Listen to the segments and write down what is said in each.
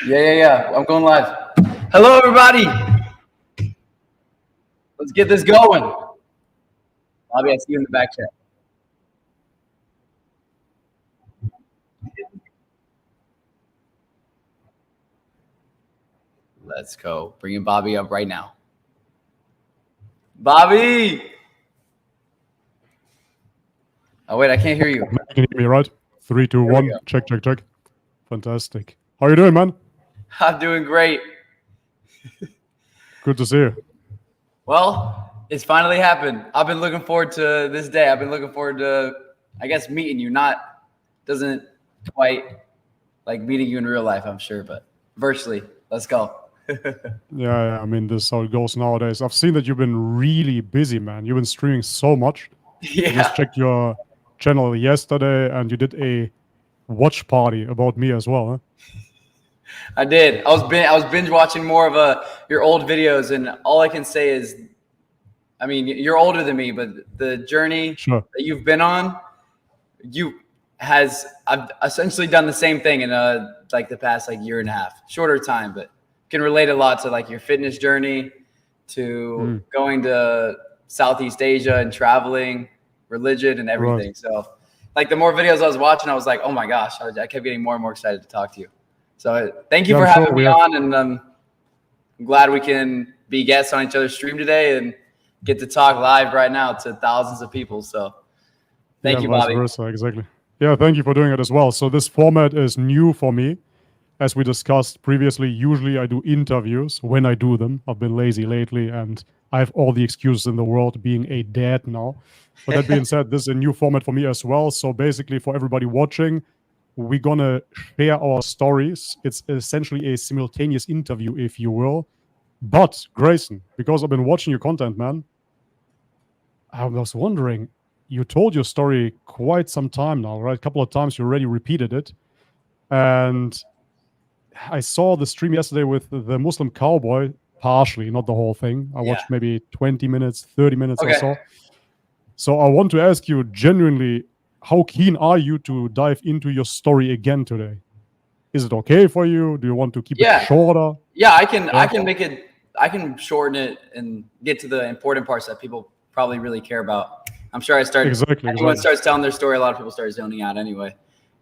Yeah. I'm going live. Hello, everybody. Let's get this going. Bobby, I see you in the back chat. Let's go. Bringing Bobby up right now. Bobby! Oh, wait, I can't hear you. You can hear me, right? 3, 2, 1. Check. Fantastic. How are you doing, man? I'm doing great. Good to see you. Well, it's finally happened. I've been looking forward to this day. I've been looking forward to, I guess, meeting you. Doesn't quite like meeting you in real life, I'm sure, but virtually. Let's go. Yeah, I mean, this is how it goes nowadays. I've seen that you've been really busy, man. You've been streaming so much. Yeah. I just checked your channel yesterday, and you did a watch party about me as well, huh? I did. I was binge watching more of your old videos, and all I can say is, I mean, you're older than me, but the journey Sure. that you've been on, I've essentially done the same thing in like the past like year and a half, shorter time, but can relate a lot to like your fitness journey, to going to Southeast Asia and traveling, religion and everything. Right. So like the more videos I was watching, I was like, oh my gosh, I kept getting more and more excited to talk to you. So thank you for having me on, and I'm glad we can be guests on each other's stream today and get to talk live right now to thousands of people. So thank you, Bobby. Vice versa, exactly. Yeah, thank you for doing it as well. So this format is new for me. As we discussed previously, usually I do interviews when I do them. I've been lazy lately, and I have all the excuses in the world being a dad now. But that being said, this is a new format for me as well. So basically, for everybody watching, we're going to share our stories. It's essentially a simultaneous interview, if you will. But, Grayson, because I've been watching your content, man, I was wondering, you told your story quite some time now, right? A couple of times you already repeated it. And I saw the stream yesterday with the Muslim cowboy, partially, not the whole thing. I watched maybe 20 minutes, 30 minutes or so. So I want to ask you genuinely, how keen are you to dive into your story again today? Is it okay for you? Do you want to keep it shorter? Yeah, I can make it, I can shorten it and get to the important parts that people probably really care about. I'm sure everyone starts telling their story, a lot of people start zoning out anyway.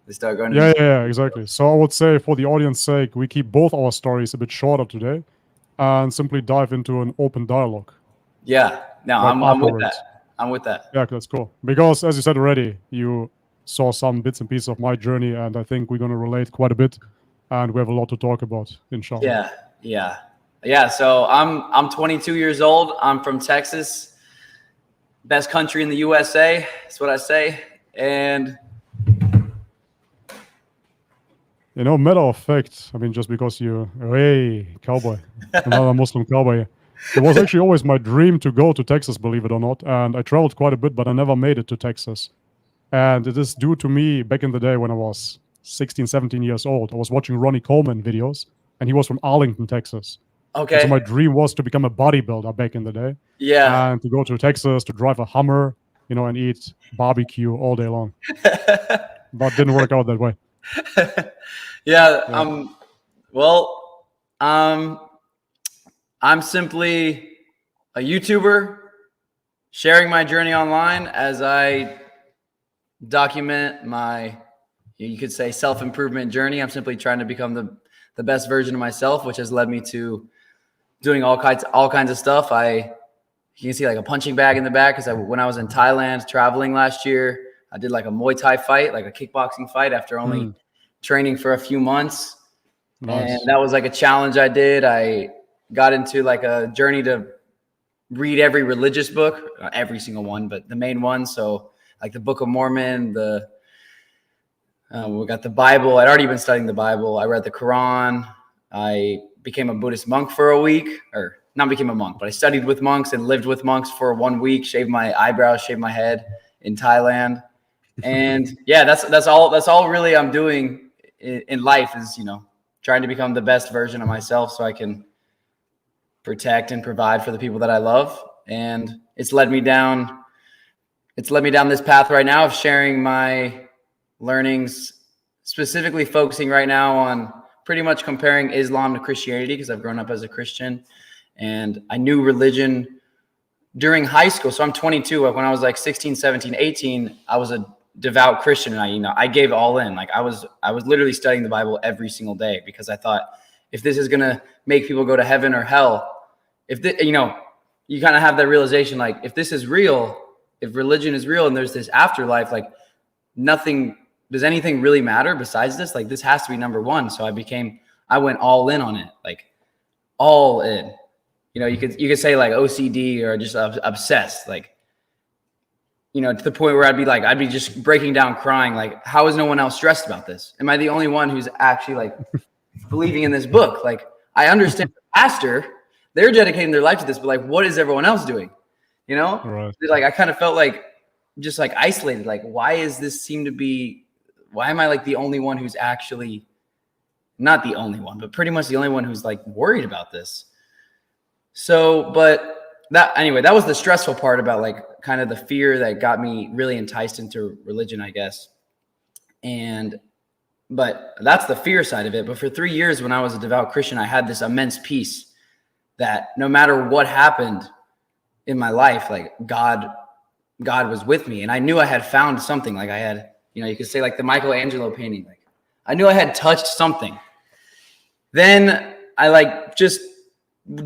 They start going exactly. So I would say, for the audience's sake, we keep both our stories a bit shorter today and simply dive into an open dialogue. Yeah, no, I'm with that. I'm with that. Yeah, that's cool. Because as you said already, you saw some bits and pieces of my journey, and I think we're going to relate quite a bit, and we have a lot to talk about, inshallah. Yeah. So I'm 22 years old. I'm from Texas, best country in the USA. That's what I say. And you know, matter of fact, I mean, just because hey, cowboy, another Muslim cowboy. It was actually always my dream to go to Texas, believe it or not. And I traveled quite a bit, but I never made it to Texas. And it is due to me back in the day when I was 16, 17 years old. I was watching Ronnie Coleman videos, and he was from Arlington, Texas. Okay. And so my dream was to become a bodybuilder back in the day. Yeah. And to go to Texas, to drive a Hummer, you know, and eat barbecue all day long. But didn't work out that way. I'm simply a YouTuber sharing my journey online as I document my, you could say, self-improvement journey. I'm simply trying to become the best version of myself, which has led me to doing all kinds of stuff. You can see like a punching bag in the back, because when I was in Thailand traveling last year, I did like a Muay Thai fight, like a kickboxing fight, after only training for a few months. Nice. And that was like a challenge I did. I got into like a journey to read every religious book, not every single one, but the main ones. So like the Book of Mormon, we got the Bible. I'd already been studying the Bible. I read the Quran. I became a Buddhist monk for a week, or not became a monk, but I studied with monks and lived with monks for 1 week, shaved my eyebrows, shaved my head in Thailand. And yeah, that's all really I'm doing in life is, you know, trying to become the best version of myself so I can protect and provide for the people that I love. And it's led me down this path right now of sharing my learnings, specifically focusing right now on pretty much comparing Islam to Christianity, because I've grown up as a Christian and I knew religion during high school. So I'm 22. When I was like 16, 17, 18, I was a devout Christian, and I gave all in. Like I was literally studying the Bible every single day, because I thought, if this is going to make people go to heaven or hell, you kind of have that realization, like if this is real, if religion is real and there's this afterlife, like does anything really matter besides this? Like this has to be number one. So I went all in on it, like all in. You know, you could say like OCD or just obsessed, like, you know, to the point where I'd be just breaking down crying. Like, how is no one else stressed about this? Am I the only one who's actually like believing in this book? Like, I understand the pastor, they're dedicating their life to this, but like, what is everyone else doing? You know, right. Like, I kind of felt like just like isolated. Like, why am I like the only one who's actually not the only one, but pretty much the only one who's like worried about this? So, that was the stressful part about like kind of the fear that got me really enticed into religion, I guess. But that's the fear side of it. But for 3 years, when I was a devout Christian, I had this immense peace that no matter what happened in my life, like God was with me. And I knew I had found something. Like I had, you could say like the Michelangelo painting. Like I knew I had touched something. Then I like just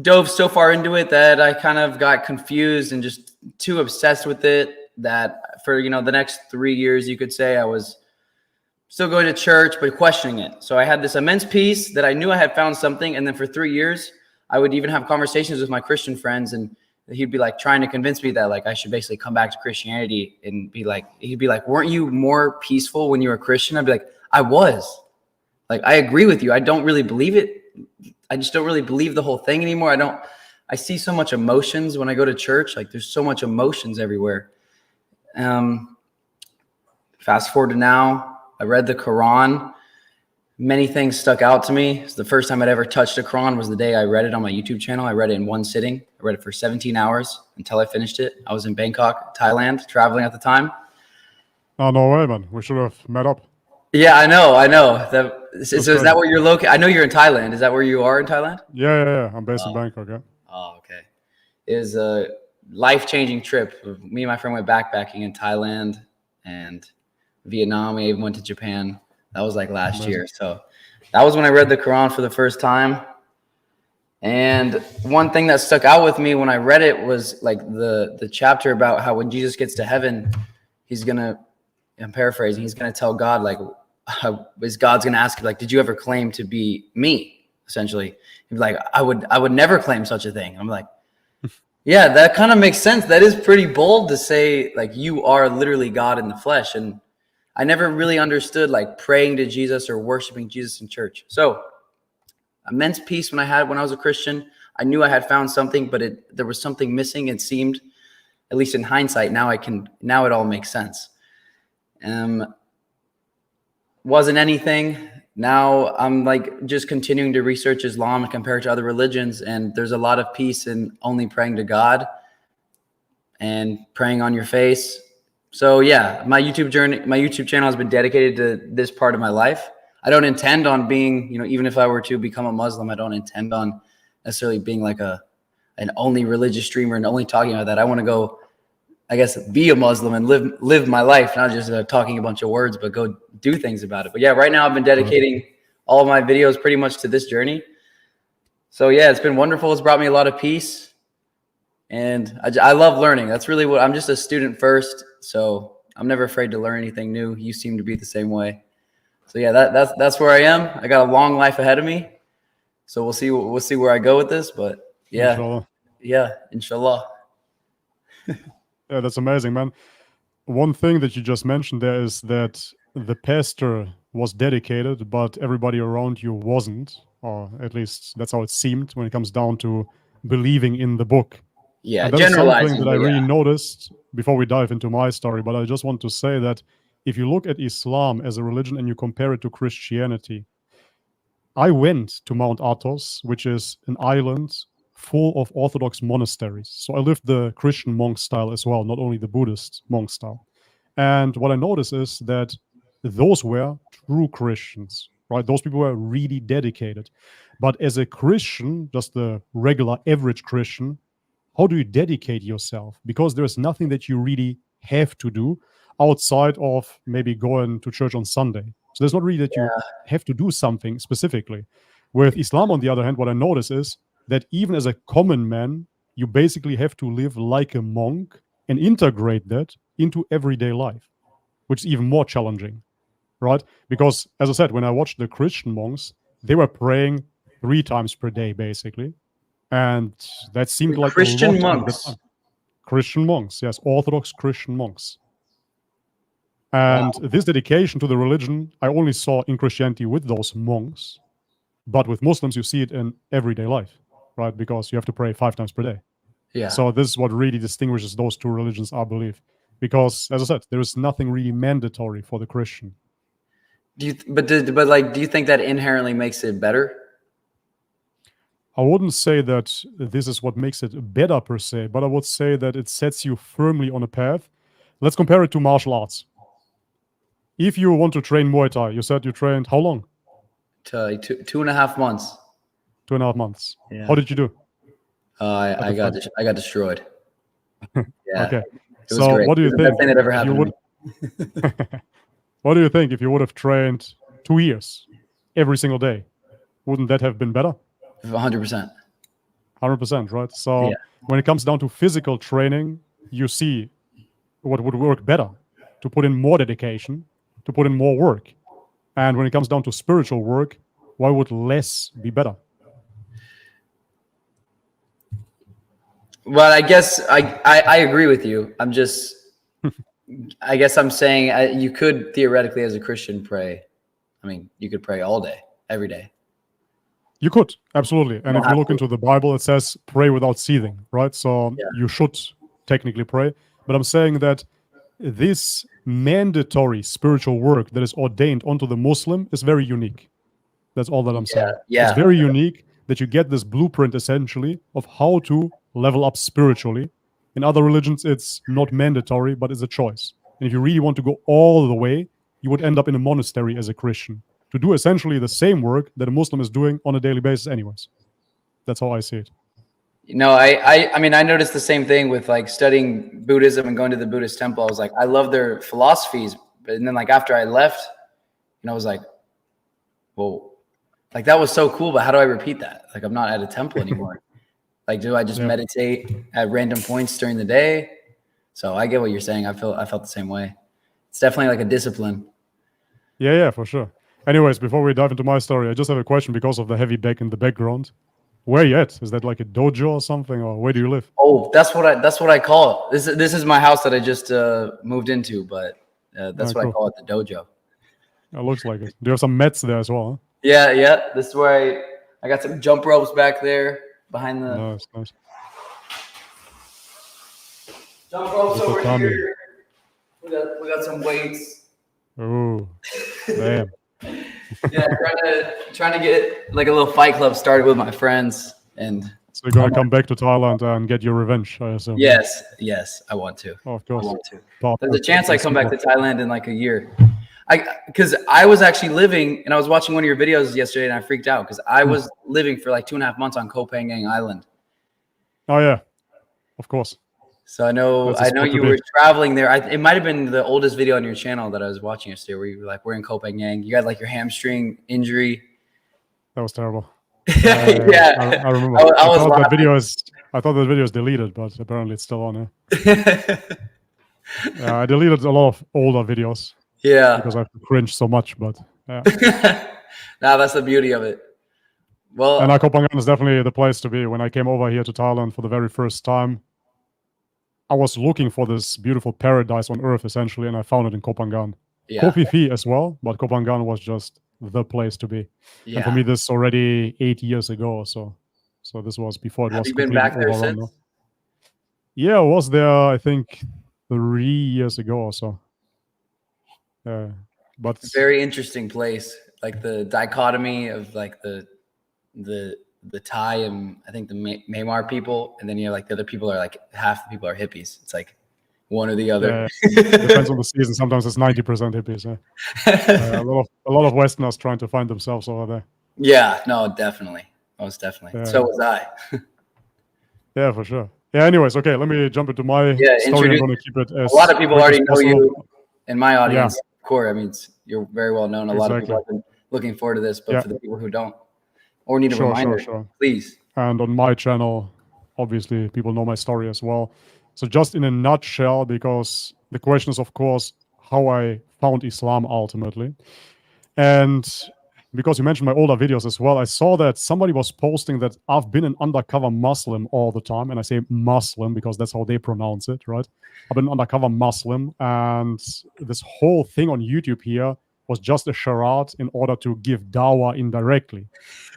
dove so far into it that I kind of got confused and just too obsessed with it that for, the next 3 years, you could say I was still going to church, but questioning it. So I had this immense peace that I knew I had found something. And then for 3 years, I would even have conversations with my Christian friends, and he'd be like trying to convince me that like I should basically come back to Christianity, and he'd be like, weren't you more peaceful when you were a Christian? I'd be like, I was. Like, I agree with you. I don't really believe it. I just don't really believe the whole thing anymore. I see so much emotions when I go to church. Like there's so much emotions everywhere. Fast forward to now, I read the Quran. Many things stuck out to me. It's the first time I'd ever touched a Quran was the day I read it on my YouTube channel. I read it in one sitting. I read it for 17 hours until I finished it. I was in Bangkok, Thailand, traveling at the time. Oh, no way, man. We should have met up. Yeah, I know. So is that where you're located? I know you're in Thailand. Is that where you are in Thailand? Yeah. I'm based in Bangkok, yeah. Oh, okay. It was a life-changing trip. Me and my friend went backpacking in Thailand and Vietnam. We even went to Japan. That was like last year. So that was when I read the Quran for the first time. And one thing that stuck out with me when I read it was like the chapter about how when Jesus gets to heaven, I'm paraphrasing, he's going to tell God, like, God's going to ask him, like, did you ever claim to be me? Essentially. He'd be like, I would never claim such a thing. I'm like, yeah, that kind of makes sense. That is pretty bold to say, like, you are literally God in the flesh. And I never really understood like praying to Jesus or worshiping Jesus in church. So immense peace when I was a Christian. I knew I had found something, but there was something missing. It seemed, at least in hindsight, now it all makes sense. Wasn't anything. Now I'm like just continuing to research Islam and compare it to other religions. And there's a lot of peace in only praying to God and praying on your face. So yeah, my YouTube channel has been dedicated to this part of my life. I don't intend on being, even if I were to become a Muslim, I don't intend on necessarily being like an only religious streamer and only talking about that. I want to go, I guess, be a Muslim and live my life, not just talking a bunch of words, but go do things about it. But yeah, right now I've been dedicating all of my videos pretty much to this journey. So yeah, it's been wonderful. It's brought me a lot of peace. And I love learning. That's really I'm just a student first. So I'm never afraid to learn anything new. You seem to be the same way. So yeah, that's where I am. I got a long life ahead of me. So we'll see where I go with this. But yeah, Inshallah. Yeah, inshallah. Yeah, that's amazing, man. One thing that you just mentioned there is that the pastor was dedicated, but everybody around you wasn't, or at least that's how it seemed when it comes down to believing in the book. Yeah, and that's generalizing something that I really noticed before we dive into my story. But I just want to say that if you look at Islam as a religion and you compare it to Christianity, I went to Mount Athos, which is an island full of Orthodox monasteries. So I lived the Christian monk style as well, not only the Buddhist monk style. And what I noticed is that those were true Christians, right? Those people were really dedicated. But as a Christian, just the regular average Christian, how do you dedicate yourself? Because there's nothing that you really have to do outside of maybe going to church on Sunday. So there's not really that you have to do something specifically. With Islam, on the other hand, what I notice is that even as a common man, you basically have to live like a monk and integrate that into everyday life, which is even more challenging, right? Because, as I said, when I watched the Christian monks, they were praying 3 times per day, basically. And that seemed like Christian a lot monks. at the time. Christian monks, yes, Orthodox Christian monks. And this dedication to the religion, I only saw in Christianity with those monks. But with Muslims, you see it in everyday life, right? Because you have to pray 5 times per day. Yeah. So this is what really distinguishes those two religions, I believe. Because, as I said, there is nothing really mandatory for the Christian. Do you think that inherently makes it better? I wouldn't say that this is what makes it better per se, but I would say that it sets you firmly on a path. Let's compare it to martial arts. If you want to train Muay Thai, you said you trained how long? To like 2.5 months. 2.5 months. Yeah. How did you do? I got destroyed. Yeah. Okay. It was So great. what do It you was the best think? thing that ever if you happened to would, me. what do you think if you would have trained 2 years every single day? Wouldn't that have been better? 100%. 100%, right? So Yeah. when it comes down to physical training, you see what would work better to put in more dedication, to put in more work. And when it comes down to spiritual work, why would less be better? Well, I guess I agree with you. I guess I'm saying you could theoretically, as a Christian, pray. I mean, you could pray all day, every day. You could, absolutely. And if you look to. into the Bible, it says pray without ceasing, right? So Yeah. you should technically pray. But I'm saying that this mandatory spiritual work that is ordained onto the Muslim is very unique. That's all that I'm saying. Yeah. It's very unique that you get this blueprint essentially of how to level up spiritually. In other religions, it's not mandatory, but it's a choice. And if you really want to go all the way, you would end up in a monastery as a Christian to do essentially the same work that a Muslim is doing on a daily basis anyways. That's how I see it. No, I mean, I noticed the same thing with like studying Buddhism and going to the Buddhist temple. I was like, I love their philosophies. And then like after I left, I was like, well, like that was so cool, but how do I repeat that? Like I'm not at a temple anymore. Like, do I just meditate at random points during the day? So I get what you're saying. I felt the same way. It's definitely like a discipline. Yeah, for sure. Anyways, before we dive into my story, I just have a question because of the heavy back in the background. Where are you at? Is that like a dojo or something, or where do you live? Oh, that's what I call it. This is my house that I just moved into, but that's what I call it, the dojo. It looks like it. Do you have some mats there as well? Huh? Yeah. This is where I got some jump ropes back there behind the Nice. jump ropes over here. We got some weights. Oh, damn. Yeah, trying to get like a little fight club started with my friends, and so you're gonna come back to Thailand and get your revenge, I assume. Yes, I want to. Oh, of course. I want to. There's a chance I come back to Thailand in like a year. Because I was actually living, and I was watching one of your videos yesterday, and I freaked out because I was living for like 2.5 months on Koh Phangan Island. Oh yeah, of course. So I know you were traveling there. It might have been the oldest video on your channel that I was watching yesterday, where you were like, "We're in Koh Phangan." You had like your hamstring injury. That was terrible. Yeah, I remember. I thought that video is deleted, but apparently it's still on there. I deleted a lot of older videos. Yeah, because I have to cringe so much. But nah, that's the beauty of it. Well, and Koh Phangan is definitely the place to be. When I came over here to Thailand for the very first time, I was looking for this beautiful paradise on earth, essentially, and I found it in Koh Phangan. Yeah. Koh Phi Phi as well, but Koh Phangan was just the place to be. Yeah. And for me, this already 8 years ago or so. So this was before it was completely overrun. Have you been back there since? Yeah, I was there, I think, 3 years ago or so. But very interesting place. Like the dichotomy of like the Thai and I think the Myanmar people, and then like the other people are like half the people are hippies. It's like one or the other. Depends on the season. Sometimes it's 90% hippies. A lot of Westerners trying to find themselves over there. Yeah, no, definitely, most definitely. So was I. Yeah, for sure. Yeah. Anyways, okay. Let me jump into my story. I'm going to keep it as a lot of people already know you in my audience. Corey, I mean, you're very well known. A lot of people have been looking forward to this, but for the people who don't or need a reminder, please. And on my channel, obviously, people know my story as well. So just in a nutshell, because the question is, of course, how I found Islam ultimately. And because you mentioned my older videos as well, I saw that somebody was posting that I've been an undercover Muslim all the time. And I say Muslim because that's how they pronounce it, right? I've been an undercover Muslim. And this whole thing on YouTube here was just a charade in order to give dawah indirectly.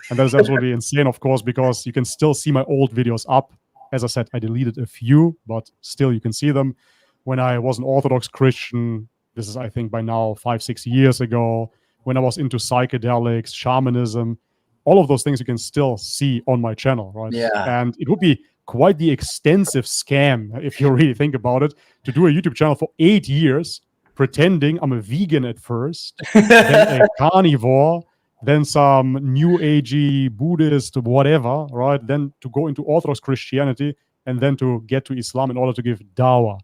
And that is absolutely insane, of course, because you can still see my old videos up. As I said, I deleted a few, but still you can see them. When I was an Orthodox Christian, this is, I think, by now 5-6 years ago, when I was into psychedelics, shamanism, all of those things you can still see on my channel, right? Yeah. And it would be quite the extensive scam, if you really think about it, to do a YouTube channel for 8 years pretending I'm a vegan at first, then a carnivore, then some new agey Buddhist, whatever, right? Then to go into Orthodox Christianity, and then to get to Islam in order to give dawah.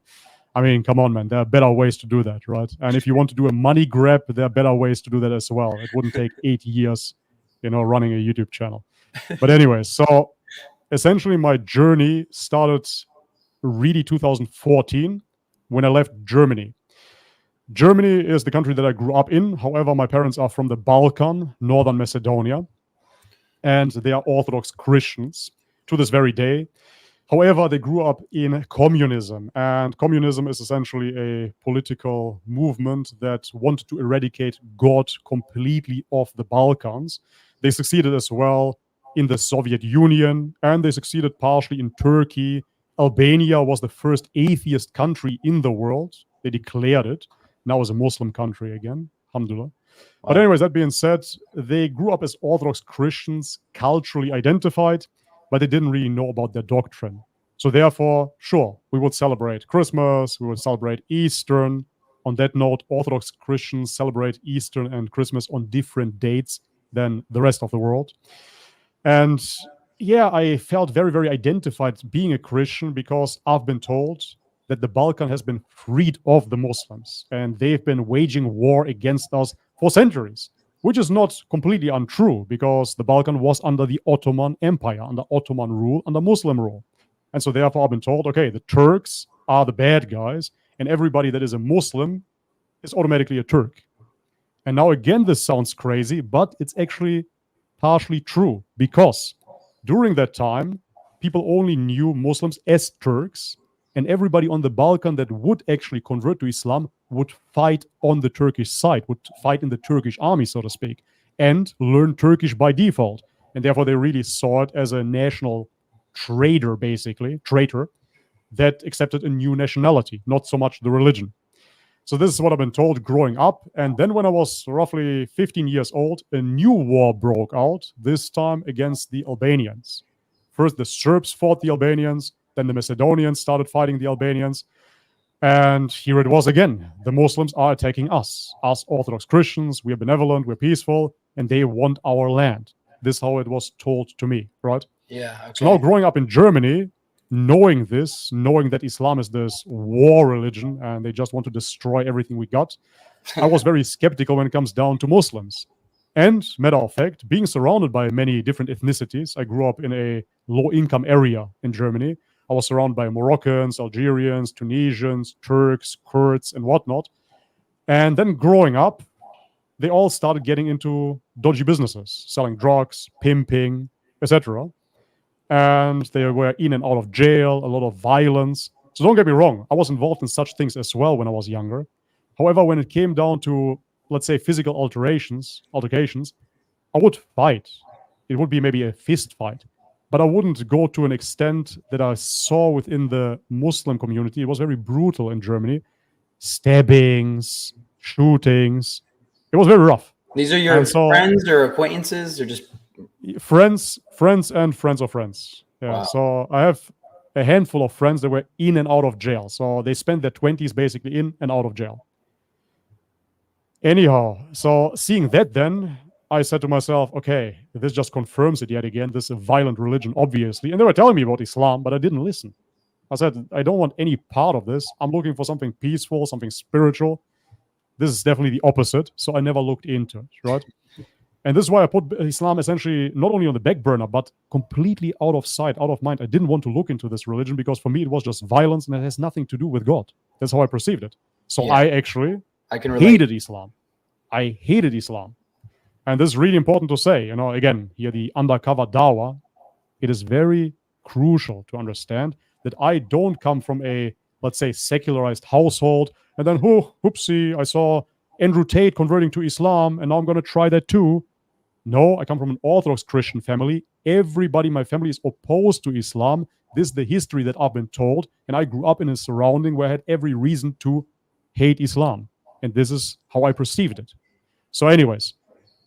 I mean, come on, man. There are better ways to do that, right? And if you want to do a money grab, there are better ways to do that as well. It wouldn't take 8 years, running a YouTube channel. But anyway, so essentially my journey started really 2014 when I left Germany. Germany is the country that I grew up in. However, my parents are from the Balkan, Northern Macedonia, and they are Orthodox Christians to this very day. However, they grew up in communism, and communism is essentially a political movement that wanted to eradicate God completely off the Balkans. They succeeded as well in the Soviet Union, and they succeeded partially in Turkey. Albania was the first atheist country in the world. They declared it. Now is a Muslim country again, alhamdulillah. Wow. But anyways, that being said, they grew up as Orthodox Christians, culturally identified, but they didn't really know about their doctrine. So therefore, sure, we would celebrate Christmas, we would celebrate Easter. On that note, Orthodox Christians celebrate Easter and Christmas on different dates than the rest of the world. And yeah, I felt very, very identified being a Christian because I've been told that the Balkan has been freed of the Muslims and they've been waging war against us for centuries, which is not completely untrue because the Balkan was under the Ottoman Empire, under Ottoman rule, under Muslim rule. And so therefore I've been told, okay, the Turks are the bad guys and everybody that is a Muslim is automatically a Turk. And now again, this sounds crazy, but it's actually partially true because during that time, people only knew Muslims as Turks, and everybody on the Balkan that would actually convert to Islam would fight on the Turkish side, would fight in the Turkish army, so to speak, and learn Turkish by default. And therefore, they really saw it as a national traitor that accepted a new nationality, not so much the religion. So this is what I've been told growing up. And then when I was roughly 15 years old, a new war broke out, this time against the Albanians. First, the Serbs fought the Albanians. Then the Macedonians started fighting the Albanians. And here it was again. The Muslims are attacking us Orthodox Christians. We're benevolent, we're peaceful, and they want our land. This is how it was told to me, right? Yeah. Okay. So now growing up in Germany, knowing that Islam is this war religion and they just want to destroy everything we got, I was very skeptical when it comes down to Muslims. And matter of fact, being surrounded by many different ethnicities, I grew up in a low-income area in Germany. I was surrounded by Moroccans, Algerians, Tunisians, Turks, Kurds, and whatnot. And then growing up, they all started getting into dodgy businesses, selling drugs, pimping, etc. And they were in and out of jail, a lot of violence. So don't get me wrong, I was involved in such things as well when I was younger. However, when it came down to, let's say, physical altercations, I would fight. It would be maybe a fist fight. But I wouldn't go to an extent that I saw within the Muslim community. It was very brutal in Germany. Stabbings, shootings. It was very rough. These are your friends or acquaintances or just... Friends and friends of friends. Yeah. Wow. So I have a handful of friends that were in and out of jail. So they spent their 20s basically in and out of jail. Anyhow, so seeing that then, I said to myself, okay, this just confirms it yet again. This is a violent religion, obviously. And they were telling me about Islam, but I didn't listen. I said, I don't want any part of this. I'm looking for something peaceful, something spiritual. This is definitely the opposite. So I never looked into it, right? And this is why I put Islam essentially not only on the back burner, but completely out of sight, out of mind. I didn't want to look into this religion because for me, it was just violence and it has nothing to do with God. That's how I perceived it. So yeah. I hated Islam. I hated Islam. And this is really important to say, again, here the undercover dawah, it is very crucial to understand that I don't come from a, let's say, secularized household, and then, whoopsie, I saw Andrew Tate converting to Islam, and now I'm going to try that too. No, I come from an Orthodox Christian family. Everybody in my family is opposed to Islam. This is the history that I've been told, and I grew up in a surrounding where I had every reason to hate Islam. And this is how I perceived it. So anyways,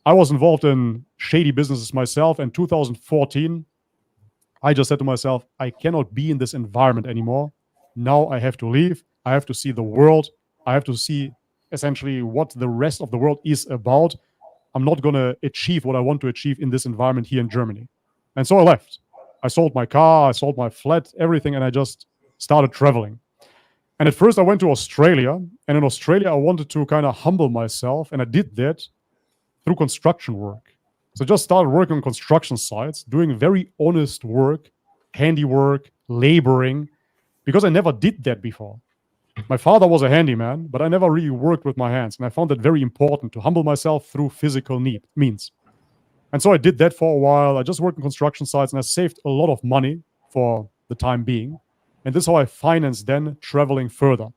I was involved in shady businesses myself. In 2014, I just said to myself, I cannot be in this environment anymore. Now I have to leave. I have to see the world. I have to see essentially what the rest of the world is about, I'm not going to achieve what I want to achieve in this environment here in Germany. And so I left. I sold my car, I sold my flat, everything, and I just started traveling. And at first I went to Australia, and in Australia I wanted to kind of humble myself, and I did that through construction work. So I just started working on construction sites, doing very honest work, handiwork, laboring, because I never did that before. My father was a handyman, but I never really worked with my hands, and I found that very important to humble myself through physical means. And so I did that for a while. I just worked on construction sites, and I saved a lot of money for the time being. And this is how I financed then traveling further.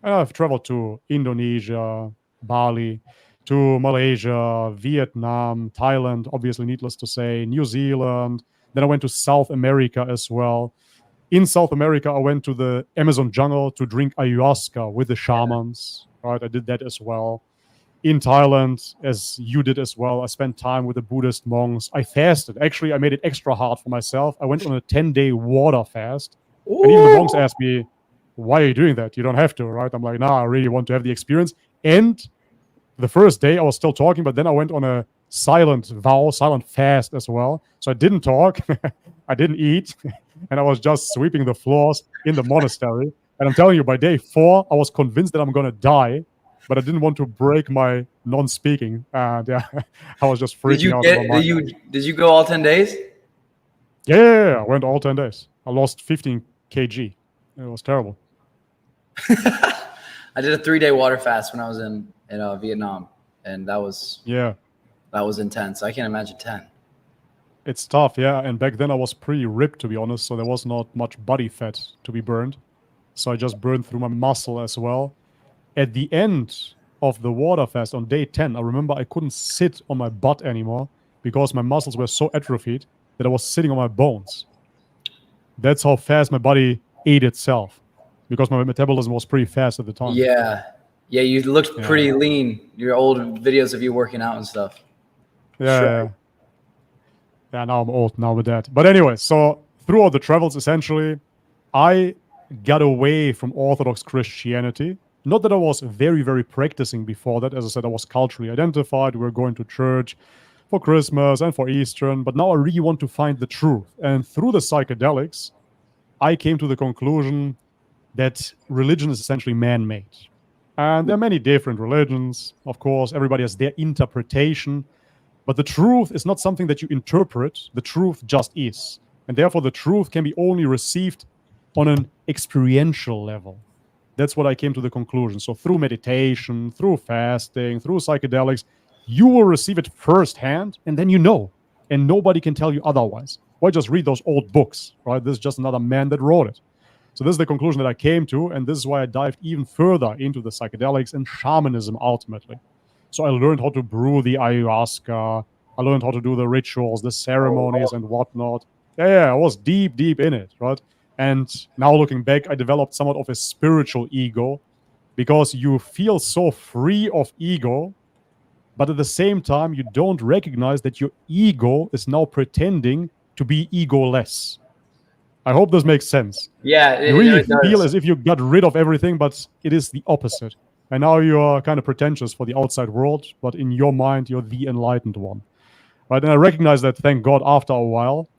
And I've traveled to Indonesia, Bali, to Malaysia, Vietnam, Thailand, obviously needless to say, New Zealand. Then I went to South America as well. In South America, I went to the Amazon jungle to drink ayahuasca with the shamans. Right, I did that as well. In Thailand, as you did as well, I spent time with the Buddhist monks. I fasted. Actually, I made it extra hard for myself. I went on a 10-day water fast. Ooh. And even the monks asked me, why are you doing that? You don't have to, right? I'm like, nah, I really want to have the experience. And the first day I was still talking, but then I went on a silent fast as well. So I didn't talk, I didn't eat, and I was just sweeping the floors in the monastery. And I'm telling you, by day 4, I was convinced that I'm going to die, but I didn't want to break my non-speaking. And yeah, I was just freaking out. Did you go all 10 days? Yeah, I went all 10 days. I lost 15 kg. It was terrible. I did a 3-day water fast when I was in Vietnam, and that was intense. I can't imagine 10. It's tough, yeah. And back then I was pretty ripped, to be honest, so there was not much body fat to be burned. So I just burned through my muscle as well. At the end of the water fast on day 10, I remember I couldn't sit on my butt anymore because my muscles were so atrophied that I was sitting on my bones. That's how fast my body ate itself, because my metabolism was pretty fast at the time. Yeah, you looked pretty lean. Your old videos of you working out and stuff. Yeah, sure. Yeah, now I'm old now with that. But anyway, so throughout the travels, essentially, I got away from Orthodox Christianity. Not that I was very, very practicing before that. As I said, I was culturally identified. We were going to church for Christmas and for Easter. But now I really want to find the truth. And through the psychedelics, I came to the conclusion that religion is essentially man-made. And there are many different religions. Of course, everybody has their interpretation. But the truth is not something that you interpret. The truth just is. And therefore, the truth can be only received on an experiential level. That's what I came to the conclusion. So through meditation, through fasting, through psychedelics, you will receive it firsthand, and then you know. And nobody can tell you otherwise. Why just read those old books, right? This is just another man that wrote it. So this is the conclusion that I came to, and this is why I dived even further into the psychedelics and shamanism ultimately. So I learned how to brew the ayahuasca. I learned how to do the rituals, the ceremonies, and whatnot. Yeah, I was deep in it, right? And now looking back, I developed somewhat of a spiritual ego, because you feel so free of ego, but at the same time, you don't recognize that your ego is now pretending to be egoless. I hope this makes sense. Yeah, you really feel as if you got rid of everything, but it is the opposite. And now you are kind of pretentious for the outside world, but in your mind, you're the enlightened one. Right? And I recognize that, thank God, after a while.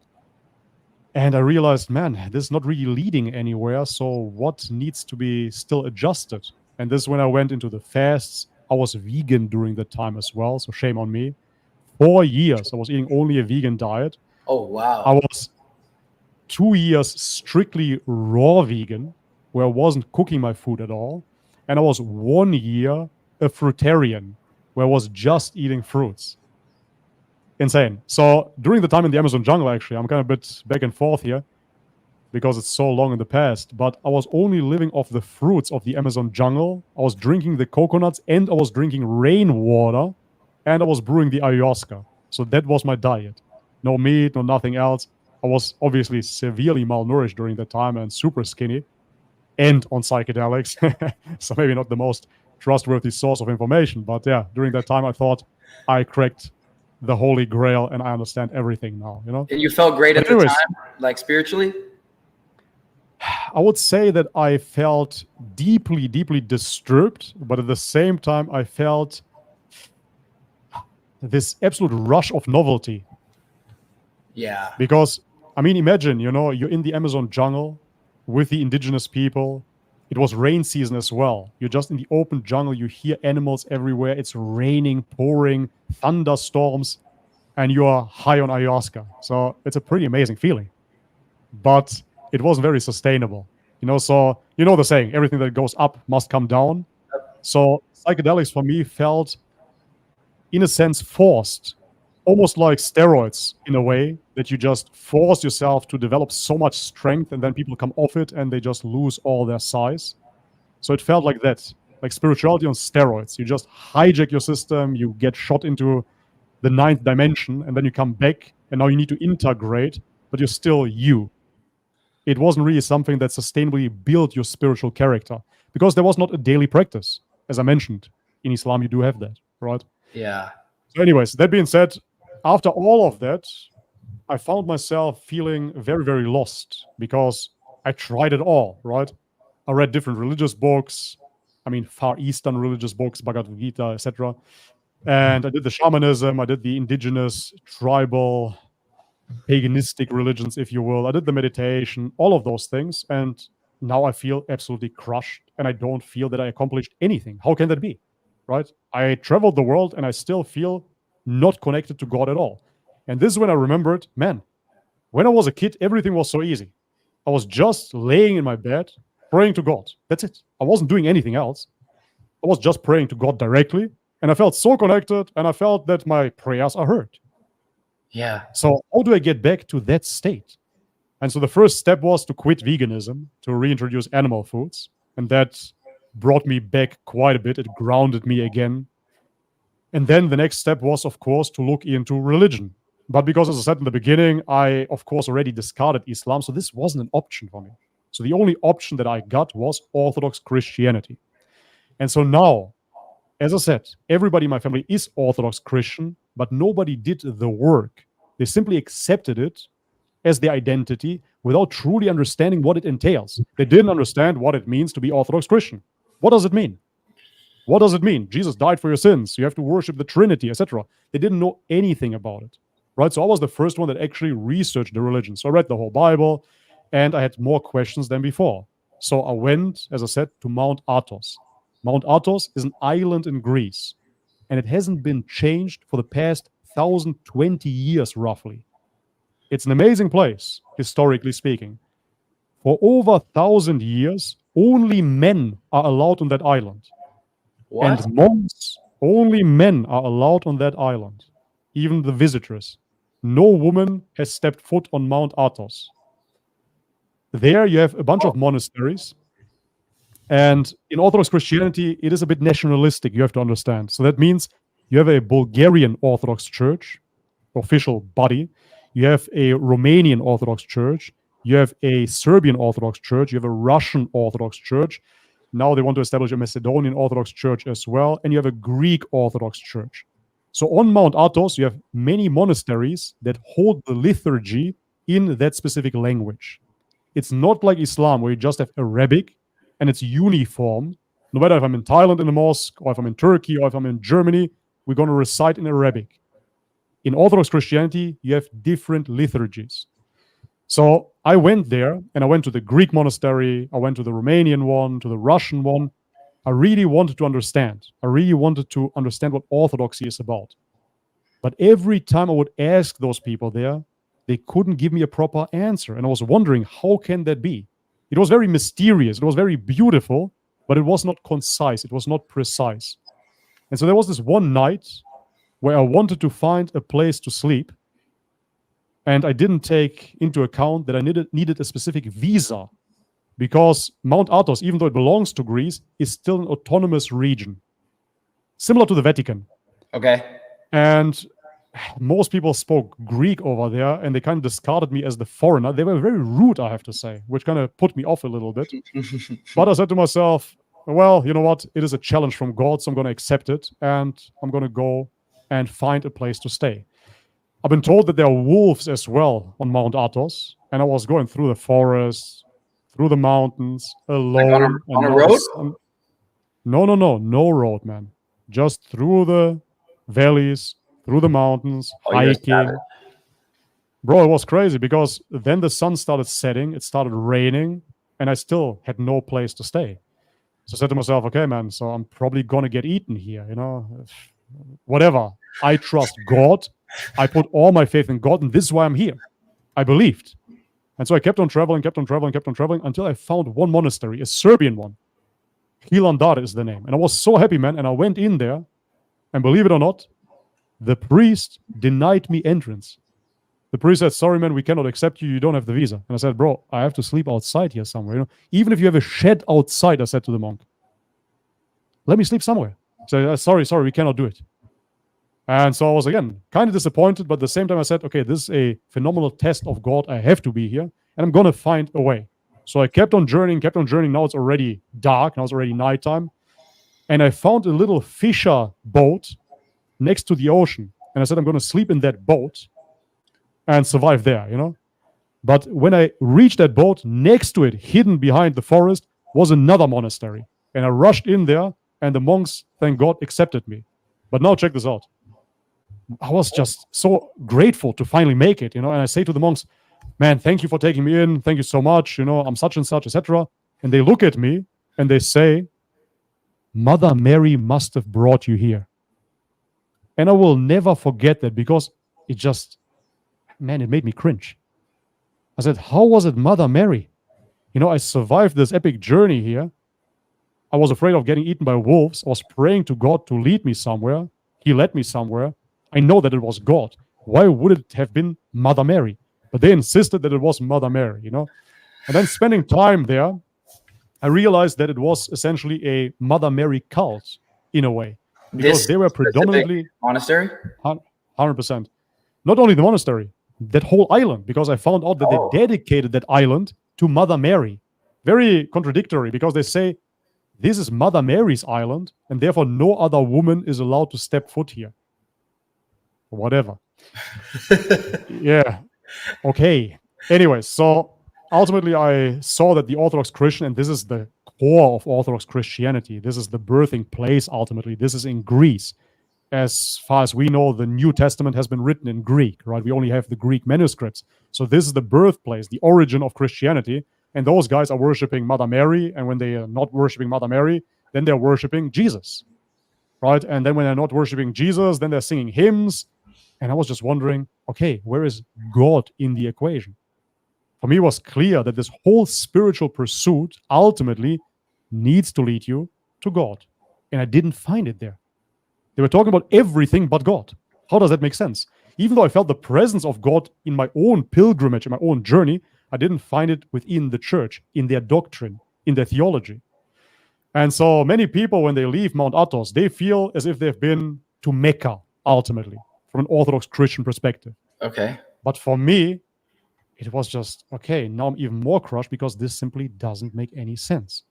And I realized, man, this is not really leading anywhere. So what needs to be still adjusted? And this is when I went into the fasts. I was vegan during that time as well, so shame on me. 4 years, I was eating only a vegan diet. Oh, wow. I was 2 years strictly raw vegan, where I wasn't cooking my food at all. And I was 1 year a fruitarian, where I was just eating fruits. Insane. So during the time in the Amazon jungle, actually, I'm kind of a bit back and forth here because it's so long in the past, but I was only living off the fruits of the Amazon jungle. I was drinking the coconuts, and I was drinking rainwater, and I was brewing the ayahuasca. So that was my diet. No meat, no nothing else. I was obviously severely malnourished during that time and super skinny and on psychedelics. So maybe not the most trustworthy source of information, but yeah, during that time I thought I cracked the holy grail and I understand everything now, you know? And you felt great at the time, like spiritually? I would say that I felt deeply, deeply disturbed, but at the same time, I felt this absolute rush of novelty. Yeah. Because, I mean, imagine, you're in the Amazon jungle with the indigenous people. It was rain season as well. You're just in the open jungle. You hear animals everywhere. It's raining, pouring, thunderstorms, and you are high on ayahuasca. So it's a pretty amazing feeling. But it wasn't very sustainable. So you know the saying, everything that goes up must come down. So psychedelics for me felt, in a sense, forced, almost like steroids in a way, that you just force yourself to develop so much strength and then people come off it and they just lose all their size. So it felt like that, like spirituality on steroids. You just hijack your system, you get shot into the 9th dimension, and then you come back and now you need to integrate, but you're still you. It wasn't really something that sustainably built your spiritual character, because there was not a daily practice. As I mentioned, in Islam, you do have that, right? Yeah. So anyways, that being said, after all of that, I found myself feeling very, very lost, because I tried it all, right? I read different religious books, Far Eastern religious books, Bhagavad Gita, etc. And I did the shamanism, I did the indigenous, tribal, paganistic religions, if you will. I did the meditation, all of those things. And now I feel absolutely crushed, and I don't feel that I accomplished anything. How can that be, right? I traveled the world and I still feel not connected to God at all. And this is when I remembered, man, when I was a kid, everything was so easy. I was just laying in my bed, praying to God. That's it. I wasn't doing anything else. I was just praying to God directly. And I felt so connected, and I felt that my prayers are heard. Yeah. So how do I get back to that state? And so the first step was to quit veganism, to reintroduce animal foods. And that brought me back quite a bit. It grounded me again. And then the next step was, of course, to look into religion. But because, as I said in the beginning, I, of course, already discarded Islam. So this wasn't an option for me. So the only option that I got was Orthodox Christianity. And so now, as I said, everybody in my family is Orthodox Christian, but nobody did the work. They simply accepted it as their identity without truly understanding what it entails. They didn't understand what it means to be Orthodox Christian. What does it mean? What does it mean? Jesus died for your sins. You have to worship the Trinity, etc. They didn't know anything about it, right? So I was the first one that actually researched the religion. So I read the whole Bible, and I had more questions than before. So I went, as I said, to Mount Athos. Mount Athos is an island in Greece, and it hasn't been changed for the past 1,020 years, roughly. It's an amazing place, historically speaking. For over 1,000 years, only men are allowed on that island. What? And monks, only men are allowed on that island, even the visitors. No woman has stepped foot on Mount Athos. There you have a bunch of monasteries. And in Orthodox Christianity, it is a bit nationalistic, you have to understand. So that means you have a Bulgarian Orthodox Church, official body. You have a Romanian Orthodox Church. You have a Serbian Orthodox Church. You have a Russian Orthodox Church. Now they want to establish a Macedonian Orthodox Church as well. And you have a Greek Orthodox Church. So on Mount Athos, you have many monasteries that hold the liturgy in that specific language. It's not like Islam, where you just have Arabic and it's uniform. No matter if I'm in Thailand in a mosque, or if I'm in Turkey, or if I'm in Germany, we're going to recite in Arabic. In Orthodox Christianity, you have different liturgies. So I went there, and I went to the Greek monastery, I went to the Romanian one, to the Russian one. I really wanted to understand. I really wanted to understand what Orthodoxy is about. But every time I would ask those people there, they couldn't give me a proper answer. And I was wondering, how can that be? It was very mysterious. It was very beautiful, but it was not concise. It was not precise. And so there was this one night where I wanted to find a place to sleep. And I didn't take into account that I needed a specific visa, because Mount Athos, even though it belongs to Greece, is still an autonomous region, similar to the Vatican. Okay. And most people spoke Greek over there, and they kind of discarded me as the foreigner. They were very rude, I have to say, which kind of put me off a little bit. But I said to myself, well, you know what? It is a challenge from God, so I'm going to accept it, and I'm going to go and find a place to stay. I've been told that there are wolves as well on Mount Athos, and I was going through the forest, through the mountains, Like alone. on And a now the road? sun. No road, man. Just through the valleys, through the mountains, Oh, you're a savage. hiking. Bro, it was crazy because then the sun started setting, it started raining, and I still had no place to stay. So I said to myself, okay, man, so I'm probably going to get eaten here, you know, whatever. I trust God. I put all my faith in God, and this is why I'm here. I believed. And so I kept on traveling until I found one monastery, a Serbian one. Hilandar is the name. And I was so happy, man. And I went in there, and believe it or not, the priest denied me entrance. The priest said, sorry, man, we cannot accept you. You don't have the visa. And I said, bro, I have to sleep outside here somewhere. You know, even if you have a shed outside, I said to the monk, let me sleep somewhere. So sorry, we cannot do it. And so I was, again, kind of disappointed. But at the same time, I said, okay, this is a phenomenal test of God. I have to be here. And I'm going to find a way. So I kept on journeying. Now it's already dark. Now it's already nighttime. And I found a little fisher boat next to the ocean. And I said, I'm going to sleep in that boat and survive there, you know. But when I reached that boat, next to it, hidden behind the forest, was another monastery. And I rushed in there, and the monks, thank God, accepted me. But now check this out. I was just so grateful to finally make it, you know. And I say to the monks, man, thank you for taking me in. Thank you so much. You know, I'm such and such, etc. And they look at me and they say, Mother Mary must have brought you here. And I will never forget that because it just, man, it made me cringe. I said, how was it Mother Mary? You know, I survived this epic journey here. I was afraid of getting eaten by wolves. I was praying to God to lead me somewhere. He led me somewhere. I know that it was God. Why would it have been Mother Mary? But they insisted that it was Mother Mary, you know. And then spending time there, I realized that it was essentially a Mother Mary cult in a way. Because they were predominantly monastery? 100%. Not only the monastery, that whole island, because I found out that they dedicated that island to Mother Mary. Very contradictory, because they say this is Mother Mary's island, and therefore no other woman is allowed to step foot here. Whatever. Yeah. Okay. Anyway, so ultimately I saw that the Orthodox Christian, and this is the core of Orthodox Christianity, this is the birthing place ultimately, this is in Greece. As far as we know, the New Testament has been written in Greek, right? We only have the Greek manuscripts. So this is the birthplace, the origin of Christianity. And those guys are worshiping Mother Mary. And when they are not worshiping Mother Mary, then they're worshiping Jesus, right? And then when they're not worshiping Jesus, then they're singing hymns. And I was just wondering, okay, where is God in the equation? For me, it was clear that this whole spiritual pursuit ultimately needs to lead you to God. And I didn't find it there. They were talking about everything but God. How does that make sense? Even though I felt the presence of God in my own pilgrimage, in my own journey, I didn't find it within the church, in their doctrine, in their theology. And so many people, when they leave Mount Athos, they feel as if they've been to Mecca, ultimately, from an Orthodox Christian perspective. Okay. But for me, it was just, okay, now I'm even more crushed because this simply doesn't make any sense.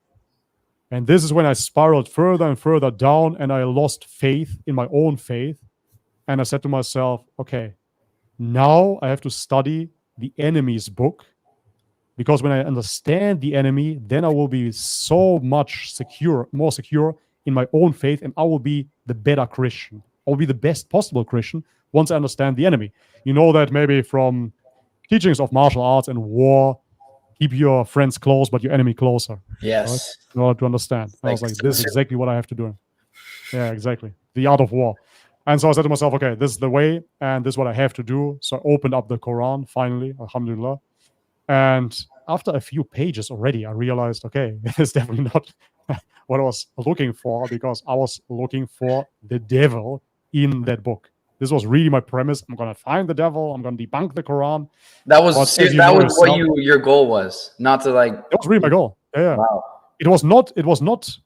And this is when I spiraled further and further down, and I lost faith in my own faith. And I said to myself, okay, now I have to study the enemy's book, because when I understand the enemy, then I will be so much more secure in my own faith, and I will be the better Christian. I will be the best possible Christian once I understand the enemy. You know that maybe from teachings of martial arts and war, keep your friends close, but your enemy closer. Yes. Right? In order to understand. I was like, this is exactly what I have to do. Yeah, exactly. The art of war. And so I said to myself, okay, this is the way, and this is what I have to do. So I opened up the Quran, finally, alhamdulillah. And after a few pages already, I realized, okay, it's definitely not what I was looking for, because I was looking for the devil in that book. This was really my premise. I'm going to find the devil. I'm going to debunk the Quran. That was what your goal was, not to like. That was really my goal. Yeah. Wow. It was not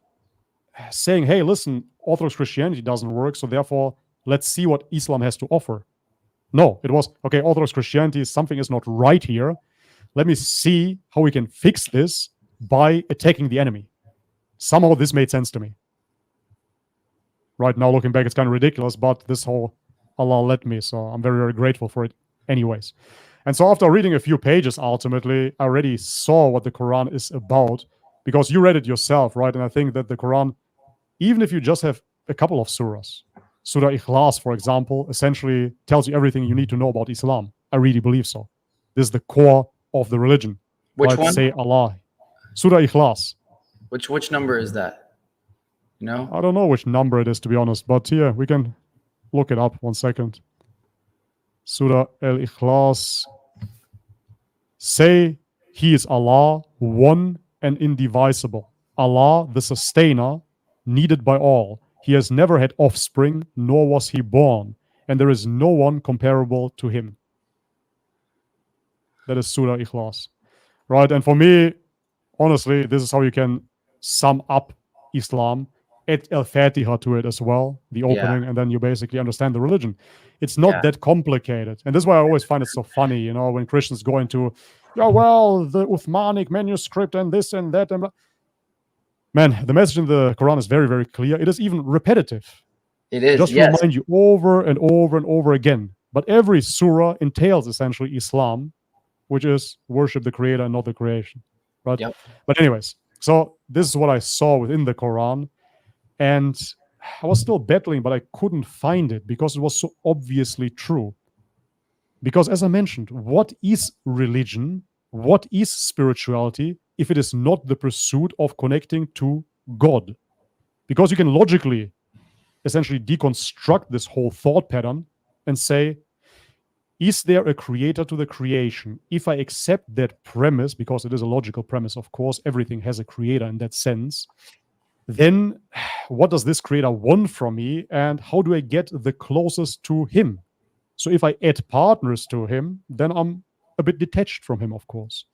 saying, hey, listen, Orthodox Christianity doesn't work, so therefore let's see what Islam has to offer. No, it was, okay, Orthodox Christianity, something is not right here. Let me see how we can fix this by attacking the enemy. Somehow this made sense to me. Right now, looking back, it's kind of ridiculous, but this whole Allah led me, so I'm very, very grateful for it anyways. And so after reading a few pages, ultimately, I already saw what the Quran is about, because you read it yourself, right? And I think that the Quran, even if you just have a couple of surahs, Surah Ikhlas, for example, essentially tells you everything you need to know about Islam. I really believe so. This is the core of the religion. Which right? one? Say Allah. Surah Ikhlas. Which number is that? You know? I don't know which number it is, to be honest, but here we can look it up. 1 second. Surah Al-Ikhlas. Say, He is Allah, one and indivisible. Allah, the sustainer, needed by all. He has never had offspring, nor was he born, and there is no one comparable to him. That is Surah Ikhlas. Right? And for me, honestly, this is how you can sum up Islam. Add Al-Fatiha to it as well, the opening, and then you basically understand the religion. It's not that complicated. And this is why I always find it so funny, you know, when Christians go into, yeah, well, the Uthmanic manuscript and this and that. And man, the message in the Quran is very, very clear. It is even repetitive. It is, just remind you over and over and over again. But every surah entails essentially Islam, which is worship the creator and not the creation. Right? Yep. But anyways, so this is what I saw within the Quran. And I was still battling, but I couldn't find it because it was so obviously true. Because as I mentioned, what is religion? What is spirituality if it is not the pursuit of connecting to God? Because you can logically essentially deconstruct this whole thought pattern and say, is there a creator to the creation? If I accept that premise, because it is a logical premise, of course, everything has a creator in that sense, then what does this creator want from me, and how do I get the closest to him? So if I add partners to him, then I'm a bit detached from him, of course.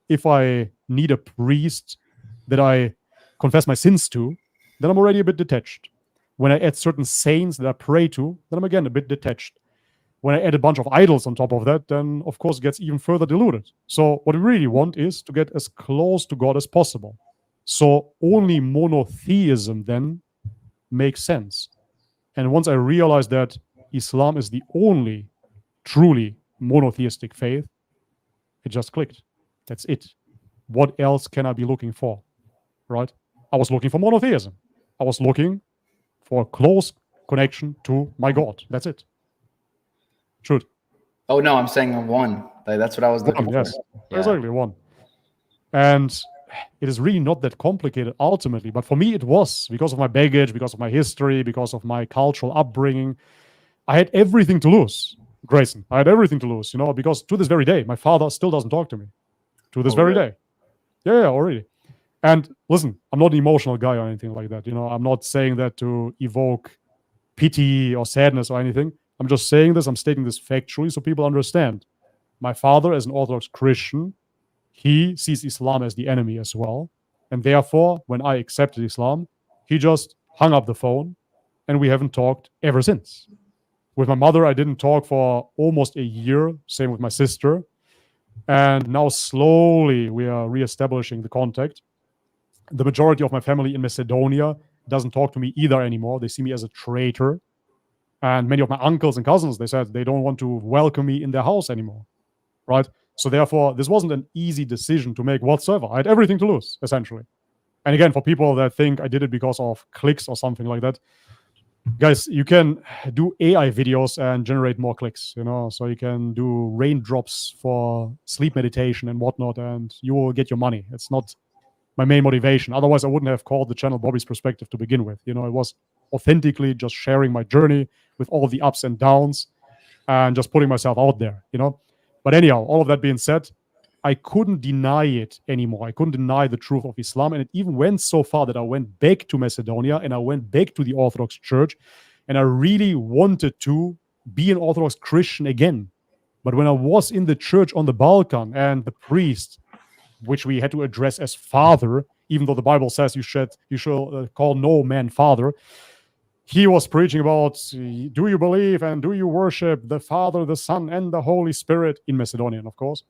If I need a priest that I confess my sins to, then I'm already a bit detached. When I add certain saints that I pray to, then I'm again a bit detached. When I add a bunch of idols on top of that, then of course it gets even further diluted. So what we really want is to get as close to God as possible. So only monotheism then makes sense. And once I realized that Islam is the only truly monotheistic faith, it just clicked. That's it. What else can I be looking for? Right? I was looking for monotheism. I was looking for a close connection to my God. That's it. Shoot. Oh no, I'm saying one. Like, that's what I was looking for. Yes, exactly, one. And it is really not that complicated ultimately, but for me it was, because of my baggage, because of my history, because of my cultural upbringing. I had everything to lose, Grayson. I had everything to lose, you know, because to this very day, my father still doesn't talk to me. To this very day. Yeah, already. And listen, I'm not an emotional guy or anything like that. You know, I'm not saying that to evoke pity or sadness or anything. I'm just saying this, I'm stating this factually so people understand. My father, as an Orthodox Christian, he sees Islam as the enemy as well. And therefore, when I accepted Islam, he just hung up the phone and we haven't talked ever since. With my mother, I didn't talk for almost a year. Same with my sister. And now slowly we are reestablishing the contact. The majority of my family in Macedonia doesn't talk to me either anymore. They see me as a traitor. And many of my uncles and cousins, they said they don't want to welcome me in their house anymore. Right? So therefore, this wasn't an easy decision to make whatsoever. I had everything to lose, essentially. And again, for people that think I did it because of clicks or something like that, guys, you can do AI videos and generate more clicks, you know, so you can do raindrops for sleep meditation and whatnot, and you will get your money. It's not my main motivation. Otherwise, I wouldn't have called the channel Bobby's Perspective to begin with. You know, it was authentically just sharing my journey with all the ups and downs and just putting myself out there, you know. But anyhow, all of that being said, I couldn't deny it anymore. I couldn't deny the truth of Islam. And it even went so far that I went back to Macedonia and I went back to the Orthodox Church. And I really wanted to be an Orthodox Christian again. But when I was in the church on the Balkan and the priest, which we had to address as father, even though the Bible says you should call no man father, he was preaching about, do you believe and do you worship the Father, the Son, and the Holy Spirit, in Macedonian, of course.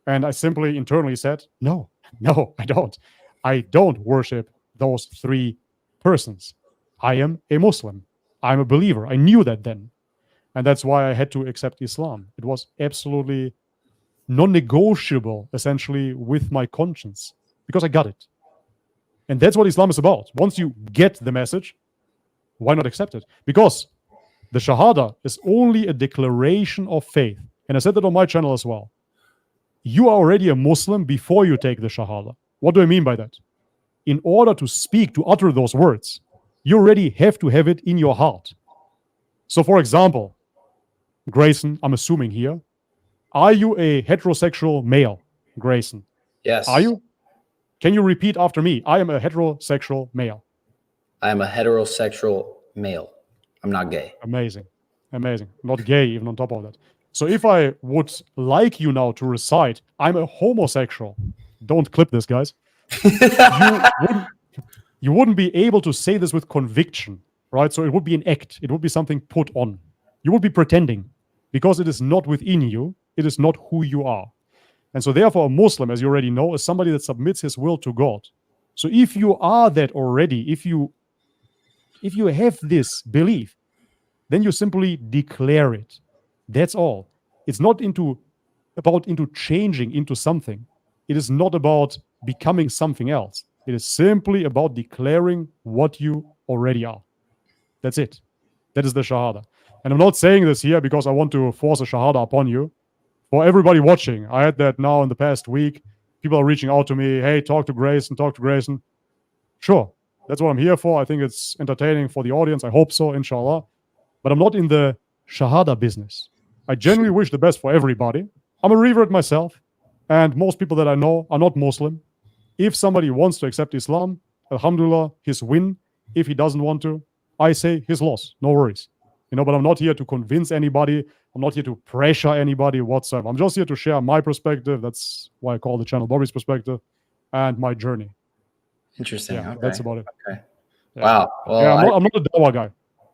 And I simply internally said, no, I don't. I don't worship those three persons. I am a Muslim. I'm a believer. I knew that then. And that's why I had to accept Islam. It was absolutely non-negotiable, essentially, with my conscience, because I got it. And that's what Islam is about. Once you get the message, why not accept it? Because the shahada is only a declaration of faith. And I said that on my channel as well. You are already a Muslim before you take the shahada. What do I mean by that? In order to speak, to utter those words, you already have to have it in your heart. So, for example, Grayson, I'm assuming here, are you a heterosexual male, Grayson? Yes. Are you? Can you repeat after me? I am a heterosexual male. I am a heterosexual male. I'm not gay. Amazing. Amazing. Not gay, even on top of that. So if I would like you now to recite, I'm a homosexual. Don't clip this, guys. You wouldn't be able to say this with conviction, right? So it would be an act. It would be something put on. You would be pretending because it is not within you. It is not who you are. And so therefore, a Muslim, as you already know, is somebody that submits his will to God. So if you are that already, if you have this belief, then you simply declare it. That's all. It's not about changing into something. It is not about becoming something else. It is simply about declaring what you already are. That's it. That is the shahada. And I'm not saying this here because I want to force a shahada upon you. For everybody watching, I had that now in the past week. People are reaching out to me. Hey, talk to Grayson, talk to Grayson. Sure, that's what I'm here for. I think it's entertaining for the audience. I hope so, inshallah. But I'm not in the shahada business. I genuinely wish the best for everybody. I'm a revert myself, and most people that I know are not Muslim. If somebody wants to accept Islam, alhamdulillah, his win. If he doesn't want to, I say his loss. No worries. But I'm not here to convince anybody. I'm not here to pressure anybody whatsoever. I'm just here to share my perspective. That's why I call the channel Bobby's Perspective, and my journey. Interesting. Yeah, okay. That's about it. Okay. Yeah. Wow. Well, yeah, I'm not a dawah guy.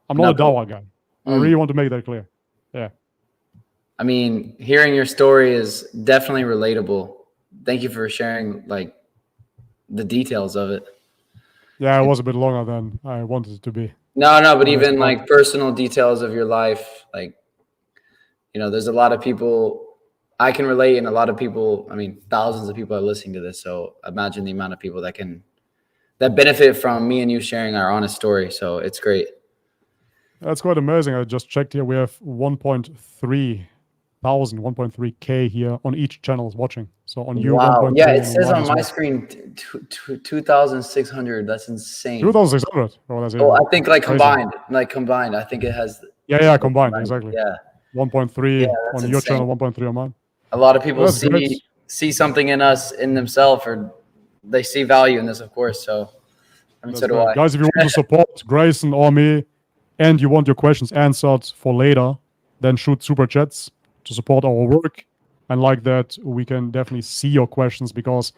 I'm not a dawah guy. I really want to make that clear. Yeah. I mean, hearing your story is definitely relatable. Thank you for sharing the details of it. Yeah, it was a bit longer than I wanted it to be. No, but even personal details of your life, there's a lot of people I can relate, and a lot of people, thousands of people are listening to this. So imagine the amount of people that benefit from me and you sharing our honest story. So it's great. That's quite amazing. I just checked here. We have 1.3K here on each channel watching. So on you, wow. 1.3. Yeah, it says on my screen 2,600. That's insane. 2,600. Oh, I think combined. I think it has. Yeah, combined. Exactly. Yeah. 1.3 on your channel, 1.3 on mine. A lot of people see something in us, in themselves, or they see value in this, of course. So, so do I. Guys, if you want to support Grayson or me, and you want your questions answered for later, then shoot super chats to support our work. And like that, we can definitely see your questions, because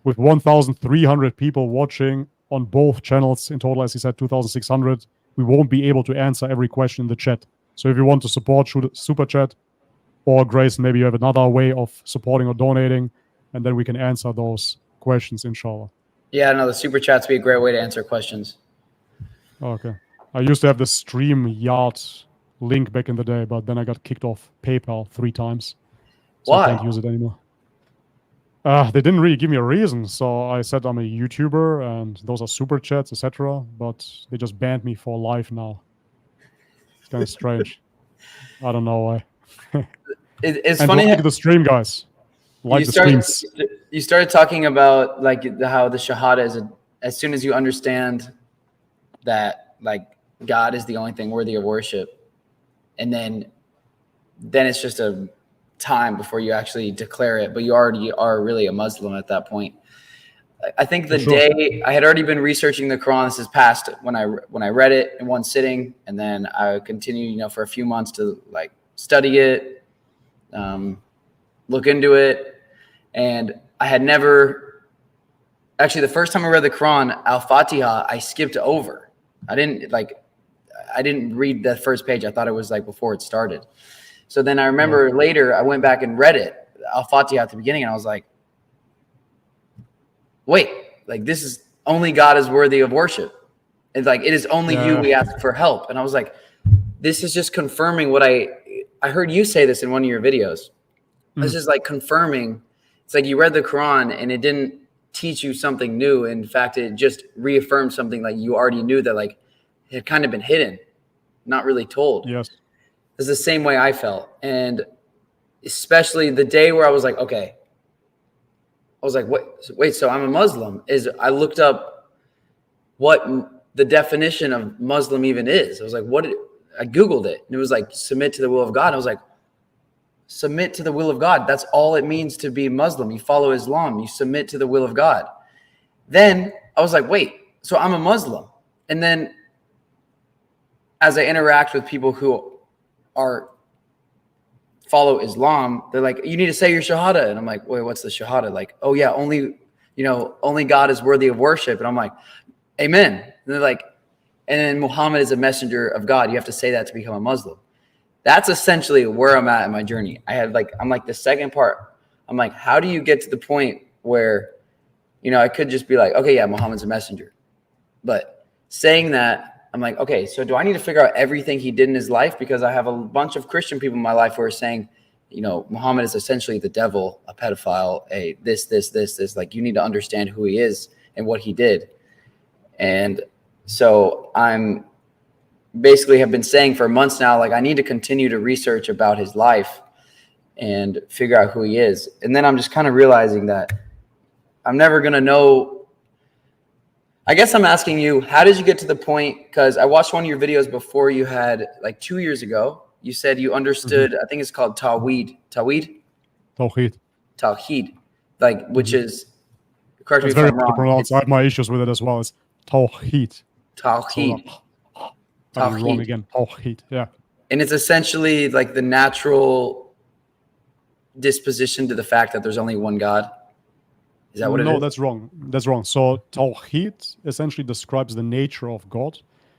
with 1,300 people watching on both channels, in total, as he said, 2,600, we won't be able to answer every question in the chat. So if you want to support, shoot a super chat. Or Grayson, maybe you have another way of supporting or donating, and then we can answer those questions, inshallah. Yeah, no, the super chats be a great way to answer questions. Okay. I used to have the StreamYard link back in the day, but then I got kicked off PayPal 3 times. So Why? I can't use it anymore. They didn't really give me a reason. So I said I'm a YouTuber and those are super chats, etc. But they just banned me for life now. It's kind of strange. I don't know why. It's and funny. Like the stream, guys. Like the streams. You started talking about how the shahada is as soon as you understand that God is the only thing worthy of worship, and then it's just a time before you actually declare it, but you already are really a Muslim at that point. I think the day I had already been researching the Quran. This is past when I read it in one sitting, and then I continued, for a few months to study it, look into it, and I had never actually. The first time I read the Quran, Al-Fatiha, I skipped over. I didn't read the first page. I thought it was before it started. So then I remember later I went back and read it, Al-Fatiha at the beginning, and I was like, wait, this is only God is worthy of worship. It's it is only you we ask for help. And I was like, this is just confirming what I heard you say this in one of your videos. It's just like confirming. It's like you read the Quran and it didn't teach you something new. In fact, it just reaffirmed something like you already knew that like it had kind of been hidden, not really told. Yes. It's the same way I felt. And especially the day where I was like, okay, I was like, wait, so I'm a Muslim. I looked up what the definition of Muslim even is. I was like, I Googled it and it was like, submit to the will of God. I was like, submit to the will of God. That's all it means to be Muslim. You follow Islam, you submit to the will of God. Then I was like, wait, so I'm a Muslim. And then as I interact with people who follow Islam, they're like, you need to say your shahada. And I'm like, wait, what's the shahada? Like, oh yeah, only God is worthy of worship. And I'm like, amen. And they're like, and then Muhammad is a messenger of God. You have to say that to become a Muslim. That's essentially where I'm at in my journey. I'm like the second part. I'm like, how do you get to the point where, I could just be like, okay, yeah, Muhammad's a messenger. But saying that, I'm like, okay, so do I need to figure out everything he did in his life? Because I have a bunch of Christian people in my life who are saying, Muhammad is essentially the devil, a pedophile, this. Like, you need to understand who he is and what he did. And so I'm basically have been saying for months now, like, I need to continue to research about his life and figure out who he is. And then I'm just kind of realizing that I'm never going to know. I guess I'm asking you, how did you get to the point? Because I watched one of your videos before you had, like 2 years ago. You said you understood, I think it's called Tawhid. Tawhid? Tawhid. Like, which is, correct me if I'm wrong. It's very hard to pronounce. I have my issues with it as well. It's Tawhid. Tawhid. I'm wrong again. Tawhid, yeah. And it's essentially like the natural disposition to the fact that there's only one God. Is that what it is? No, that's wrong. That's wrong. So Tawhid essentially describes the nature of God.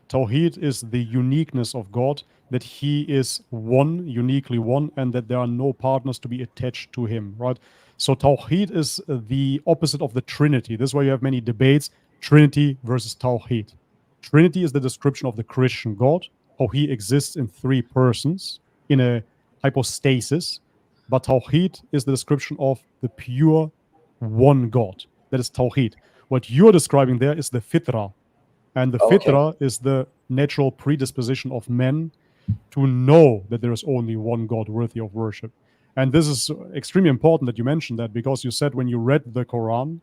Tawhid is the uniqueness of God, that he is one, uniquely one, and that there are no partners to be attached to him, right? So Tawhid is the opposite of the Trinity. This is why you have many debates, Trinity versus Tawhid. Trinity is the description of the Christian God, how he exists in three persons in a hypostasis. But Tawhid is the description of the pure one God. That is Tawhid. What you're describing there is the fitra. And the fitra is the natural predisposition of men to know that there is only one God worthy of worship. And this is extremely important that you mentioned that, because you said when you read the Quran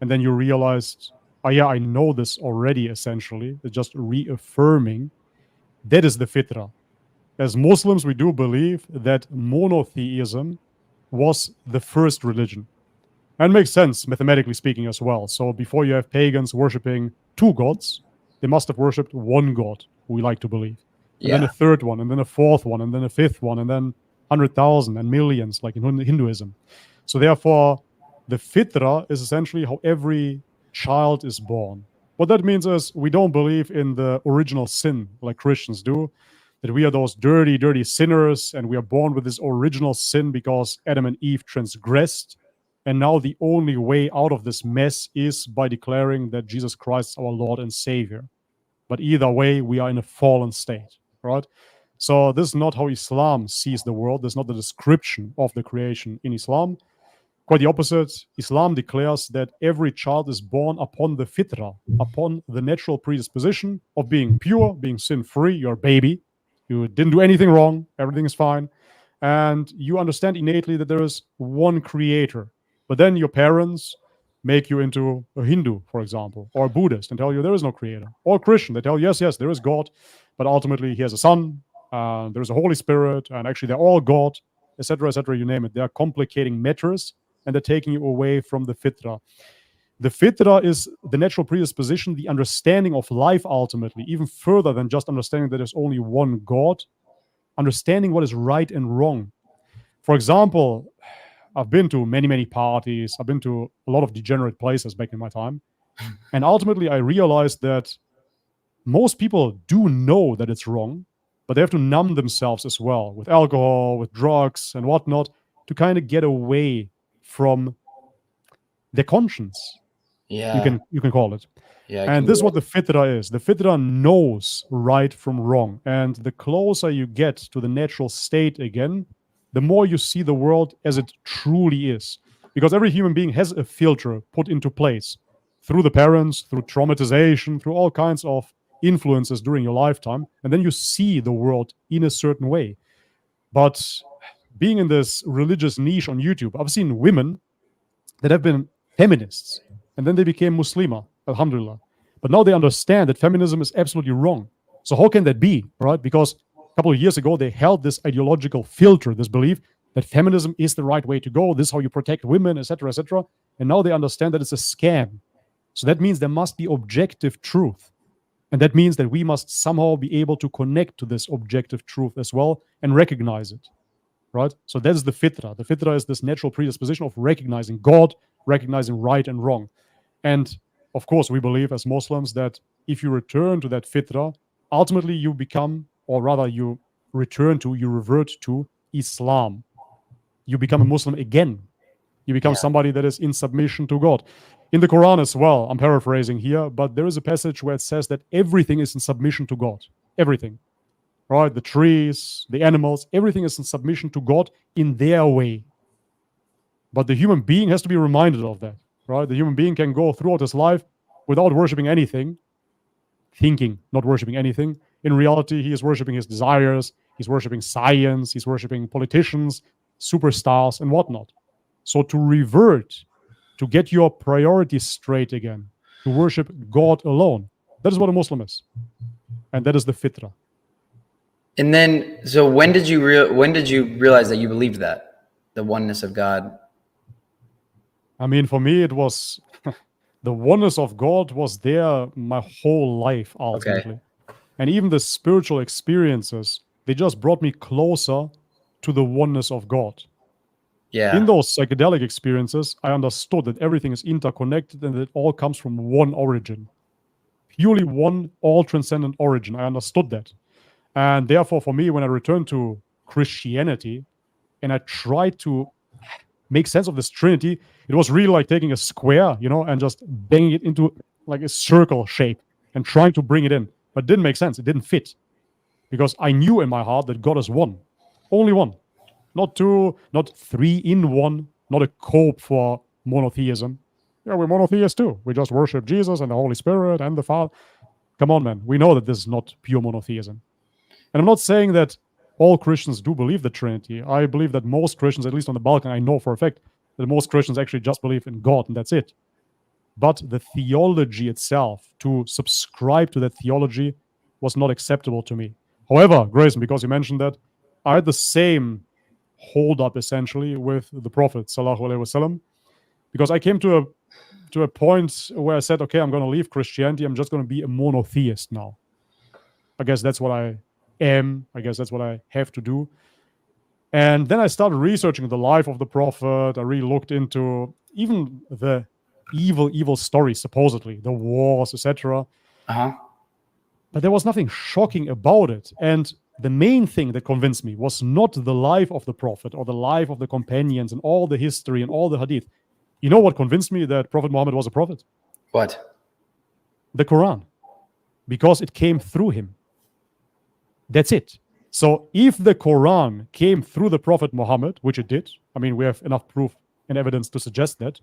and then you realized, oh yeah, I know this already, essentially. It's just reaffirming. That is the fitra. As Muslims, we do believe that monotheism was the first religion. And makes sense, mathematically speaking, as well. So before you have pagans worshipping two gods, they must have worshipped one God, who we like to believe. And then a third one, and then a fourth one, and then a fifth one, and then 100,000 and millions, like in Hinduism. So therefore, the fitra is essentially how every child is born. What that means is we don't believe in the original sin like Christians do, that we are those dirty, dirty sinners, and we are born with this original sin because Adam and Eve transgressed. And now the only way out of this mess is by declaring that Jesus Christ is our Lord and Savior. But either way, we are in a fallen state, right? So this is not how Islam sees the world. This is not the description of the creation in Islam. Quite the opposite. Islam declares that every child is born upon the fitra, upon the natural predisposition of being pure, being sin-free. You're a baby. You didn't do anything wrong. Everything is fine. And you understand innately that there is one creator. But then your parents make you into a Hindu, for example, or a Buddhist, and tell you there is no creator. Or Christian, they tell you, yes, there is God, but ultimately he has a son, there is a Holy Spirit, and actually they're all God, etc., you name it. They are complicating matters, and they're taking you away from the fitra. The fitra is the natural predisposition, the understanding of life ultimately, even further than just understanding that there's only one God, understanding what is right and wrong. For example, I've been to many, many parties. I've been to a lot of degenerate places back in my time. And ultimately, I realized that most people do know that it's wrong, but they have to numb themselves as well with alcohol, with drugs, and whatnot to kind of get away from their conscience. Yeah. You can call it. Yeah. And this is what the fitra is. The fitra knows right from wrong. And the closer you get to the natural state again, the more you see the world as it truly is. Because every human being has a filter put into place through the parents, through traumatization, through all kinds of influences during your lifetime. And then you see the world in a certain way. But being in this religious niche on YouTube, I've seen women that have been feminists and then they became Muslima, alhamdulillah. But now they understand that feminism is absolutely wrong. So how can that be, right? Because a couple of years ago, they held this ideological filter, this belief that feminism is the right way to go. This is how you protect women, etc., etc. And now they understand that it's a scam. So that means there must be objective truth. And that means that we must somehow be able to connect to this objective truth as well and recognize it, right? So that is the fitra. The fitra is this natural predisposition of recognizing God, recognizing right and wrong. And of course, we believe as Muslims that if you return to that fitra, ultimately you become, or rather you revert to Islam. You become a Muslim again. You become somebody that is in submission to God. In the Quran as well, I'm paraphrasing here, but there is a passage where it says that everything is in submission to God. Everything. Right? The trees, the animals, everything is in submission to God in their way. But the human being has to be reminded of that. Right? The human being can go throughout his life without worshiping anything, thinking, not worshiping anything. In reality, he is worshiping his desires, he's worshiping science, he's worshiping politicians, superstars, and whatnot. So to revert, to get your priorities straight again, to worship God alone, that is what a Muslim is. And that is the fitra. And then, so when did you realize that you believed that, the oneness of God? I mean, for me, it was the oneness of God was there my whole life, ultimately. Okay. And even the spiritual experiences, they just brought me closer to the oneness of God. Yeah. In those psychedelic experiences, I understood that everything is interconnected and that it all comes from one origin. Purely one, all-transcendent origin. I understood that. And therefore, for me, when I returned to Christianity and I tried to make sense of this Trinity, it was really like taking a square, and just banging it into like a circle shape and trying to bring it in. But it didn't make sense. It didn't fit. Because I knew in my heart that God is one. Only one. Not two, not three in one, not a cope for monotheism. Yeah, we're monotheists too. We just worship Jesus and the Holy Spirit and the Father. Come on, man. We know that this is not pure monotheism. And I'm not saying that all Christians do believe the Trinity. I believe that most Christians, at least on the Balkan, I know for a fact that most Christians actually just believe in God and that's it. But the theology itself, to subscribe to that theology, was not acceptable to me. However, Grayson, because you mentioned that, I had the same hold up essentially with the Prophet sallallahu alaihi wasallam, because I came to a point where I said, okay, I'm going to leave Christianity. I'm just going to be a monotheist now. I guess that's what I am. I guess that's what I have to do. And then I started researching the life of the Prophet. I really looked into even the evil stories, supposedly, the wars, etc. Uh-huh. But there was nothing shocking about it. And the main thing that convinced me was not the life of the Prophet or the life of the companions and all the history and all the hadith. You know what convinced me that Prophet Muhammad was a prophet? What? The Quran. Because it came through him. That's it. So if the Quran came through the Prophet Muhammad, which it did, I mean, we have enough proof and evidence to suggest that,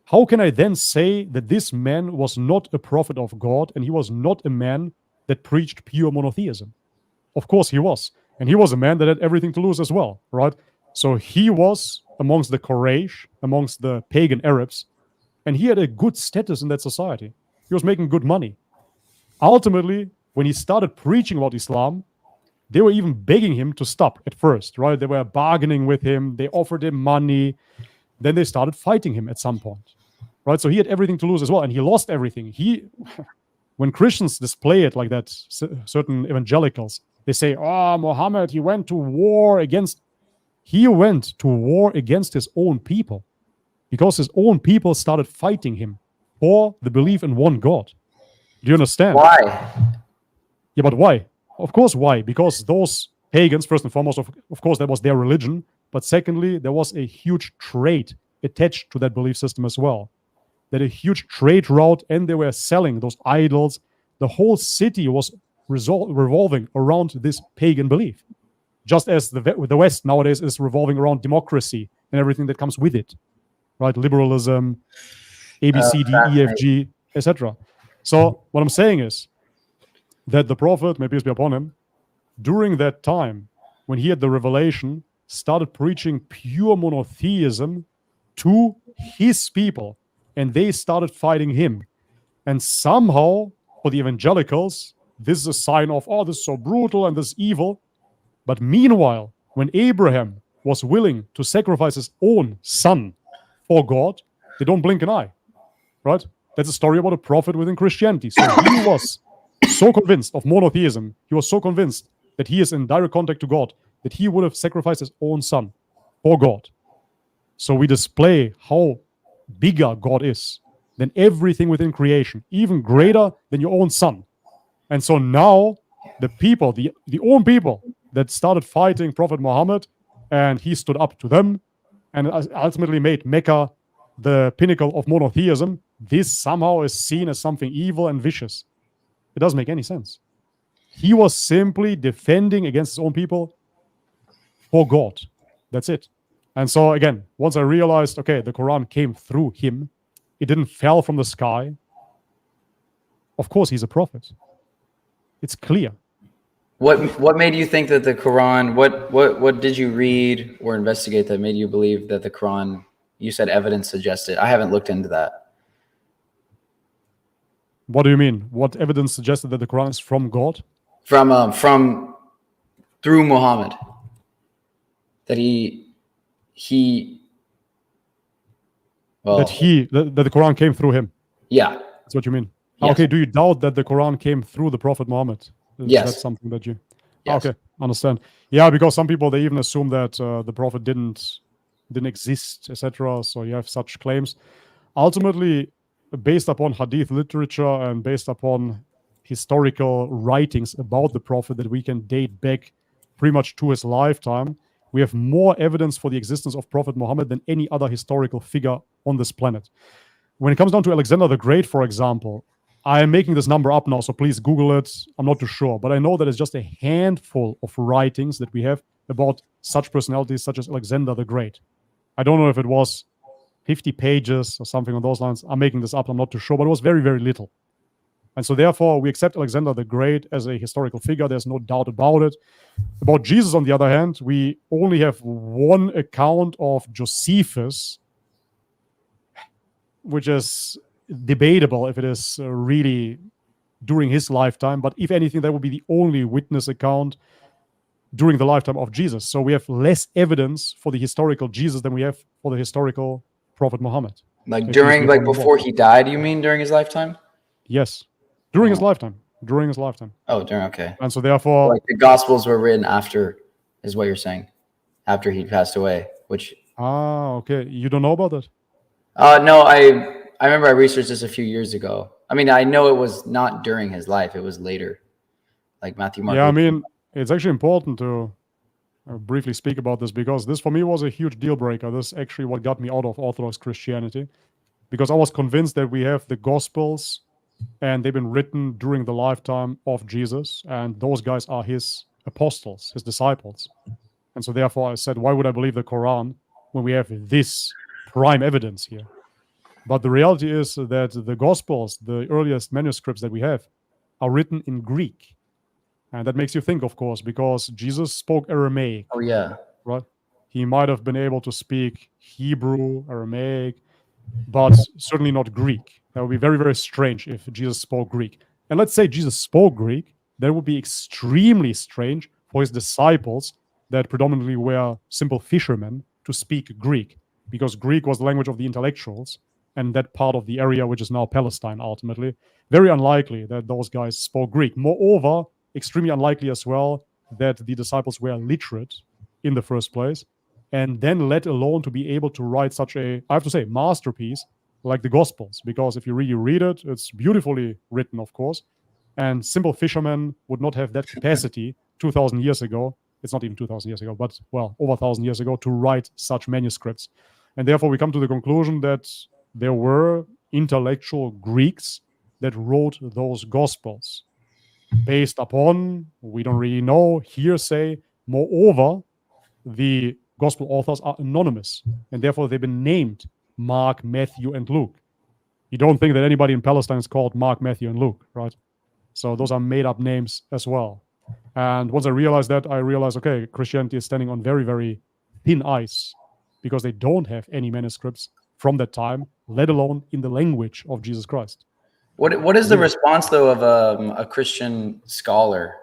how can I then say that this man was not a prophet of God and he was not a man that preached pure monotheism? Of course he was. And he was a man that had everything to lose as well, right? So he was amongst the Quraysh, amongst the pagan Arabs, and he had a good status in that society. He was making good money. Ultimately, when he started preaching about Islam, they were even begging him to stop at first, right? They were bargaining with him. They offered him money. Then they started fighting him at some point, right? So he had everything to lose as well, and he lost everything. When Christians display it like that, certain evangelicals, they say, Muhammad, he went to war against his own people because his own people started fighting him for the belief in one God. Do you understand? Why? Yeah, but why? Of course, why? Because those pagans, first and foremost, of course, that was their religion. But secondly, there was a huge trade attached to that belief system as well. That a huge trade route, and they were selling those idols. The whole city was revolving around this pagan belief. just as the West nowadays is revolving around democracy and everything that comes with it, right? Liberalism, A, B, C, D, E, F, G, etc. So what I'm saying is that the Prophet, may peace be upon him, during that time, when he had the revelation, started preaching pure monotheism to his people, and they started fighting him. And somehow, for the evangelicals, this is a sign of, oh, this is so brutal and this is evil. But meanwhile, when Abraham was willing to sacrifice his own son for God, they don't blink an eye, right? That's a story about a prophet within Christianity. So he was so convinced of monotheism, he was so convinced that he is in direct contact to God, that he would have sacrificed his own son for God. So we display how bigger God is than everything within creation, even greater than your own son. And so now the people, the own people that started fighting Prophet Muhammad, and he stood up to them and ultimately made Mecca the pinnacle of monotheism, this somehow is seen as something evil and vicious. It doesn't make any sense. He was simply defending against his own people for God. That's it. And so again, once I realized, okay, the Quran came through him, it didn't fall from the sky. Of course, he's a prophet. It's clear. What made you think that the Quran? What did you read or investigate that made you believe that the Quran? You said evidence suggested. I haven't looked into that. What do you mean? What evidence suggested that the Quran is from God? From through Muhammad. That that the Quran came through him. Yeah. That's what you mean. Yes. Okay, do you doubt that the Quran came through the Prophet Muhammad? Yes. That's something that you... Yes. Okay, understand. Yeah, because some people, they even assume that the Prophet didn't exist, etc. So you have such claims. Ultimately, based upon Hadith literature and based upon historical writings about the Prophet that we can date back pretty much to his lifetime, we have more evidence for the existence of Prophet Muhammad than any other historical figure on this planet. When it comes down to Alexander the Great, for example, I am making this number up now, so please Google it. I'm not too sure, but I know that it's just a handful of writings that we have about such personalities such as Alexander the Great. I don't know if it was 50 pages or something on those lines. I'm making this up. I'm not too sure, but it was very, very little. And so therefore, we accept Alexander the Great as a historical figure. There's no doubt about it. About Jesus, on the other hand, we only have one account of Josephus, which is debatable if it is really during his lifetime. But if anything, that would be the only witness account during the lifetime of Jesus. So we have less evidence for the historical Jesus than we have for the historical Prophet Muhammad. Like during, like before he died, you mean during his lifetime? Yes. During his lifetime. During his lifetime. Oh, okay. And so therefore... Like the Gospels were written after, is what you're saying. After he passed away, which... Ah, okay. You don't know about that? No, I remember I researched this a few years ago. I mean, I know it was not during his life. It was later. Like Matthew, Mark. Yeah, I mean, it's actually important to briefly speak about this because this for me was a huge deal breaker. This is actually what got me out of Orthodox Christianity, because I was convinced that we have the Gospels and they've been written during the lifetime of Jesus, and those guys are his apostles, his disciples. And so therefore I said, why would I believe the Quran when we have this prime evidence here? But the reality is that the Gospels, the earliest manuscripts that we have, are written in Greek. And that makes you think, of course, because Jesus spoke Aramaic. Oh, yeah. Right? He might have been able to speak Hebrew, Aramaic, but certainly not Greek. That would be very, very strange if Jesus spoke Greek. And let's say Jesus spoke Greek, that would be extremely strange for his disciples that predominantly were simple fishermen to speak Greek, because Greek was the language of the intellectuals, and that part of the area which is now Palestine ultimately. Very unlikely that those guys spoke Greek. Moreover, extremely unlikely as well that the disciples were literate in the first place, and then let alone to be able to write such a, I have to say, masterpiece like the Gospels, because if you really read it, it's beautifully written, of course, and simple fishermen would not have that capacity 2,000 years ago. It's not even 2,000 years ago, but, well, over 1,000 years ago to write such manuscripts. And therefore, we come to the conclusion that there were intellectual Greeks that wrote those Gospels based upon, we don't really know, hearsay, Moreover, the gospel authors are anonymous, and therefore they've been named Mark, Matthew, and Luke. You don't think that anybody in Palestine is called Mark, Matthew, and Luke, right? So those are made up names as well. And once I realized that, I realized, okay, Christianity is standing on very, very thin ice because they don't have any manuscripts from that time, let alone in the language of Jesus Christ. What is the response though of a Christian scholar?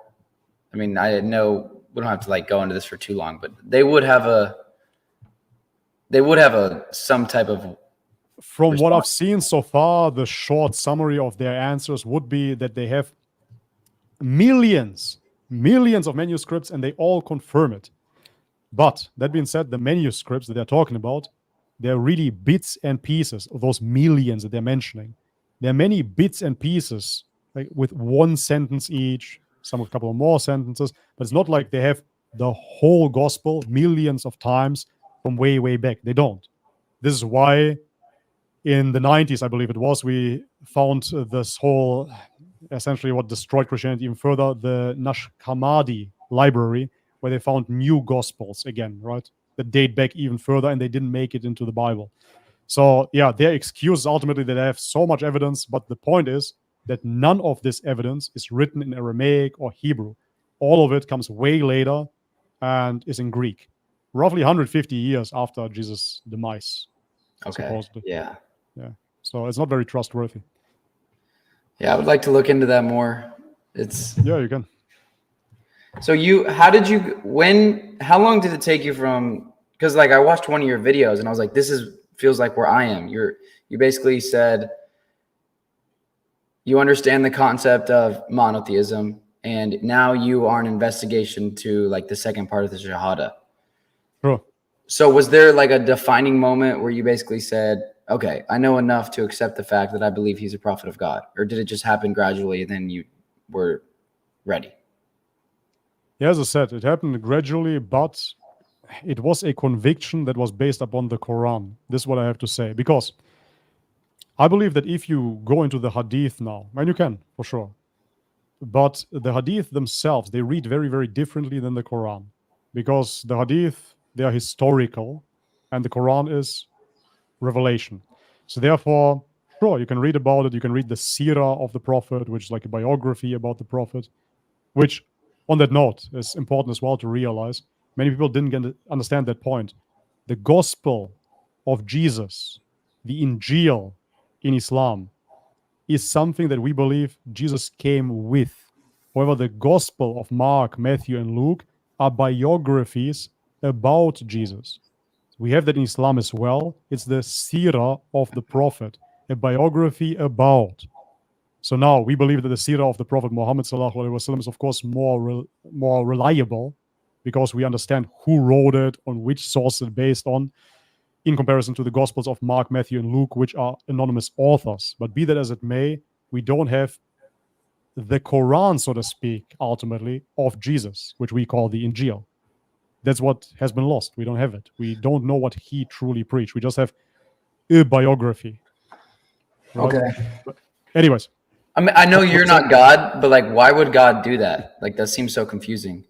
I mean, I know we don't have to like go into this for too long, but they would have some type of From response. what I've seen so far, the short summary of their answers would be that they have millions of manuscripts and they all confirm it. But that being said, the manuscripts that they're talking about, they're really bits and pieces of those millions that they're mentioning. There are many bits and pieces, like with one sentence each, some with a couple of more sentences, but it's not like they have the whole gospel millions of times from way, way back. They don't. This is why in the 90s, I believe it was, we found this whole, essentially what destroyed Christianity even further, the Nash Hammadi library, where they found new gospels again, right? That date back even further, and they didn't make it into the Bible. So yeah, their excuse is ultimately that they have so much evidence, but the point is that none of this evidence is written in Aramaic or Hebrew. All of it comes way later and is in Greek, roughly 150 years after Jesus' demise. Okay. Supposedly. Yeah. Yeah. So it's not very trustworthy. Yeah, I would like to look into that more. Yeah, you can. So how long did it take you from, because like I watched one of your videos and I was like, feels like where I am. You basically said you understand the concept of monotheism, and now you are an investigation to like the second part of the shahada. Sure. So was there like a defining moment where you basically said, okay, I know enough to accept the fact that I believe he's a prophet of God? Or did it just happen gradually and then you were ready? Yeah, as I said, it happened gradually, but it was a conviction that was based upon the Quran. This is what I have to say. Because I believe that if you go into the Hadith now, and you can, for sure, but the Hadith themselves, they read very, very differently than the Quran. Because the Hadith, they are historical, and the Quran is revelation. So therefore, sure, you can read about it. You can read the seerah of the Prophet, which is like a biography about the Prophet, which, on that note, is important as well to realize. Many people didn't understand that point. The gospel of Jesus, the Injil in Islam, is something that we believe Jesus came with. However, the gospel of Mark, Matthew, and Luke are biographies about Jesus. We have that in Islam as well. It's the seerah of the Prophet, a biography about. So now we believe that the seerah of the Prophet Muhammad sallallahu alaihi wasallam is, of course, more reliable because we understand who wrote it, on which source it's based on, in comparison to the Gospels of Mark, Matthew, and Luke, which are anonymous authors. But be that as it may, we don't have the Quran, so to speak, ultimately, of Jesus, which we call the Injil. That's what has been lost. We don't have it. We don't know what he truly preached. We just have a biography. Right? Okay. But anyways. I mean, I know you're not God, but like, why would God do that? Like, that seems so confusing.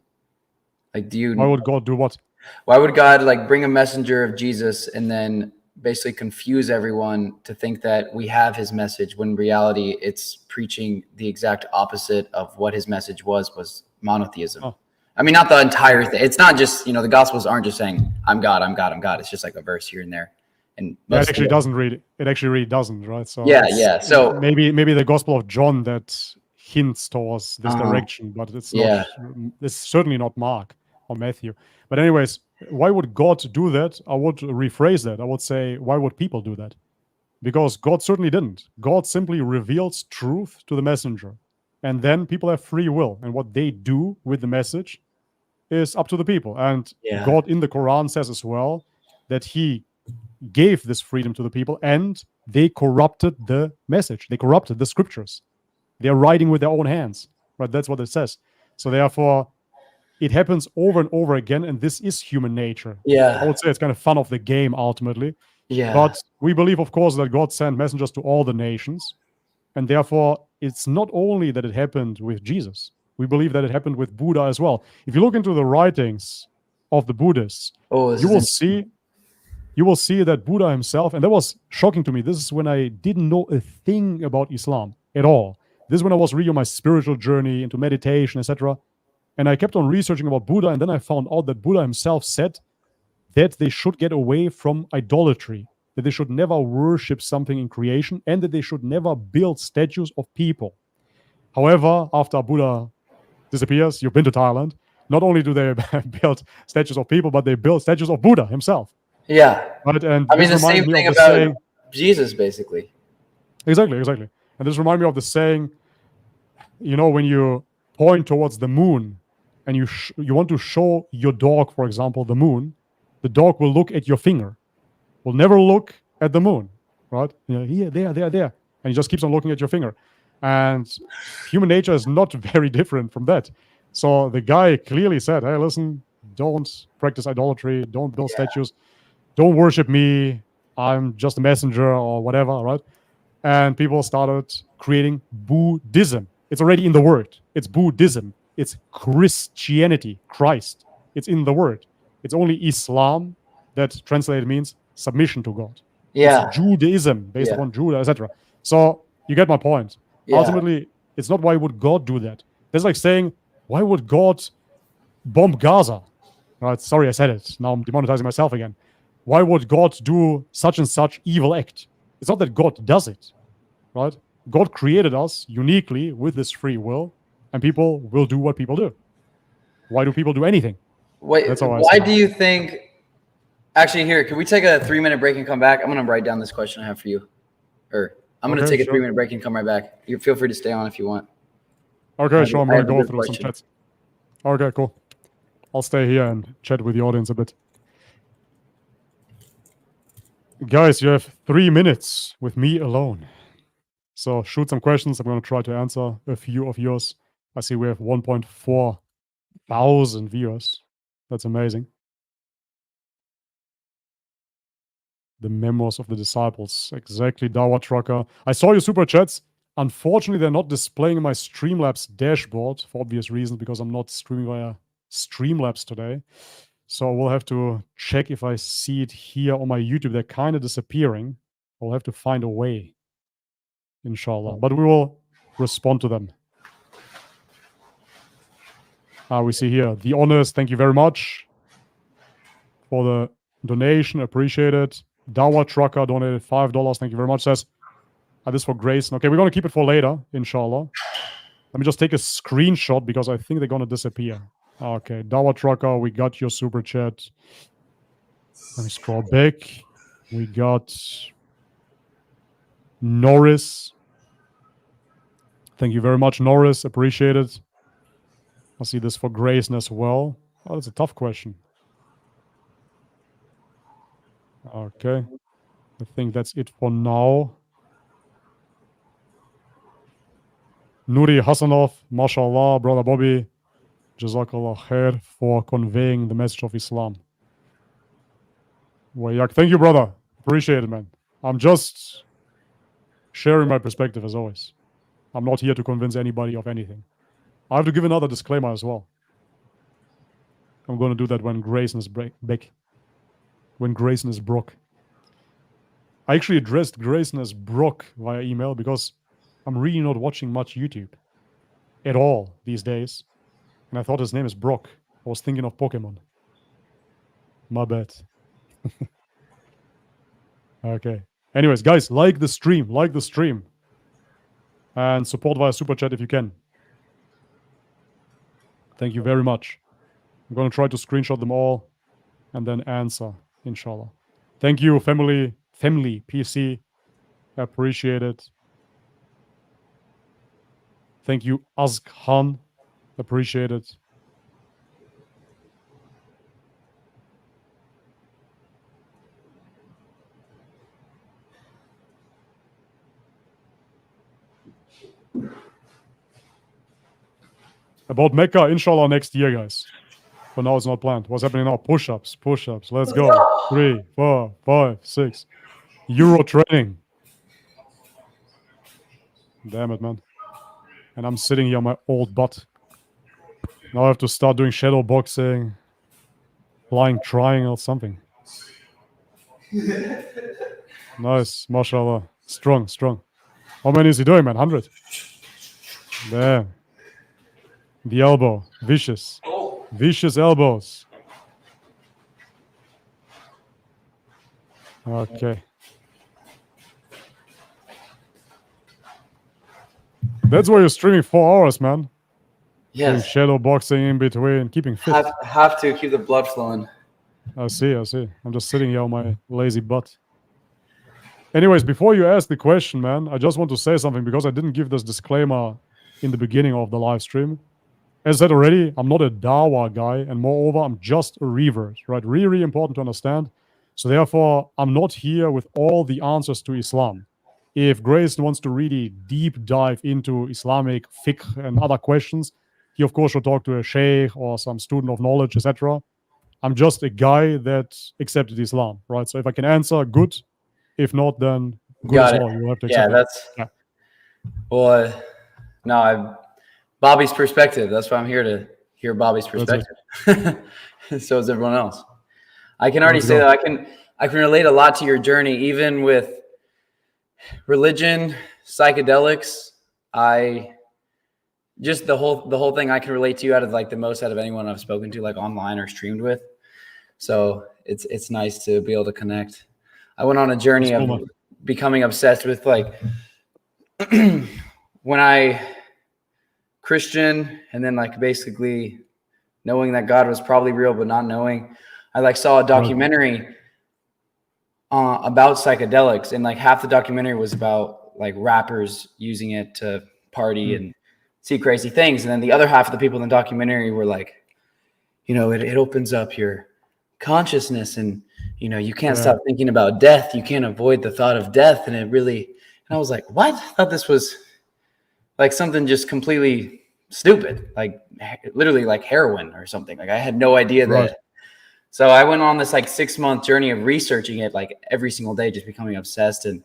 Like, why would God do what? Why would God like bring a messenger of Jesus and then basically confuse everyone to think that we have his message when in reality it's preaching the exact opposite of what his message was monotheism. Oh. I mean, not the entire thing. It's not just, the Gospels aren't just saying, I'm God, I'm God, I'm God. It's just like a verse here and there. And yeah, it actually doesn't read. It actually really doesn't, right? So yeah. So maybe the Gospel of John that hints towards this direction, but it's not. It's certainly not Mark or Matthew. But anyways, why would God do that? I would rephrase that. I would say, why would people do that? Because God certainly didn't. God simply reveals truth to the messenger, and then people have free will, and what they do with the message is up to the people. And God in the Quran says as well that he gave this freedom to the people, and they corrupted the message. They corrupted the scriptures. They're writing with their own hands. Right? That's what it says. So therefore, it happens over and over again, and this is human nature. Yeah. I would say it's kind of fun of the game ultimately. Yeah. But we believe, of course, that God sent messengers to all the nations, and therefore it's not only that it happened with Jesus. we believe that it happened with Buddha as well. If you look into the writings of the Buddhists, you will see that Buddha himself, and that was shocking to me. This is when I didn't know a thing about Islam at all. This is when I was really on my spiritual journey into meditation, etc. And I kept on researching about Buddha, and then I found out that Buddha himself said that they should get away from idolatry, that they should never worship something in creation, and that they should never build statues of people. However, after Buddha disappears, you've been to Thailand, not only do they build statues of people, but they build statues of Buddha himself. Yeah. Right? And I mean, the this reminds same me thing of the about saying, Jesus, basically. exactly. And this reminds me of the saying, when you point towards the moon and you want to show your dog, for example, the moon, the dog will look at your finger, will never look at the moon, right? Here, there, and he just keeps on looking at your finger. And human nature is not very different from that. So the guy clearly said, hey, listen, don't practice idolatry, don't build statues, don't worship me, I'm just a messenger or whatever, right? And people started creating Buddhism. It's already in the word. It's Buddhism. It's Christianity, Christ. It's in the word. It's only Islam that translated means submission to God. Yeah. It's Judaism based upon Judah, etc. So you get my point. Yeah. Ultimately, it's not why would God do that. That's like saying, why would God bomb Gaza? Right? Sorry, I said it. Now I'm demonetizing myself again. Why would God do such and such evil act? It's not that God does it, right? God created us uniquely with this free will, and people will do what people do. Why do people do anything? Wait, why do you think? Actually, here, can we take a 3-minute break and come back? I'm going to write down this question I have for you. Or I'm going to take a 3-minute break and come right back. You feel free to stay on if you want. Okay, sure. I'm going to go through some chats. Okay, cool. I'll stay here and chat with the audience a bit. Guys, you have 3 minutes with me alone. So shoot some questions. I'm going to try to answer a few of yours. I see we have 1.4 thousand viewers. That's amazing. The memos of the disciples. Exactly, Dawah Trucker. I saw your super chats. Unfortunately, they're not displaying in my Streamlabs dashboard for obvious reasons because I'm not streaming via Streamlabs today. So we'll have to check if I see it here on my YouTube. They're kind of disappearing. We'll have to find a way, inshallah. But we will respond to them. We see here, The Honest, thank you very much for the donation. Appreciate it. Dawah Trucker donated $5. Thank you very much. Says, this for Grayson. Okay, we're going to keep it for later, inshallah. Let me just take a screenshot because I think they're going to disappear. Okay, Dawah Trucker, we got your super chat. Let me scroll back. We got Norris. Thank you very much, Norris. Appreciate it. I see this for Grayson as well. Oh, that's a tough question. Okay. I think that's it for now. Nuri Hassanov, mashallah, brother Bobby. Jazakallah khair for conveying the message of Islam. Wayak, thank you, brother. Appreciate it, man. I'm just sharing my perspective as always. I'm not here to convince anybody of anything. I have to give another disclaimer as well. I'm going to do that when Grayson is back. When Grayson is broke. I actually addressed Grayson as Brock via email because I'm really not watching much YouTube at all these days. And I thought his name is Brock. I was thinking of Pokemon. My bad. Okay. Anyways, guys, like the stream. And support via Super Chat if you can. Thank you very much. I'm going to try to screenshot them all and then answer, inshallah. Thank you, family PC. Appreciate it. Thank you, Azkhan. Appreciate it. About Mecca, inshallah, next year, guys. For now, it's not planned. What's happening now? Push-ups. Let's go. 3, 4, 5, 6. Euro training. Damn it, man. And I'm sitting here on my old butt. Now I have to start doing shadow boxing, flying triangle, something. Nice, mashallah. Strong. How many is he doing, man? 100. There. The elbow. Vicious. Vicious elbows. Okay. That's why you're streaming 4 hours, man. Doing Yes. shadow boxing in between, keeping fit. Have to keep the blood flowing. I see. I'm just sitting here on my lazy butt. Anyways, before you ask the question, man, I just want to say something because I didn't give this disclaimer in the beginning of the live stream. As I said already, I'm not a dawah guy, and moreover, I'm just a revert, right? Really important to understand. So therefore, I'm not here with all the answers to Islam. If Grayson wants to really deep dive into Islamic fiqh and other questions, he of course should talk to a sheikh or some student of knowledge, etc. I'm just a guy that accepted Islam, right? So if I can answer, good. If not, then good Got as it. well. You have to Yeah, accept that's well. No, Bobby's perspective. That's why I'm here to hear Bobby's perspective. So is everyone else. I can already say that I can relate a lot to your journey, even with religion, psychedelics. Just the whole thing I can relate to you out of like the most out of anyone I've spoken to, like online or streamed with. So it's nice to be able to connect. I went on a journey of becoming obsessed with like when I Christian and then like basically knowing that God was probably real, but not knowing. I like saw a documentary about psychedelics, and like half the documentary was about like rappers using it to party and see crazy things. And then the other half of the people in the documentary were like, you know, it opens up your consciousness and, you know, you can't stop thinking about death. You can't avoid the thought of death. And I was like, what? I thought this was like something just completely stupid, like literally like heroin or something. Like I had no idea that. So I went on this like 6-month journey of researching it, like every single day, just becoming obsessed and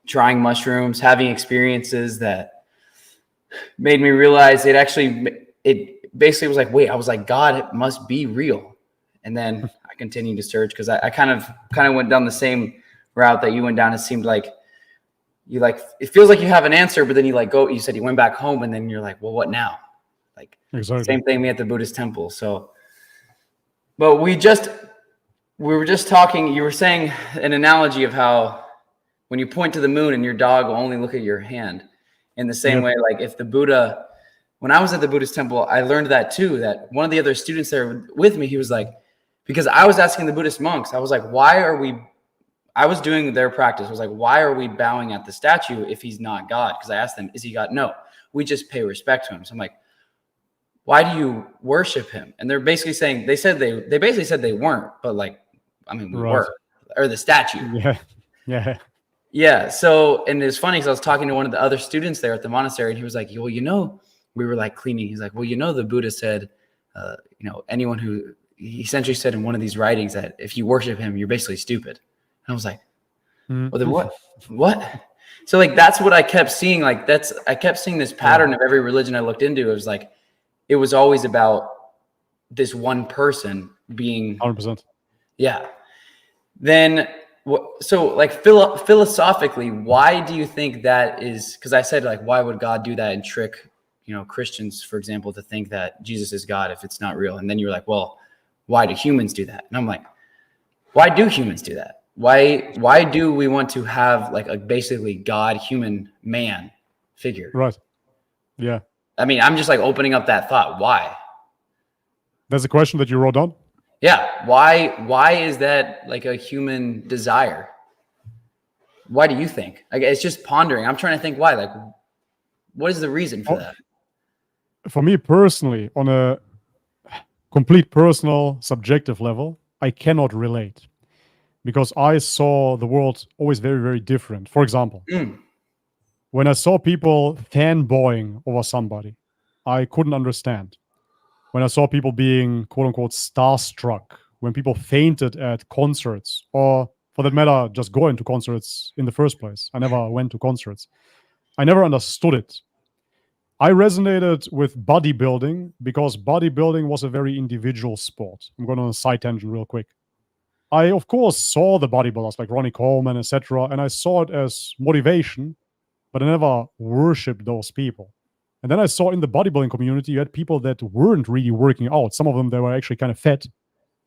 trying mushrooms, having experiences that made me realize it basically was like, wait, I was like, God must be real. And then I continued to search because I kind of went down the same route that you went down. It seemed like it feels like you have an answer, but then you said you went back home and then you're like, well, what now? Like same thing me at the Buddhist temple. So, but we were just talking, you were saying an analogy of how when you point to the moon and your dog will only look at your hand in the same way, like if the Buddha, when I was at the Buddhist temple, I learned that too, that one of the other students there with me, he was like, because I was asking the Buddhist monks, I was like, I was doing their practice. I was like, why are we bowing at the statue if he's not God? Because I asked them, is he God? No, we just pay respect to him. So I'm like, why do you worship him? And they're basically saying, they basically said they weren't, but like, I mean, we were, or the statue. Yeah. So, and it's funny because I was talking to one of the other students there at the monastery and he was like, well, you know, we were like cleaning. He's like, well, you know, the Buddha said, you know, anyone who, he essentially said in one of these writings that if you worship him, you're basically stupid. And I was like, well, then what? So like, that's what I kept seeing. Like I kept seeing this pattern of every religion I looked into. It was like, it was always about this one person being 100%. Yeah. Then, so like philosophically, why do you think that is? Because I said like, why would God do that and trick, you know, Christians, for example, to think that Jesus is God if it's not real? And then you're like, well, why do humans do that? And I'm like, why do humans do that? Why do we want to have like a basically God, human, man figure? Right. Yeah. I mean, I'm just like opening up that thought. Why? That's a question that you wrote down? Yeah. Why is that like a human desire? Why do you think? Like, it's just pondering. I'm trying to think why. Like, what is the reason for that? For me personally, on a complete personal, subjective level, I cannot relate because I saw the world always very, very different. For example, when I saw people fanboying over somebody, I couldn't understand. When I saw people being quote unquote starstruck, when people fainted at concerts, or for that matter, just going to concerts in the first place. I never went to concerts. I never understood it. I resonated with bodybuilding because bodybuilding was a very individual sport. I'm going on a side tangent real quick. I, of course, saw the bodybuilders like Ronnie Coleman, etc., and I saw it as motivation, but I never worshipped those people. And then I saw in the bodybuilding community, you had people that weren't really working out. Some of them, they were actually kind of fat,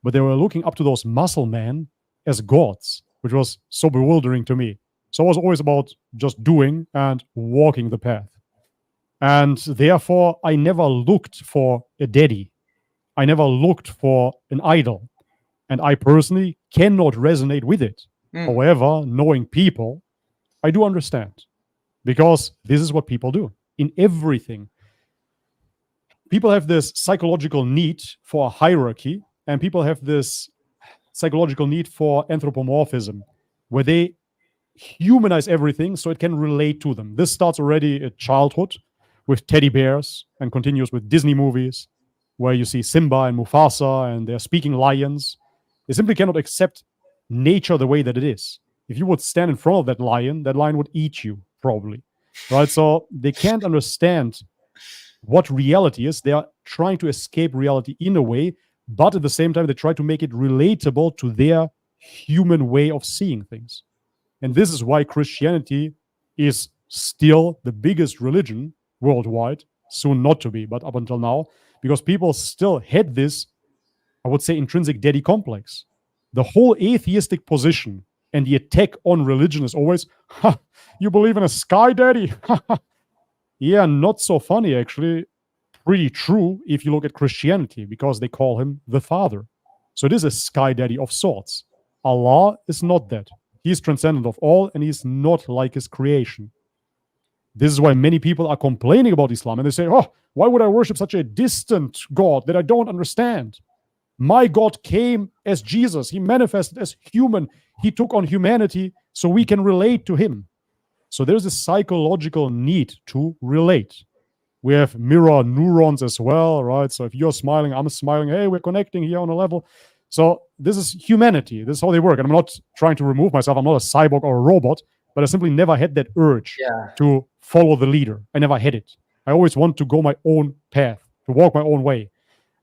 but they were looking up to those muscle men as gods, which was so bewildering to me. So it was always about just doing and walking the path. And therefore, I never looked for a daddy. I never looked for an idol. And I personally cannot resonate with it. However, knowing people, I do understand. Because this is what people do in everything. People have this psychological need for a hierarchy, and people have this psychological need for anthropomorphism, where they humanize everything so it can relate to them. This starts already at childhood with teddy bears and continues with Disney movies, where you see Simba and Mufasa and they're speaking lions. They simply cannot accept nature the way that it is. If you would stand in front of that lion would eat you, probably. Right? So they can't understand what reality is. They are trying to escape reality in a way, but at the same time, they try to make it relatable to their human way of seeing things. And this is why Christianity is still the biggest religion worldwide, soon not to be, but up until now, because people still had this, I would say, intrinsic daddy complex. The whole atheistic position and the attack on religion is always, ha, you believe in a sky daddy? Yeah, not so funny, actually. Pretty true if you look at Christianity, because they call him the Father. So it is a sky daddy of sorts. Allah is not that. He is transcendent of all, and he is not like his creation. This is why many people are complaining about Islam, and they say, oh, why would I worship such a distant God that I don't understand? My God came as Jesus. He manifested as human. He took on humanity so we can relate to him. So there's a psychological need to relate. We have mirror neurons as well, right? So if you're smiling, I'm smiling. Hey, we're connecting here on a level. So this is humanity. This is how they work. And I'm not trying to remove myself. I'm not a cyborg or a robot, but I simply never had that urge to follow the leader. I never had it. I always want to go my own path, to walk my own way.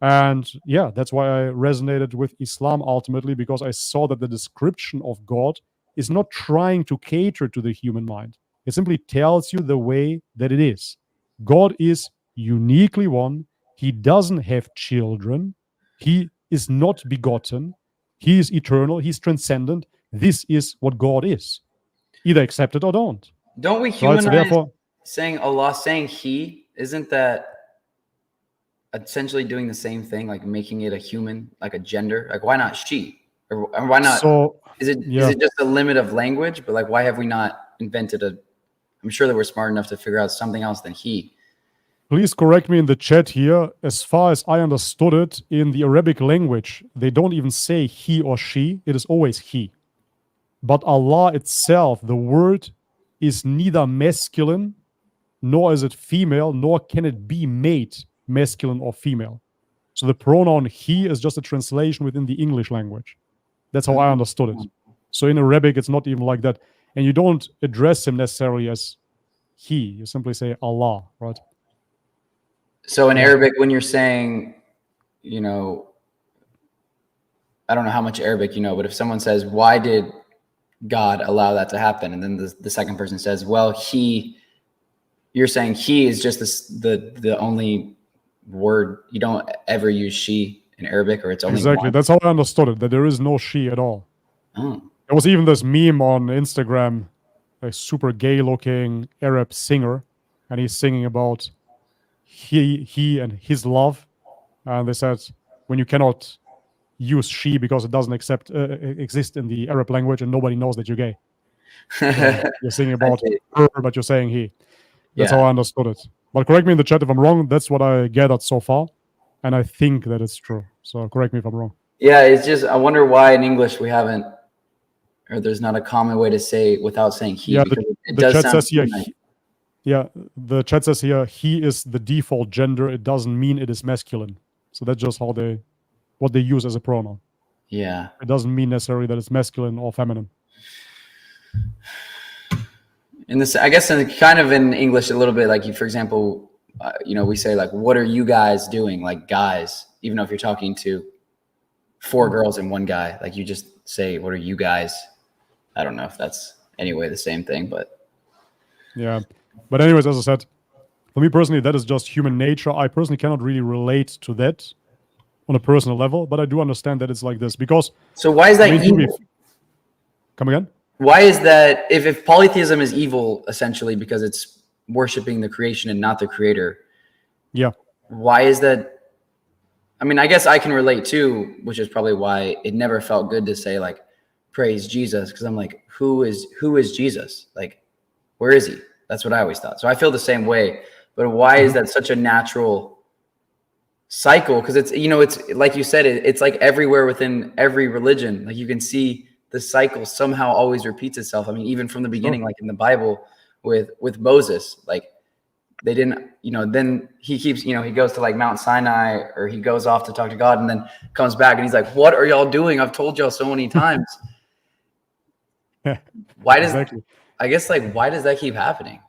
And yeah, that's why I resonated with Islam ultimately, because I saw that the description of God is not trying to cater to the human mind. It simply tells you the way that it is. God is uniquely one. He doesn't have children. He is not begotten. He is eternal. He's transcendent. This is what God is. Either accept it or don't. Don't we humanize saying Allah, saying he? Isn't that essentially doing the same thing, like making it a human, like a gender? Like, why not she? Or why not? So, is it just a limit of language? But like, why have we not invented a? I'm sure that we're smart enough to figure out something else than he. Please correct me in the chat here. As far as I understood it, in the Arabic language, they don't even say he or she. It is always he. But Allah itself, the word, is neither masculine, nor is it female, nor can it be made masculine or female. So the pronoun he is just a translation within the English language. That's how I understood it. So in Arabic, it's not even like that. And you don't address him necessarily as he. You simply say Allah, right? So in Arabic, when you're saying, you know, I don't know how much Arabic you know, but if someone says, why did God allow that to happen? And then the second person says, well, you're saying he is just the only word. You don't ever use she in Arabic, or it's only exactly one. That's how I understood it, that there is no she at all. Oh. There was even this meme on Instagram, a super gay looking Arab singer, and he's singing about he and his love. And they said, when you cannot use she because it doesn't exist in the Arab language and nobody knows that you're gay. You're singing about her, but you're saying he. That's how I understood it. But correct me in the chat if I'm wrong. That's what I gathered so far. And I think that it's true. So correct me if I'm wrong. Yeah, it's just, I wonder why in English we haven't, or there's not a common way to say without saying he. Yeah, because it does chat says here, the chat says here, he is the default gender. It doesn't mean it is masculine. So that's just how what they use as a pronoun. Yeah. It doesn't mean necessarily that it's masculine or feminine. In this, I guess, kind of in English a little bit, like, for example, we say like, what are you guys doing? Like guys, even though if you're talking to 4 girls and 1 guy, like you just say, what are you guys? I don't know if that's anyway the same thing, but yeah. But anyways, as I said, for me personally, that is just human nature. I personally cannot really relate to that on a personal level, but I do understand that it's like this because. So why is that evil? Come again? Why is that? If polytheism is evil, essentially because it's worshiping the creation and not the creator. Yeah. Why is that? I mean, I guess I can relate too, which is probably why it never felt good to say like, praise Jesus, because I'm like, who is Jesus? Like, where is he? That's what I always thought. So I feel the same way. But why is that such a natural cycle? Because it's, it's like you said, it's like everywhere within every religion. Like you can see the cycle somehow always repeats itself. I mean, even from the beginning, like in the Bible with Moses, like they didn't, then he keeps, he goes to like Mount Sinai, or he goes off to talk to God, and then comes back and he's like, what are y'all doing? I've told y'all so many times. Why does, I guess, like, why does that keep happening?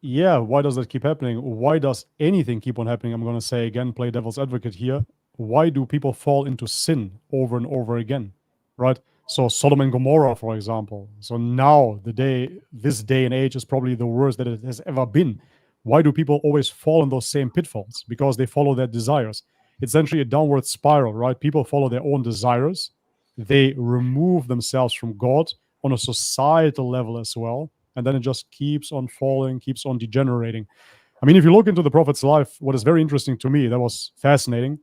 Yeah, why does that keep happening? Why does anything keep on happening? I'm going to say again, play devil's advocate here. Why do people fall into sin over and over again, right? So Sodom and Gomorrah, for example. So now this day and age is probably the worst that it has ever been. Why do people always fall in those same pitfalls? Because they follow their desires. It's essentially a downward spiral, right? People follow their own desires. They remove themselves from God on a societal level as well. And then it just keeps on falling, keeps on degenerating. I mean, if you look into the Prophet's life, what is very interesting to me, that was fascinating.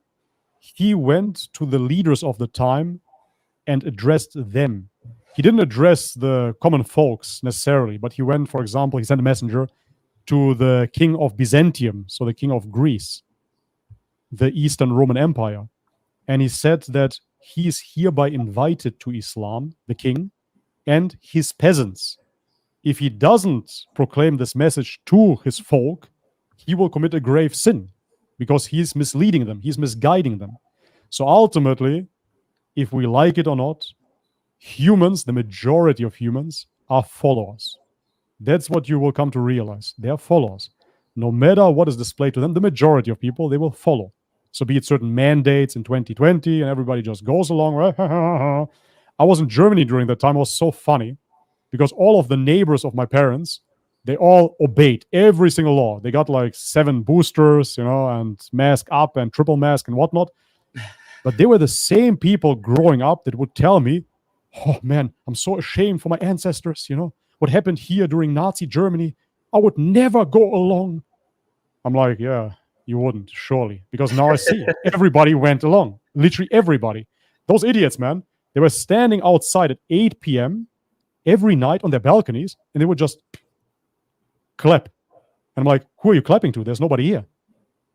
He went to the leaders of the time and addressed them. He didn't address the common folks necessarily, but he went, for example, he sent a messenger to the king of Byzantium, so the king of Greece, the Eastern Roman Empire. And he said that he is hereby invited to Islam, the king, and his peasants. If he doesn't proclaim this message to his folk, he will commit a grave sin because he's misleading them, he's misguiding them. So ultimately, if we like it or not, humans, the majority of humans, are followers. That's what you will come to realize. They are followers. No matter what is displayed to them, the majority of people, they will follow. So be it certain mandates in 2020 and everybody just goes along. I was in Germany during that time. It was so funny because all of the neighbors of my parents, they all obeyed every single law. They got like 7 boosters, and mask up and triple mask and whatnot. But they were the same people growing up that would tell me, oh man, I'm so ashamed for my ancestors, what happened here during Nazi Germany. I would never go along. I'm like, yeah, you wouldn't, surely. Because now I see everybody went along. Literally everybody. Those idiots, man, they were standing outside at 8 p.m. every night on their balconies, and they would just clap. And I'm like, who are you clapping to? There's nobody here.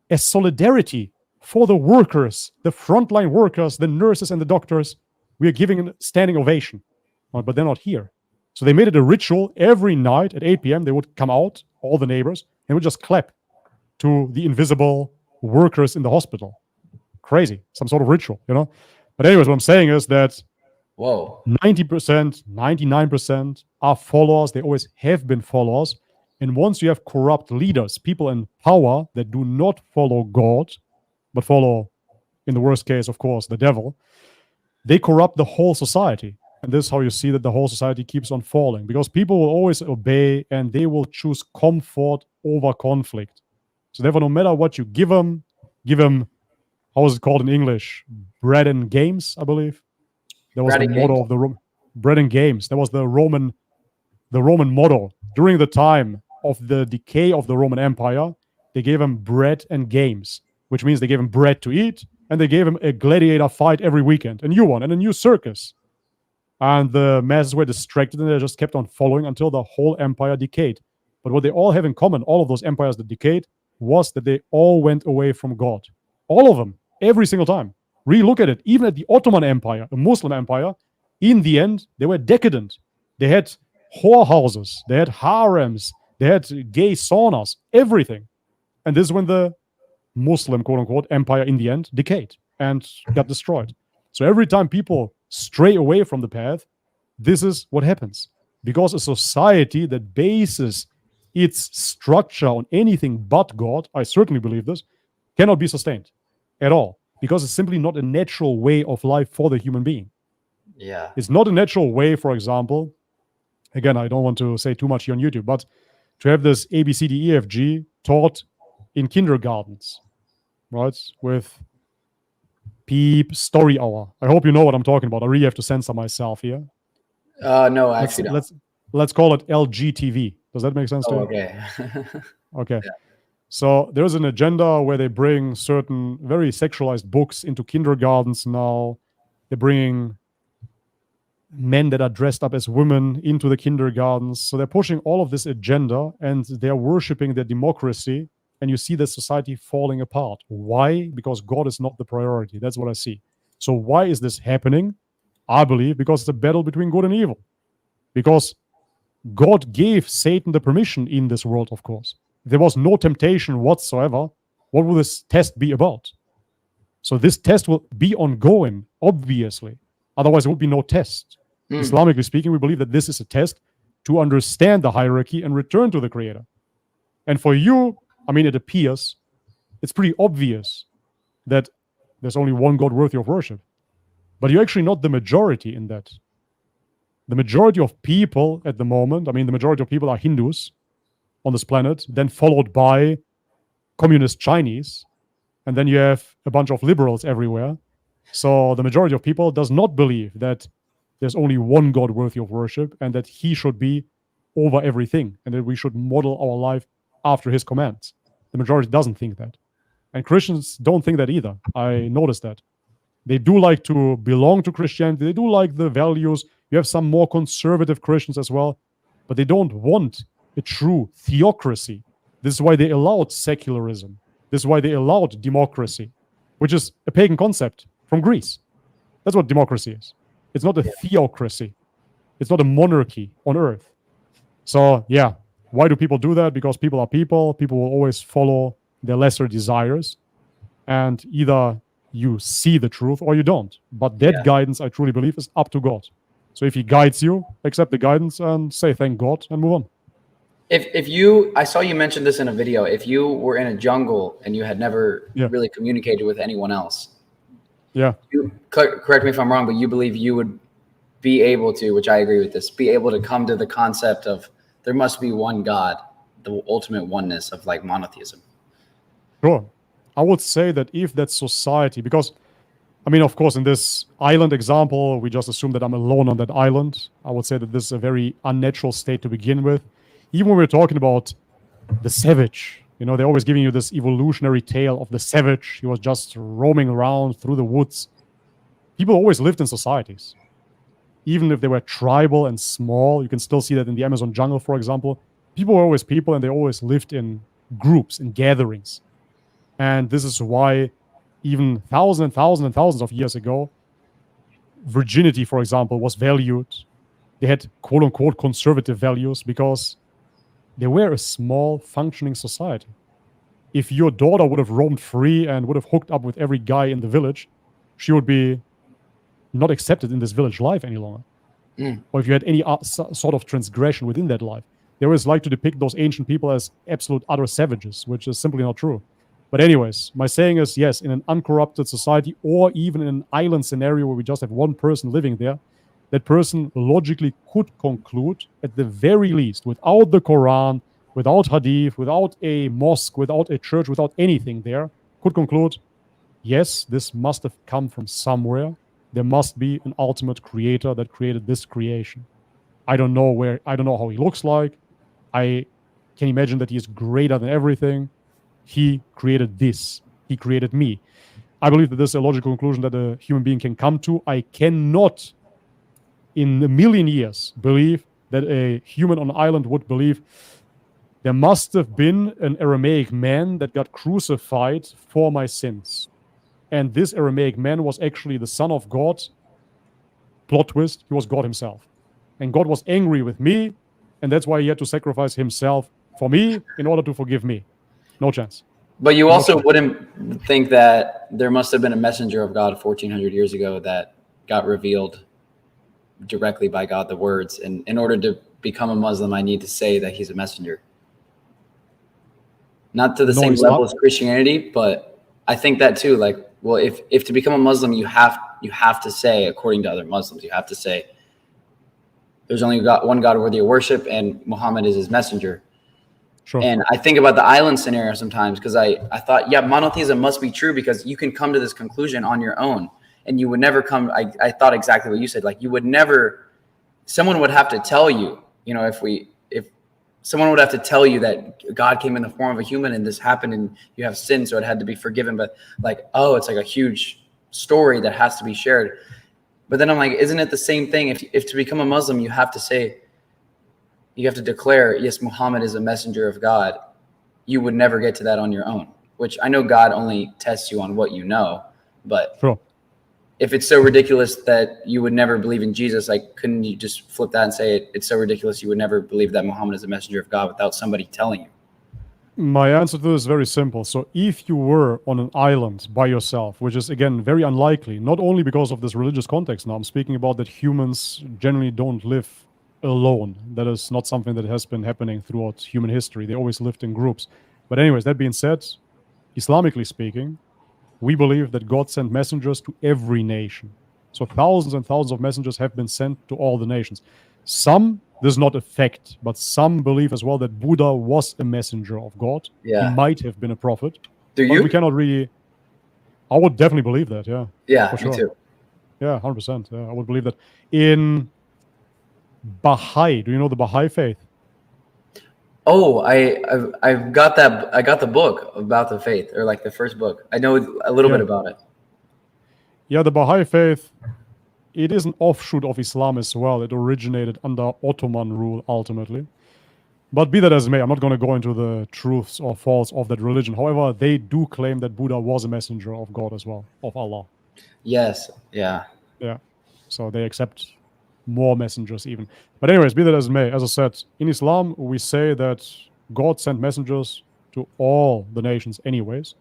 As solidarity for the workers, the frontline workers, the nurses and the doctors, we are giving a standing ovation. But they're not here. So they made it a ritual every night at 8 p.m. They would come out, all the neighbors, and would just clap to the invisible workers in the hospital. Crazy. Some sort of ritual, But anyways, what I'm saying is that 90%, 99% are followers. They always have been followers. And once you have corrupt leaders, people in power that do not follow God, but follow, in the worst case, of course, the devil, they corrupt the whole society. And this is how you see that the whole society keeps on falling, because people will always obey and they will choose comfort over conflict. So therefore, no matter what you give them, how is it called in English? Bread and games, I believe. That was the motto of the bread and games. That was the Roman motto. During the time of the decay of the Roman Empire, they gave him bread and games, which means they gave him bread to eat, and they gave him a gladiator fight every weekend, a new one, and a new circus. And the masses were distracted, and they just kept on following until the whole empire decayed. But what they all have in common, all of those empires that decayed, was that they all went away from God. All of them, every single time. Really look at it. Even at the Ottoman Empire, a Muslim empire, in the end, they were decadent. They had whorehouses, they had harems, they had gay saunas, everything. And this is when the Muslim, quote-unquote, empire in the end decayed and got destroyed. So every time people stray away from the path, this is what happens. Because a society that bases its structure on anything but God, I certainly believe this, cannot be sustained at all, because it's simply not a natural way of life for the human being. Yeah. It's not a natural way, for example, again, I don't want to say too much here on YouTube, but to have this A, B, C, D, E, F, G taught in kindergartens, right? With peep story hour. I hope you know what I'm talking about. I really have to censor myself here. No, I actually don't. Let's call it LGTV. Does that make sense to you? Okay. Okay. Yeah. So there's an agenda where they bring certain very sexualized books into kindergartens now. They're bringing men that are dressed up as women into the kindergartens. So they're pushing all of this agenda, and they're worshiping their democracy. And you see the society falling apart. Why? Because God is not the priority. That's what I see. So why is this happening? I believe because it's a battle between good and evil. Because God gave Satan the permission in this world, of course. If there was no temptation whatsoever, what will this test be about? So this test will be ongoing, obviously. Otherwise, there would be no test. Islamically speaking, we believe that this is a test to understand the hierarchy and return to the Creator. And for you, I mean, it appears, it's pretty obvious that there's only one God worthy of worship. But you're actually not the majority in that. The majority of people at the moment, I mean, the majority of people are Hindus on this planet, then followed by communist Chinese, and then you have a bunch of liberals everywhere. So the majority of people does not believe that there's only one God worthy of worship and that he should be over everything and that we should model our life after his commands. The majority doesn't think that. And Christians don't think that either. I noticed that. They do like to belong to Christianity. They do like the values. You have some more conservative Christians as well, but they don't want a true theocracy. This is why they allowed secularism. This is why they allowed democracy, which is a pagan concept from Greece. That's what democracy is. It's not a theocracy. It's not a monarchy on earth. So, yeah, why do people do that? Because people are people. People will always follow their lesser desires. And either you see the truth or you don't. But that guidance, I truly believe, is up to God. So if he guides you, accept the guidance and say thank God and move on. If you, I saw you mention this in a video, if you were in a jungle and you had never really communicated with anyone else, correct me if I'm wrong, but you believe you would be able to, which I agree with this, be able to come to the concept of there must be one God, the ultimate oneness of like monotheism. Sure. I would say that if that society, because I mean, of course, in this island example, we just assume that I'm alone on that island. I would say that this is a very unnatural state to begin with. Even when we're talking about the savage, you know, they're always giving you this evolutionary tale of the savage. He was just roaming around through the woods. People always lived in societies. Even if they were tribal and small, you can still see that in the Amazon jungle, for example. People were always people, and they always lived in groups, in gatherings. And this is why even thousands and thousands and thousands of years ago, virginity, for example, was valued. They had quote-unquote conservative values because they were a small, functioning society. If your daughter would have roamed free and would have hooked up with every guy in the village, she would be not accepted in this village life any longer. Or if you had any sort of transgression within that life. They always like to depict those ancient people as absolute utter savages, which is simply not true. But anyways, my saying is, yes, in an uncorrupted society or even in an island scenario where we just have one person living there, that person logically could conclude, at the very least, without the Quran, without Hadith, without a mosque, without a church, without anything there, could conclude, yes, this must have come from somewhere. There must be an ultimate creator that created this creation. I don't know how he looks like. I can imagine that he is greater than everything. He created this. He created me. I believe that this is a logical conclusion that a human being can come to. I cannot, in a million years, believe that a human on an island would believe there must have been an Aramaic man that got crucified for my sins. And this Aramaic man was actually the son of God. Plot twist, he was God himself. And God was angry with me, and that's why he had to sacrifice himself for me in order to forgive me. No chance. But you also wouldn't think that there must have been a messenger of God 1,400 years ago that got revealed directly by God, the words. And in order to become a Muslim, I need to say that he's a messenger. not to the No same Islam? level as Christianity, but I think that too. Like, well, if to become a Muslim, you have to say, according to other Muslims, you have to say, there's only one God worthy of worship, and Muhammad is his messenger. Sure. And I think about the island scenario sometimes because I thought, yeah, monotheism must be true because you can come to this conclusion on your own, and you would never come. I thought exactly what you said. Like, you would never. Someone would have to tell you. If someone would have to tell you that God came in the form of a human and this happened and you have sin, so it had to be forgiven. But like, oh, it's like a huge story that has to be shared. But then I'm like, isn't it the same thing? If to become a Muslim, you have to say, you have to declare, yes, Muhammad is a messenger of God. You would never get to that on your own, which I know God only tests you on what you know. But Sure. if it's so ridiculous that you would never believe in Jesus, like, couldn't you just flip that and say it's so ridiculous you would never believe that Muhammad is a messenger of God without somebody telling you? My answer to this is very simple. So if you were on an island by yourself, which is, again, very unlikely, not only because of this religious context now, I'm speaking about that humans generally don't live alone. That is not something that has been happening throughout human history. They always lived in groups. But anyways, that being said, Islamically speaking, we believe that God sent messengers to every nation. So thousands and thousands of messengers have been sent to all the nations. Some, this is not a fact, but some believe as well that Buddha was a messenger of God. Yeah. He might have been a prophet. Do But you? we cannot really. I would definitely believe that, yeah. Yeah, for sure. me too. Yeah, 100%. Yeah, I would believe that. In Baha'i, do you know the Baha'i faith? Oh, I've got that. I got the book about the faith, or like the first book. I know a little Yeah. bit about it. Yeah, the Baha'i faith, it is an offshoot of Islam as well. It originated under Ottoman rule ultimately. But be that as it may, I'm not going to go into the truths or faults of that religion. However, they do claim that Buddha was a messenger of God as well, of Allah. Yes. Yeah. Yeah. So they accept more messengers even. But anyways, be that as it may, as I said, in Islam, we say that God sent messengers to all the nations anyways.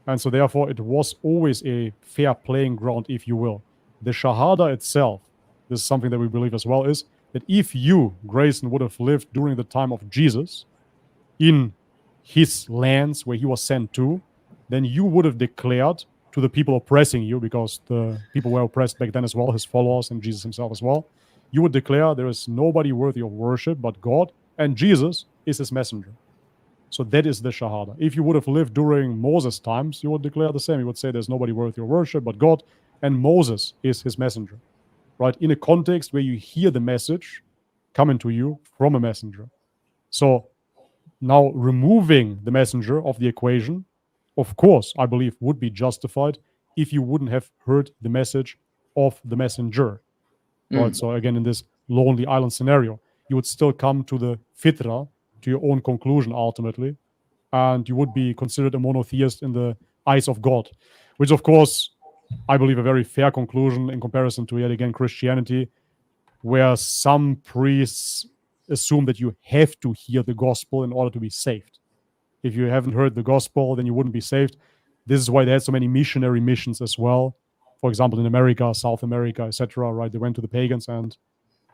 And so therefore, it was always a fair playing ground, if you will. The shahada itself, this is something that we believe as well, is that if you, Grayson, would have lived during the time of Jesus in his lands where he was sent to, then you would have declared to the people oppressing you, because the people were oppressed back then as well, his followers and Jesus himself as well. You would declare there is nobody worthy of worship but God, and Jesus is his messenger. So that is the shahada. If you would have lived during Moses' times, you would declare the same. You would say there's nobody worthy of worship but God, and Moses is his messenger, right? In a context where you hear the message coming to you from a messenger. So now removing the messenger of the equation, of course, I believe would be justified if you wouldn't have heard the message of the messenger. Right? So again, in this lonely island scenario, you would still come to the fitra, to your own conclusion ultimately, and you would be considered a monotheist in the eyes of God, which of course, I believe a very fair conclusion in comparison to, yet again, Christianity, where some priests assume that you have to hear the gospel in order to be saved. If you haven't heard the gospel, then you wouldn't be saved. This is why they had so many missionary missions as well. For example, in America, South America, etc., right? They went to the pagans and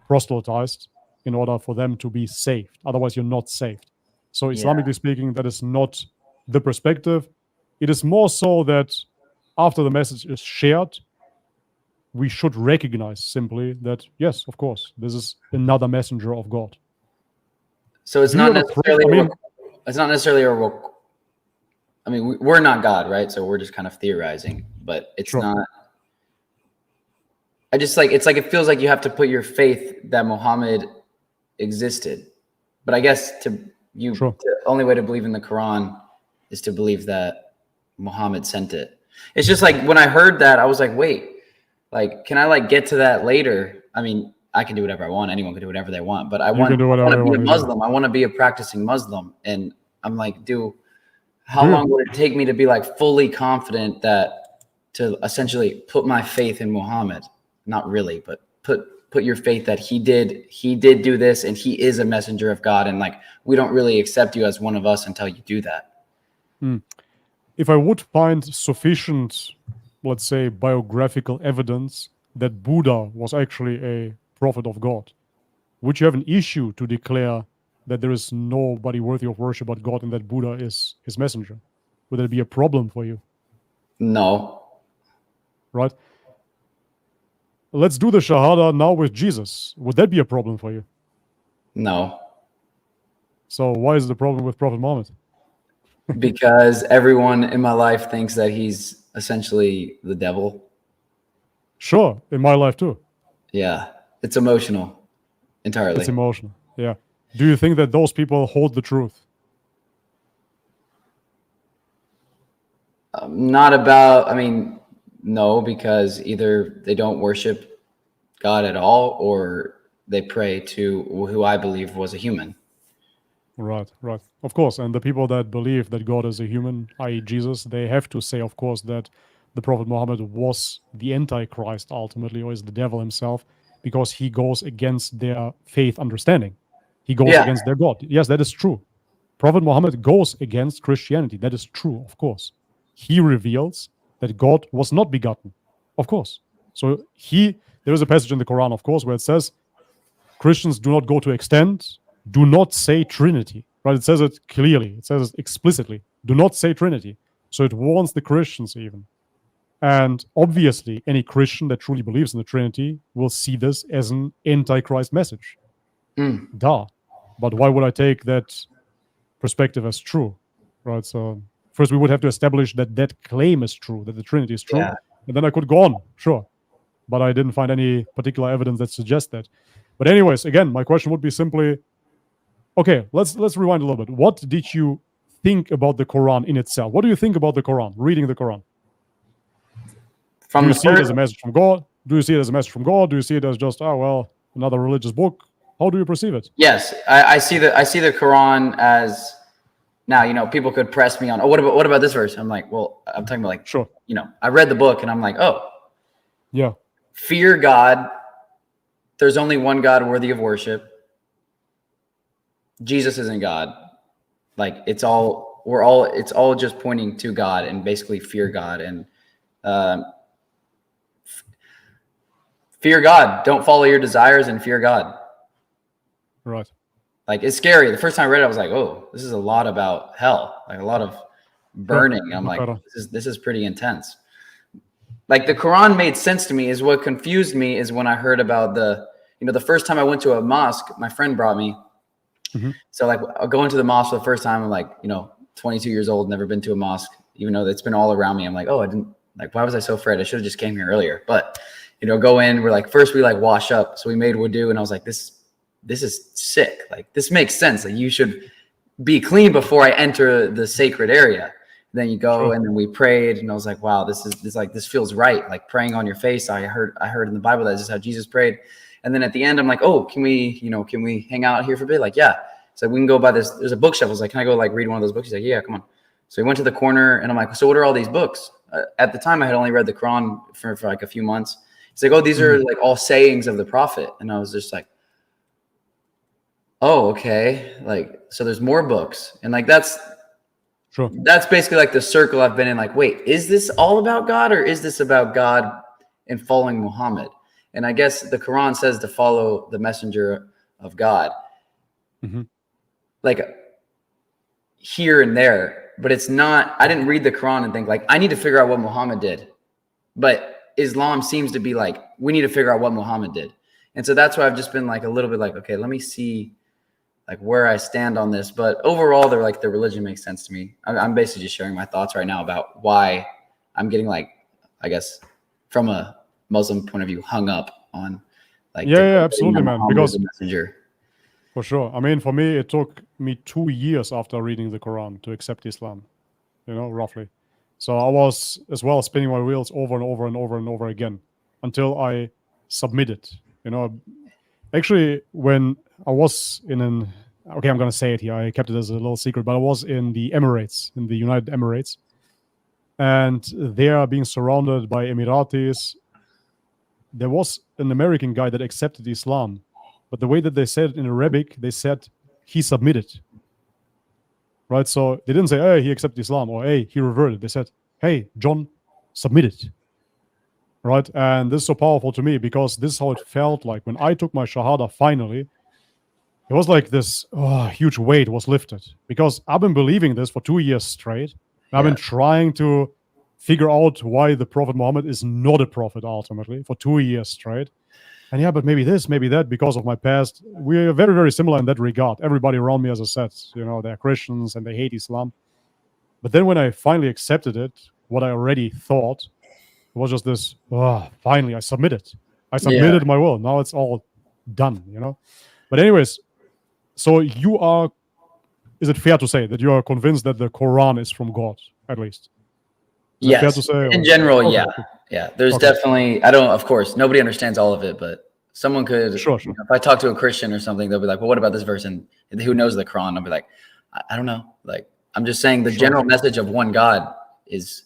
proselytized in order for them to be saved. Otherwise, you're not saved. So Islamically speaking, that is not the perspective. It is more so that after the message is shared, we should recognize simply that, yes, of course, this is another messenger of God. So it's not necessarily. It's not necessarily a. I mean, we're not God, right? So we're just kind of theorizing, but it's not. I just like, it's like, it feels like you have to put your faith that Muhammad existed. But I guess the only way to believe in the Quran is to believe that Muhammad sent it. It's just like, when I heard that, I was like, wait, like, can I like get to that later? I mean, I can do whatever I want. Anyone can do whatever they want, but I want to be a Muslim. I want to be a practicing Muslim. And I'm like, how long would it take me to be like fully confident that to essentially put my faith in Muhammad? Not really, but put your faith that he did do this, and he is a messenger of God, and like, we don't really accept you as one of us until you do that. If I would find sufficient, let's say, biographical evidence that Buddha was actually a prophet of God, would you have an issue to declare that there is nobody worthy of worship but God and that Buddha is his messenger? Would that be a problem for you? No. Right? Let's do the shahada now with Jesus. Would that be a problem for you? No. So why is it a problem with Prophet Muhammad? Because everyone in my life thinks that he's essentially the devil. Sure, in my life too. Yeah. It's emotional entirely. It's emotional. Yeah. Do you think that those people hold the truth? Not about, I mean, no, because either they don't worship God at all or they pray to who I believe was a human. Right, right. Of course. And the people that believe that God is a human, i.e., Jesus, they have to say, of course, that the Prophet Muhammad was the Antichrist ultimately, or is the devil himself, because he goes against their faith understanding. He goes Yeah. against their God. Yes, that is true. Prophet Muhammad goes against Christianity. That is true, of course. He reveals that God was not begotten, of course. So there is a passage in the Quran, of course, where it says Christians do not go to extent, do not say Trinity, right? It says it clearly. It says it explicitly. Do not say Trinity. So it warns the Christians even. And obviously, any Christian that truly believes in the Trinity will see this as an Antichrist message. Duh. But why would I take that perspective as true, right? So first we would have to establish that that claim is true, that the Trinity is true, Yeah. and then I could go on, sure. But I didn't find any particular evidence that suggests that. But anyways, again, my question would be simply, okay, let's rewind a little bit. What did you think about the Quran in itself? What do you think about the Quran, reading the Quran? Do you see it as a message from God? Do you see it as a message from God? Do you see it as just, oh, well, another religious book? How do you perceive it? Yes, I see the Quran as, now, you know, people could press me on, oh, what about this verse? I'm like, well, I'm talking about like, Sure. you know, I read the book and I'm like, oh, Yeah. fear God. There's only one God worthy of worship. Jesus isn't God. Like it's all just pointing to God and basically fear God and fear God. Don't follow your desires and fear God. Right. Like it's scary. The first time I read it, I was like, oh, this is a lot about hell, like a lot of burning. I'm like, this is pretty intense. Like the Quran made sense to me. Is what confused me is when I heard about the first time I went to a mosque, my friend brought me. Mm-hmm. So like I'll go into the mosque for the first time. I'm like, 22 years old, never been to a mosque, even though it's been all around me. I'm like, oh, I didn't like, why was I so afraid? I should have just came here earlier. But, go in, we're like, first we like wash up. So we made wudu and I was like, this is sick. Like this makes sense. Like you should be clean before I enter the sacred area. Then you go Sure. and then we prayed and I was like, wow, this feels right. Like praying on your face. I heard in the Bible that this is how Jesus prayed. And then at the end, I'm like, oh, can we hang out here for a bit? Like, yeah. So we can go by this. There's a bookshelf. I was like, can I go like read one of those books? He's like, yeah, come on. So we went to the corner and I'm like, so what are all these books? At the time I had only read the Quran for like a few months. He's like, oh, these are like all sayings of the Prophet. And I was just like, oh, okay. Like, so there's more books. And like, that's basically like the circle I've been in. Like, wait, is this all about God or is this about God and following Muhammad? And I guess the Quran says to follow the messenger of God. Mm-hmm. Like here and there, but it's not, I didn't read the Quran and think like, I need to figure out what Muhammad did. But Islam seems to be like, we need to figure out what Muhammad did. And so that's why I've just been like a little bit like, okay, let me see like where I stand on this. But overall, they're like, the religion makes sense to me. I'm basically just sharing my thoughts right now about why I'm getting like, I guess from a Muslim point of view, hung up on like, yeah, absolutely, man. Because messenger. For sure. I mean, for me, it took me 2 years after reading the Quran to accept Islam, roughly. So I was as well spinning my wheels over and over and over and over again until I submitted. Actually, when I was I'm going to say it here. I kept it as a little secret, but I was in the Emirates, in the United Emirates, and they are being surrounded by Emiratis. There was an American guy that accepted Islam. But the way that they said it in Arabic, they said he submitted. Right? So they didn't say, hey, he accepted Islam or hey, he reverted. They said, hey, John submitted. Right? And this is so powerful to me because this is how it felt like when I took my shahada finally. it was like this huge weight was lifted, because I've been believing this for 2 years straight. I've been trying to figure out why the Prophet Muhammad is not a prophet ultimately for 2 years straight. And yeah, but maybe this, maybe that, because of my past. We're very, very similar in that regard. Everybody around me, as I said, they're Christians and they hate Islam. But then when I finally accepted it, what I already thought was just this, finally, I submitted. I submitted my will. Now it's all done, But anyways, so is it fair to say that you are convinced that the Quran is from God, at least? Is yes. Fair to say, in general, yeah. Yeah, there's definitely, of course, nobody understands all of it, but someone could, sure. If I talk to a Christian or something, they'll be like, well, what about this verse? And who knows the Quran? I'll be like, I don't know. Like, I'm just saying the general message of one God is.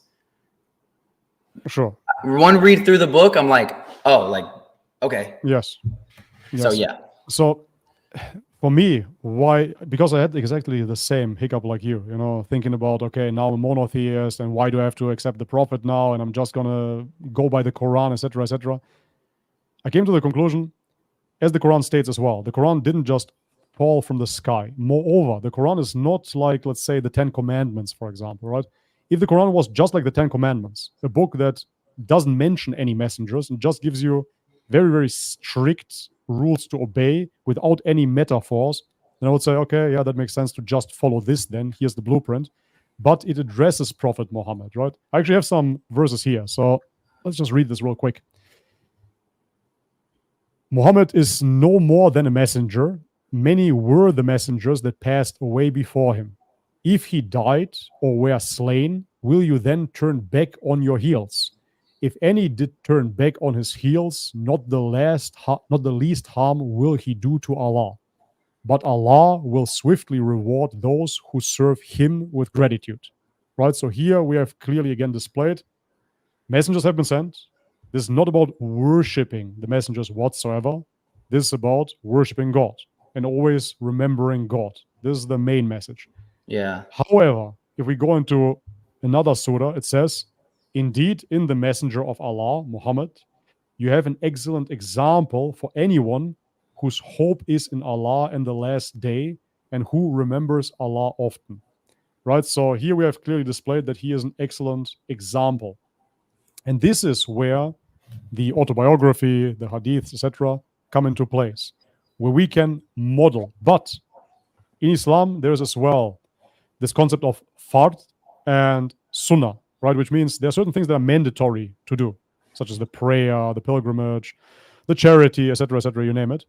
Sure. One read through the book, I'm like, okay. Yes. So, yeah. So for me, why? Because I had exactly the same hiccup like you, thinking about, okay, now I'm a monotheist, and why do I have to accept the prophet now? And I'm just going to go by the Quran, etc., etc. I came to the conclusion, as the Quran states as well, the Quran didn't just fall from the sky. Moreover, the Quran is not like, let's say, the 10 Commandments, for example, right? If the Quran was just like the 10 Commandments, a book that doesn't mention any messengers and just gives you very, very strict rules to obey without any metaphors, then I would say, okay, yeah, that makes sense to just follow this then. Here's the blueprint. But it addresses Prophet Muhammad, right? I actually have some verses here. So let's just read this real quick. Muhammad is no more than a messenger. Many were the messengers that passed away before him. If he died or were slain, will you then turn back on your heels? If any did turn back on his heels, not the least harm will he do to Allah. But Allah will swiftly reward those who serve him with gratitude. Right? So here we have clearly again displayed, messengers have been sent. This is not about worshiping the messengers whatsoever. This is about worshiping God and always remembering God. This is the main message. Yeah. However, if we go into another surah, it says, indeed, in the messenger of Allah, Muhammad, you have an excellent example for anyone whose hope is in Allah and the last day and who remembers Allah often. Right? So here we have clearly displayed that he is an excellent example. And this is where the autobiography, the hadiths, etc., come into place, where we can model. But in Islam, there is as well this concept of fard and sunnah, right? Which means there are certain things that are mandatory to do, such as the prayer, the pilgrimage, the charity, etc., you name it.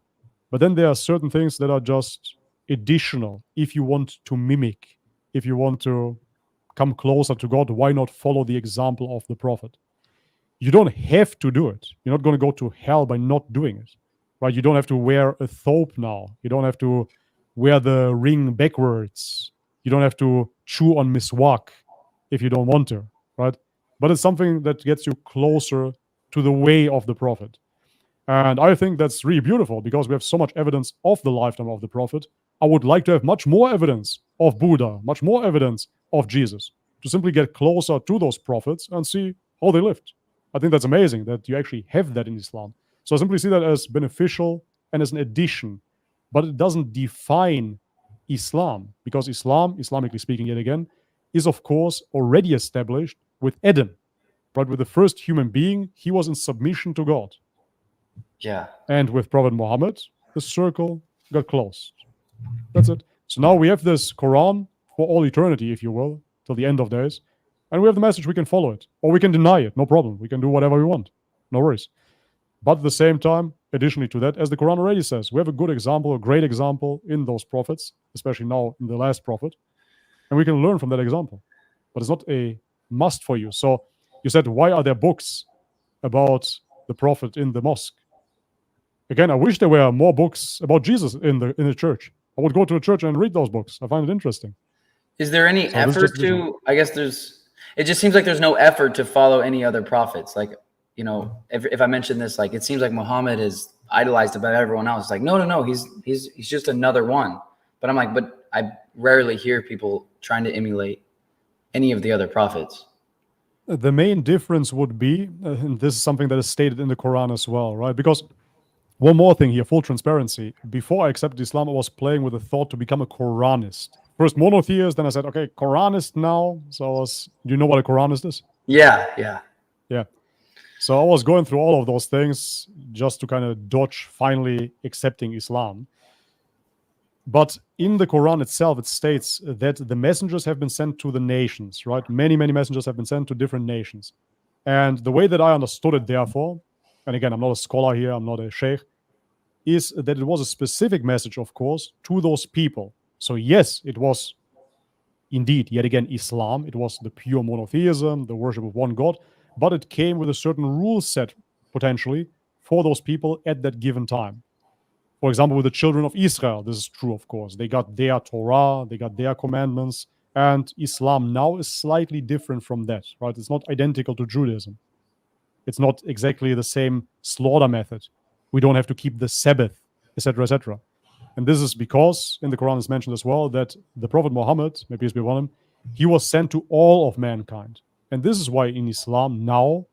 But then there are certain things that are just additional. If you want to mimic, if you want to come closer to God, why not follow the example of the Prophet? You don't have to do it. You're not going to go to hell by not doing it, right? You don't have to wear a thobe now. You don't have to wear the ring backwards. You don't have to chew on miswak if you don't want to, right? But it's something that gets you closer to the way of the Prophet. And I think that's really beautiful because we have so much evidence of the lifetime of the Prophet. I would like to have much more evidence of Buddha, much more evidence of Jesus, to simply get closer to those prophets and see how they lived. I think that's amazing that you actually have that in Islam. So I simply see that as beneficial and as an addition, but it doesn't define Islam, because Islam, Islamically speaking yet again, is of course already established with Adam, right? With the first human being, he was in submission to God. Yeah. And with Prophet Muhammad, the circle got closed. That's it. So now we have this Quran for all eternity, if you will, till the end of days. And we have the message, we can follow it. Or we can deny it, no problem. We can do whatever we want. No worries. But at the same time, additionally to that, as the Quran already says, we have a good example, a great example in those prophets, especially now in the last prophet. And we can learn from that example. But it's not a must for you. So you said, why are there books about the prophet in the mosque? Again, I wish there were more books about Jesus in the church. I would go to a church and read those books. I find it interesting. Is there any effort to, I guess it just seems like there's no effort to follow any other prophets. Like, if I mention this, like, it seems like Muhammad is idolized above everyone else. It's like, no, he's just another one. But I'm like, but I rarely hear people trying to emulate any of the other prophets. The main difference would be, and this is something that is stated in the Quran as well, right? Because One more thing here, full transparency. Before I accepted Islam, I was playing with the thought to become a Quranist. First monotheist, then I said, okay, Quranist now. So do you know what a Quranist is? Yeah. Yeah. So I was going through all of those things just to kind of dodge finally accepting Islam. But in the Quran itself, it states that the messengers have been sent to the nations, right? Many, many messengers have been sent to different nations. And the way that I understood it, therefore, and again, I'm not a scholar here, I'm not a sheikh, is that it was a specific message, of course, to those people. So yes, it was indeed, yet again, Islam. It was the pure monotheism, the worship of one God, but it came with a certain rule set, potentially, for those people at that given time. For example, with the children of Israel, this is true, of course. They got their Torah, they got their commandments, and Islam now is slightly different from that, right? It's not identical to Judaism. It's not exactly the same slaughter method. We don't have to keep the Sabbath, etc., etc. And this is because, in the Quran is mentioned as well, that the Prophet Muhammad, may peace be upon him, he was sent to all of mankind. And this is why in Islam now,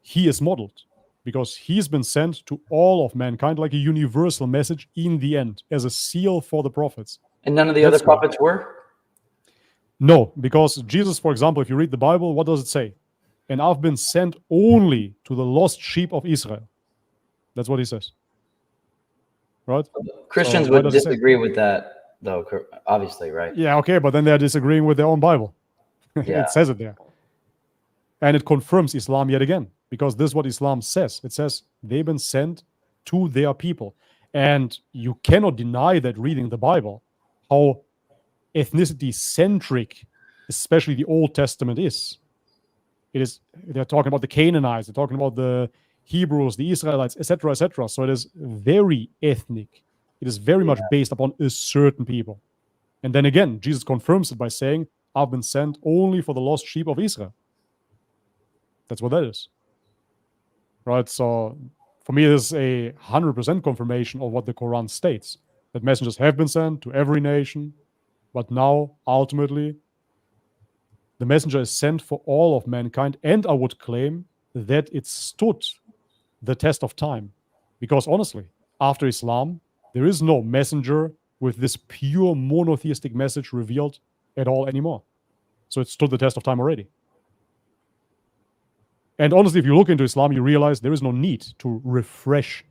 he is modeled, because he's been sent to all of mankind like a universal message in the end, as a seal for the prophets. And none of the other prophets were? No, because Jesus, for example, if you read the Bible, what does it say? And I've been sent only to the lost sheep of Israel. That's what he says. Right? Christians would disagree with that, though, obviously, right? Yeah, okay, but then they're disagreeing with their own Bible. Yeah. It says it there. And it confirms Islam yet again, because this is what Islam says. It says they've been sent to their people. And you cannot deny that reading the Bible, how ethnicity-centric, especially the Old Testament is. It is. They're talking about the Canaanites, they're talking about the Hebrews, the Israelites, etc., etc. So it is very ethnic. It is very much based upon a certain people. And then again, Jesus confirms it by saying, I've been sent only for the lost sheep of Israel. That's what that is. Right? So for me, it is a 100% confirmation of what the Quran states, that messengers have been sent to every nation, but now, ultimately, the messenger is sent for all of mankind, and I would claim that it stood the test of time. Because honestly, after Islam, there is no messenger with this pure monotheistic message revealed at all anymore. So it stood the test of time already. And honestly, if you look into Islam, you realize there is no need to refresh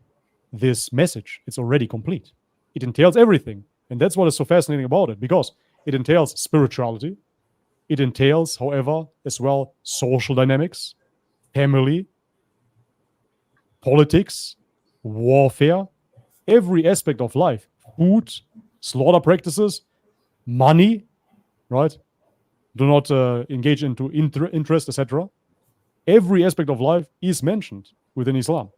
this message. It's already complete. It entails everything. And that's what is so fascinating about it, because it entails spirituality. It entails, however, as well, social dynamics, family, politics, warfare, every aspect of life, food, slaughter practices, money, right? Do not engage into interest, etc. Every aspect of life is mentioned within Islam.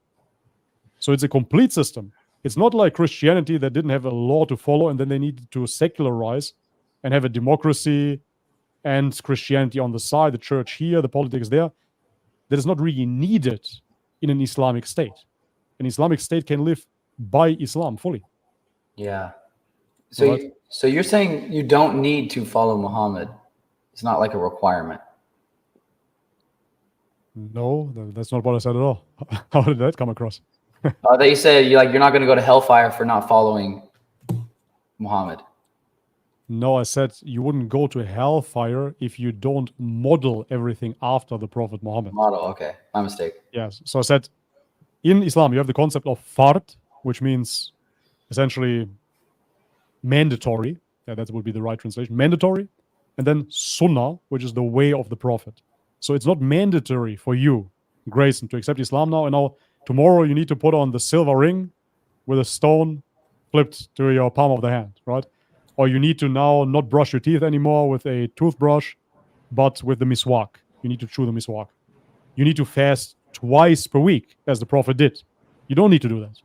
So it's a complete system. It's not like Christianity that didn't have a law to follow and then they needed to secularize and have a democracy and Christianity on the side, the church here, the politics there. That is not really needed in an Islamic state. An Islamic state can live by Islam fully. Yeah. So, so you're saying you don't need to follow Muhammad. It's not like a requirement. No, that's not what I said at all. How did that come across? They said you're not going to go to hellfire for not following Muhammad. No, I said you wouldn't go to hellfire if you don't model everything after the Prophet Muhammad. Model, okay. My mistake. Yes. So I said, in Islam, you have the concept of fard, which means essentially mandatory. Yeah, that would be the right translation. Mandatory. And then sunnah, which is the way of the Prophet. So it's not mandatory for you, Grayson, to accept Islam now. And now tomorrow you need to put on the silver ring with a stone flipped to your palm of the hand, right? Or you need to now not brush your teeth anymore with a toothbrush, but with the miswak. You need to chew the miswak. You need to fast twice per week, as the Prophet did. You don't need to do that.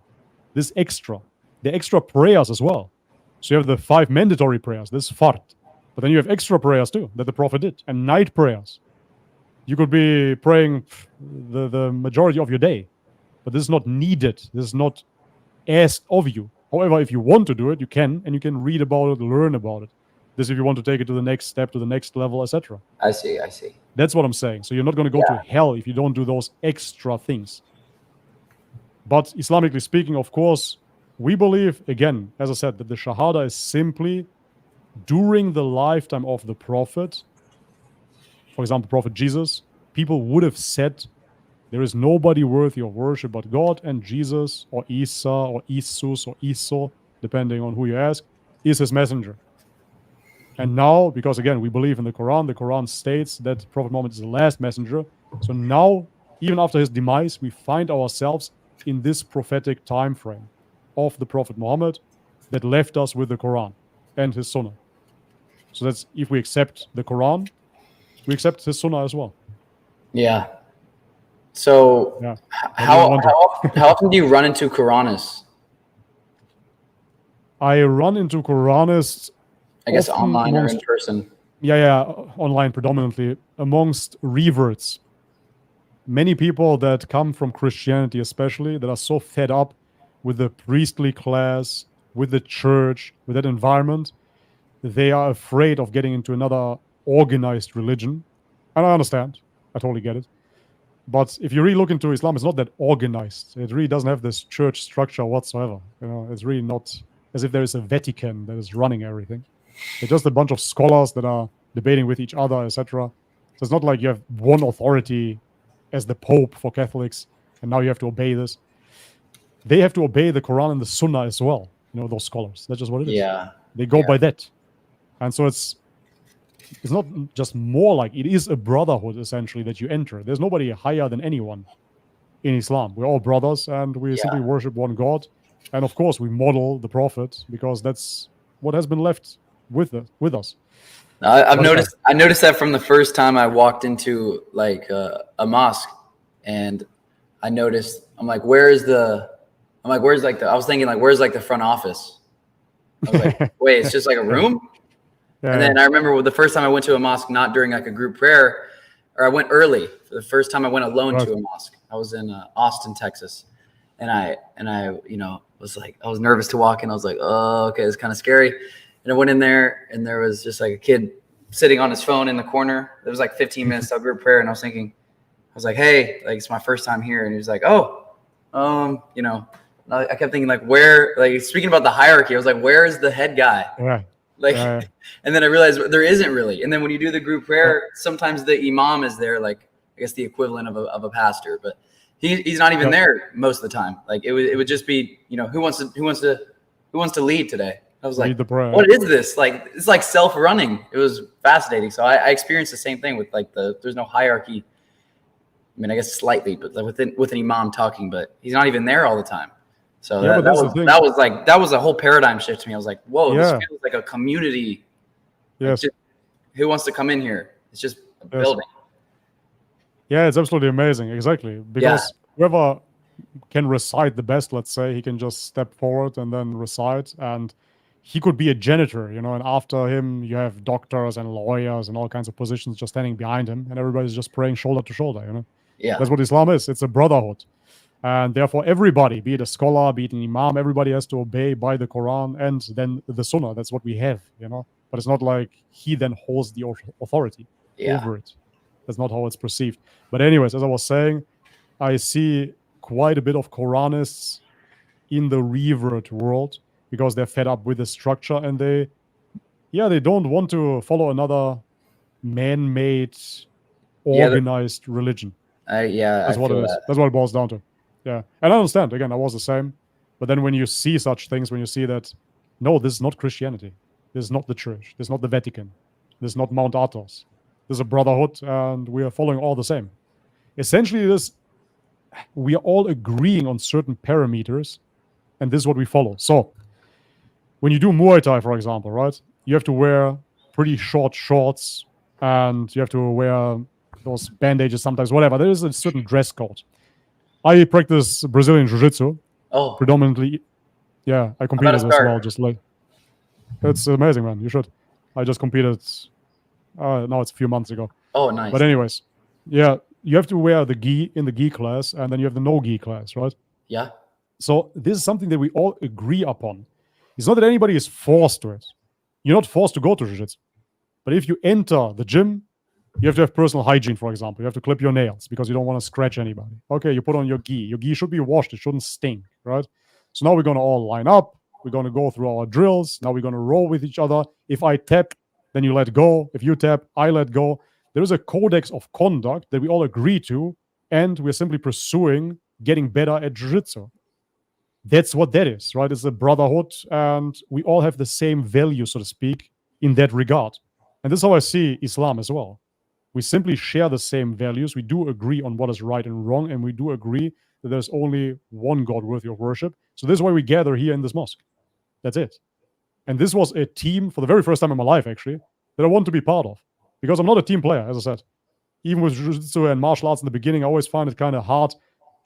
This is extra. The extra prayers as well. So you have the 5 mandatory prayers. This is fard. But then you have extra prayers too, that the Prophet did. And night prayers. You could be praying the majority of your day. But this is not needed. This is not asked of you. However, if you want to do it, you can, and you can read about it, learn about it. This if you want to take it to the next step, to the next level, etc. I see. That's what I'm saying. So you're not going to go to hell if you don't do those extra things. But Islamically speaking, of course, we believe, again, as I said, that the shahada is simply during the lifetime of the prophet. For example, Prophet Jesus, people would have said, there is nobody worthy of worship but God, and Jesus or Isa or Isus or Iso, depending on who you ask, is his messenger. And now, because again, we believe in the Quran states that Prophet Muhammad is the last messenger. So now, even after his demise, we find ourselves in this prophetic time frame of the Prophet Muhammad that left us with the Quran and his Sunnah. So that's, if we accept the Quran, we accept his Sunnah as well. Yeah. So Yeah. how often do you run into Quranists? I run into Quranists, I guess often online amongst, or in person. Yeah, online predominantly, amongst reverts. Many people that come from Christianity especially, that are so fed up with the priestly class, with the church, with that environment, they are afraid of getting into another organized religion. And I understand. I totally get it. But if you really look into Islam, it's not that organized. It really doesn't have this church structure whatsoever. You know, it's really not as if there is a Vatican that is running everything. It's just a bunch of scholars that are debating with each other, etc. So it's not like you have one authority as the Pope for Catholics, and now you have to obey this. They have to obey the Quran and the Sunnah as well. You know, those scholars. That's just what it is. Yeah. They go by that. And so it's not just more like, it is a brotherhood essentially that you enter. There's nobody higher than anyone in Islam. We're all brothers, and we simply worship one God. And of course, we model the Prophet because that's what has been left with us. I noticed that from the first time I walked into like a mosque, and I noticed, I was thinking like, where's like the front office? I was like, wait, it's just like a room? Yeah. And then I remember the first time I went to a mosque, not during like a group prayer, or I went early. For the first time I went alone to a mosque. I was in Austin, Texas. And I was like, I was nervous to walk in. I was like, oh, okay, it's kind of scary. And I went in there, and there was just like a kid sitting on his phone in the corner. There was like 15 minutes of group prayer. And I was like, hey, like, it's my first time here. And he was like, I kept thinking like, where, like, speaking about the hierarchy, I was like, where is the head guy? Yeah. Like, and then I realized there isn't really. And then when you do the group prayer, sometimes the imam is there, like, I guess the equivalent of a pastor, but he's not even there most of the time. Like it would just be, who wants to lead today? I was like, what is this? Like, it's like self-running. It was fascinating. So I experienced the same thing with like there's no hierarchy. I mean, I guess slightly, but like with an imam talking, but he's not even there all the time. So that was a whole paradigm shift to me. I was like, whoa, this feels like a community. Yes. Like, who wants to come in here? It's just a building. Yeah, it's absolutely amazing. Exactly. Because whoever can recite the best, let's say, he can just step forward and then recite. And he could be a janitor, and after him, you have doctors and lawyers and all kinds of positions just standing behind him. And everybody's just praying shoulder to shoulder, Yeah. That's what Islam is. It's a brotherhood. And therefore, everybody, be it a scholar, be it an imam, everybody has to obey by the Quran and then the Sunnah. That's what we have, But it's not like he then holds the authority over it. That's not how it's perceived. But anyways, as I was saying, I see quite a bit of Quranists in the revert world because they're fed up with the structure, and they don't want to follow another man-made, organized religion. That's what it is. That's what it boils down to. Yeah. And I understand. Again, I was the same. But then when you see such things, when you see that, no, this is not Christianity. This is not the church. This is not the Vatican. This is not Mount Athos. This is a brotherhood, and we are following all the same. Essentially, we are all agreeing on certain parameters, and this is what we follow. So when you do Muay Thai, for example, right, you have to wear pretty short shorts, and you have to wear those bandages sometimes, whatever. There is a certain dress code. I practice Brazilian Jiu-Jitsu predominantly. Yeah, I competed as well. Just like, it's amazing, man. You should. I just competed. No, it's a few months ago. Oh, nice. But anyways, yeah, you have to wear the gi in the gi class, and then you have the no gi class, right? Yeah. So this is something that we all agree upon. It's not that anybody is forced to it. You're not forced to go to Jiu-Jitsu. But if you enter the gym You have to have personal hygiene, for example. You have to clip your nails because you don't want to scratch anybody. Okay, you put on your gi. Your gi should be washed. It shouldn't stink, right? So now we're going to all line up. We're going to go through our drills. Now we're going to roll with each other. If I tap, then you let go. If you tap, I let go. There is a codex of conduct that we all agree to, and we're simply pursuing getting better at jiu-jitsu. That's what that is, right? It's a brotherhood, and we all have the same value, so to speak, in that regard. And this is how I see Islam as well. We simply share the same values. We do agree on what is right and wrong, and we do agree that there's only one God worthy of worship. So this is why we gather here in this mosque. That's it. And this was a team for the very first time in my life, actually, that I want to be part of. Because I'm not a team player, as I said. Even with jiu-jitsu and martial arts in the beginning, I always found it kind of hard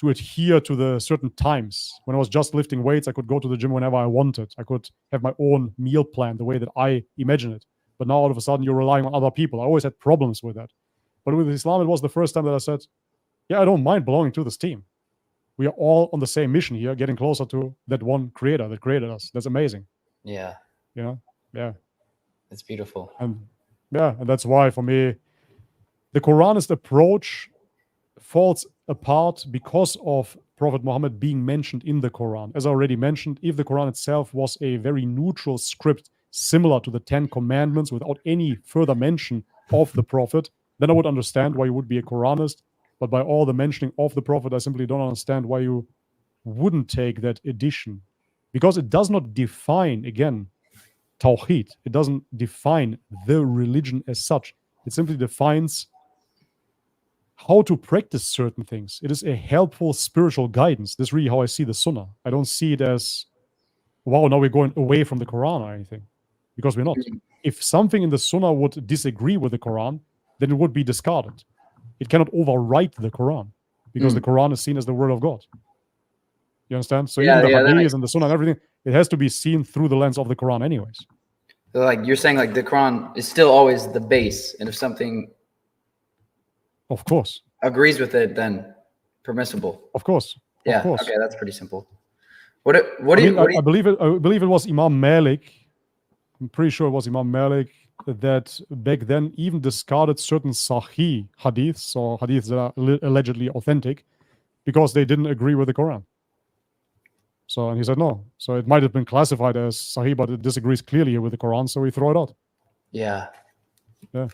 to adhere to the certain times. When I was just lifting weights, I could go to the gym whenever I wanted. I could have my own meal plan the way that I imagine it. But now all of a sudden you're relying on other people. I always had problems with that. But with Islam, it was the first time that I said, yeah, I don't mind belonging to this team. We are all on the same mission here, getting closer to that one creator that created us. That's amazing. Yeah. You know? Yeah. It's beautiful. And yeah, and that's why for me, the Quranist approach falls apart because of Prophet Muhammad being mentioned in the Quran. As I already mentioned, if the Quran itself was a very neutral script similar to the 10 Commandments without any further mention of the Prophet, then I would understand why you would be a Quranist. But by all the mentioning of the Prophet, I simply don't understand why you wouldn't take that edition. Because it does not define, again, Tawhid. It doesn't define the religion as such. It simply defines how to practice certain things. It is a helpful spiritual guidance. This is really how I see the Sunnah. I don't see it as, wow, now we're going away from the Quran or anything. Because we're not. If something in the Sunnah would disagree with the Quran, then it would be discarded. It cannot overwrite the Quran because the Quran is seen as the word of God. You understand? So even the hadith and the Sunnah and everything, it has to be seen through the lens of the Quran anyways. So like you're saying, like the Quran is still always the base, and if something, of course, agrees with it, then permissible. Of course. Yeah. Of course. Okay, that's pretty simple. I believe it was Imam Malik. I'm pretty sure it was Imam Malik that back then even discarded certain Sahih hadiths or hadiths that are allegedly authentic because they didn't agree with the Quran. So, and he said no. So it might have been classified as Sahih, but it disagrees clearly with the Quran, so we throw it out. Yeah. Yeah.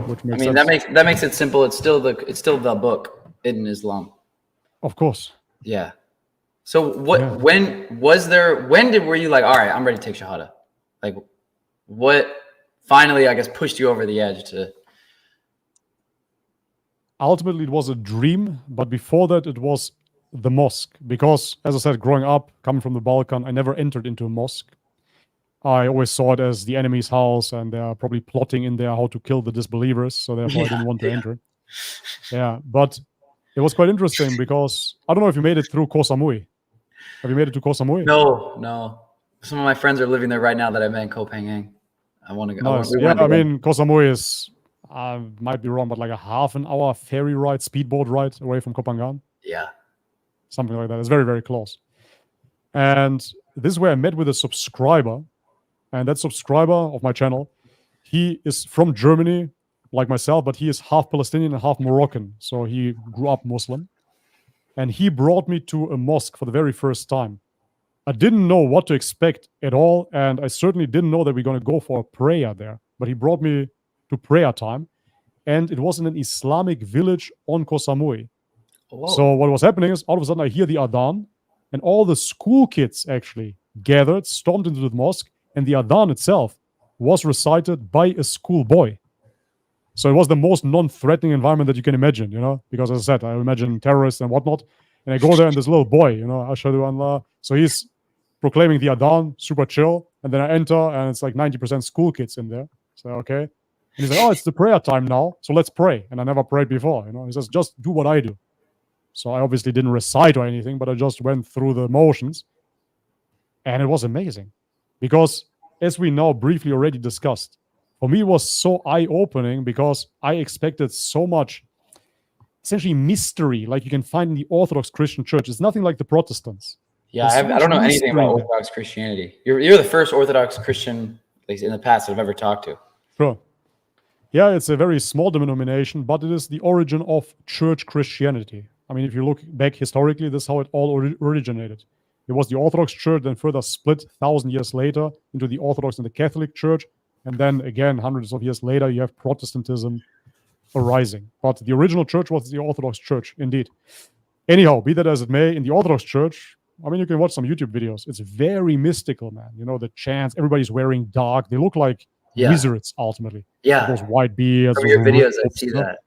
Which makes sense. that makes it simple. It's still the book in Islam. Of course. Yeah. So when were you like, all right, I'm ready to take shahada? Like what finally, I guess, pushed you over the edge to? Ultimately, it was a dream, but before that, it was the mosque. Because, as I said, growing up, coming from the Balkan, I never entered into a mosque. I always saw it as the enemy's house, and they're probably plotting in there how to kill the disbelievers. So therefore, I didn't want to enter. Yeah, but it was quite interesting because I don't know if you made it through Koh Samui. Have you made it to Koh Samui? No. Some of my friends are living there right now that I met in Koh Phangan. I want to go. Nice. I mean, Koh Samui is, might be wrong, but like a half an hour ferry ride, speedboat ride away from Koh Phangan. Yeah. Something like that. It's very, very close. And this is where I met with a subscriber. And that subscriber of my channel, he is from Germany, like myself, but he is half Palestinian and half Moroccan. So he grew up Muslim. And he brought me to a mosque for the very first time. I didn't know what to expect at all. And I certainly didn't know that we're going to go for a prayer there. But he brought me to prayer time. And it was in an Islamic village on Koh Samui. Whoa. So what was happening is all of a sudden I hear the adhan. And all the school kids actually gathered, stormed into the mosque. And the adhan itself was recited by a schoolboy. So it was the most non-threatening environment that you can imagine, you know, because as I said, I imagine terrorists and whatnot. And I go there and this little boy, you know, Ashhadu an la. So he's proclaiming the adhan, super chill. And then I enter and it's like 90% school kids in there. So, okay. And he's like, oh, it's the prayer time now. So let's pray. And I never prayed before, you know. He says, just do what I do. So I obviously didn't recite or anything, but I just went through the motions. And it was amazing. Because as we now briefly already discussed, for me it was so eye-opening because I expected so much, essentially mystery, like you can find in the Orthodox Christian church. It's nothing like the Protestants. Yeah, I don't know anything about Orthodox Christianity. You're the first Orthodox Christian, at least in the past, that I've ever talked to. Sure. Yeah, it's a very small denomination, but it is the origin of church Christianity. I mean, if you look back historically, this is how it all originated. It was the Orthodox Church, then further split 1,000 years later into the Orthodox and the Catholic Church. And then again, hundreds of years later, you have Protestantism arising. But the original church was the Orthodox Church, indeed. Anyhow, be that as it may, in the Orthodox Church, I mean, you can watch some YouTube videos. It's very mystical, man. You know, the chants, everybody's wearing dark. They look like wizards, ultimately. Yeah. Those white beards. From your videos, I see that.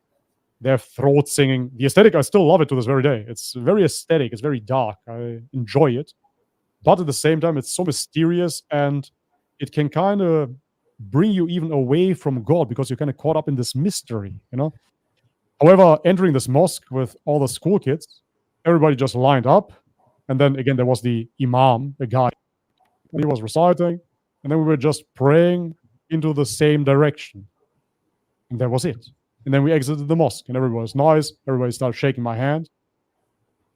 Their throat singing. The aesthetic, I still love it to this very day. It's very aesthetic. It's very dark. I enjoy it. But at the same time, it's so mysterious, and it can kind of bring you even away from God because you're kind of caught up in this mystery, you know? However, entering this mosque with all the school kids, everybody just lined up. And then again, there was the imam, a guy, and he was reciting. And then we were just praying into the same direction. And that was it. And then we exited the mosque, and everybody was nice. Everybody started shaking my hand.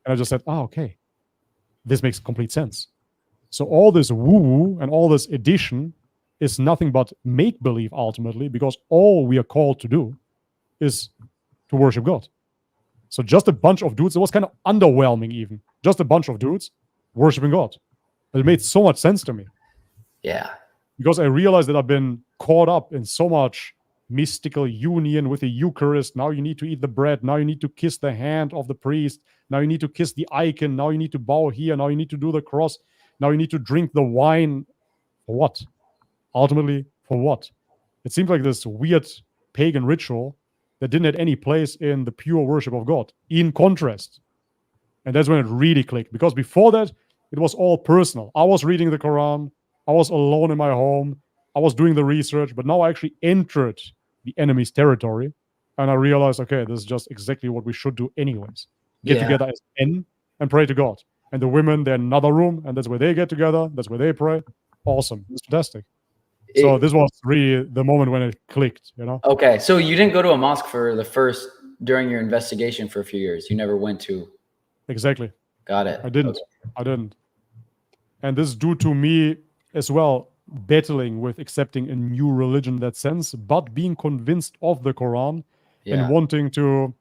And I just said, okay, this makes complete sense. So all this woo-woo and all this addition is nothing but make-believe ultimately, because all we are called to do is to worship God. So just a bunch of dudes, it was kind of underwhelming even. Just a bunch of dudes worshiping God. But it made so much sense to me. Yeah. Because I realized that I've been caught up in so much mystical union with the Eucharist. Now you need to eat the bread. Now you need to kiss the hand of the priest. Now you need to kiss the icon. Now you need to bow here. Now you need to do the cross. Now you need to drink the wine. For what? Ultimately, for what? It seems like this weird pagan ritual that didn't have any place in the pure worship of God, in contrast. And that's when it really clicked. Because before that, it was all personal. I was reading the Quran. I was alone in my home. I was doing the research. But now I actually entered the enemy's territory. And I realized, okay, this is just exactly what we should do anyways. Get together as men and pray to God. And the women, they're in another room. And that's where they get together. That's where they pray. Awesome. It's fantastic. So this was really the moment when it clicked, you know? Okay. So you didn't go to a mosque during your investigation for a few years. You never went to. Exactly. Got it. I didn't. Okay. I didn't. And this is due to me as well, battling with accepting a new religion in that sense, but being convinced of the Quran and wanting to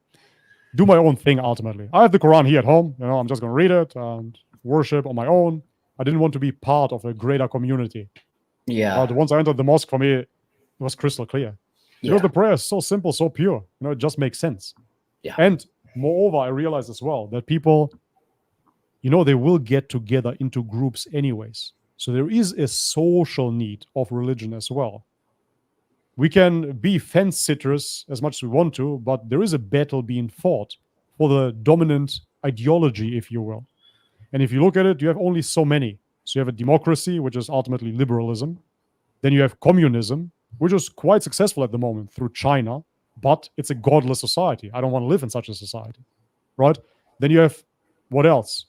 do my own thing ultimately. I have the Quran here at home. You know, I'm just going to read it and worship on my own. I didn't want to be part of a greater community. Yeah. But once I entered the mosque, for me, it was crystal clear. Because the prayer is so simple, so pure. You know, it just makes sense. Yeah. And moreover, I realized as well that people, you know, they will get together into groups anyways. So there is a social need of religion as well. We can be fence sitters as much as we want to, but there is a battle being fought for the dominant ideology, if you will. And if you look at it, you have only so many. So you have a democracy, which is ultimately liberalism. Then you have communism, which is quite successful at the moment through China, but it's a godless society. I don't want to live in such a society, right? Then you have, what else?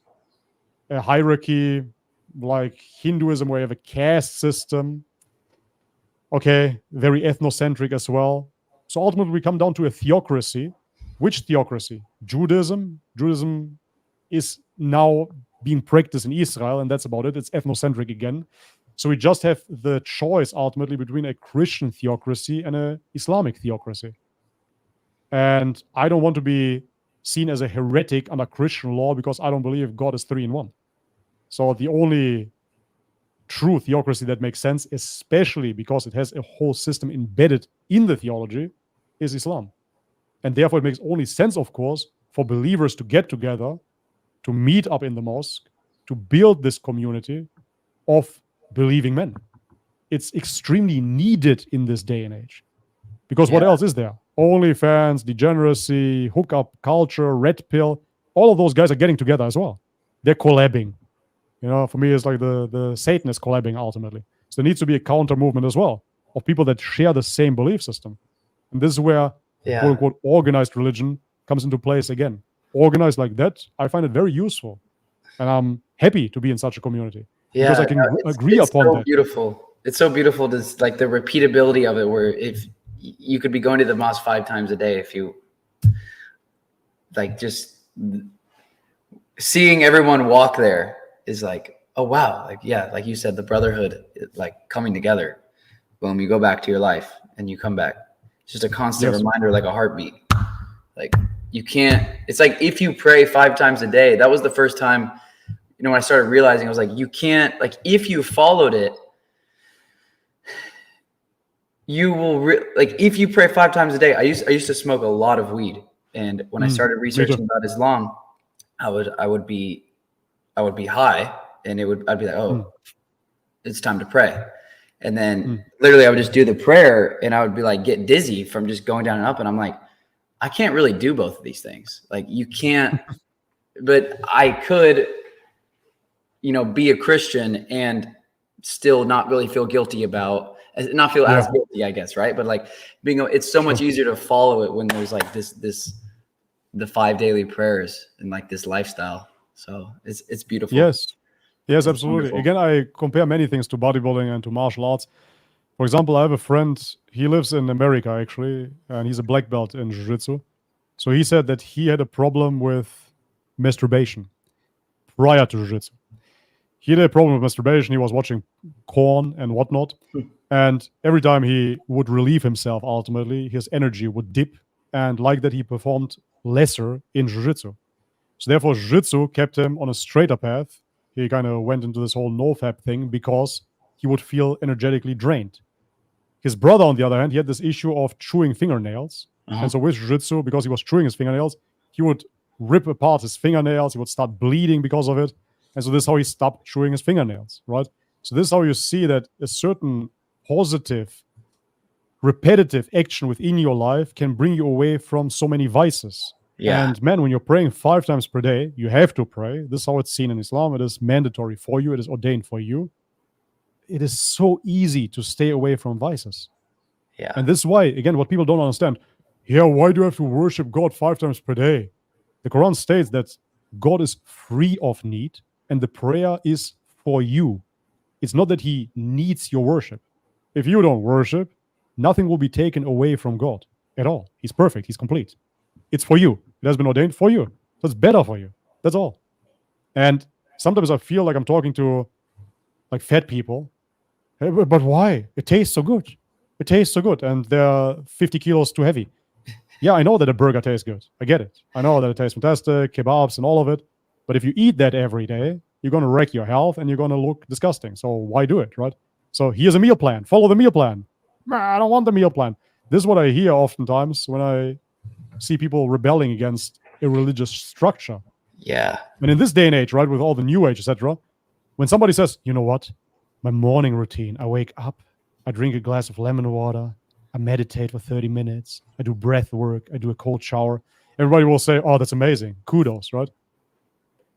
A hierarchy like Hinduism, where you have a caste system. Okay, very ethnocentric as well. So ultimately, we come down to a theocracy. Which theocracy? Judaism. Judaism is now being practiced in Israel, and that's about it. It's ethnocentric again. So we just have the choice ultimately between a Christian theocracy and an Islamic theocracy. And I don't want to be seen as a heretic under Christian law because I don't believe God is 3 in 1. So the only true theocracy that makes sense, especially because it has a whole system embedded in the theology, is Islam. And therefore it makes only sense, of course, for believers to get together, to meet up in the mosque, to build this community of believing men. It's extremely needed in this day and age. Because what else is there? OnlyFans, degeneracy, hookup culture, red pill, all of those guys are getting together as well. They're collabing. You know, for me, it's like the Satanists collabing ultimately. So there needs to be a counter movement as well of people that share the same belief system. And this is where quote unquote organized religion comes into place again. Organized like that, I find it very useful. And I'm happy to be in such a community. Yeah, because I can agree upon so that. Beautiful. It's so beautiful to like the repeatability of it, where if you could be going to the mosque 5 times a day, if you like just seeing everyone walk there is like, oh wow, like like you said, the brotherhood like coming together. Boom, you go back to your life and you come back. It's just a constant Yes. reminder, like a heartbeat. Like you can't, it's like if you pray 5 times a day, that was the first time, you know, when I started realizing, I was like, you can't, like if you followed it, you will, like if you pray 5 times a day, I used to smoke a lot of weed. And when I started researching about Islam, I would be high, and I'd be like, oh, it's time to pray. And then literally I would just do the prayer, and I would be like, get dizzy from just going down and up. And I'm like, I can't really do both of these things. Like you can't, but I could, you know, be a Christian and still not really feel guilty about, not feel as guilty, I guess. Right. But like it's so much easier to follow it when there's like the 5 daily prayers and like this lifestyle. So it's beautiful. Yes, absolutely. Wonderful. Again, I compare many things to bodybuilding and to martial arts. For example, I have a friend, he lives in America actually, and he's a black belt in jiu-jitsu. So he said that he had a problem with masturbation prior to jiu-jitsu. He had a problem with masturbation. He was watching porn and whatnot. And every time he would relieve himself, ultimately, his energy would dip. And like that, he performed lesser in jiu-jitsu. So therefore, jiu-jitsu kept him on a straighter path. He kind of went into this whole no-fap thing because he would feel energetically drained. His brother, on the other hand, he had this issue of chewing fingernails. And so with jiu-jitsu, because he was chewing his fingernails, he would rip apart his fingernails. He would start bleeding because of it. And so this is how he stopped chewing his fingernails, right? So this is how you see that a certain positive, repetitive action within your life can bring you away from so many vices. Yeah. And man, when you're praying 5 times per day, you have to pray. This is how it's seen in Islam. It is mandatory for you. It is ordained for you. It is so easy to stay away from vices. Yeah. And this is why, again, what people don't understand, why do you have to worship God 5 times per day? The Quran states that God is free of need, and the prayer is for you. It's not that he needs your worship. If you don't worship, nothing will be taken away from God at all. He's perfect. He's complete. It's for you. It has been ordained for you. So it's better for you. That's all. And sometimes I feel like I'm talking to like fat people. Hey, but why? It tastes so good. It tastes so good. And they're 50 kilos too heavy. Yeah, I know that a burger tastes good. I get it. I know that it tastes fantastic, kebabs and all of it. But if you eat that every day, you're going to wreck your health and you're going to look disgusting. So why do it, right? So here's a meal plan. Follow the meal plan. I don't want the meal plan. This is what I hear oftentimes when I see people rebelling against a religious structure. Yeah. And in this day and age, right, with all the new age, etc., when somebody says, you know what, my morning routine, I wake up, I drink a glass of lemon water, I meditate for 30 minutes, I do breath work, I do a cold shower, everybody will say, oh, that's amazing. Kudos, right?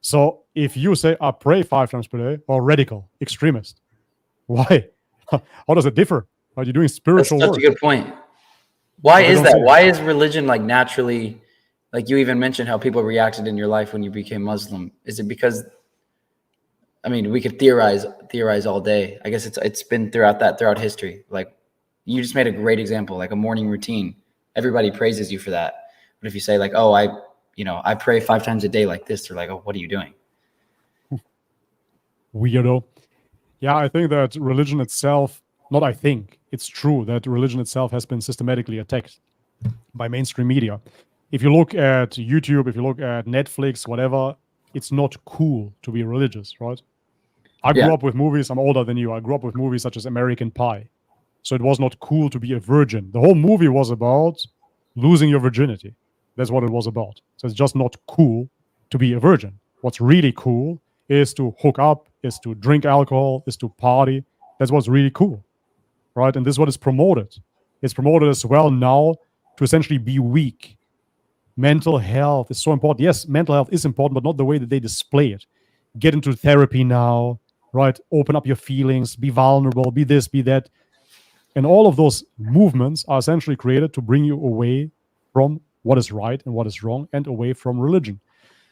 So if you say, I pray 5 times per day, or radical, extremist, why? How does it differ? Are you doing spiritual That's work? such a good point. Why is don't that? say it. Why is religion like naturally, like you even mentioned how people reacted in your life when you became Muslim? Is it because, I mean, we could theorize all day. I guess it's been throughout history. Like you just made a great example, like a morning routine. Everybody praises you for that. But if you say like, oh, I pray 5 times a day like this, they're like, oh, what are you doing? Weirdo. Yeah, I think that religion itself, not I think, it's true that religion itself has been systematically attacked by mainstream media. If you look at YouTube, if you look at Netflix, whatever, it's not cool to be religious, right? I grew up with movies, I'm older than you, I grew up with movies such as American Pie. So it was not cool to be a virgin. The whole movie was about losing your virginity. That's what it was about. So it's just not cool to be a virgin. What's really cool is to hook up, is to drink alcohol, is to party. That's what's really cool, right? And this is what is promoted. It's promoted as well now to essentially be weak. Mental health is so important. Yes, mental health is important, but not the way that they display it. Get into therapy now, right? Open up your feelings, be vulnerable, be this, be that. And all of those movements are essentially created to bring you away from what is right and what is wrong and away from religion.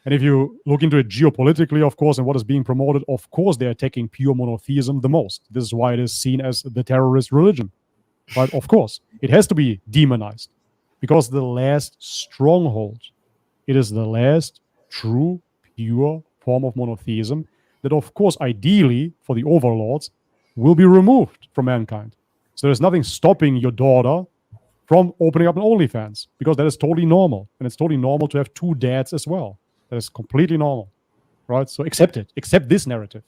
And if you look into it geopolitically, of course, and what is being promoted, of course, they're attacking pure monotheism the most. This is why it is seen as the terrorist religion. But of course, it has to be demonized because the last stronghold, it is the last true, pure form of monotheism that, of course, ideally for the overlords will be removed from mankind. So there's nothing stopping your daughter from opening up an OnlyFans, because that is totally normal. And it's totally normal to have two dads as well. That is completely normal, right? So accept it. Accept this narrative.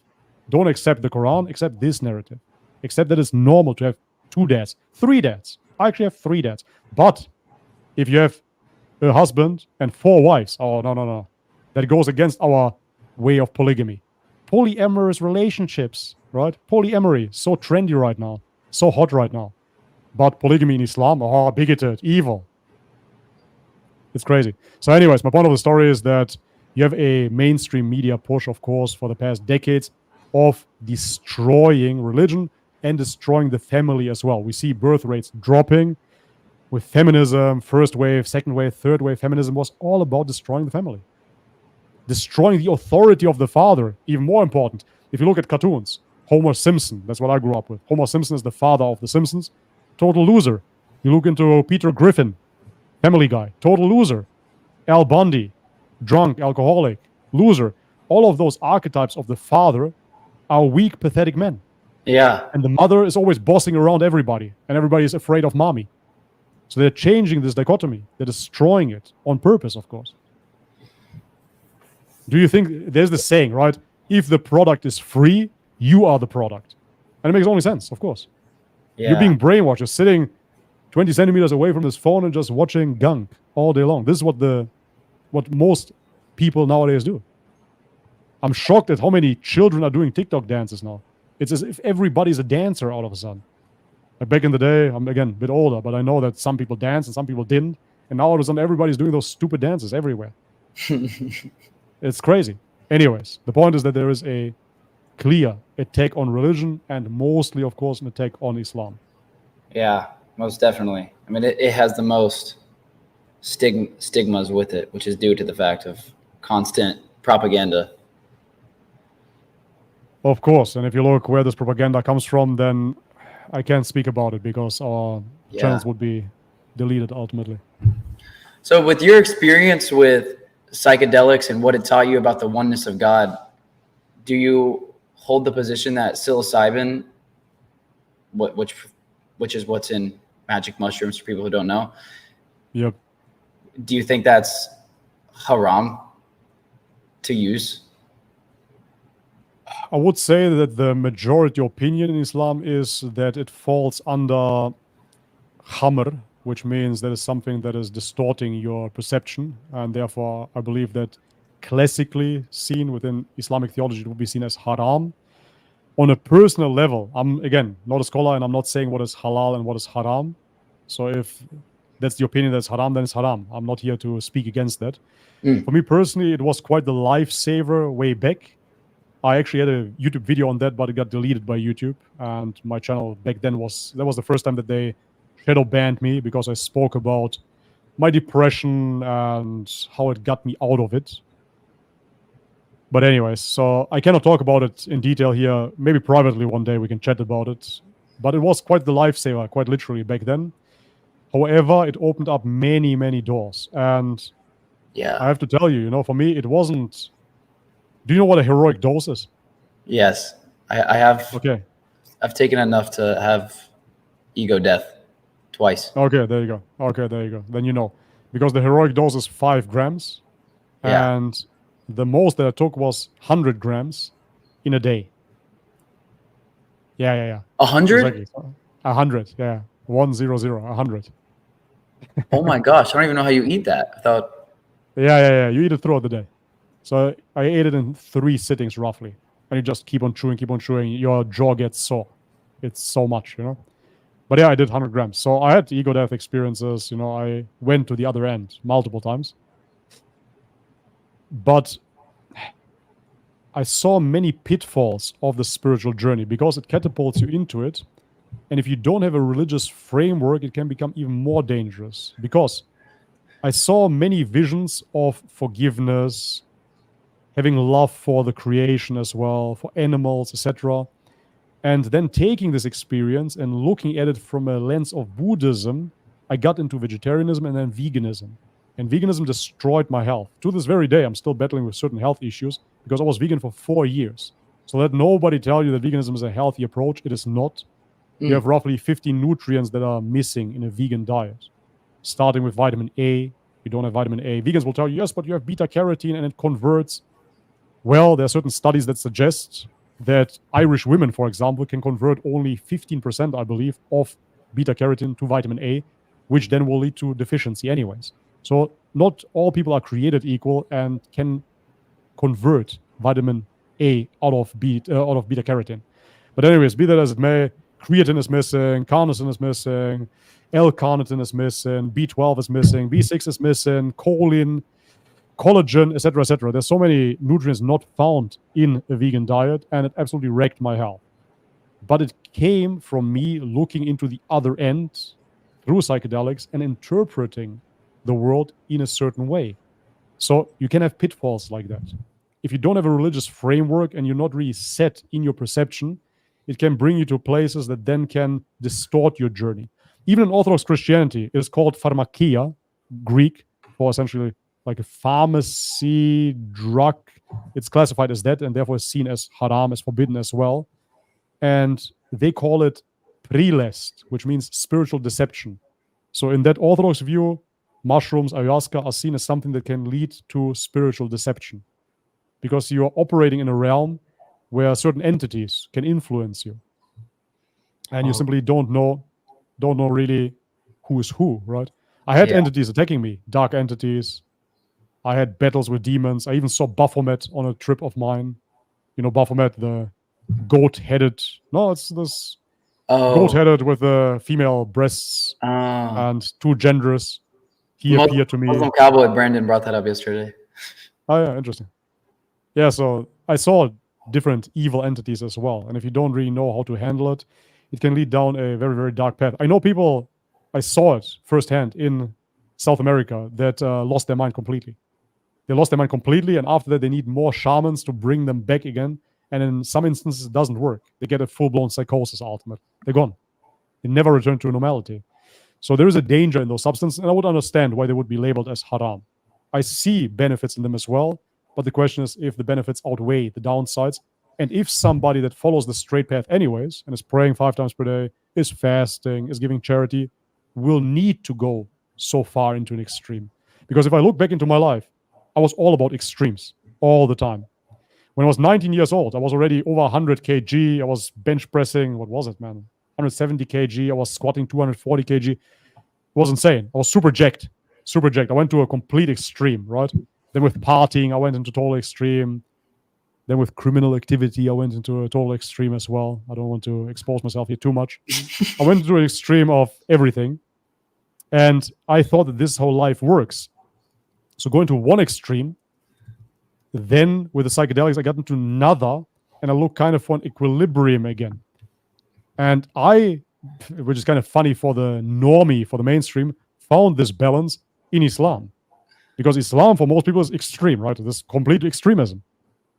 Don't accept the Quran. Accept this narrative. Accept that it's normal to have two dads, three dads. I actually have three dads. But if you have a husband and four wives, oh, no. That goes against our way of polygamy. Polyamorous relationships, right? Polyamory, so trendy right now, so hot right now. But polygamy in Islam, oh, bigoted, evil. It's crazy. So anyways, my point of the story is that you have a mainstream media push, of course, for the past decades of destroying religion and destroying the family as well. We see birth rates dropping with feminism, first wave, second wave, third wave. Feminism was all about destroying the family. Destroying the authority of the father, even more important. If you look at cartoons, Homer Simpson, that's what I grew up with. Homer Simpson is the father of the Simpsons. Total loser. You look into Peter Griffin, Family Guy, total loser. Al Bundy, drunk, alcoholic, loser. All of those archetypes of the father are weak, pathetic men. Yeah. And the mother is always bossing around everybody, and everybody is afraid of mommy. So they're changing this dichotomy. They're destroying it on purpose, of course. Do you think there's this saying, right? If the product is free, you are the product. And it makes only sense, of course. Yeah. You're being brainwashed. You're sitting 20 centimeters away from this phone and just watching gunk all day long. This is what most people nowadays do. I'm shocked at how many children are doing TikTok dances now. It's as if everybody's a dancer all of a sudden. Like back in the day, I'm again a bit older, but I know that some people danced and some people didn't. And now all of a sudden everybody's doing those stupid dances everywhere. It's crazy. Anyways, the point is that there is a clear attack on religion and mostly, of course, an attack on Islam. Yeah, most definitely. I mean, it has the most stigmas with it, which is due to the fact of constant propaganda. Of course. And if you look where this propaganda comes from, then I can't speak about it because our channels would be deleted ultimately. So with your experience with psychedelics and what it taught you about the oneness of God, do you hold the position that psilocybin, which is what's in magic mushrooms for people who don't know? Yep. Do you think that's haram to use? I would say that the majority opinion in Islam is that it falls under khamr, which means that is something that is distorting your perception. And therefore, I believe that classically seen within Islamic theology, it would be seen as haram. On a personal level, I'm, again, not a scholar, and I'm not saying what is halal and what is haram. So if that's the opinion that's haram, then it's haram. I'm not here to speak against that. For me personally, it was quite the lifesaver way back. I actually had a YouTube video on that, but it got deleted by YouTube. And my channel back then was the first time that they shadow banned me because I spoke about my depression and how it got me out of it. But anyways, so I cannot talk about it in detail here. Maybe privately one day we can chat about it. But it was quite the lifesaver, quite literally back then. However, it opened up many, many doors. And I have to tell you, for me, it wasn't... Do you know what a heroic dose is? Yes, I have. Okay. I've taken enough to have ego death twice. Okay, there you go. Then you know. Because the heroic dose is 5 grams. Yeah. And the most that I took was 100 grams in a day. Yeah. 100? Exactly. 100, yeah. 100, 100. Oh my gosh, I don't even know how you eat that. I thought... Yeah. You eat it throughout the day. So I ate it in 3 sittings roughly. And you just keep on chewing. Your jaw gets sore. It's so much, But yeah, I did 100 grams. So I had ego death experiences. I went to the other end multiple times. But I saw many pitfalls of the spiritual journey because it catapults you into it. And if you don't have a religious framework, it can become even more dangerous. Because I saw many visions of forgiveness, having love for the creation as well, for animals, etc. And then taking this experience and looking at it from a lens of Buddhism, I got into vegetarianism and then veganism. And veganism destroyed my health. To this very day, I'm still battling with certain health issues because I was vegan for 4 years. So let nobody tell you that veganism is a healthy approach. It is not. you have roughly 15 nutrients that are missing in a vegan diet, starting with vitamin A. You don't have vitamin A. Vegans will tell you, yes, but you have beta carotene and it converts. Well, there are certain studies that suggest that Irish women, for example, can convert only 15%, I believe, of beta carotene to vitamin A, which then will lead to deficiency anyways. So not all people are created equal and can convert vitamin A out of beta carotene. But anyways, be that as it may, creatine is missing, carnosine is missing, L-carnitine is missing, B12 is missing, B6 is missing, choline, collagen, etc., etc. There's so many nutrients not found in a vegan diet, and it absolutely wrecked my health. But it came from me looking into the other end through psychedelics and interpreting the world in a certain way. So you can have pitfalls like that. If you don't have a religious framework and you're not really set in your perception, it can bring you to places that then can distort your journey. Even in Orthodox Christianity, it is called pharmakia, Greek, for essentially like a pharmacy drug. It's classified as that and therefore is seen as haram, as forbidden as well. And they call it prilest, which means spiritual deception. So in that Orthodox view, mushrooms, ayahuasca are seen as something that can lead to spiritual deception because you are operating in a realm where certain entities can influence you. And you simply don't know really who is who, right? I had entities attacking me, dark entities. I had battles with demons. I even saw Baphomet on a trip of mine. You know, Baphomet, the goat-headed. No, it's this goat-headed with the female breasts and two genders. He appeared to me. Muslim cowboy Brandon brought that up yesterday. Oh, yeah, interesting. Yeah, so I saw different evil entities as well. And if you don't really know how to handle it, it can lead down a very, very dark path. I know people, I saw it firsthand in South America that lost their mind completely. They lost their mind completely, and after that, they need more shamans to bring them back again. And in some instances, it doesn't work. They get a full-blown psychosis ultimately. They're gone. They never return to normality. So there is a danger in those substances, and I would understand why they would be labeled as haram. I see benefits in them as well, but the question is if the benefits outweigh the downsides, and if somebody that follows the straight path anyways, and is praying 5 times per day, is fasting, is giving charity, will need to go so far into an extreme. Because if I look back into my life, I was all about extremes all the time. When I was 19 years old, I was already over 100 kg. I was bench pressing, what was it, man? 170 kg. I was squatting 240 kg. It was insane. I was super jacked. Super jacked. I went to a complete extreme, right? Then with partying, I went into total extreme. Then with criminal activity, I went into a total extreme as well. I don't want to expose myself here too much. I went into an extreme of everything. And I thought that this whole life works. So going to one extreme, then with the psychedelics, I got into another, and I looked kind of for an equilibrium again. And I, which is kind of funny for the normie, for the mainstream, found this balance in Islam. Because Islam, for most people, is extreme, right? This complete extremism.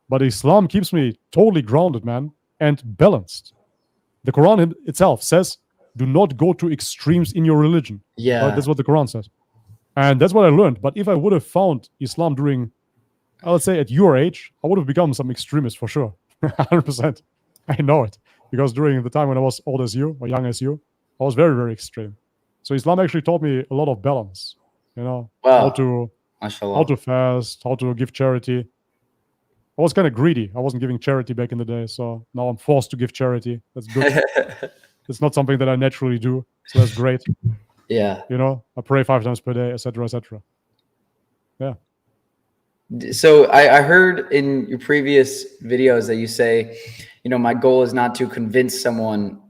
But Islam keeps me totally grounded, man, and balanced. The Quran itself says, do not go to extremes in your religion. Yeah. Right? That's what the Quran says. And that's what I learned. But if I would have found Islam during, I would say at your age, I would have become some extremist for sure. 100%. I know it. Because during the time when I was old as you, or young as you, I was very, very extreme. So Islam actually taught me a lot of balance. You know, how to fast, how to give charity. I was kind of greedy. I wasn't giving charity back in the day. So now I'm forced to give charity. That's good. It's not something that I naturally do. So that's great. Yeah. You know, I pray 5 times per day, etc., etc. Yeah. So I heard in your previous videos that you say, you know, my goal is not to convince someone.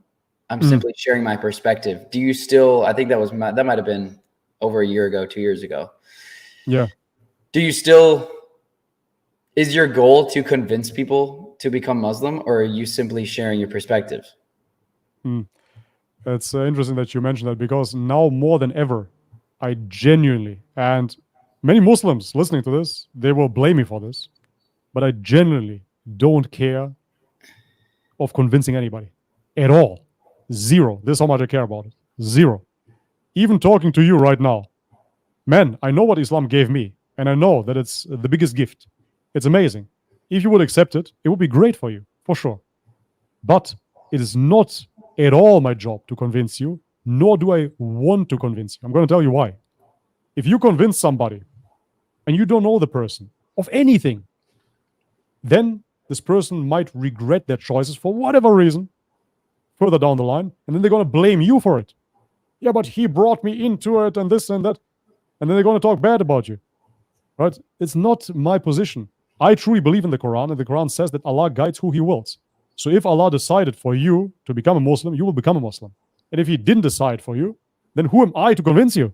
I'm simply sharing my perspective. Do you still, I think that might have been over a year ago, 2 years ago. Yeah. Do you still, is your goal to convince people to become Muslim, or are you simply sharing your perspective? It's interesting that you mentioned that, because now more than ever, I genuinely, and many Muslims listening to this, they will blame me for this, but I genuinely don't care of convincing anybody at all. Zero. This is how much I care about it. Zero. Even talking to you right now, man, I know what Islam gave me, and I know that it's the biggest gift. It's amazing. If you would accept it, it would be great for you, for sure. But it is not at all my job to convince you, nor do I want to convince you. I'm going to tell you why. If you convince somebody and you don't know the person of anything, then this person might regret their choices for whatever reason further down the line, and then they're going to blame you for it. Yeah, but he brought me into it and this and that, and then they're going to talk bad about you. Right? It's not my position. I truly believe in the Quran, and the Quran says that Allah guides who He wills. So if Allah decided for you to become a Muslim, you will become a Muslim. And if He didn't decide for you, then who am I to convince you?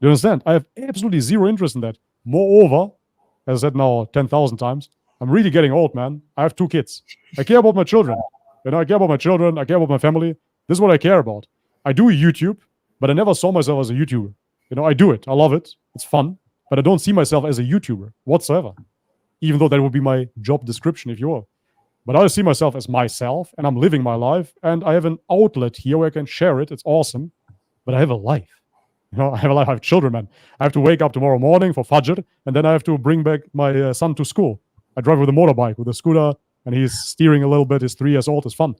Do you understand? I have absolutely zero interest in that. Moreover, as I said now 10,000 times, I'm really getting old, man. I have 2 kids. I care about my children. You know, I care about my children. I care about my family. This is what I care about. I do YouTube, but I never saw myself as a YouTuber. You know, I do it. I love it. It's fun. But I don't see myself as a YouTuber whatsoever, even though that would be my job description, if you will. But I see myself as myself, and I'm living my life, and I have an outlet here where I can share it. It's awesome. But I have a life. You know, I have a life. I have children, man. I have to wake up tomorrow morning for Fajr, and then I have to bring back my son to school. I drive with a motorbike, with a scooter, and he's steering a little bit. He's 3 years old. It's fun.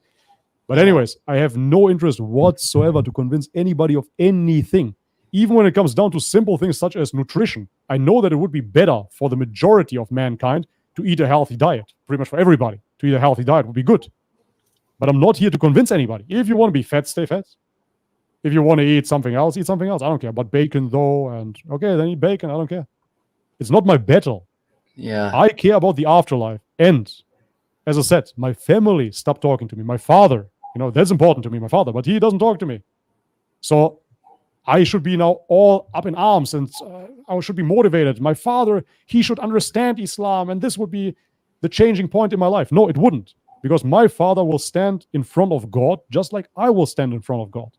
But anyways, I have no interest whatsoever to convince anybody of anything. Even when it comes down to simple things such as nutrition, I know that it would be better for the majority of mankind to eat a healthy diet. Pretty much for everybody to eat a healthy diet would be good. But I'm not here to convince anybody. If you want to be fat, stay fat. If you want to eat something else, eat something else. I don't care. But bacon though, and okay, then eat bacon. I don't care. It's not my battle. Yeah. I care about the afterlife. And as I said, my family stopped talking to me. My father, you know, that's important to me, my father, but he doesn't talk to me. So I should be now all up in arms, and I should be motivated. My father, he should understand Islam, and this would be the changing point in my life. No, it wouldn't, because my father will stand in front of God just like I will stand in front of God.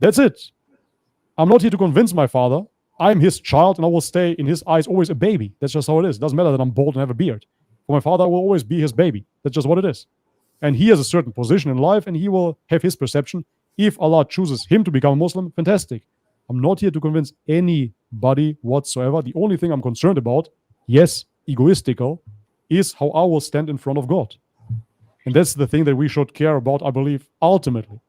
That's it. I'm not here to convince my father. I'm his child, and I will stay in his eyes always a baby. That's just how it is. It doesn't matter that I'm bald and have a beard. For my father, I will always be his baby. That's just what it is. And he has a certain position in life, and he will have his perception. If Allah chooses him to become a Muslim, fantastic. I'm not here to convince anybody whatsoever. The only thing I'm concerned about, yes, egoistical, is how I will stand in front of God. And that's the thing that we should care about, I believe, ultimately.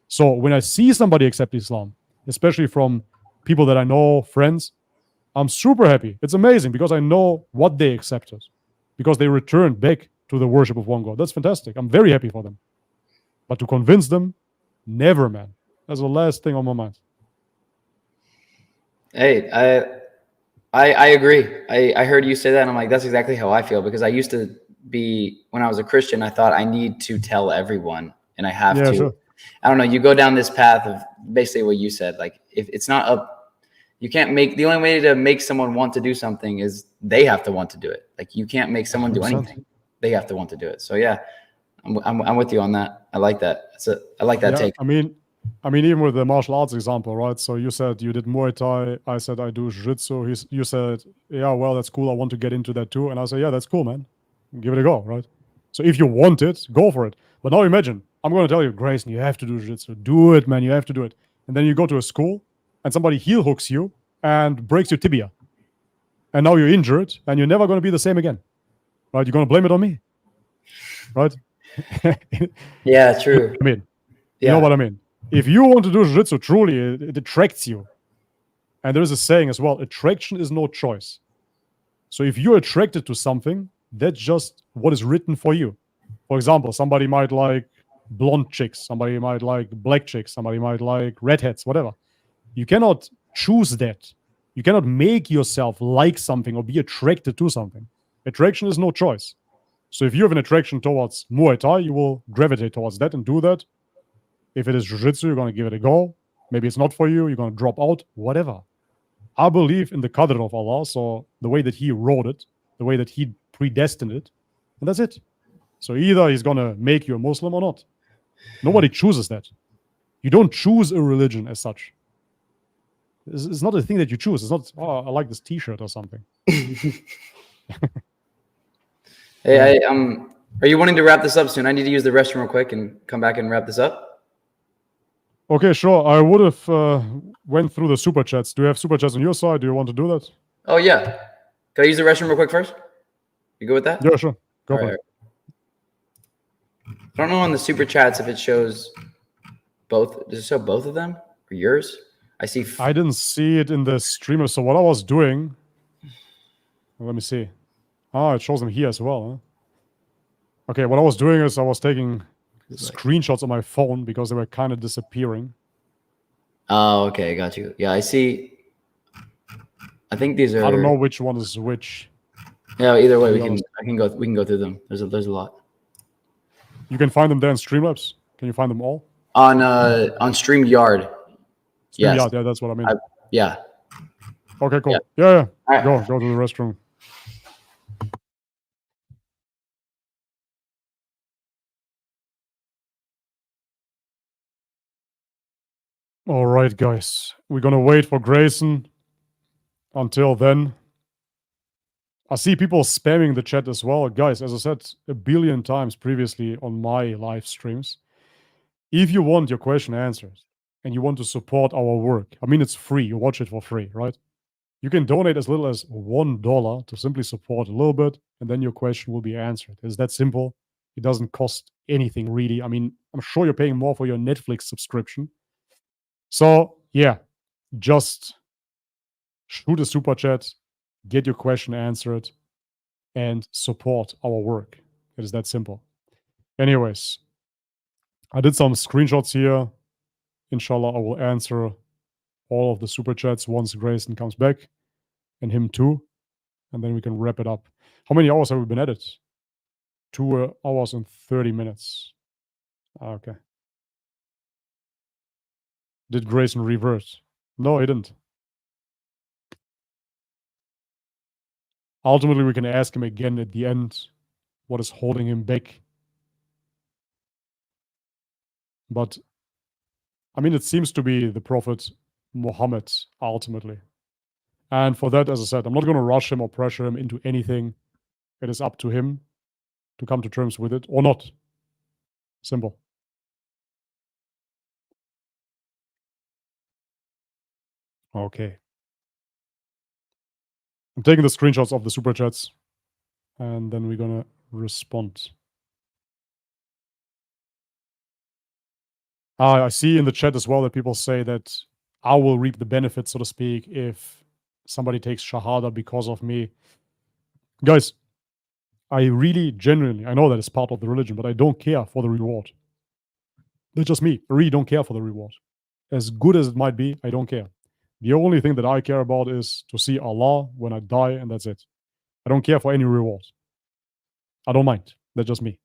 So when I see somebody accept Islam, especially from people that I know, friends, I'm super happy. It's amazing because I know what they accepted, because they returned back to the worship of one God. That's fantastic. I'm very happy for them. But to convince them, never, man. That's the last thing on my mind. Hey, I agree. I heard you say that, and I'm like, that's exactly how I feel, because I used to be, when I was a Christian, I thought I need to tell everyone, and I have to. Sure. I don't know. You go down this path of basically what you said. Like, if it's not up, you can't make, the only way to make someone want to do something is they have to want to do it. Like, you can't make someone do anything. They have to want to do it. So yeah, I'm with you on that. I like that. I like that take. I mean, even with the martial arts example, right? So you said you did Muay Thai. I said I do Jiu-Jitsu. You said, yeah, well, that's cool. I want to get into that too. And I said, yeah, that's cool, man. Give it a go, right? So if you want it, go for it. But now imagine, I'm going to tell you, Grayson, you have to do Jiu-Jitsu. Do it, man. You have to do it. And then you go to a school and somebody heel hooks you and breaks your tibia. And now you're injured and you're never going to be the same again. Right? You're going to blame it on me. Right? Yeah, true. I mean, you know what I mean? If you want to do Jiu-Jitsu, truly, it attracts you. And there is a saying as well, attraction is no choice. So if you're attracted to something, that's just what is written for you. For example, somebody might like blonde chicks, somebody might like black chicks, somebody might like redheads, whatever. You cannot choose that. You cannot make yourself like something or be attracted to something. Attraction is no choice. So if you have an attraction towards Muay Thai, you will gravitate towards that and do that. If it is Jiu-Jitsu, you're going to give it a go. Maybe it's not for you. You're going to drop out, whatever. I believe in the qadr of Allah, so the way that He wrote it, the way that He predestined it, and that's it. So either He's going to make you a Muslim or not. Nobody chooses that. You don't choose a religion as such. It's not a thing that you choose. It's not, oh, I like this T-shirt or something. Hey, are you wanting to wrap this up soon? I need to use the restroom real quick and come back and wrap this up. Okay, sure. I would have went through the super chats. Do you have super chats on your side? Do you want to do that? Oh, yeah. Can I use the restroom real quick first? You good with that? Yeah, sure. Go for it. I don't know on the super chats if it shows both. Does it show both of them or yours? I see. I didn't see it in the streamer. So what I was doing, let me see. Ah, it shows them here as well. Huh? Okay, what I was doing is I was taking screenshots on my phone because they were kind of disappearing. Oh, okay, got you. Yeah, I see. I think these are. I don't know which one is which. Yeah, either way, we can go through them. There's a lot. You can find them there in Streamlabs. Can you find them all? On StreamYard. Yes. Yeah, that's what I mean. Yeah. Okay, cool. Yeah. Yeah. Right. Go to the restroom. All right, guys. We're gonna wait for Grayson. Until then, I see people spamming the chat as well. Guys, as I said a billion times previously on my live streams, if you want your question answered and you want to support our work, I mean, it's free. You watch it for free, right? You can donate as little as $1 to simply support a little bit, and then your question will be answered. It's that simple. It doesn't cost anything, really. I mean, I'm sure you're paying more for your Netflix subscription. So, yeah, just shoot a super chat, get your question answered, and support our work. It is that simple. Anyways, I did some screenshots here. Inshallah, I will answer all of the super chats once Grayson comes back, and him too. And then we can wrap it up. How many hours have we been at it? 2 hours and 30 minutes. Okay. Did Grayson revert? No, he didn't. Ultimately, we can ask him again at the end what is holding him back. But, I mean, it seems to be the Prophet Muhammad, ultimately. And for that, as I said, I'm not going to rush him or pressure him into anything. It is up to him to come to terms with it or not. Simple. Okay. I'm taking the screenshots of the super chats, and then we're going to respond. I see in the chat as well that people say that I will reap the benefits, so to speak, if somebody takes shahada because of me. Guys, I really genuinely, I know that it's part of the religion, but I don't care for the reward. That's just me. I really don't care for the reward. As good as it might be, I don't care. The only thing that I care about is to see Allah when I die, and that's it. I don't care for any reward. I don't mind. That's just me.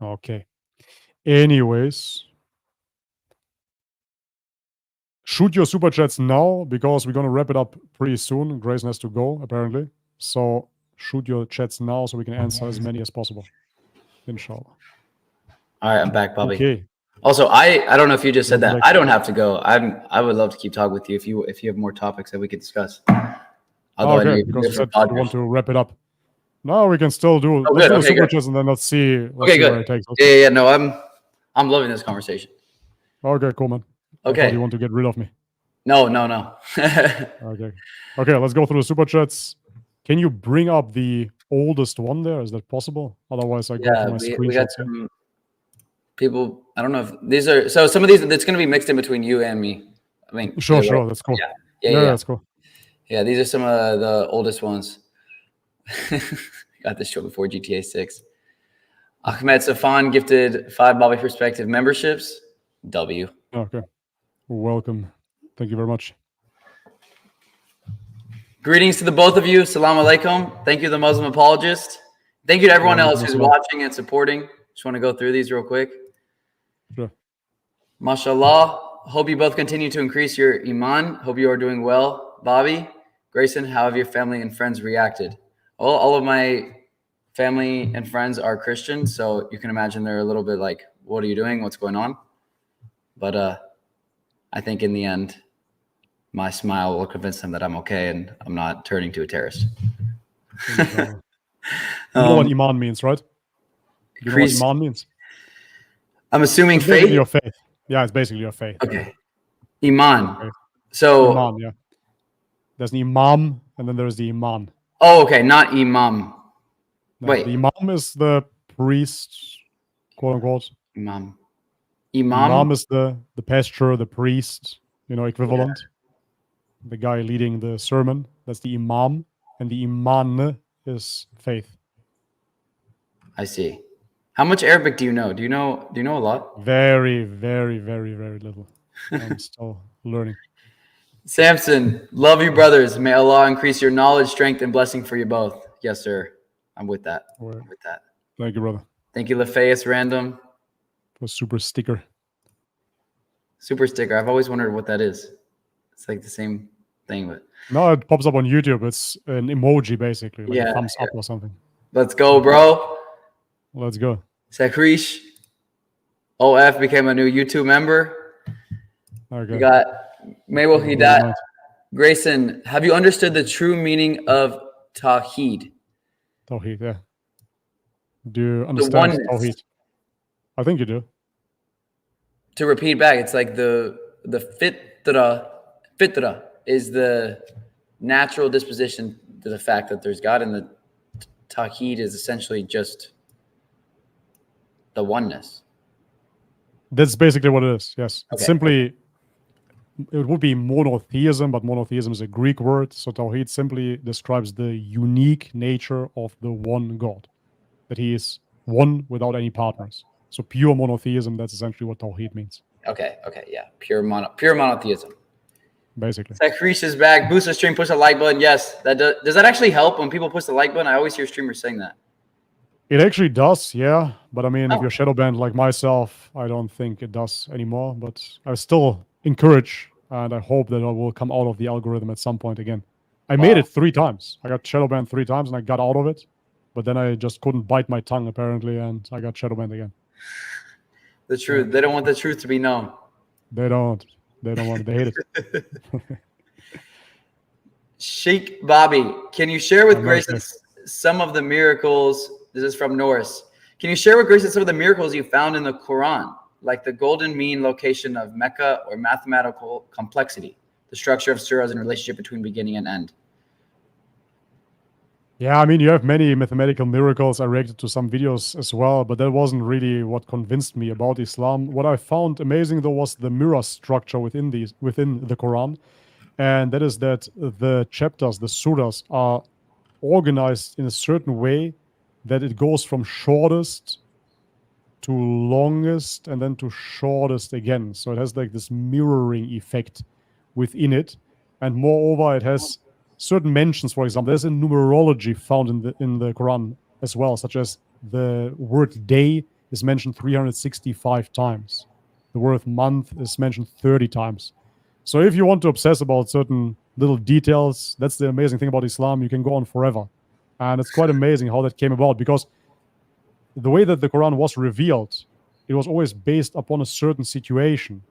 Okay. Anyways, shoot your super chats now because we're going to wrap it up pretty soon. Grayson has to go, apparently. So shoot your chats now so we can answer as many as possible. Inshallah. All right, I'm back, Bobby. Okay. Also, I don't know if you just said that. I don't have to go. I would love to keep talking with you if you have more topics that we could discuss. Okay, because you said you want to wrap it up. No, we can still do. Let's do super chats and then let's see where it takes us. Yeah. No, I'm loving this conversation. Okay, cool, man. Okay. You want to get rid of me? No. Okay, let's go through the super chats. Can you bring up the oldest one there? Is that possible? Otherwise, I go for my screenshots. We got some people. I don't know if these are. So some of these, it's going to be mixed in between you and me. I mean, sure. That's cool. Yeah, that's cool. Yeah, these are some of the oldest ones. Got this show before GTA 6. Ahmed Safan gifted 5 Bobby Perspective memberships. W. Okay. Welcome. Thank you very much. Greetings to the both of you. Salam alaikum. Thank you, the Muslim apologist. Thank you to everyone else who's watching and supporting. Just want to go through these real quick. Sure. MashaAllah. Hope you both continue to increase your iman. Hope you are doing well. Bobby, Grayson, how have your family and friends reacted? Well, all of my family and friends are Christian, so you can imagine they're a little bit like, what are you doing? What's going on? But I think in the end, my smile will convince them that I'm okay and I'm not turning to a terrorist. You know what iman means, right? You know what iman means? I'm assuming it's faith. Your faith. Yeah, it's basically your faith. Okay. Iman. So iman, yeah. There's an imam, and then there's the iman. Oh, okay, not imam. No, Wait. the imam is the priest, quote unquote. Imam. Imam is the pastor, the priest, equivalent. Yeah. The guy leading the sermon. That's the imam, and the iman is faith. I see. How much Arabic do you know? Do you know a lot? Very, very, very, very little. I'm still learning. Samson, love you, brothers. May Allah increase your knowledge, strength, and blessing for you both. Yes, sir. I'm with that. Thank you, brother. Thank you, Lefeus Random. For super sticker. Super sticker. I've always wondered what that is. It's like the same thing, but no, it pops up on YouTube. It's an emoji, basically, like a thumbs up or something. Let's go, bro. Let's go. Sakrish OF became a new YouTube member. Okay. We got Maywell Hidat. Grayson, have you understood the true meaning of Tawhid? Tawhid, yeah. Do you understand Tawhid? I think you do. To repeat back, it's like the fitra is the natural disposition to the fact that there's God, and the Tawhid is essentially just the oneness. That's basically what it is, yes. Okay. It's simply, it would be monotheism, but monotheism is a Greek word. So Tawhid simply describes the unique nature of the one God, that he is one without any partners. So pure monotheism, that's essentially what Tawhid means. Okay, yeah. Pure monotheism. Basically. Sakrish is back. Boost the stream, push the like button. Yes, that does that actually help when people push the like button? I always hear streamers saying that. It actually does, yeah. But I mean, if you're shadow banned like myself, I don't think it does anymore. But I still encourage, and I hope that I will come out of the algorithm at some point again. I made it 3 times. I got shadow banned 3 times, and I got out of it. But then I just couldn't bite my tongue, apparently, and I got shadow banned again. The truth. They don't want the truth to be known. They don't. They don't want it. They hate it. Sheikh Bobby, can you share with Grayson some of the miracles? This is from Norris. Can you share with Grayson some of the miracles you found in the Quran, like the golden mean location of Mecca or mathematical complexity, the structure of surahs and relationship between beginning and end? Yeah, I mean, you have many mathematical miracles. I reacted to some videos as well, but that wasn't really what convinced me about Islam. What I found amazing, though, was the mirror structure within the Quran. And that is that the chapters, the surahs, are organized in a certain way that it goes from shortest to longest and then to shortest again. So it has like this mirroring effect within it. And moreover, it has certain mentions. For example, there's a numerology found in the Quran as well, such as the word day is mentioned 365 times. The word month is mentioned 30 times. So if you want to obsess about certain little details, that's the amazing thing about Islam. You can go on forever. And it's quite amazing how that came about, because the way that the Quran was revealed, it was always based upon a certain situation.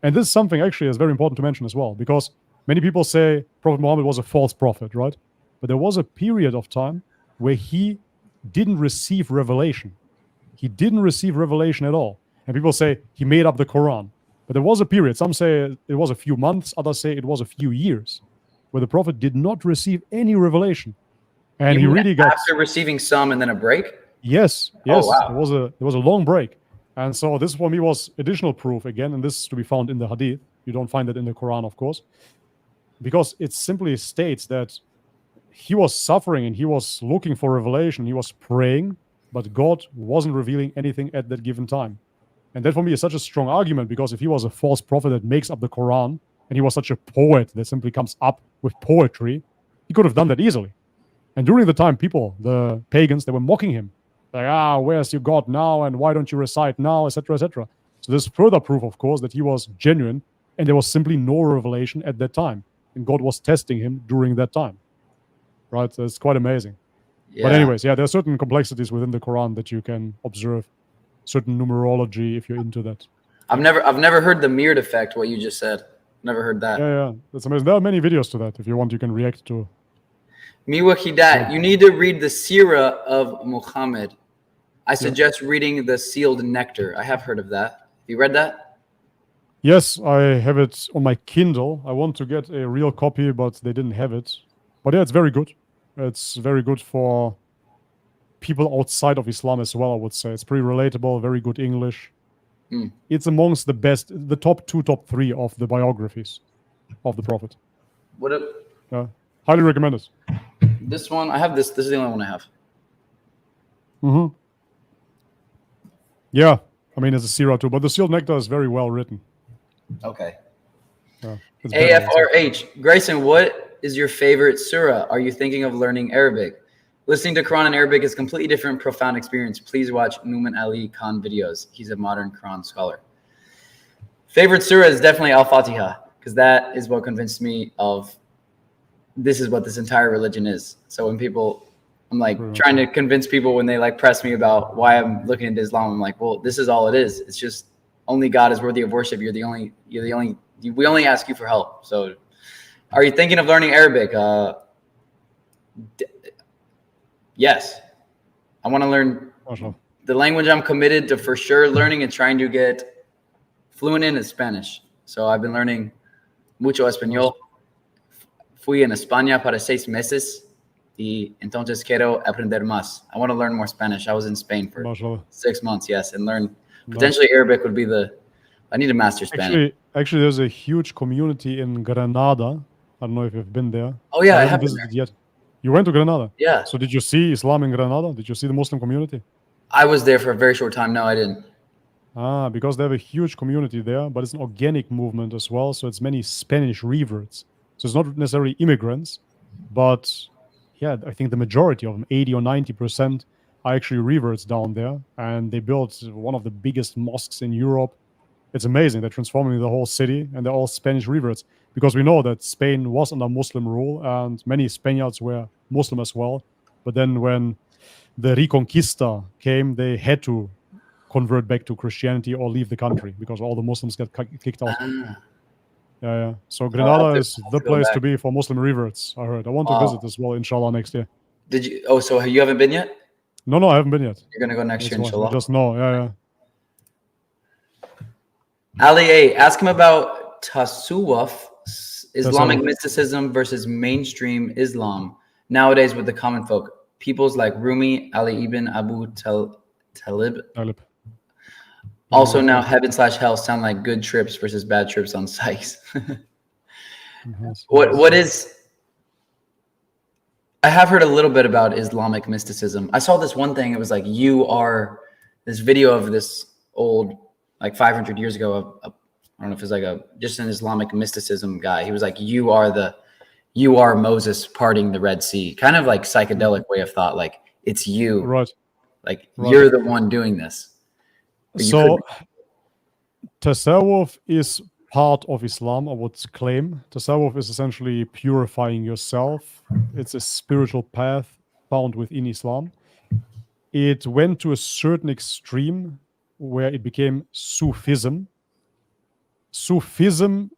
And this is something actually is very important to mention as well, because many people say Prophet Muhammad was a false prophet, right? But there was a period of time where he didn't receive revelation. He didn't receive revelation at all. And people say he made up the Quran. But there was a period, some say it was a few months, others say it was a few years, where the Prophet did not receive any revelation. And he really got... After receiving some and then a break? Yes. Oh, wow. There was a long break. And so this for me was additional proof again, and this is to be found in the Hadith. You don't find it in the Quran, of course, because it simply states that he was suffering and he was looking for revelation. He was praying, but God wasn't revealing anything at that given time. And that for me is such a strong argument, because if he was a false prophet that makes up the Quran, and he was such a poet that simply comes up with poetry, he could have done that easily. And during the time, people, the pagans, they were mocking him. Like, where's your God now? And why don't you recite now, etc., etc. So there's further proof, of course, that he was genuine, and there was simply no revelation at that time. And God was testing him during that time. Right? So it's quite amazing. Yeah. But anyways, there are certain complexities within the Quran that you can observe. Certain numerology, if you're into that. I've never heard the mirrored effect, what you just said. Never heard that. Yeah. That's amazing. There are many videos to that. If you want, you can react to. Miwahidat, you need to read the Sirah of Muhammad. I suggest reading the Sealed Nectar. I have heard of that. Have you read that? Yes, I have it on my Kindle. I want to get a real copy, but they didn't have it. But yeah, it's very good. It's very good for people outside of Islam as well, I would say. It's pretty relatable, very good English. Mm. It's amongst the best, the top 2, top 3 of the biographies of the Prophet. What a, Highly recommend it. this one, I have this. This is the only one I have. Mm-hmm. Yeah, I mean, it's a Sirah too, but the Sealed Nectar is very well written. Okay. It's better, I would say. AFRH. Grayson, what is your favorite surah? Are you thinking of learning Arabic? Listening to Quran in Arabic is a completely different, profound experience. Please watch Numan Ali Khan videos. He's a modern Quran scholar. Favorite surah is definitely Al-Fatiha, because that is what convinced me of this is what this entire religion is. So when people, I'm like trying to convince people when they like press me about why I'm looking into Islam, I'm like, well, this is all it is. It's just only God is worthy of worship. You're the only, we only ask you for help. So are you thinking of learning Arabic? Yes. I want to learn the language I'm committed to for sure learning and trying to get fluent in is Spanish. So I've been learning mucho español. Fui en España para 6 meses y entonces quiero aprender más. I want to learn more Spanish. I was in Spain for 6 months, yes, and learn potentially Arabic would be I need to master Spanish. Actually, there's a huge community in Granada. I don't know if you've been there. Oh yeah, I haven't visited yet. You went to Granada? Yeah. So did you see Islam in Granada? Did you see the Muslim community? I was there for a very short time. No, I didn't. Because they have a huge community there, but it's an organic movement as well. So it's many Spanish reverts. So it's not necessarily immigrants, but yeah, I think the majority of them, 80 or 90%, are actually reverts down there. And they built one of the biggest mosques in Europe. It's amazing. They're transforming the whole city, and they're all Spanish reverts, because we know that Spain was under Muslim rule and many Spaniards were Muslim as well. But then when the Reconquista came, they had to convert back to Christianity or leave the country because all the Muslims got kicked out. Yeah. So Granada is the place to be for Muslim reverts, I heard. I want to visit as well, inshallah, next year. Did you? Oh, so you haven't been yet? No, I haven't been yet. You're going to go next year, inshallah? Just no, yeah. Ali A, ask him about Tasawwuf, Islamic mysticism versus mainstream Islam nowadays with the common folk. Peoples like Rumi, Ali ibn Abu Talib. Also now heaven/hell sound like good trips versus bad trips on sites. What is... I have heard a little bit about Islamic mysticism. I saw this one thing. It was like, you are... This video of this old, like 500 years ago, I don't know if it's like just an Islamic mysticism guy. He was like, you are Moses parting the Red Sea. Kind of like psychedelic way of thought. Like, it's you. Right. Like, you're the one doing this. So, Tasawwuf is part of Islam, I would claim. Tasawwuf is essentially purifying yourself. It's a spiritual path found within Islam. It went to a certain extreme where it became Sufism. Sufism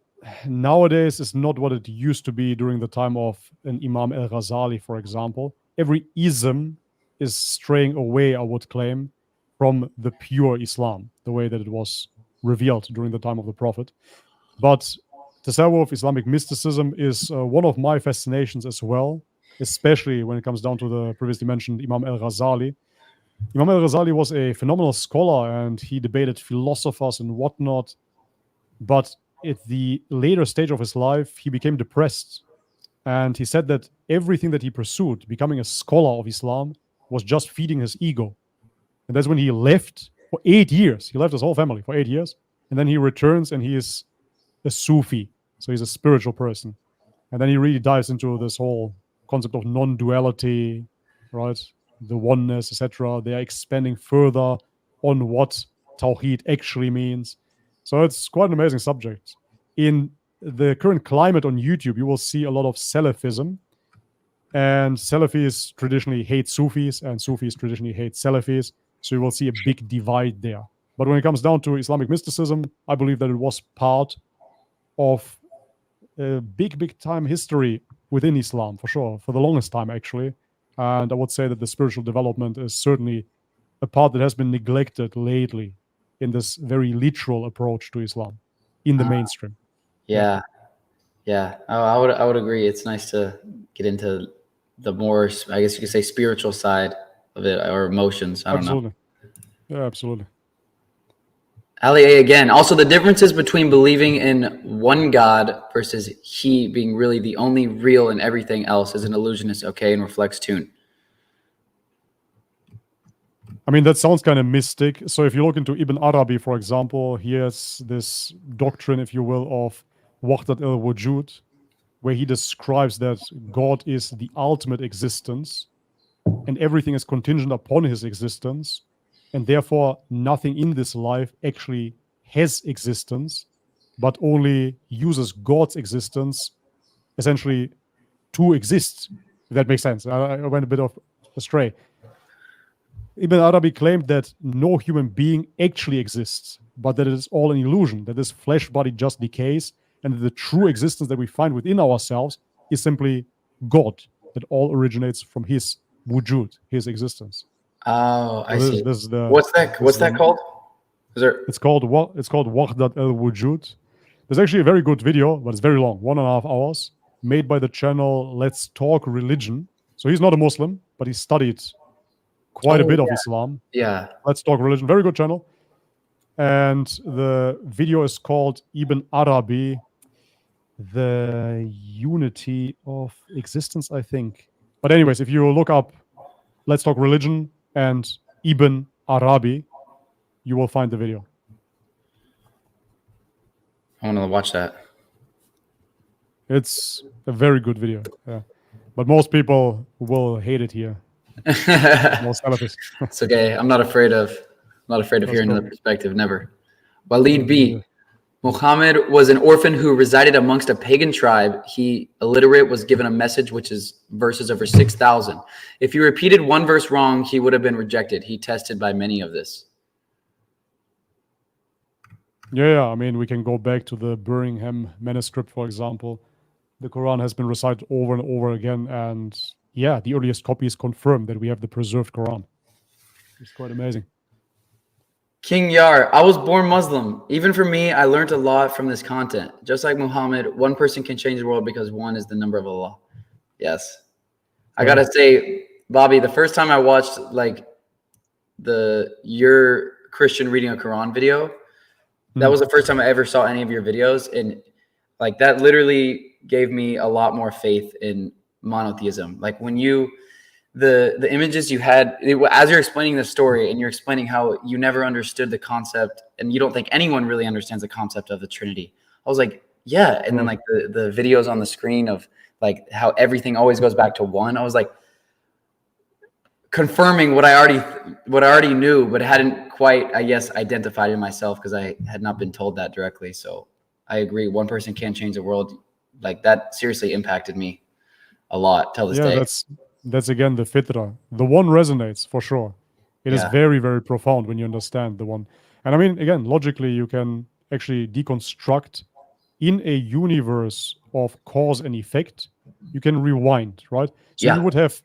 nowadays is not what it used to be during the time of an Imam al-Ghazali, for example. Every ism is straying away, I would claim, from the pure Islam, the way that it was revealed during the time of the Prophet. But Tasawwuf, Islamic mysticism, is one of my fascinations as well, especially when it comes down to the previously mentioned Imam al-Ghazali. Imam al-Ghazali was a phenomenal scholar, and he debated philosophers and whatnot. But at the later stage of his life, he became depressed. And he said that everything that he pursued, becoming a scholar of Islam, was just feeding his ego. And that's when he left for 8 years. He left his whole family for 8 years. And then he returns and he is a Sufi. So he's a spiritual person. And then he really dives into this whole concept of non-duality, right? The oneness, etc. They are expanding further on what Tawhid actually means. So it's quite an amazing subject. In the current climate on YouTube, you will see a lot of Salafism. And Salafis traditionally hate Sufis, and Sufis traditionally hate Salafis. So you will see a big divide there. But when it comes down to Islamic mysticism, I believe that it was part of a big time history within Islam, for sure, for the longest time, actually. And I would say that the spiritual development is certainly a part that has been neglected lately in this very literal approach to Islam. in the mainstream. Yeah. Oh, I would agree. It's nice to get into the more, I guess you could say, spiritual side of it, or emotions. I don't know. Absolutely. Yeah, absolutely. Ali A again. Also, the differences between believing in one God versus He being really the only real and everything else is an illusionist, okay, and reflects tune. I mean, that sounds kind of mystic. So if you look into Ibn Arabi, for example, he has this doctrine, if you will, of Wahdat al-Wujud, where he describes that God is the ultimate existence and everything is contingent upon his existence, and therefore nothing in this life actually has existence, but only uses God's existence essentially to exist, if that makes sense. I went a bit off astray. Ibn Arabi claimed that no human being actually exists, but that it is all an illusion, that this flesh body just decays, and that the true existence that we find within ourselves is simply God, that all originates from his wujud, his existence. Oh, I So see. this is the, What's that called? Is there? It's called Wahdat al-Wujud. There's actually a very good video, but it's very long, 1.5 hours, made by the channel Let's Talk Religion. So he's not a Muslim, but he studied quite a bit of Islam. Yeah. Let's Talk Religion. Very good channel. And the video is called Ibn Arabi, the Unity of Existence, I think. But anyways, if you look up Let's Talk Religion and Ibn Arabi, you will find the video. I want to watch that. It's a very good video. Yeah. But most people will hate it here. Most Salafis. It's okay. I'm not afraid of hearing another perspective. Never. Walid B. Muhammad was an orphan who resided amongst a pagan tribe. He, illiterate, was given a message which is verses over 6,000. If he repeated one verse wrong, he would have been rejected. He tested by many of this. Yeah. I mean, we can go back to the Birmingham manuscript, for example. The Quran has been recited over and over again, and yeah, the earliest copies confirm that we have the preserved Quran. It's quite amazing. King Yar, I was born Muslim. Even for me, I learned a lot from this content. Just like Muhammad, one person can change the world because one is the number of Allah. Yes. I gotta say, Bobby, the first time I watched like your Christian reading a Quran video, that was the first time I ever saw any of your videos, and like that literally gave me a lot more faith in monotheism. Like when the images you had, as you're explaining the story and you're explaining how you never understood the concept and you don't think anyone really understands the concept of the Trinity. I was like, yeah. And then like the videos on the screen of like how everything always goes back to one. I was like confirming what I already knew, but hadn't quite, I guess, identified in myself because I had not been told that directly. So I agree. One person can't change the world. Like that seriously impacted me a lot till this day. That's again the fitra. The one resonates for sure. It is very, very profound when you understand the one. And I mean, again, logically, you can actually deconstruct in a universe of cause and effect. You can rewind, right? So you would have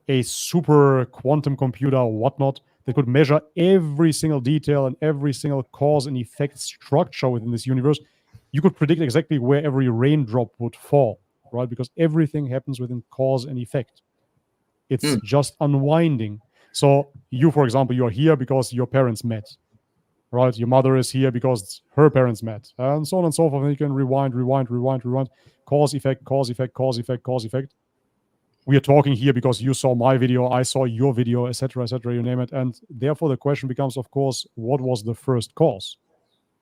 a super quantum computer or whatnot that could measure every single detail and every single cause and effect structure within this universe. You could predict exactly where every raindrop would fall, right? Because everything happens within cause and effect. It's just unwinding. So you, for example, you're here because your parents met, right? Your mother is here because her parents met, and so on and so forth. And you can rewind, cause, effect, cause, effect, cause, effect, cause, effect. We are talking here because you saw my video, I saw your video, etc., you name it. And therefore the question becomes, of course, what was the first cause?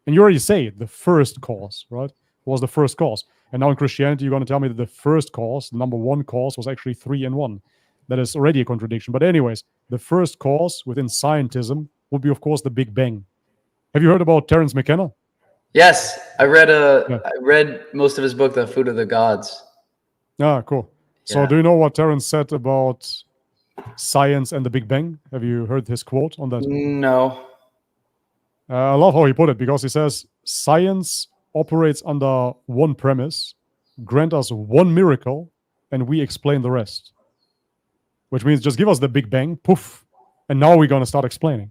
And you already say it, the first cause, right? Was the first cause. And now in Christianity, you're going to tell me that the first cause, the number one cause, was actually 3 in 1. That is already a contradiction. But anyways, the first cause within scientism would be, of course, the Big Bang. Have you heard about Terence McKenna? Yes, I read most of his book, The Food of the Gods. Ah, cool. So do you know what Terence said about science and the Big Bang? Have you heard his quote on that? No. I love how he put it, because he says science operates under one premise, grant us one miracle, and we explain the rest. Which means just give us the Big Bang, poof, and now we're going to start explaining.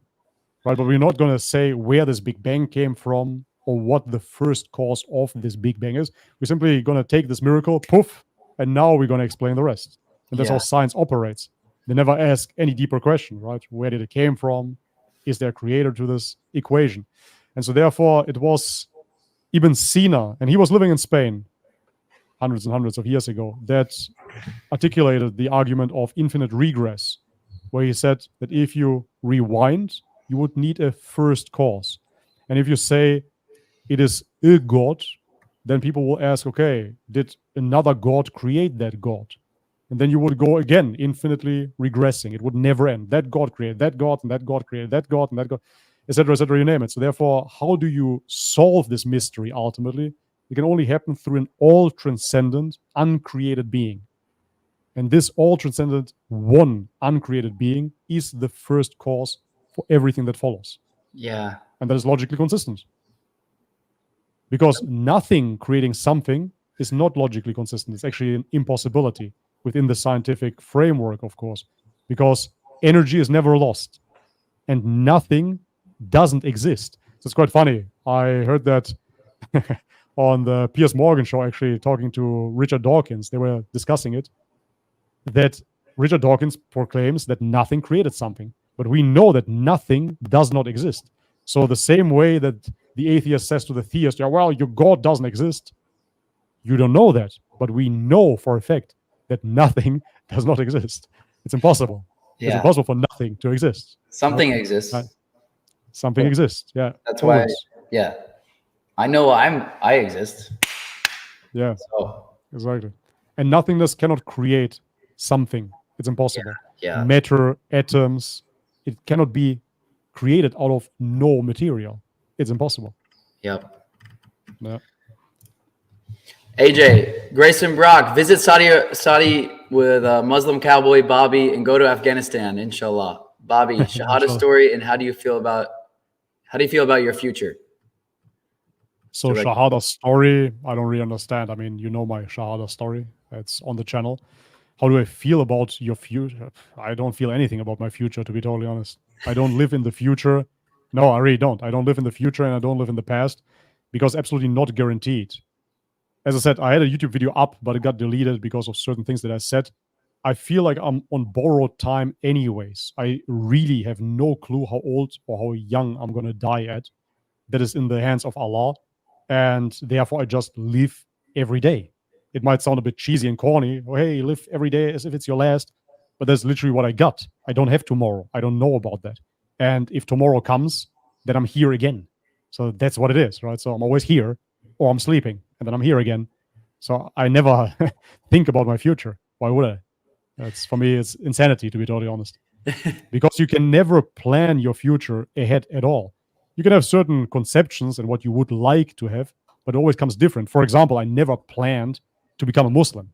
Right? But we're not going to say where this Big Bang came from, or what the first cause of this Big Bang is. We're simply going to take this miracle, poof, and now we're going to explain the rest. And that's how science operates. They never ask any deeper question, right? Where did it came from? Is there a creator to this equation? And so therefore it was Ibn Sina, and he was living in Spain hundreds and hundreds of years ago, that articulated the argument of infinite regress, where he said that if you rewind, you would need a first cause. And if you say it is a God, then people will ask, okay, did another God create that God? And then you would go again, infinitely regressing. It would never end. That God created that God, and that God created that God, and that God, etc., you name it. So therefore, how do you solve this mystery ultimately? It can only happen through an all-transcendent, uncreated being. And this all-transcendent, one uncreated being is the first cause for everything that follows. Yeah. And that is logically consistent. Because nothing creating something is not logically consistent. It's actually an impossibility within the scientific framework, of course, because energy is never lost and nothing doesn't exist. So it's quite funny. I heard that on the Piers Morgan show, actually talking to Richard Dawkins. They were discussing it, that Richard Dawkins proclaims that nothing created something, but we know that nothing does not exist. So the same way that the atheist says to the theist, yeah, well, your God doesn't exist. You don't know that, but we know for a fact that nothing does not exist. It's impossible. Yeah. It's impossible for nothing to exist. Something exists. Something exists. Yeah. That's why. Yeah. I know I exist. Yeah. So. Exactly. And nothingness cannot create something. It's impossible. Yeah. Matter, atoms, it cannot be created out of no material. It's impossible. Yep. Yeah. AJ, Grayson Brock, visit Saudi with Muslim cowboy Bobby and go to Afghanistan, inshallah. Bobby, shahada story, and how do you feel about your future? So shahada story, I don't really understand. I mean, you know my shahada story. It's on the channel. How do I feel about your future? I don't feel anything about my future, to be totally honest. I don't live in the future. No, I really don't. I don't live in the future and I don't live in the past because absolutely not guaranteed. As I said, I had a YouTube video up, but it got deleted because of certain things that I said. I feel like I'm on borrowed time anyways. I really have no clue how old or how young I'm going to die at. That is in the hands of Allah. And therefore, I just live every day. It might sound a bit cheesy and corny. Oh, hey, live every day as if it's your last. But that's literally what I got. I don't have tomorrow. I don't know about that. And if tomorrow comes, then I'm here again. So that's what it is, right? So I'm always here, or I'm sleeping, and then I'm here again. So I never think about my future. Why would I? That's, for me, it's insanity, to be totally honest. Because you can never plan your future ahead at all. You can have certain conceptions and what you would like to have, but it always comes different. For example, I never planned to become a Muslim.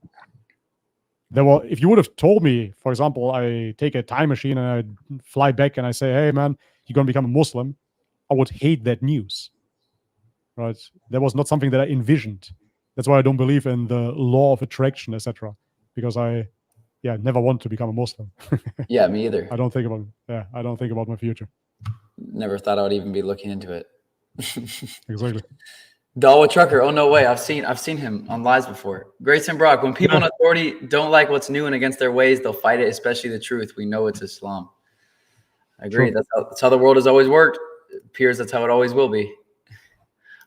If you would have told me, for example, I take a time machine and I fly back and I say, hey, man, you're going to become a Muslim, I would hate that news. Right? That was not something that I envisioned. That's why I don't believe in the law of attraction, etc. Because I never want to become a Muslim. Yeah, me either. I don't think about my future. Never thought I would even be looking into it. Exactly. Dawah Trucker, oh no way. I've seen him on lives before. Grayson Brock, when people in authority don't like what's new and against their ways, they'll fight it, especially the truth. We know it's Islam. I agree. Sure. That's how the world has always worked. It appears that's how it always will be.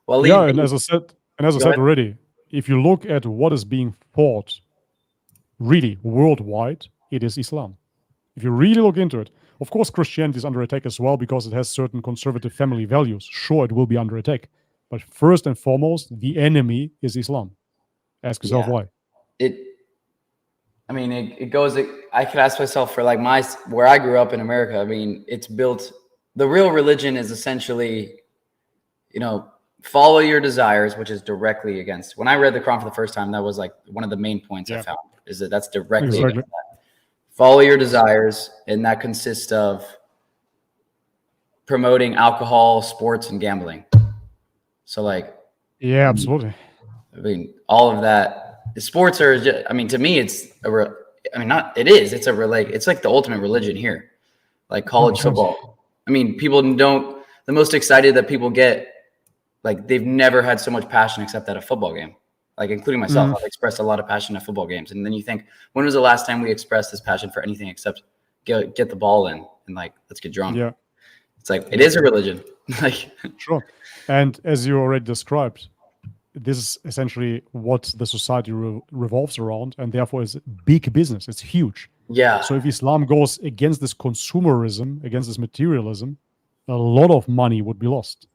Well, yeah, and as I said already, if you look at what is being fought really worldwide, it is Islam. If you really look into it, of course, Christianity is under attack as well because it has certain conservative family values. Sure, it will be under attack. But first and foremost, the enemy is Islam. Ask yourself why. It goes, I could ask myself for like where I grew up in America. I mean, it's built, the real religion is essentially, follow your desires, which is directly against. When I read the Quran for the first time, that was like one of the main points I found, is that that's directly against that. Follow your desires, and that consists of promoting alcohol, sports, and gambling. So yeah, absolutely. I mean, all of that. The sports are just, to me, it's it's like the ultimate religion here, like college football. I mean, the most excited that people get like they've never had so much passion except at a football game. Like including myself, I've expressed a lot of passion at football games. And then you think, when was the last time we expressed this passion for anything except get the ball in and like let's get drunk? Yeah. It's like it is a religion. Like Sure. And as you already described, this is essentially what the society revolves around, and therefore is big business. It's huge. yeah. So if Islam goes against this consumerism, against this materialism, a lot of money would be lost.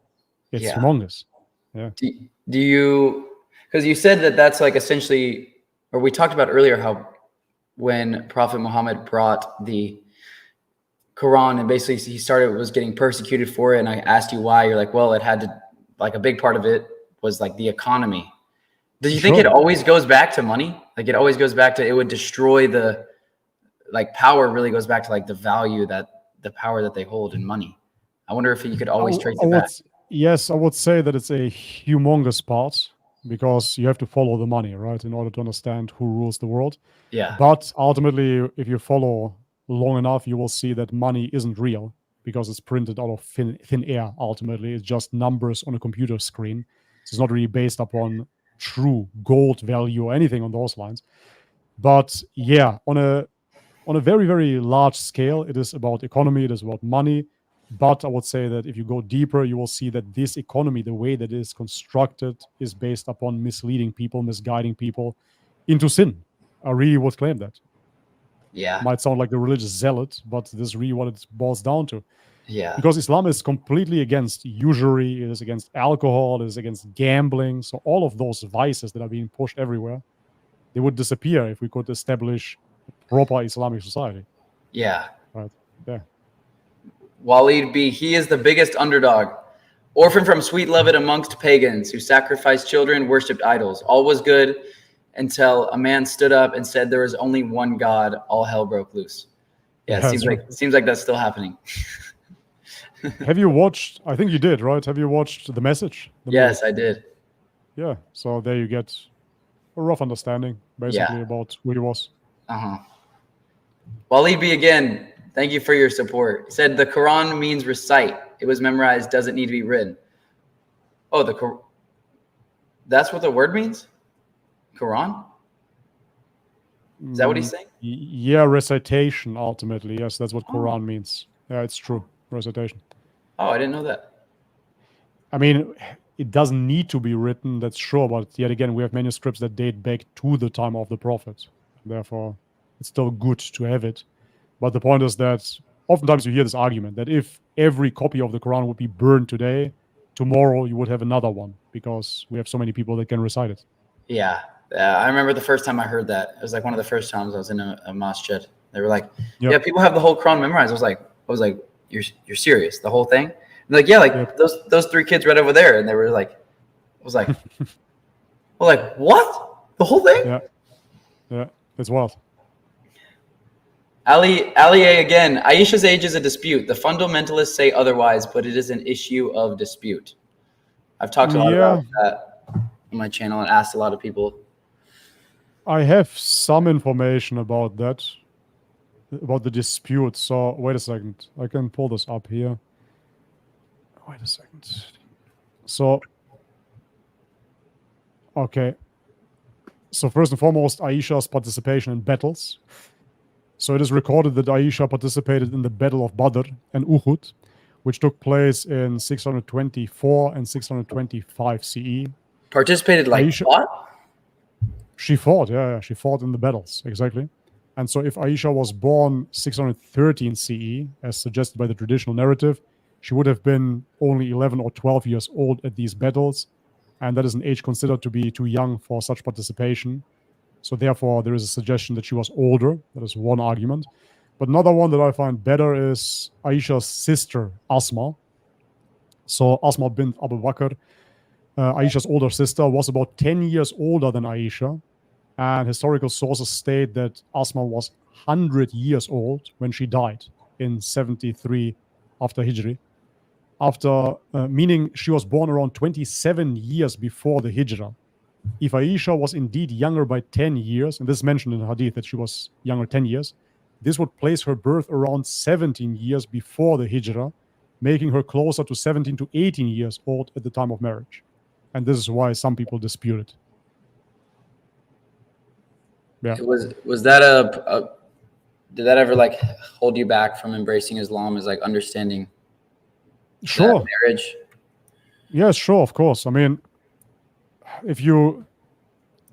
It's Yeah. humongous. Yeah. Do you, because you said that that's like essentially, or we talked about earlier how when Prophet Muhammad brought the Quran and basically he was getting persecuted for it, and I asked you why, you're like, well, it had to, like a big part of it was like the economy. Do you think it always goes back to money? Like it always goes back to, it would destroy the, like power really goes back to like the value that the power that they hold in money. I wonder if you could always trace it back. Yes, I would say that it's a humongous part, because you have to follow the money, right, in order to understand who rules the world. Yeah. But ultimately, if you follow long enough, you will see that money isn't real, because it's printed out of thin air. Ultimately, it's just numbers on a computer screen. It's not really based upon true gold value or anything on those lines. But yeah, on a very, very large scale, it is about economy, it is about money. But I would say that if you go deeper, you will see that this economy, the way that it is constructed, is based upon misleading people, misguiding people into sin. I really would claim that. Yeah. Might sound like a religious zealot, but this is really what it boils down to. Yeah. Because Islam is completely against usury, it is against alcohol, it is against gambling. So all of those vices that are being pushed everywhere, they would disappear if we could establish a proper Islamic society. Yeah. Right. Yeah. Waleed B, he is the biggest underdog. Orphan from sweet loved amongst pagans who sacrificed children, worshipped idols. All was good until a man stood up and said there was only one God. All hell broke loose. Yeah, it seems like that's still happening. Have you watched, I think you did, right? Have you watched The Message? Yes, I did. Yeah, so there you get a rough understanding, basically, about who he was. Uh-huh. Waleed B again, thank you for your support. He said the Quran means recite. It was memorized, doesn't need to be written. Oh, that's what the word means? Quran? Is that what he's saying? Yeah, recitation, ultimately. Yes, that's what Quran means. Yeah, it's true. Recitation. Oh, I didn't know that. I mean, it doesn't need to be written, that's sure, but yet again, we have manuscripts that date back to the time of the Prophet. Therefore, it's still good to have it. But the point is that oftentimes you hear this argument that if every copy of the Quran would be burned today, tomorrow you would have another one, because we have so many people that can recite it. Yeah. I remember the first time I heard that. It was like one of the first times I was in a masjid. They were like, yeah, people have the whole Quran memorized. I was like, you're serious? The whole thing? And like, yeah, like those three kids right over there. And they were like, I was like, well, like, what? The whole thing? Yeah. Yeah. It's wild. Ali A again. Aisha's age is a dispute. The fundamentalists say otherwise, but it is an issue of dispute. I've talked a lot about that on my channel and asked a lot of people. I have some information about that, about the dispute. So wait a second. I can pull this up here. Wait a second. So, okay. So first and foremost, Aisha's participation in battles. So it is recorded that Aisha participated in the Battle of Badr and Uhud, which took place in 624 and 625 CE. Participated like Aisha, what? She fought, yeah, she fought in the battles, exactly. And so if Aisha was born 613 CE, as suggested by the traditional narrative, she would have been only 11 or 12 years old at these battles, and that is an age considered to be too young for such participation. So therefore, there is a suggestion that she was older. That is one argument. But another one that I find better is Aisha's sister, Asma. So Asma bint Abu Bakr, Aisha's older sister, was about 10 years older than Aisha. And historical sources state that Asma was 100 years old when she died in 73 after Hijri. Meaning she was born around 27 years before the Hijrah. If Aisha was indeed younger by 10 years, and this is mentioned in the Hadith that she was younger 10 years, this would place her birth around 17 years before the Hijrah, making her closer to 17 to 18 years old at the time of marriage. And this is why some people dispute it. Yeah. Was that did that ever like hold you back from embracing Islam, as like understanding Sure. marriage? Yes, sure, of course. I mean,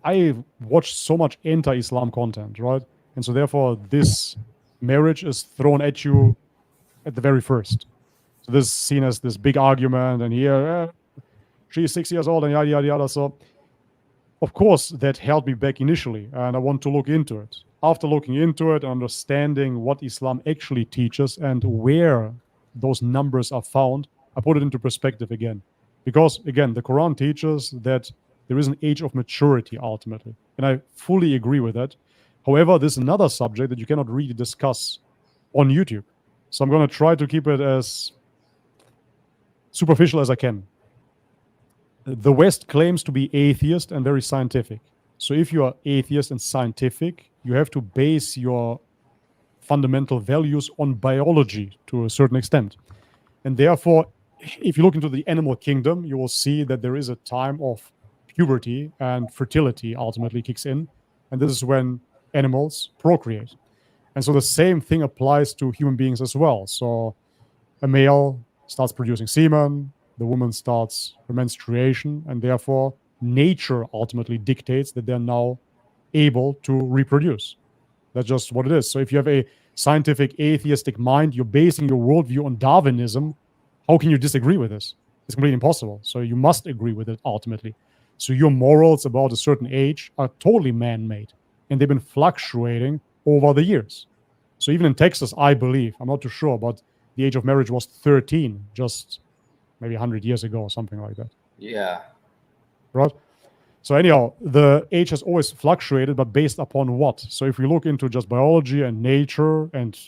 I watched so much anti-Islam content, right? And so therefore this marriage is thrown at you at the very first. So this is seen as this big argument, and here she's 6 years old and yada yada yada. So of course that held me back initially, and I want to look into it. After looking into it, understanding what Islam actually teaches and where those numbers are found, I put it into perspective again. Because again, the Quran teaches that there is an age of maturity ultimately, and I fully agree with that. However, this is another subject that you cannot really discuss on YouTube. So I'm going to try to keep it as superficial as I can. The West claims to be atheist and very scientific. So if you are atheist and scientific, you have to base your fundamental values on biology to a certain extent. And therefore, if you look into the animal kingdom, you will see that there is a time of puberty and fertility ultimately kicks in. And this is when animals procreate. And so the same thing applies to human beings as well. So a male starts producing semen, the woman starts her menstruation, and therefore nature ultimately dictates that they're now able to reproduce. That's just what it is. So if you have a scientific atheistic mind, you're basing your worldview on Darwinism, how can you disagree with this? It's completely impossible. So you must agree with it ultimately. So your morals about a certain age are totally man-made, and they've been fluctuating over the years. So even in Texas, I believe, I'm not too sure, but the age of marriage was 13, just maybe 100 years ago or something like that. Yeah. Right? So anyhow, the age has always fluctuated, but based upon what? So if we look into just biology and nature and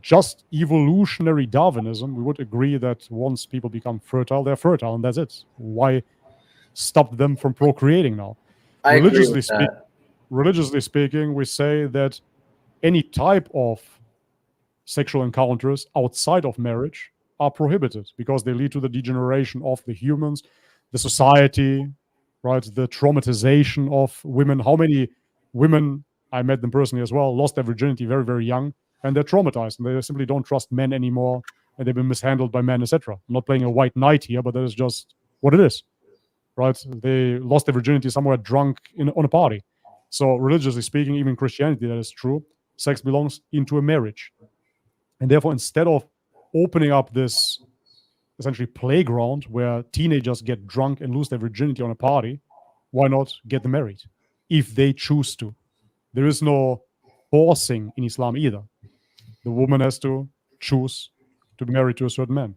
just evolutionary Darwinism, we would agree that once people become fertile, they're fertile, and that's it. Why stop them from procreating now? I agree with that. Religiously speaking, we say that any type of sexual encounters outside of marriage are prohibited because they lead to the degeneration of the humans, the society, right? The traumatization of women. How many women, I met them personally as well, lost their virginity very, very young, and they're traumatized, and they simply don't trust men anymore, and they've been mishandled by men, etc. I'm not playing a white knight here, but that is just what it is, right? They lost their virginity somewhere drunk on a party. So religiously speaking, even Christianity, that is true. Sex belongs into a marriage. And therefore, instead of opening up this essentially playground where teenagers get drunk and lose their virginity on a party, why not get them married if they choose to? There is no forcing in Islam either. The woman has to choose to be married to a certain man,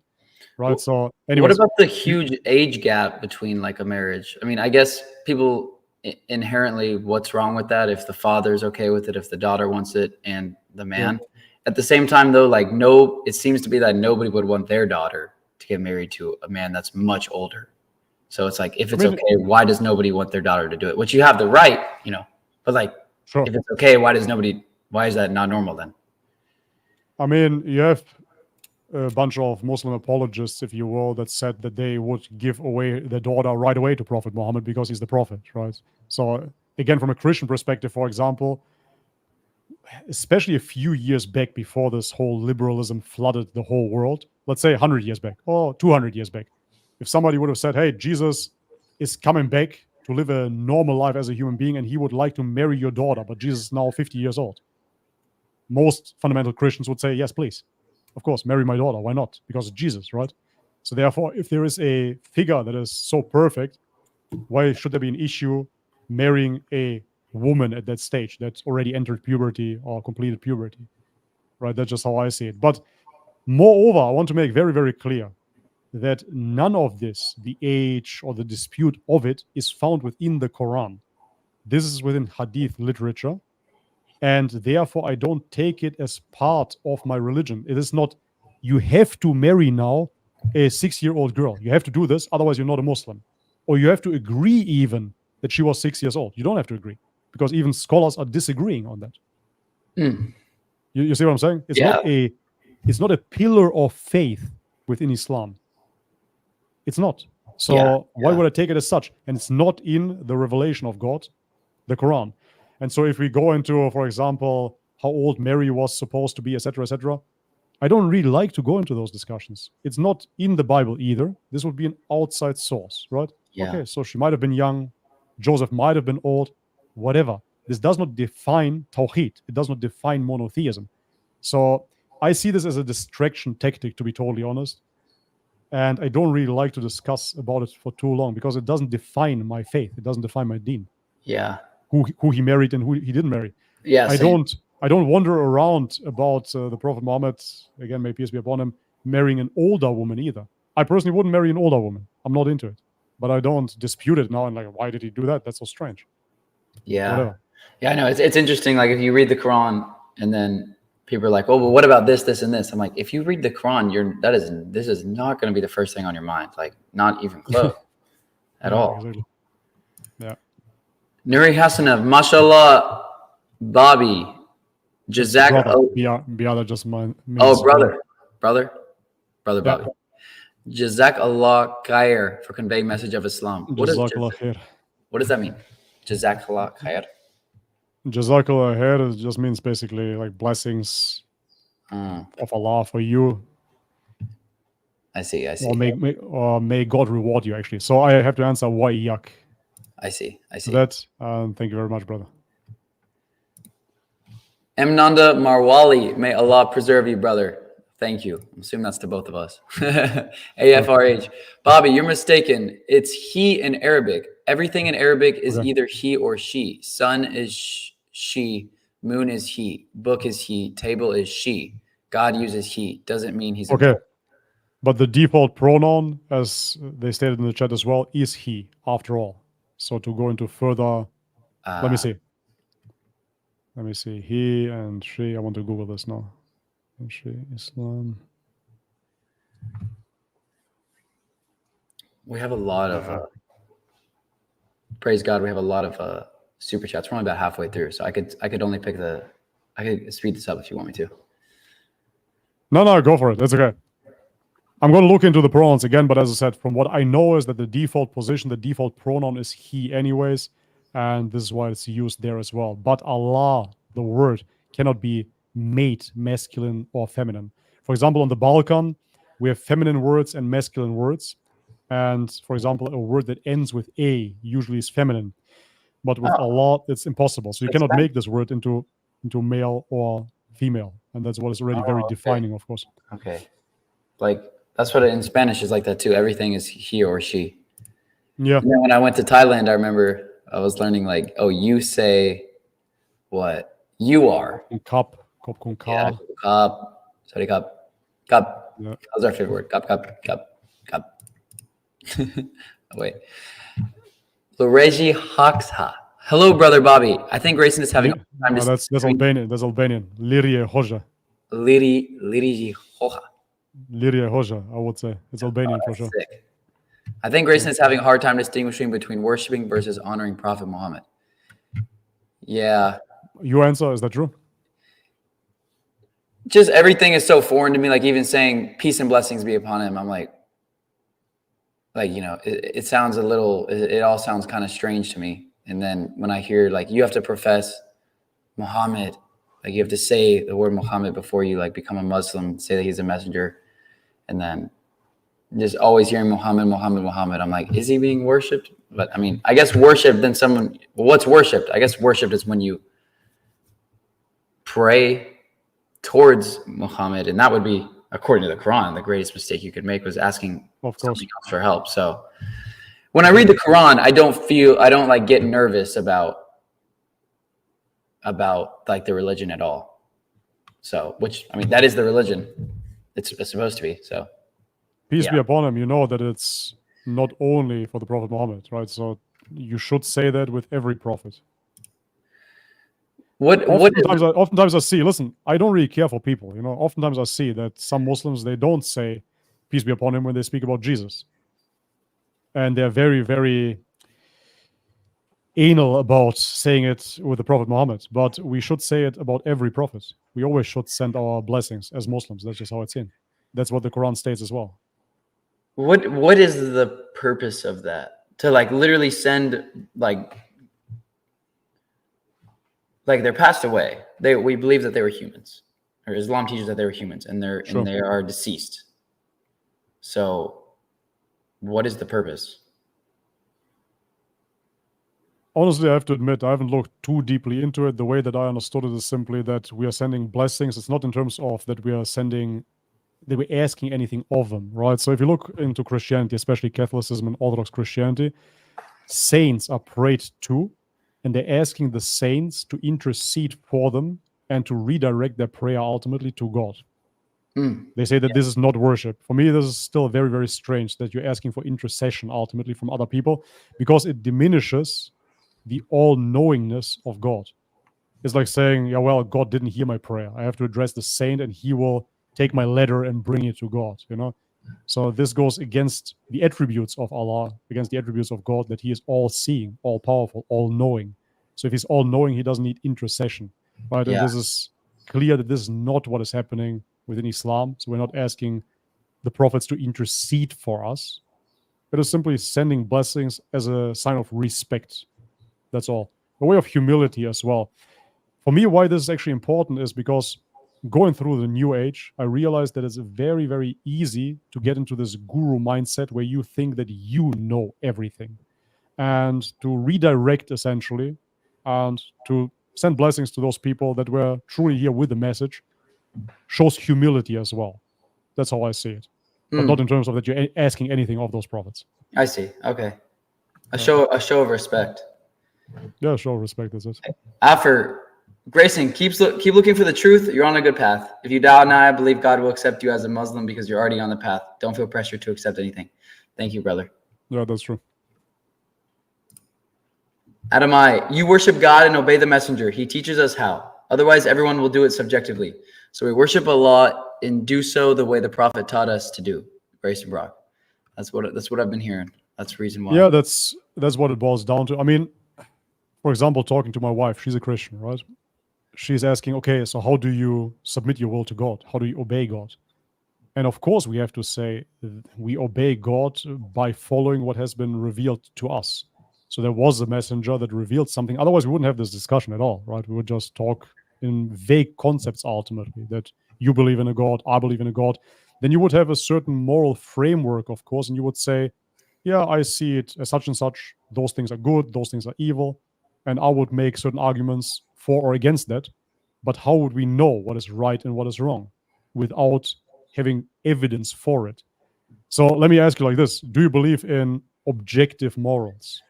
right? Well, so anyways, what about the huge age gap between like a marriage? I mean, I guess people inherently, what's wrong with that? If the father's okay with it, if the daughter wants it, and the man. At the same time, though, like it seems to be that nobody would want their daughter to get married to a man that's much older. So it's like, if it's okay, why does nobody want their daughter to do it? Which you have the right, but like, sure. If it's okay, why is that not normal then? I mean, you have a bunch of Muslim apologists, if you will, that said that they would give away their daughter right away to Prophet Muhammad because he's the prophet, right? So again, from a Christian perspective, for example, especially a few years back before this whole liberalism flooded the whole world, let's say 100 years back or 200 years back, if somebody would have said, hey, Jesus is coming back to live a normal life as a human being and he would like to marry your daughter, but Jesus is now 50 years old, most fundamental Christians would say, yes, please. Of course, marry my daughter. Why not? Because of Jesus, right? So therefore, if there is a figure that is so perfect, why should there be an issue marrying a woman at that stage that's already entered puberty or completed puberty, right? That's just how I see it. But moreover, I want to make very, very clear that none of this, the age or the dispute of it, is found within the Quran. This is within Hadith literature, and therefore I don't take it as part of my religion. It is not, you have to marry now a 6-year-old girl. You have to do this, otherwise you're not a Muslim. Or you have to agree even that she was 6 years old. You don't have to agree, because even scholars are disagreeing on that. You see what I'm saying? It's not a pillar of faith within Islam. It's not. So why would I take it as such? And it's not in the revelation of God, the Quran. And so if we go into, for example, how old Mary was supposed to be, etc., etc., I don't really like to go into those discussions. It's not in the Bible either. This would be an outside source, right? Yeah. Okay, so she might have been young. Joseph might have been old, whatever. This does not define Tawhid. It does not define monotheism. So I see this as a distraction tactic, to be totally honest. And I don't really like to discuss about it for too long because it doesn't define my faith. It doesn't define my deen. Yeah. Who he married and who he didn't marry. Yeah. I don't wander around about the Prophet Muhammad, again, may peace be upon him, marrying an older woman either. I personally wouldn't marry an older woman. I'm not into it. But I don't dispute it now and like, why did he do that? That's so strange. Yeah. Whatever. Yeah, I know. It's interesting. Like if you read the Quran and then people are like, oh, well, what about this, this, and this? I'm like, if you read the Quran, this is not going to be the first thing on your mind. Like not even close at all. Exactly. Yeah. Nuri Hassanov, mashallah, Bobby, Jazak. Biada just means brother Bobby. Jazak Allah khair for conveying message of Islam. What does that mean? Jazak Allah khair. Jazakallah khair just means basically like blessings of Allah for you. I see. Or may God reward you, actually. So I have to answer wa iyyak. I see. That. Thank you very much, brother. Nanda Marwali, may Allah preserve you, brother. Thank you. I'm assuming that's to both of us. AFRH. Bobby, you're mistaken. It's he in Arabic. Everything in Arabic is either he or she. Sun is she. Moon is he. Book is he. Table is she. God uses he. Doesn't mean he's okay. But the default pronoun, as they stated in the chat as well, is he, after all. So to go into further, let me see. He and she. I want to Google this now. She, Islam. We have a lot of praise God. We have a lot of super chats. We're only about halfway through, so I could only pick I could speed this up if you want me to. No, go for it. That's okay. I'm going to look into the pronouns again, but as I said, from what I know is that the default position, the default pronoun is he anyways, and this is why it's used there as well. But Allah, the word, cannot be made masculine or feminine. For example, on the Balkan, we have feminine words and masculine words. And for example, a word that ends with a usually is feminine. But with Allah, it's impossible. So you cannot make this word into male or female. And that's what is already very defining, of course. Okay. Like, that's what in Spanish is like that too. Everything is he or she. Yeah. And then when I went to Thailand, I remember I was learning like, oh, you say what? You are. Cup. Yeah, cup. Sorry, cup. Cup. Yeah. That's our favorite word. Cup. Wait. Luigi Hoxha. Hello, brother Bobby. I think Grayson is having time to that's Albanian. That's Albanian. Lirie Hoxha. Liri Hoxha. Lirie Hoxha, I would say. It's Albanian for sure. Sick. I think Grayson is having a hard time distinguishing between worshiping versus honoring Prophet Muhammad. Yeah. Your answer, is that true? Just everything is so foreign to me. Like even saying peace and blessings be upon him. I'm like, you know, it sounds a little, it all sounds kind of strange to me. And then when I hear like, you have to profess Muhammad, like you have to say the word Muhammad before you like become a Muslim, say that he's a messenger. And then just always hearing Muhammad. I'm like, is he being worshipped? But I mean, I guess worship, then someone, what's worshipped? I guess worshipped is when you pray towards Muhammad, and that would be, according to the Quran, the greatest mistake you could make was asking something else for help. So when I read the Quran, I don't like get nervous about like the religion at all. So, which, I mean, that is the religion. It's supposed to be. So peace be upon him. You know that it's not only for the Prophet Muhammad, right? So you should say that with every prophet. Oftentimes I see, listen, I don't really care for people, you know. Oftentimes I see that some Muslims, they don't say peace be upon him when they speak about Jesus. And they're very, very anal about saying it with the Prophet Muhammad. But we should say it about every prophet. We always should send our blessings as Muslims. That's just how it's in. That's what the Quran states as well. What is the purpose of that? To like literally send like they're passed away. We believe that they were humans, or Islam teaches that they were humans, and they are deceased. So, what is the purpose? Honestly, I have to admit, I haven't looked too deeply into it. The way that I understood it is simply that we are sending blessings. It's not in terms of that we are sending, that we're asking anything of them, right? So if you look into Christianity, especially Catholicism and Orthodox Christianity, saints are prayed to, and they're asking the saints to intercede for them and to redirect their prayer ultimately to God. They say that this is not worship. For me, this is still very, very strange that you're asking for intercession ultimately from other people, because it diminishes the all-knowingness of God. It's like saying, yeah, well, God didn't hear my prayer. I have to address the saint and he will take my letter and bring it to God, you know? So this goes against the attributes of Allah, against the attributes of God, that he is all-seeing, all-powerful, all-knowing. So if he's all-knowing, he doesn't need intercession, right? Yeah. And this is clear that this is not what is happening within Islam. So we're not asking the prophets to intercede for us. It is simply sending blessings as a sign of respect. That's all. A way of humility as well. For me, why this is actually important is because going through the new age, I realized that it's very, very easy to get into this guru mindset where you think that you know everything. And to redirect, essentially, and to send blessings to those people that were truly here with the message shows humility as well. That's how I see it. But not in terms of that you're asking anything of those prophets. I see. Okay. A show of respect. Yeah, show of respect is it. After Grayson, keep looking for the truth. You're on a good path. If you doubt now, I believe God will accept you as a Muslim because you're already on the path. Don't feel pressure to accept anything. Thank you, brother. Yeah, that's true. Adamai, you worship God and obey the messenger. He teaches us how. Otherwise, everyone will do it subjectively. So we worship Allah and do so the way the Prophet taught us to do. Grayson Brock. That's what I've been hearing. That's the reason why. Yeah, that's what it boils down to. I mean, for example, talking to my wife, she's a Christian, right? She's asking, okay, so how do you submit your will to God? How do you obey God? And of course, we have to say we obey God by following what has been revealed to us. So there was a messenger that revealed something. Otherwise, we wouldn't have this discussion at all, right? We would just talk in vague concepts ultimately, that you believe in a God, I believe in a God. Then you would have a certain moral framework, of course, and you would say, yeah, I see it as such and such. Those things are good, those things are evil. And I would make certain arguments for or against that. But how would we know what is right and what is wrong without having evidence for it? So let me ask you like this. Do you believe in objective morals?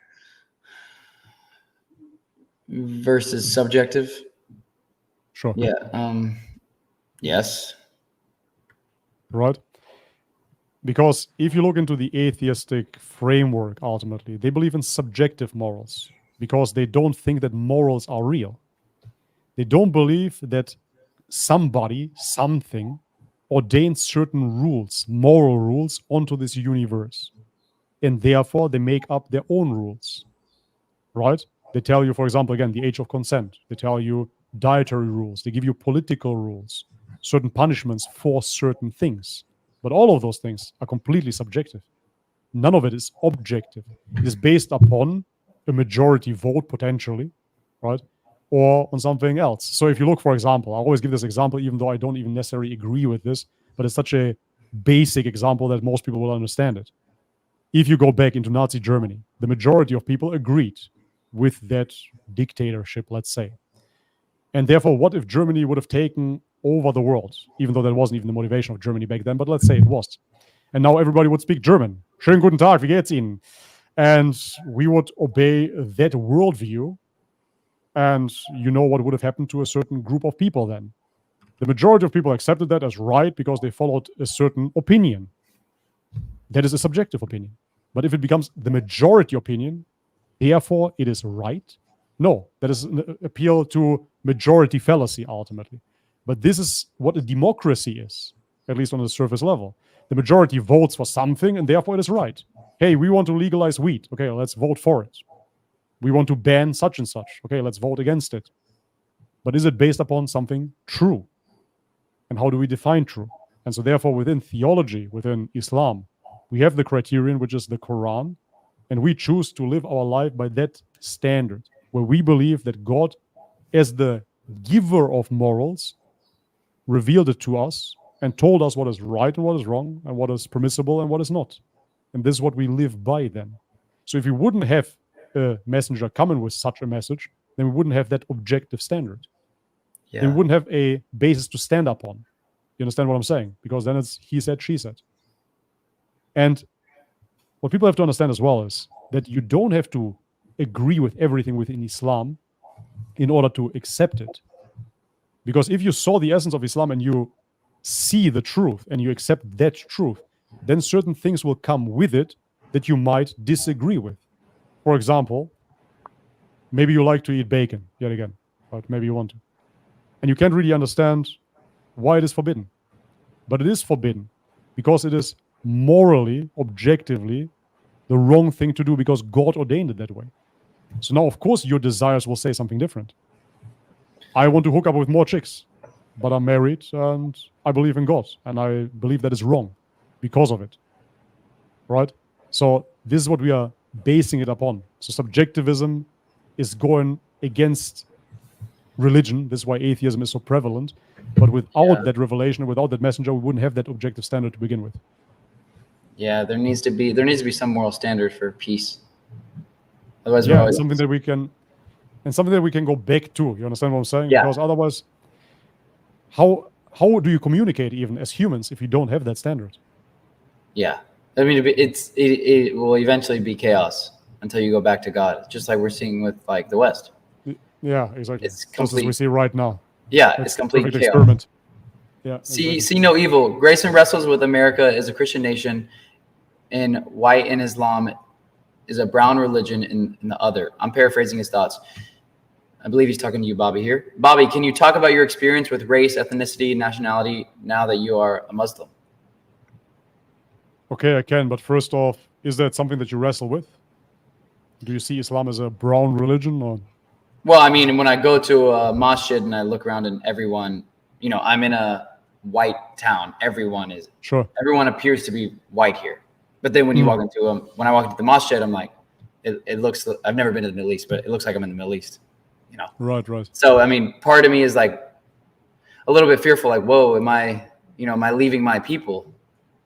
Versus subjective? Sure. Yeah. Yes. Right? Because if you look into the atheistic framework, ultimately, they believe in subjective morals because they don't think that morals are real. They don't believe that somebody, something, ordains certain rules, moral rules, onto this universe. And therefore, they make up their own rules, right? They tell you, for example, again, the age of consent. They tell you dietary rules. They give you political rules, certain punishments for certain things. But all of those things are completely subjective. None of it is objective. It is based upon a majority vote, potentially, right? Or on something else. So if you look, for example, I always give this example, even though I don't even necessarily agree with this, but it's such a basic example that most people will understand it. If you go back into Nazi Germany, the majority of people agreed with that dictatorship, let's say. And therefore, what if Germany would have taken over the world, even though that wasn't even the motivation of Germany back then, but let's say it was. And now everybody would speak German. Schönen guten Tag, wie geht's Ihnen? And we would obey that worldview. And you know what would have happened to a certain group of people then. The majority of people accepted that as right because they followed a certain opinion. That is a subjective opinion. But if it becomes the majority opinion, therefore it is right, no, that is an appeal to majority fallacy ultimately. But this is what a democracy is, at least on the surface level. The majority votes for something and therefore it is right. Hey, we want to legalize weed. Okay, let's vote for it. We want to ban such and such. Okay, let's vote against it. But is it based upon something true? And how do we define true? And so therefore, within theology, within Islam, we have the criterion, which is the Quran, and we choose to live our life by that standard, where we believe that God, as the giver of morals, revealed it to us and told us what is right and what is wrong, and what is permissible and what is not. And this is what we live by then. So if we wouldn't have a messenger coming with such a message, then we wouldn't have that objective standard. Yeah. Then we wouldn't have a basis to stand up on. You understand what I'm saying? Because then it's he said, she said. And what people have to understand as well is that you don't have to agree with everything within Islam in order to accept it. Because if you saw the essence of Islam and you see the truth and you accept that truth, then certain things will come with it that you might disagree with. For example, maybe you like to eat bacon, yet again, but maybe you want to. And you can't really understand why it is forbidden. But it is forbidden because it is morally, objectively, the wrong thing to do because God ordained it that way. So now, of course, your desires will say something different. I want to hook up with more chicks, but I'm married and I believe in God, and I believe that is wrong because of it. Right? So this is what we are basing it upon. So subjectivism is going against religion. This is why atheism is so prevalent. But without that revelation, without that messenger, we wouldn't have that objective standard to begin with. Yeah, there needs to be some moral standard for peace. Otherwise, yeah, something that we can go back to. You understand what I'm saying? Yeah. Because otherwise, how do you communicate even as humans if you don't have that standard? Yeah, I mean, it will eventually be chaos until you go back to God, just like we're seeing with like the West. Yeah, exactly. It's just as we see right now. Yeah, That's it's complete chaos. Experiment. Yeah. See no evil. Grayson wrestles with America as a Christian nation, and white and Islam is a brown religion in the other. I'm paraphrasing his thoughts. I believe he's talking to you, Bobby, here. Bobby, can you talk about your experience with race, ethnicity, nationality now that you are a Muslim? Okay, I can. But first off, is that something that you wrestle with? Do you see Islam as a brown religion? Or? Well, I mean, when I go to a masjid and I look around and everyone, you know, I'm in a white town. Everyone appears to be white here. But then when you walk into when I walk into the masjid, I'm like, it looks, I've never been to the Middle East, but it looks like I'm in the Middle East, you know? Right. So, I mean, part of me is like a little bit fearful, like, whoa, am I leaving my people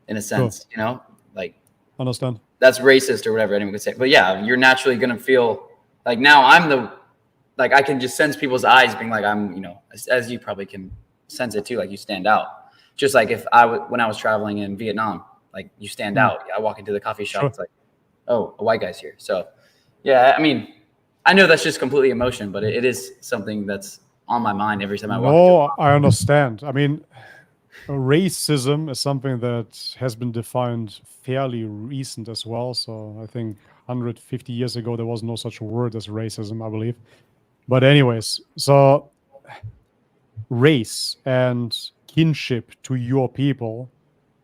in a sense, you know, like, understand. That's racist or whatever anyone could say. But yeah, you're naturally going to feel like now I can just sense people's eyes being like, I'm, you know, as you probably can sense it too, like you stand out. Just like when I was traveling in Vietnam, like you stand out. I walk into the coffee shop, it's like, oh, a white guy's here. So yeah, I mean, I know that's just completely emotion, but it is something that's on my mind every time I walk. I understand. I mean, racism is something that has been defined fairly recent as well. So I think 150 years ago, there was no such word as racism, I believe. But anyways, so race and kinship to your people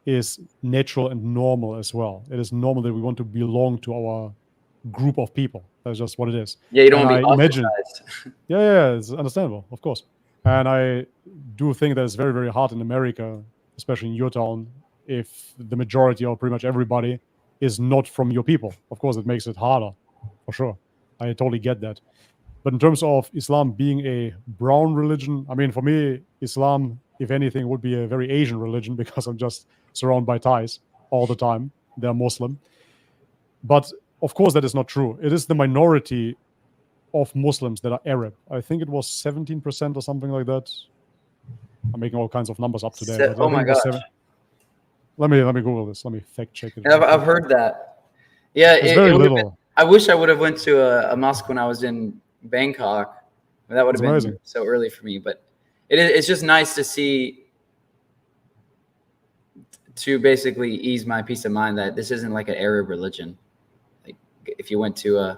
is natural and normal as well. It is normal that we want to belong to our group of people. That's just what it is. Yeah, you don't want to be ostracized. Yeah, it's understandable, of course. And I do think that it's very, very hard in America, especially in your town, if the majority or pretty much everybody is not from your people. Of course, it makes it harder, for sure. I totally get that. But in terms of Islam being a brown religion, I mean, for me, Islam, if anything, would be a very Asian religion because I'm just surrounded by Thais all the time. They're Muslim. But of course, that is not true. It is the minority of Muslims that are Arab. I think it was 17% or something like that. I'm making all kinds of numbers up today. Oh my gosh. Let me Google this. Let me fact check it. Yeah, I've heard that. Yeah, it's very little. I wish I would have went to a mosque when I was in Bangkok. That would have been amazing. So early for me, but it's just nice to see, to basically ease my peace of mind that this isn't like an Arab religion. Like if you went to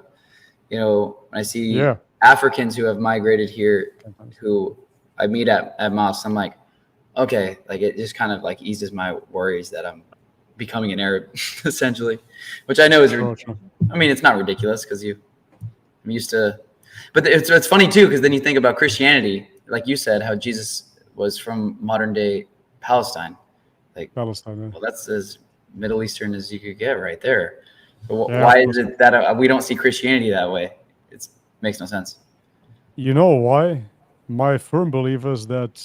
I see Africans who have migrated here, who I meet at mosques, I'm like, okay, like it just kind of like eases my worries that I'm becoming an Arab essentially, which I know is, I mean, it's not ridiculous because I'm used to, but it's funny too, because then you think about Christianity, like you said, how Jesus was from modern day Palestine. Like, Palestine. Yeah. well, that's as Middle Eastern as you could get right there. But Yeah, why is it that we don't see Christianity that way? It makes no sense. You know why? My firm belief is that,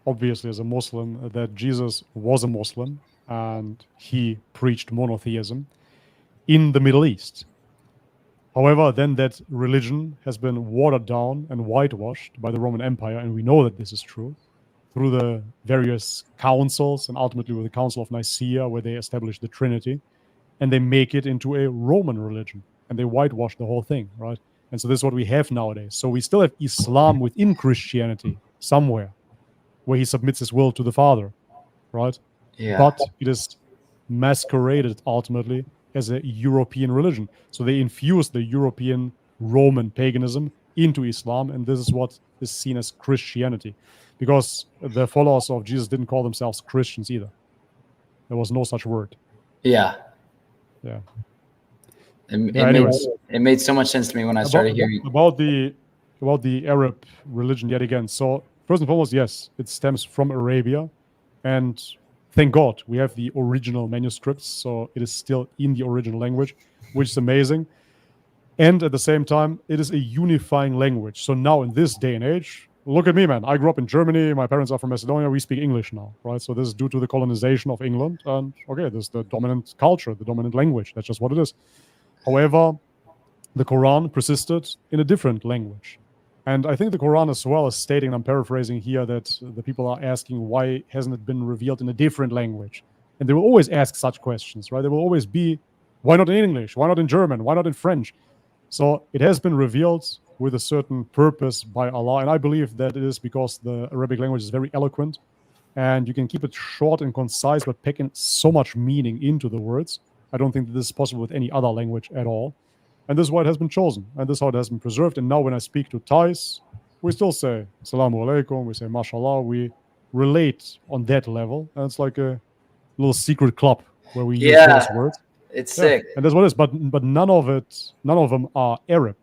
obviously, as a Muslim, that Jesus was a Muslim and he preached monotheism in the Middle East. However, then that religion has been watered down and whitewashed by the Roman Empire, and we know that this is true, through the various councils and ultimately with the Council of Nicaea, where they established the Trinity, and they make it into a Roman religion, and they whitewash the whole thing, right? And so this is what we have nowadays. So we still have Islam within Christianity somewhere, where he submits his will to the Father, right? Yeah. But it is masqueraded ultimately as a European religion. So they infused the European Roman paganism into Islam, and this is what is seen as Christianity. Because the followers of Jesus didn't call themselves Christians either. There was no such word. Yeah. Yeah. It made so much sense to me when I started hearing about the Arab religion yet again. So first and foremost, yes, it stems from Arabia, and thank God we have the original manuscripts, so it is still in the original language, which is amazing. And at the same time, it is a unifying language. So now in this day and age, look at me, man. I grew up in Germany. My parents are from Macedonia. We speak English now, right? So this is due to the colonization of England. And okay, this is the dominant culture, the dominant language. That's just what it is. However, the Quran persisted in a different language. And I think the Quran as well is stating, and I'm paraphrasing here, that the people are asking, why hasn't it been revealed in a different language? And they will always ask such questions, right? There will always be, why not in English? Why not in German? Why not in French? So it has been revealed with a certain purpose by Allah. And I believe that it is because the Arabic language is very eloquent and you can keep it short and concise, but pack in so much meaning into the words. I don't think that this is possible with any other language at all. And this is why it has been chosen. And this is how it has been preserved. And now when I speak to Thais, we still say Assalamu alaikum, we say Mashallah, we relate on that level. And it's like a little secret club where we use those words. It's sick. And that's what it is. But none of them are Arab.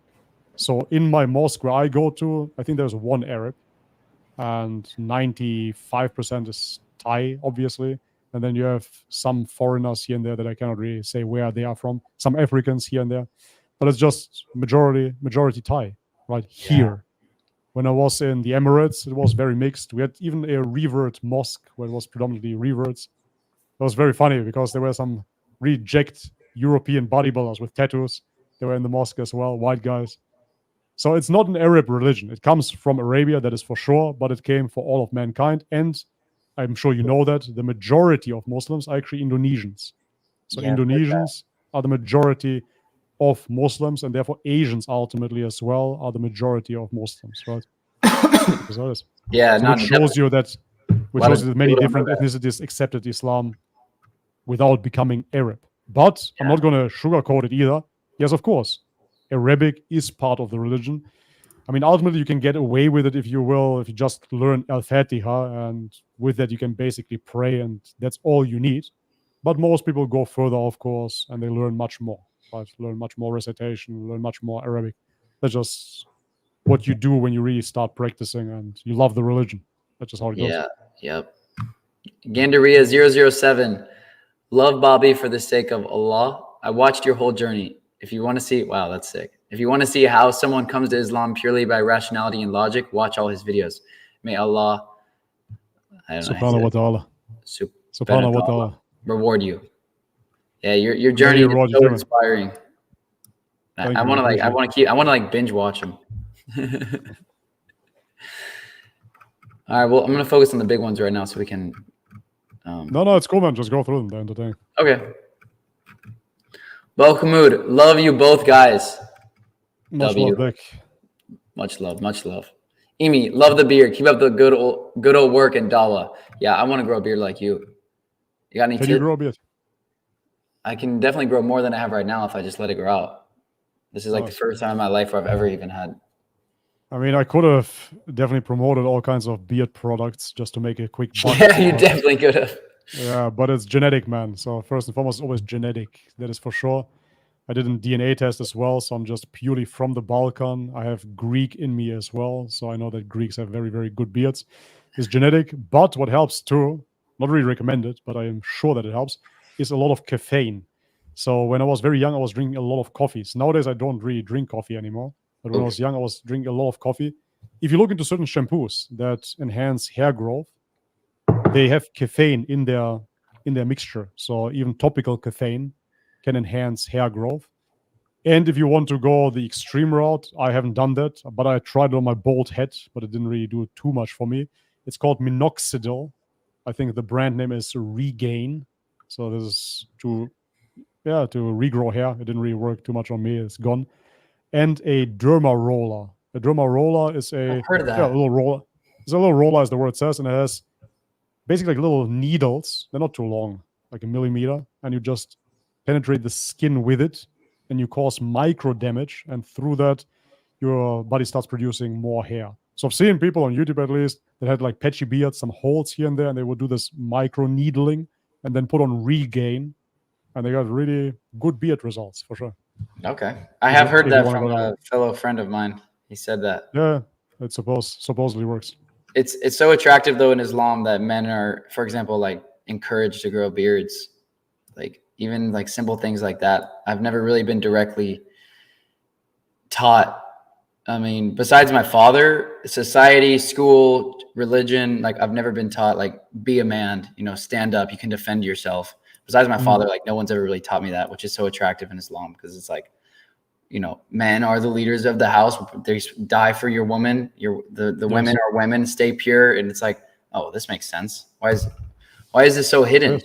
So in my mosque where I go to, I think there's one Arab, and 95% is Thai, obviously. And then you have some foreigners here and there that I cannot really say where they are from. Some Africans here and there, but it's just majority Thai, right here. When I was in the Emirates, it was very mixed. We had even a revert mosque where it was predominantly reverts. It was very funny because there were some reject European bodybuilders with tattoos. They were in the mosque as well, white guys. So it's not an Arab religion. It comes from Arabia, that is for sure, but it came for all of mankind. And I'm sure you know that the majority of Muslims are actually Indonesians. So Indonesians are the majority of Muslims, and therefore Asians ultimately as well are the majority of Muslims, right? Yeah, so which shows you that many different ethnicities accepted Islam without becoming Arab. But I'm not going to sugarcoat it either. Yes, of course, Arabic is part of the religion. I mean, ultimately, you can get away with it if you just learn Al-Fatiha, and with that, you can basically pray, and that's all you need. But most people go further, of course, and they learn much more. Right? Learn much more recitation, learn much more Arabic. That's just what you do when you really start practicing and you love the religion. That's just how it goes. Yeah, yep. Gandaria 007. Love Bobby for the sake of Allah. I watched your whole journey. If you want to see, wow, that's sick. If you want to see how someone comes to Islam purely by rationality and logic, watch all his videos. May Allah, Subhanahu wa ta'ala. Subhanahu wa ta'ala. Reward you. Yeah, your journey is so inspiring. I want to binge watch them. All right, well, I'm gonna focus on the big ones right now so we can. No, it's cool, man. Just go through them. They're entertaining. Okay. Belkamud, love you both guys. Much love, Vic. Much love, much love. Amy, love the beard. Keep up the good old work and dawah. Yeah, I want to grow a beard like you. You got any tips? Can you grow a beard? I can definitely grow more than I have right now if I just let it grow out. This is like the first time in my life where I've ever even had. I mean, I could have definitely promoted all kinds of beard products just to make a quick buck. Yeah, you definitely could have. Yeah, but it's genetic, man. So first and foremost, it's always genetic. That is for sure. I did a DNA test as well, so I'm just purely from the Balkan. I have Greek in me as well, so I know that Greeks have very, very good beards. It's genetic, but what helps too not really recommended, but I am sure that it helps, is a lot of caffeine. So when I was very young, I was drinking a lot of coffees. Nowadays, I don't really drink coffee anymore. But when I was young, I was drinking a lot of coffee. If you look into certain shampoos that enhance hair growth, they have caffeine in their mixture. So even topical caffeine can enhance hair growth. And if you want to go the extreme route, I haven't done that, but I tried it on my bald head, but it didn't really do too much for me. It's called minoxidil. I think the brand name is Regain. So this is to regrow hair. It didn't really work too much on me. It's gone. And a derma roller. A derma roller is I've heard of that. a little roller. It's a little roller, as the word says, and it has basically like little needles. They're not too long, like a millimeter, and you just penetrate the skin with it, and you cause micro damage, and through that, your body starts producing more hair. So I've seen people on YouTube, at least, that had like patchy beards, some holes here and there, and they would do this micro needling and then put on Regain, and they got really good beard results for sure. Okay, I have heard that from a fellow friend of mine. He said that. Yeah, it supposedly works. It's so attractive though in Islam that men are, for example, like encouraged to grow beards, like even like simple things like that. I've never really been directly taught. I mean, besides my father, society, school, religion, like I've never been taught like be a man, stand up, you can defend yourself. Besides my father, like no one's ever really taught me that, which is so attractive in Islam because it's like, men are the leaders of the house. They die for your woman. The women are women. Stay pure. And it's like, oh, this makes sense. Why is this so hidden?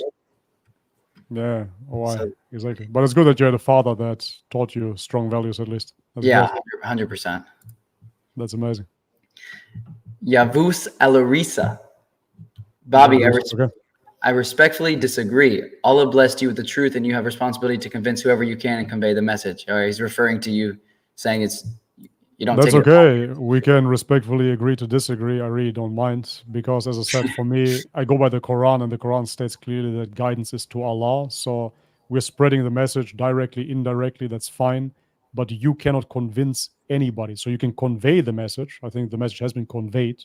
Yeah, why? Exactly. But it's good that you had a father that taught you strong values at least. That's 100%. That's amazing. Yavuz Alarisa. Bobby, I respectfully disagree. Allah blessed you with the truth, and you have responsibility to convince whoever you can and convey the message. All right, he's referring to you, saying you don't. That's okay. We can respectfully agree to disagree. I really don't mind because, as I said, for me, I go by the Quran, and the Quran states clearly that guidance is to Allah. So we're spreading the message directly, indirectly. That's fine, but you cannot convince anybody. So you can convey the message. I think the message has been conveyed,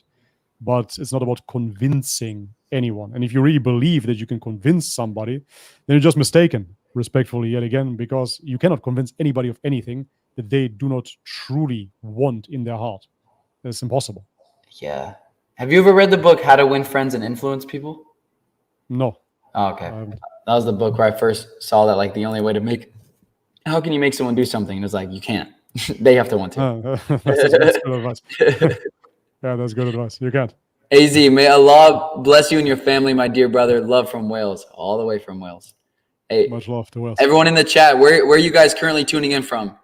but it's not about convincing anyone. And if you really believe that you can convince somebody, then you're just mistaken, respectfully, yet again, because you cannot convince anybody of anything that they do not truly want in their heart. It's impossible. Yeah. Have you ever read the book How to Win Friends and Influence People? No. Oh, okay. That was the book where I first saw that, like, the only way to how can you make someone do something? And it's like, you can't. They have to want to. That's good advice. Yeah, that's good advice. You can't. AZ, may Allah bless you and your family, my dear brother. Love from Wales, all the way from Wales. Hey, much love to Wales. Everyone in the chat, where are you guys currently tuning in from?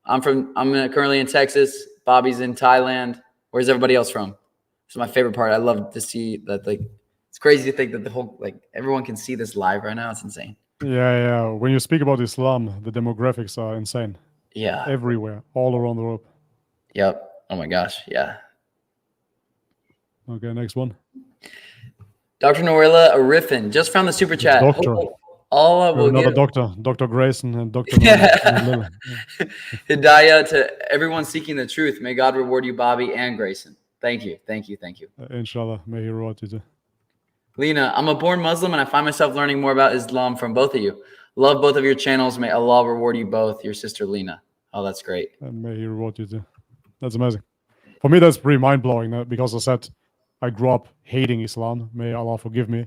I'm currently in Texas. Bobby's in Thailand. Where's everybody else from? This is my favorite part. I love to see that. Like, it's crazy to think that the whole everyone can see this live right now. It's insane. Yeah. When you speak about Islam, the demographics are insane. Yeah. Everywhere, all around the world. Yep. Oh my gosh. Yeah. Okay, next one. Dr. Norilla Ariffin just found the super chat. Doctor. Another doctor, Dr. Grayson and Dr. Hidayah to everyone seeking the truth. May God reward you, Bobby and Grayson. Thank you. Inshallah, may He reward you too. Lena, I'm a born Muslim and I find myself learning more about Islam from both of you. Love both of your channels. May Allah reward you both. Your sister Lena. Oh, that's great. And may He reward you too. That's amazing. For me, that's pretty mind-blowing because I said I grew up hating Islam. May Allah forgive me.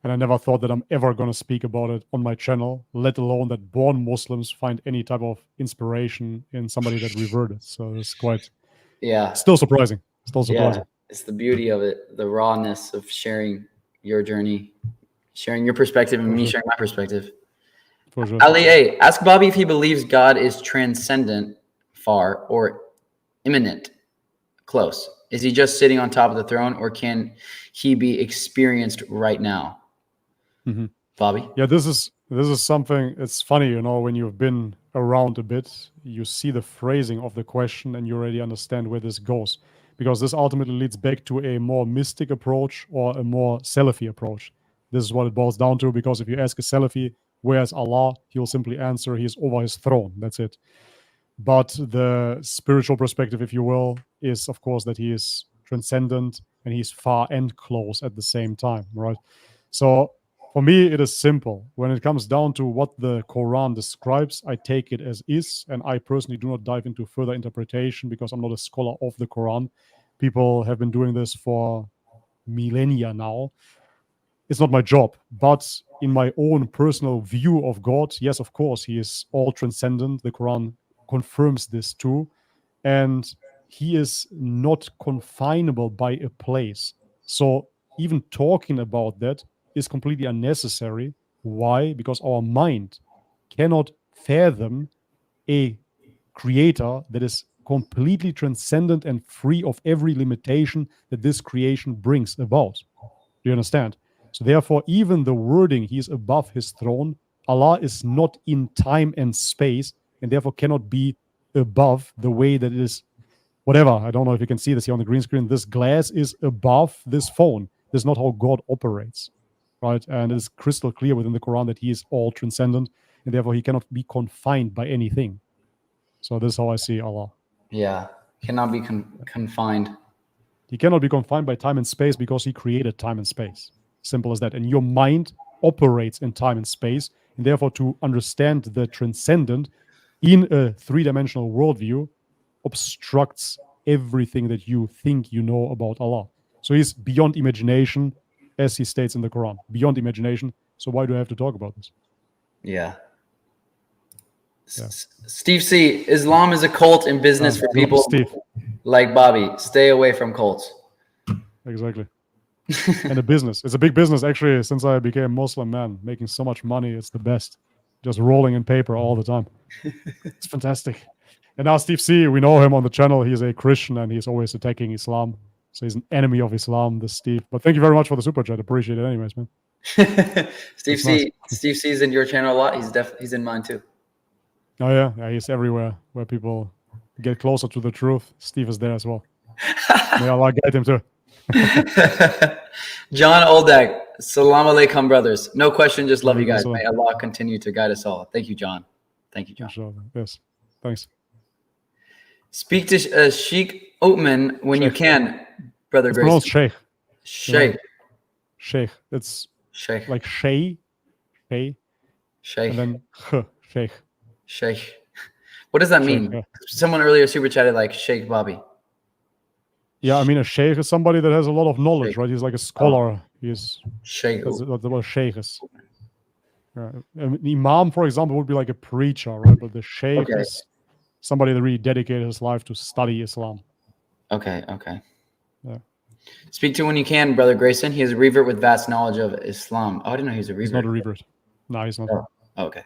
And I never thought that I'm ever going to speak about it on my channel, let alone that born Muslims find any type of inspiration in somebody that reverted. So it's quite, still surprising. Yeah, it's the beauty of it, the rawness of sharing your journey, sharing your perspective, and me sharing my perspective. For sure. Ali A, ask Bobby if he believes God is transcendent, far, or immanent, close. Is he just sitting on top of the throne, or can he be experienced right now? Mm-hmm. Bobby? Yeah, this is something. It's funny, when you've been around a bit, you see the phrasing of the question and you already understand where this goes, because this ultimately leads back to a more mystic approach or a more Salafi approach. This is what it boils down to, because if you ask a Salafi, where is Allah? He'll simply answer, he's over his throne. That's it. But the spiritual perspective, if you will, is, of course, that he is transcendent and he's far and close at the same time, right? So for me, it is simple. When it comes down to what the Quran describes, I take it as is, and I personally do not dive into further interpretation because I'm not a scholar of the Quran. People have been doing this for millennia now. It's not my job, but in my own personal view of God, yes, of course, he is all transcendent. The Quran confirms this too. And he is not confinable by a place. So even talking about that is completely unnecessary. Why? Because our mind cannot fathom a creator that is completely transcendent and free of every limitation that this creation brings about. Do you understand? So therefore, even the wording, he is above his throne, Allah is not in time and space, and therefore cannot be above the way that it is. Whatever, I don't know if you can see this here on the green screen. This glass is above this phone. This is not how God operates, right? And it is crystal clear within the Quran that he is all transcendent, and therefore he cannot be confined by anything. So this is how I see Allah. Yeah, cannot be confined. He cannot be confined by time and space because he created time and space. Simple as that. And your mind operates in time and space. And therefore, to understand the transcendent in a three-dimensional worldview obstructs everything that you think you know about Allah. So he's beyond imagination, as he states in the Quran. Beyond imagination. So why do I have to talk about this? Yeah. Steve C. Islam is a cult in business for people like Bobby. Stay away from cults. Exactly. And a business. It's a big business, actually, since I became a Muslim man. Making so much money, it's the best. Just rolling in paper all the time. It's fantastic. And now Steve C., we know him on the channel. He's a Christian, and he's always attacking Islam. So he's an enemy of Islam, this Steve. But thank you very much for the super chat. Appreciate it anyways, man. Steve C. Nice. Steve C. is in your channel a lot. He's in mine too. Oh, yeah. He's everywhere where people get closer to the truth. Steve is there as well. May Allah guide him too. John Oldag, salam alaikum, brothers. No question, just love you guys. May Allah continue to guide us all. Thank you, John. Thank you, John. Sure. Yes, thanks. Speak to Sheikh Oatman when you can, brother Grayson. It's Sheikh. Sheikh. Yeah. Sheikh. It's Sheikh. Like Sheikh. Sheikh. And then Sheikh. Sheikh. What does that mean? Yeah. Someone earlier super chatted like Sheikh Bobby. Yeah, I mean, a sheikh is somebody that has a lot of knowledge, sheikh. Right? He's like a scholar. Oh. He's sheikh. That's what a sheikh is. An imam, for example, would be like a preacher, right? But the sheikh is somebody that really dedicated his life to study Islam. Okay. Yeah. Speak to when you can, brother Grayson. He is a revert with vast knowledge of Islam. Oh, I didn't know he was a revert. He's not a revert. No, he's not. Oh, okay.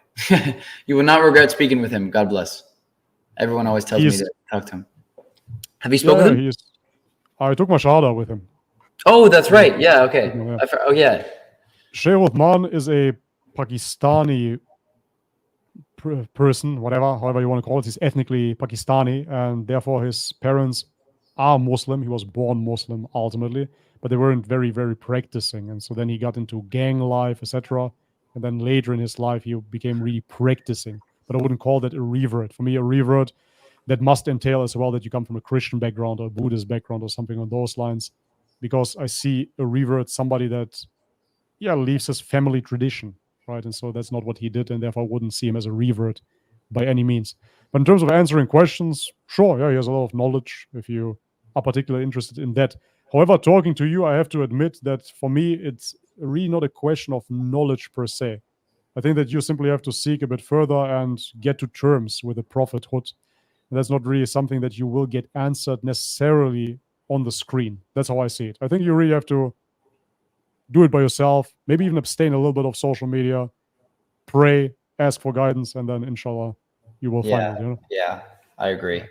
You will not regret speaking with him. God bless. Everyone always tells me to talk to him. Have you spoken with him? I took my shahada with him. Oh, that's right. Yeah, okay. Yeah. Sheikh Uthman is a Pakistani person, however you want to call it. He's ethnically Pakistani, and therefore his parents are Muslim. He was born Muslim ultimately, but they weren't very, very practicing. And so then he got into gang life, etc. And then later in his life, he became really practicing. But I wouldn't call that a revert. For me, a revert, that must entail as well that you come from a Christian background or a Buddhist background or something on those lines. Because I see a revert somebody that, leaves his family tradition, right? And so that's not what he did, and therefore I wouldn't see him as a revert by any means. But in terms of answering questions, sure, he has a lot of knowledge if you are particularly interested in that. However, talking to you, I have to admit that for me, it's really not a question of knowledge per se. I think that you simply have to seek a bit further and get to terms with the prophethood. And that's not really something that you will get answered necessarily on the screen. That's how I see it. I think you really have to do it by yourself, maybe even abstain a little bit of social media, pray, ask for guidance, and then inshallah, you will find it. Yeah, I agree.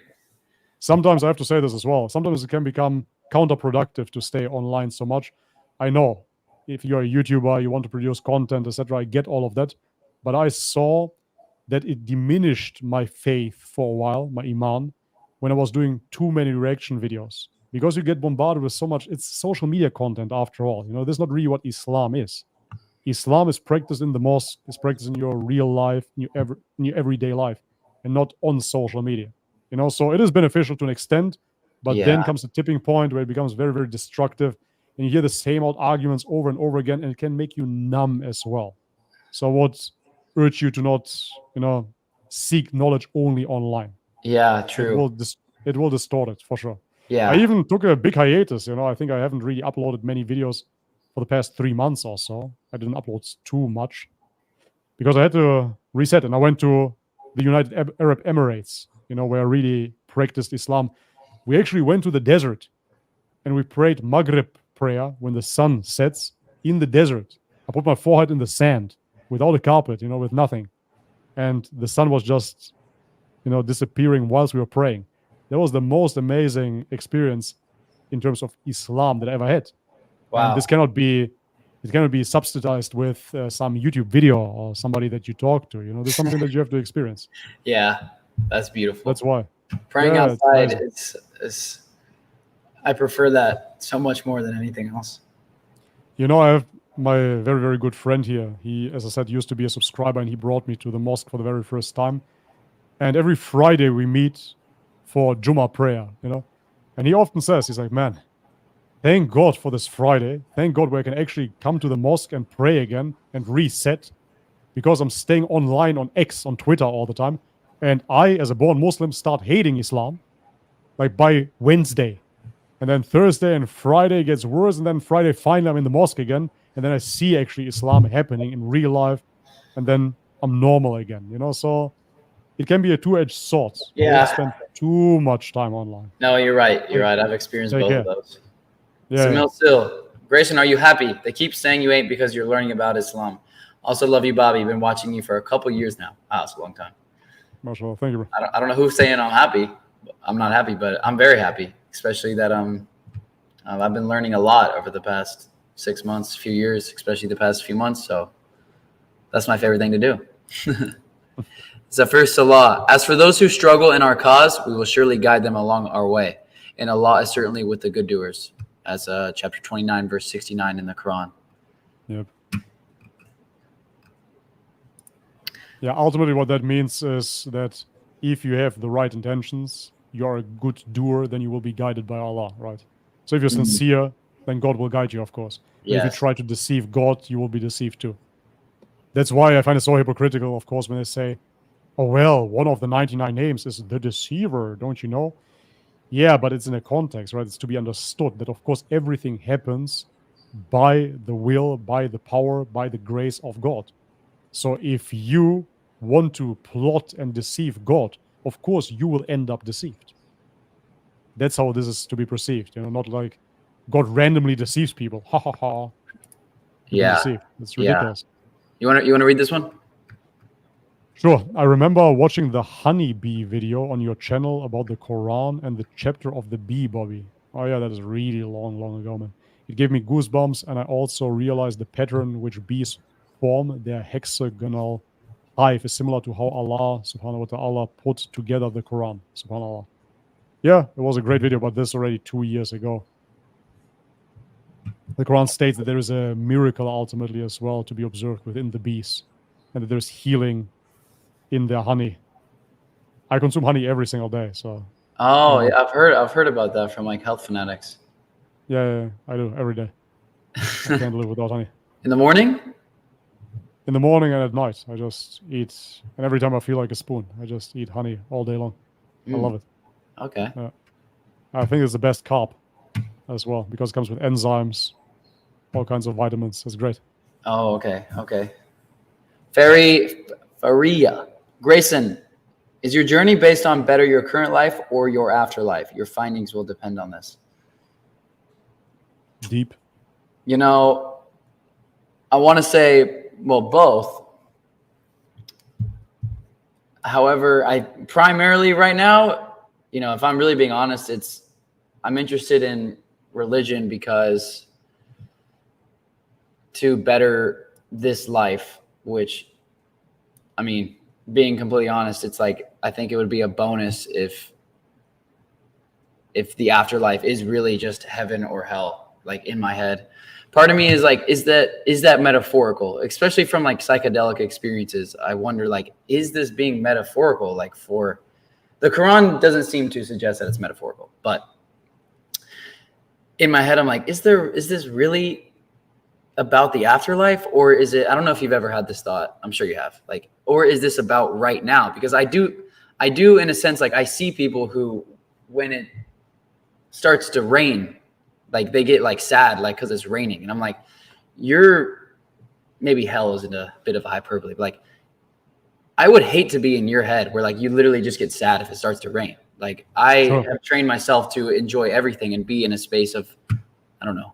Sometimes I have to say this as well. Sometimes it can become counterproductive to stay online so much. I know if you're a YouTuber, you want to produce content, etc. I get all of that. But I saw that it diminished my faith for a while, my iman, when I was doing too many reaction videos. Because you get bombarded with so much, it's social media content after all. This is not really what Islam is. Islam is practiced in the mosque, is practiced in your real life, in your everyday life, and not on social media. So it is beneficial to an extent, but then comes a tipping point where it becomes very, very destructive. and you hear the same old arguments over and over again, and it can make you numb as well. So I would urge you to not, seek knowledge only online. Yeah, It true. will it will distort it for sure. Yeah. I even took a big hiatus. I think I haven't really uploaded many videos for the past 3 months or so. I didn't upload too much because I had to reset, and I went to the United Arab Emirates, where I really practiced Islam. We actually went to the desert and we prayed Maghrib prayer when the sun sets in the desert. I put my forehead in the sand without a carpet, with nothing. And the sun was just, disappearing whilst we were praying. That was the most amazing experience in terms of Islam that I ever had. Wow. And this cannot be subsidized with some YouTube video or somebody that you talk to. There's something that you have to experience. Yeah, that's beautiful. That's why. Praying Yeah, outside is I prefer that so much more than anything else. I have my very, very good friend here. He, as I said, used to be a subscriber, and he brought me to the mosque for the very first time. And every Friday we meet for Jummah prayer, And he often says, he's like, man, thank God for this Friday. Thank God where I can actually come to the mosque and pray again and reset, because I'm staying online on X, on Twitter all the time. And I, as a born Muslim, start hating Islam like by Wednesday. And then Thursday and Friday gets worse. And then Friday, finally, I'm in the mosque again. And then I see actually Islam happening in real life. And then I'm normal again, So it can be a two-edged sword. Yeah. You spend too much time online. No, you're right. You're right. I've experienced both of those. Yeah. Samil Sil, Grayson, are you happy? They keep saying you ain't because you're learning about Islam. Also love you, Bobby. Been watching you for a couple years now. Wow, it's a long time. MashaAllah. Thank you, bro. I don't know who's saying I'm happy. I'm not happy, but I'm very happy, especially that I've been learning a lot over the past 6 months, few years, especially the past few months. So that's my favorite thing to do. Zafir Salah, as for those who struggle in our cause, we will surely guide them along our way. And Allah is certainly with the good doers, as chapter 29, verse 69 in the Quran. Yep. Yeah, ultimately what that means is that if you have the right intentions, you are a good doer, then you will be guided by Allah, right? So if you're sincere, then God will guide you, of course. Yes. If you try to deceive God, you will be deceived too. That's why I find it so hypocritical, of course, when they say, oh, well, one of the 99 names is the deceiver, don't you know? Yeah, but it's in a context, right? It's to be understood that, of course, everything happens by the will, by the power, by the grace of God. So if you want to plot and deceive God, of course, you will end up deceived. That's how this is to be perceived, not like God randomly deceives people. Ha, ha, ha. Yeah. It's ridiculous. Yeah. You want to read this one? Sure. I remember watching the honeybee video on your channel about the Quran and the chapter of the bee, Bobby. Oh, yeah, that is really long ago, man. It gave me goosebumps, and I also realized the pattern which bees form their hexagonal hive is similar to how Allah, subhanahu wa ta'ala, put together the Quran, subhanallah. Yeah, it was a great video, but this already 2 years ago. The Quran states that there is a miracle ultimately as well to be observed within the bees, and that there's healing in their honey. I consume honey every single day, so. Oh, yeah, I've heard about that from like health fanatics. Yeah, I do every day. I can't live without honey. In the morning? In the morning and at night, I just eat, and every time I feel like a spoon, I just eat honey all day long. I love it. Okay. I think it's the best carb as well, because it comes with enzymes, all kinds of vitamins. It's great. Oh, okay. Faria. Grayson, is your journey based on better your current life or your afterlife? Your findings will depend on this. Deep. I want to say, well, both. However, I primarily right now, if I'm really being honest, I'm interested in religion because to better this life, which, I mean, being completely honest, it's like, I think it would be a bonus if the afterlife is really just heaven or hell, like in my head. Part of me is like, is that metaphorical, especially from like psychedelic experiences? I wonder, like, is this being metaphorical? Like, for the Quran doesn't seem to suggest that it's metaphorical, but in my head, I'm like, is this really about the afterlife, or is it, I don't know if you've ever had this thought. I'm sure you have, like, or is this about right now? Because I do in a sense, like I see people who, when it starts to rain, like they get like sad, like, cause it's raining. And I'm like, maybe hell isn't a bit of a hyperbole, but like, I would hate to be in your head where like you literally just get sad if it starts to rain. Like I have trained myself to enjoy everything and be in a space of, I don't know,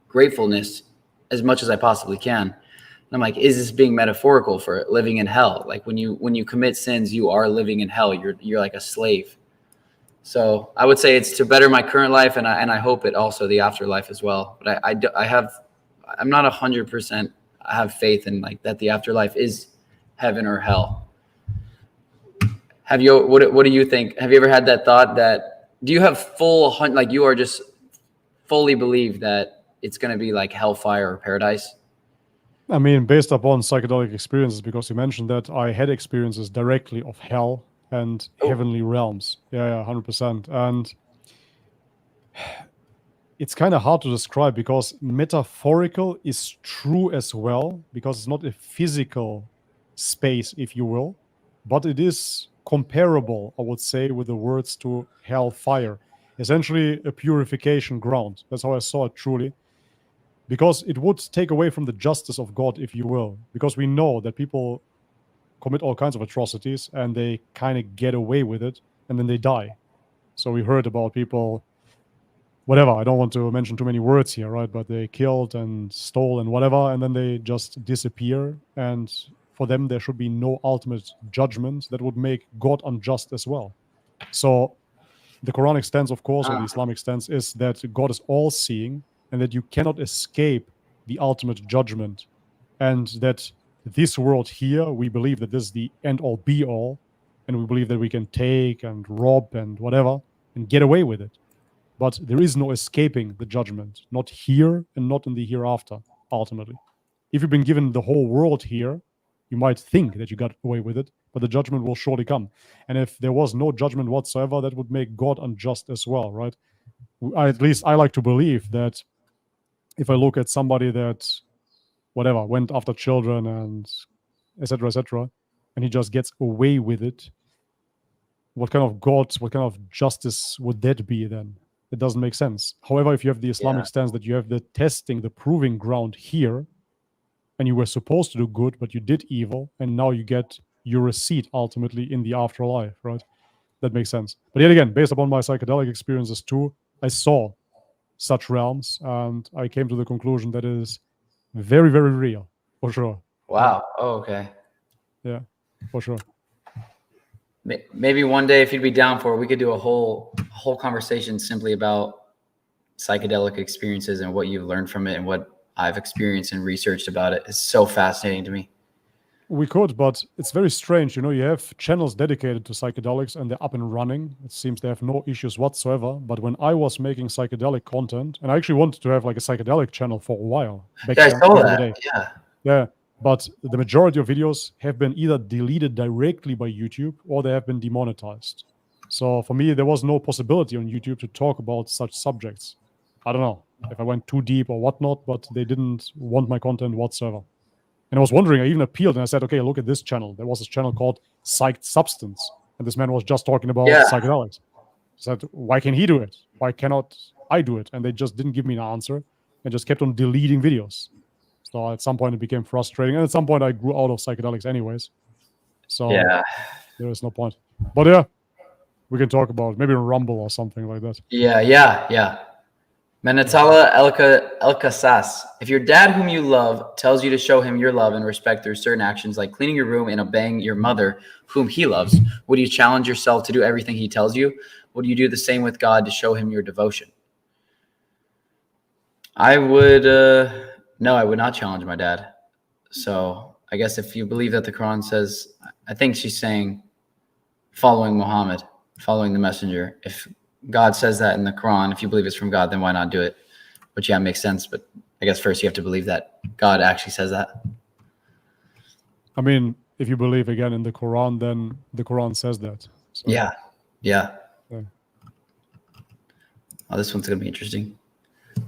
gratefulness as much as I possibly can. And I'm like, is this being metaphorical for living in hell? Like when you commit sins, you are living in hell. You're like a slave. So I would say it's to better my current life, and I hope it also the afterlife as well. But I'm not 100%. I have faith in like that the afterlife is heaven or hell. What do you think? Have you ever had that thought? That do you have like you are just fully believe that it's going to be like hellfire or paradise? I mean, based upon psychedelic experiences, because you mentioned that I had experiences directly of hell and heavenly realms. Yeah, 100%. And it's kind of hard to describe because metaphorical is true as well, because it's not a physical space, if you will, but it is comparable, I would say, with the words to hellfire. Essentially a purification ground. That's how I saw it truly. Because it would take away from the justice of God, if you will. Because we know that people commit all kinds of atrocities and they kind of get away with it and then they die. So we heard about people, whatever, I don't want to mention too many words here, right? But they killed and stole and whatever, and then they just disappear. And for them, there should be no ultimate judgment that would make God unjust as well. So the Quranic stance, of course, or the Islamic stance is that God is all-seeing and that you cannot escape the ultimate judgment. And that this world here, we believe that this is the end-all, be-all, and we believe that we can take and rob and whatever and get away with it. But there is no escaping the judgment, not here and not in the hereafter, ultimately. If you've been given the whole world here, you might think that you got away with it, but the judgment will surely come. And if there was no judgment whatsoever, that would make God unjust as well, right? At least I like to believe that if I look at somebody that, whatever, went after children and etc., and he just gets away with it, what kind of God, what kind of justice would that be then? It doesn't make sense. However, if you have the Islamic stance that you have the testing, the proving ground here, and you were supposed to do good, but you did evil, and now you get your receipt ultimately in the afterlife, right? That makes sense. But yet again, based upon my psychedelic experiences too, I saw such realms, and I came to the conclusion that it is very, very real, for sure. Wow. Oh, okay. Yeah, for sure. Maybe one day, if you'd be down for it, we could do a whole conversation simply about psychedelic experiences and what you've learned from it and what I've experienced and researched about it. It's so fascinating to me. We could, but it's very strange. You know, you have channels dedicated to psychedelics and they're up and running. It seems they have no issues whatsoever. But when I was making psychedelic content, and I actually wanted to have like a psychedelic channel for a while. Back I saw that. Yeah. But the majority of videos have been either deleted directly by YouTube or they have been demonetized. So for me, there was no possibility on YouTube to talk about such subjects. I don't know if I went too deep or whatnot, but they didn't want my content whatsoever. And I was wondering, I even appealed and I said, okay, look at this channel. There was this channel called Psyched Substance. And this man was just talking about psychedelics. I said, why can he do it? Why cannot I do it? And they just didn't give me an answer and just kept on deleting videos. So at some point it became frustrating. And at some point I grew out of psychedelics anyways. So there is no point. But yeah, we can talk about maybe a Rumble or something like that. Yeah. Manatala Elkasas. If your dad, whom you love, tells you to show him your love and respect through certain actions like cleaning your room and obeying your mother, whom he loves, would you challenge yourself to do everything he tells you? Would you do the same with God to show him your devotion? I would, no, I would not challenge my dad. So I guess if you believe that the Quran says, I think she's saying following Muhammad, following the messenger. If God says that in the Quran, if you believe it's from God, then why not do it? Which, yeah, makes sense. But I guess first you have to believe that God actually says that. I mean, if you believe again in the Quran, then the Quran says that. So, yeah. Oh, this one's going to be interesting.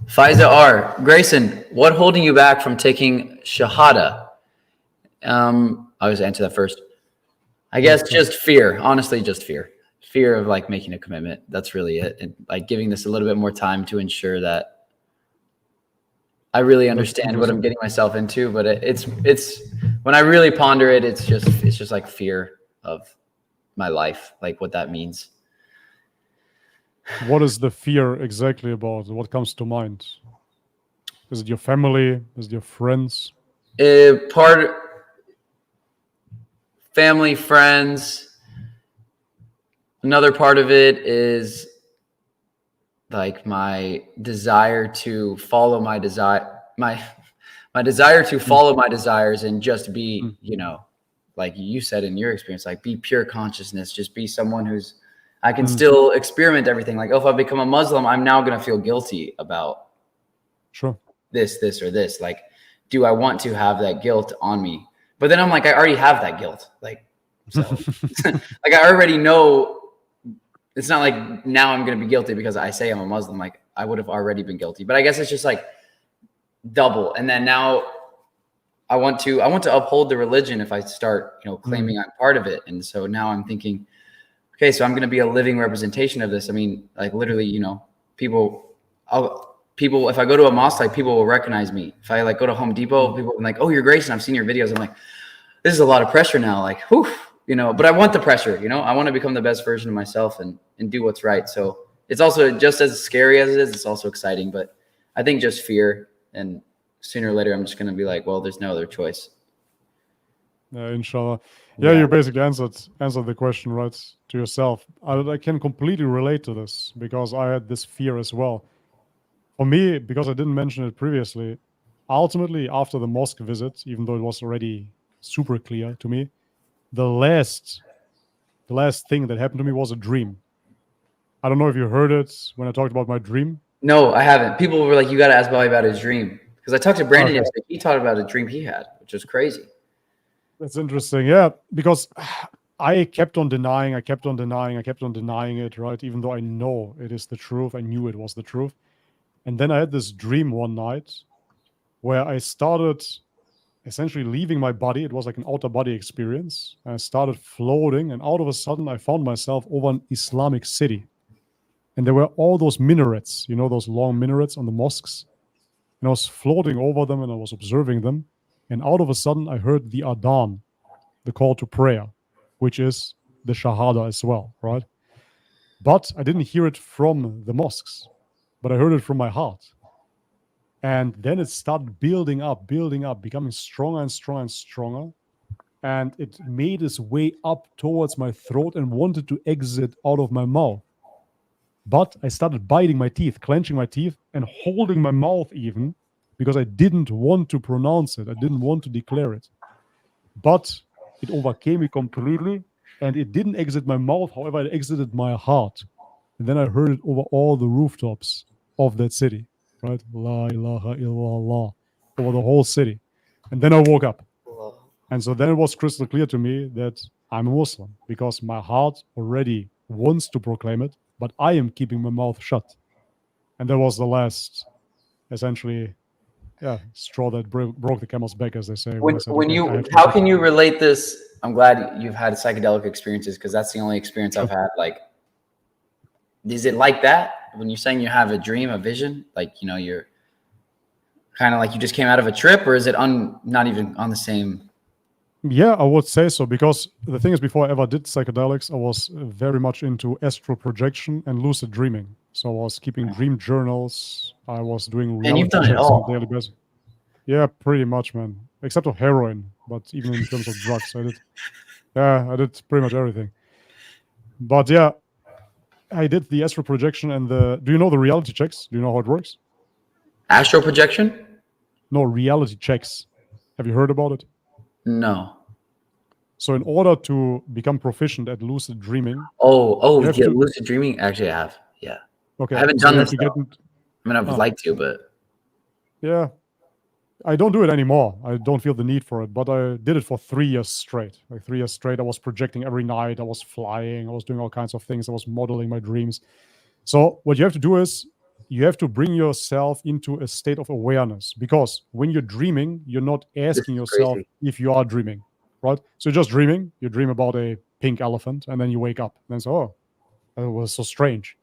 Faiza R. Grayson, what holding you back from taking shahada? I was answer that first. I guess just fear. Honestly, just fear. Fear of like making a commitment. That's really it. And like giving this a little bit more time to ensure that I really understand what I'm getting myself into. But it's when I really ponder it, it's just like fear of my life, like what that means. What is the fear exactly about? What comes to mind? Is it your family? Is it your friends? Family, friends. Another part of it is like my desire to follow my desire, my desire to follow my desires and just be, like you said in your experience, like be pure consciousness, just be someone who's, I can still experiment everything. Like, oh, if I become a Muslim, I'm now going to feel guilty about this or this. Like, do I want to have that guilt on me? But then I'm like, I already have that guilt. Like, so like I already know. It's not like now I'm going to be guilty because I say I'm a Muslim. Like I would have already been guilty, but I guess it's just like double. And then now I want to uphold the religion if I start, claiming I'm part of it. And so now I'm thinking, okay, so I'm going to be a living representation of this. I mean, like literally, people, if I go to a mosque, like people will recognize me. If I like go to Home Depot, people will be like, oh, you're Grayson. I've seen your videos. I'm like, this is a lot of pressure now. Like, whew. But I want the pressure, I want to become the best version of myself and do what's right. So it's also just as scary as it is. It's also exciting, but I think just fear. And sooner or later, I'm just going to be like, well, there's no other choice. Inshallah. Yeah, you basically answered the question right to yourself. I can completely relate to this because I had this fear as well. For me, because I didn't mention it previously, ultimately after the mosque visit, even though it was already super clear to me, the last thing that happened to me was a dream. I don't know if you heard it when I talked about my dream. No, I haven't. People were like, you got to ask Bobby about his dream. Because I talked to Brandon yesterday. He talked about a dream he had, which is crazy. That's interesting. Yeah, because I kept on denying it, right? Even though I know it is the truth. I knew it was the truth. And then I had this dream one night where I started essentially leaving my body. It was like an outer body experience. I started floating, and out of a sudden, I found myself over an Islamic city. And there were all those minarets, those long minarets on the mosques. And I was floating over them, and I was observing them. And out of a sudden, I heard the adhan, the call to prayer, which is the shahada as well, right? But I didn't hear it from the mosques, but I heard it from my heart. And then it started building up, becoming stronger and stronger and stronger. And it made its way up towards my throat and wanted to exit out of my mouth. But I started biting my teeth, clenching my teeth, and holding my mouth even, because I didn't want to pronounce it. I didn't want to declare it. But it overcame me completely, and it didn't exit my mouth. However, it exited my heart. And then I heard it over all the rooftops of that city. Right? La ilaha illallah, over the whole city. And then I woke up. And so then it was crystal clear to me that I'm a Muslim because my heart already wants to proclaim it, but I am keeping my mouth shut. And that was the last, essentially, straw that broke the camel's back, as they say. How can you relate this? I'm glad you've had psychedelic experiences because that's the only experience I've had. Like, is it like that? When you're saying you have a dream, a vision, like, you're kind of like you just came out of a trip, or is it not even on the same? Yeah, I would say so, because the thing is, before I ever did psychedelics, I was very much into astral projection and lucid dreaming. So I was keeping dream journals. I was doing reality checks on a daily basis. Yeah, pretty much, man. Except of heroin, but even in terms of drugs, I did pretty much everything. But yeah, I did the astral projection and do you know the reality checks? Do you know how it works? Astral projection? No, reality checks. Have you heard about it? No. So in order to become proficient at lucid dreaming. Lucid dreaming? Actually, I have. Yeah. Okay. I haven't done this. I would like to, but. Yeah. I don't do it anymore. I don't feel the need for it, but I did it for 3 years straight. Like 3 years straight, I was projecting every night. I was flying. I was doing all kinds of things. I was modeling my dreams. So what you have to do is you have to bring yourself into a state of awareness, because when you're dreaming, you're not asking yourself crazy. if you are dreaming, right? So you're just dreaming. You dream about a pink elephant, and then you wake up and say, "Oh, that was so strange."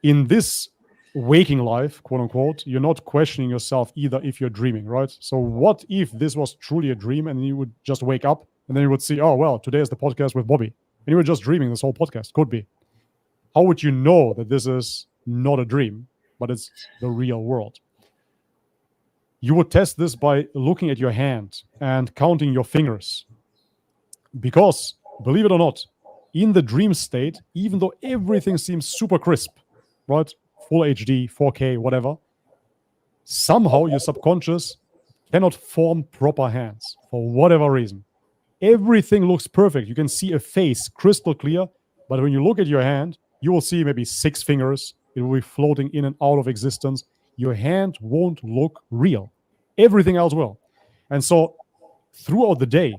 In this waking life, quote unquote, you're not questioning yourself either if you're dreaming, right? So what if this was truly a dream and you would just wake up and then you would see, oh, well, today is the podcast with Bobby. And you were just dreaming this whole podcast. Could be. How would you know that this is not a dream, but it's the real world? You would test this by looking at your hand and counting your fingers. Because, believe it or not, in the dream state, even though everything seems super crisp, right? Full HD, 4K, whatever, somehow your subconscious cannot form proper hands for whatever reason. Everything looks perfect. You can see a face crystal clear, but when you look at your hand, you will see maybe 6 fingers. It will be floating in and out of existence. Your hand won't look real. Everything else will. And so throughout the day,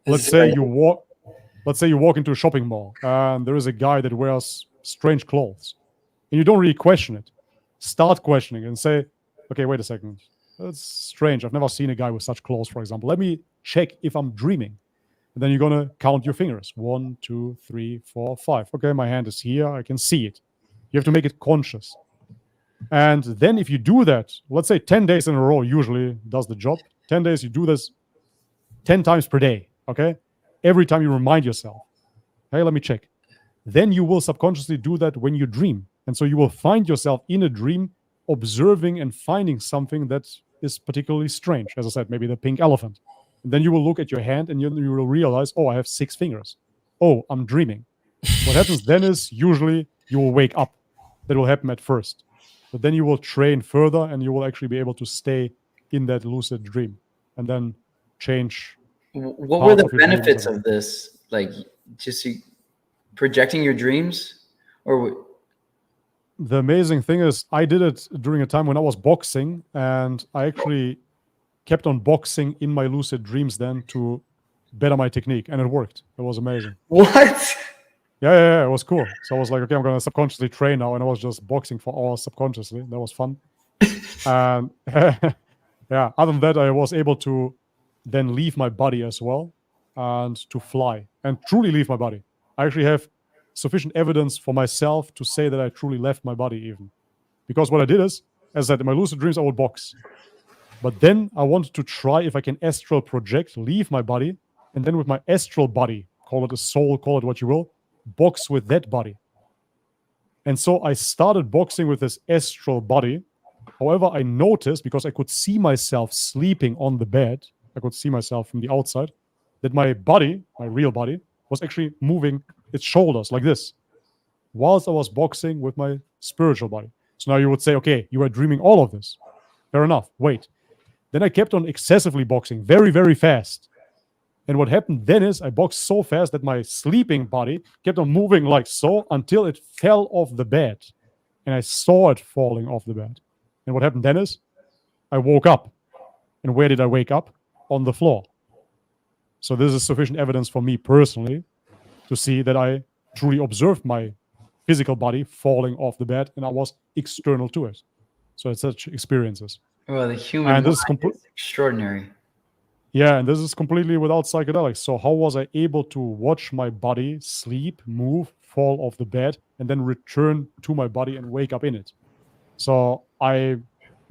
let's say you walk into a shopping mall and there is a guy that wears strange clothes, and you don't really question it. Start questioning and say, okay, wait a second. That's strange. I've never seen a guy with such clothes, for example. Let me check if I'm dreaming. And then you're going to count your fingers. 1, 2, 3, 4, 5. Okay, my hand is here. I can see it. You have to make it conscious. And then if you do that, let's say 10 days in a row usually does the job. 10 days, you do this 10 times per day, okay? Every time you remind yourself, hey, let me check. Then you will subconsciously do that when you dream. And so you will find yourself in a dream observing and finding something that is particularly strange. As I said, maybe the pink elephant. And then you will look at your hand and you will realize, oh, I have 6 fingers. Oh, I'm dreaming. What happens then is usually you will wake up. That will happen at first. But then you will train further and you will actually be able to stay in that lucid dream and then change. What were the benefits of this? Like, just projecting your dreams? Or the amazing thing is I did it during a time when I was boxing, and I actually kept on boxing in my lucid dreams then to better my technique, and it worked. It was amazing. What? Yeah, it was cool. So I was like, okay, I'm going to subconsciously train now, and I was just boxing for hours subconsciously. That was fun. And yeah, other than that, I was able to then leave my body as well and to fly and truly leave my body. I actually have sufficient evidence for myself to say that I truly left my body even. Because what I did is, as I said, in my lucid dreams, I would box. But then I wanted to try if I can astral project, leave my body, and then with my astral body, call it a soul, call it what you will, box with that body. And so I started boxing with this astral body. However, I noticed, because I could see myself sleeping on the bed, I could see myself from the outside, that my body, my real body, was actually moving its shoulders like this, whilst I was boxing with my spiritual body. So now you would say, okay, you are dreaming all of this. Fair enough, wait. Then I kept on excessively boxing, very, very fast. And what happened then is I boxed so fast that my sleeping body kept on moving like so until it fell off the bed. And I saw it falling off the bed. And what happened then is I woke up. And where did I wake up? On the floor. So this is sufficient evidence for me personally to see that I truly observed my physical body falling off the bed and I was external to it. So it's such experiences. Well, the human mind is extraordinary. Yeah, and this is completely without psychedelics. So how was I able to watch my body sleep, move, fall off the bed, and then return to my body and wake up in it? So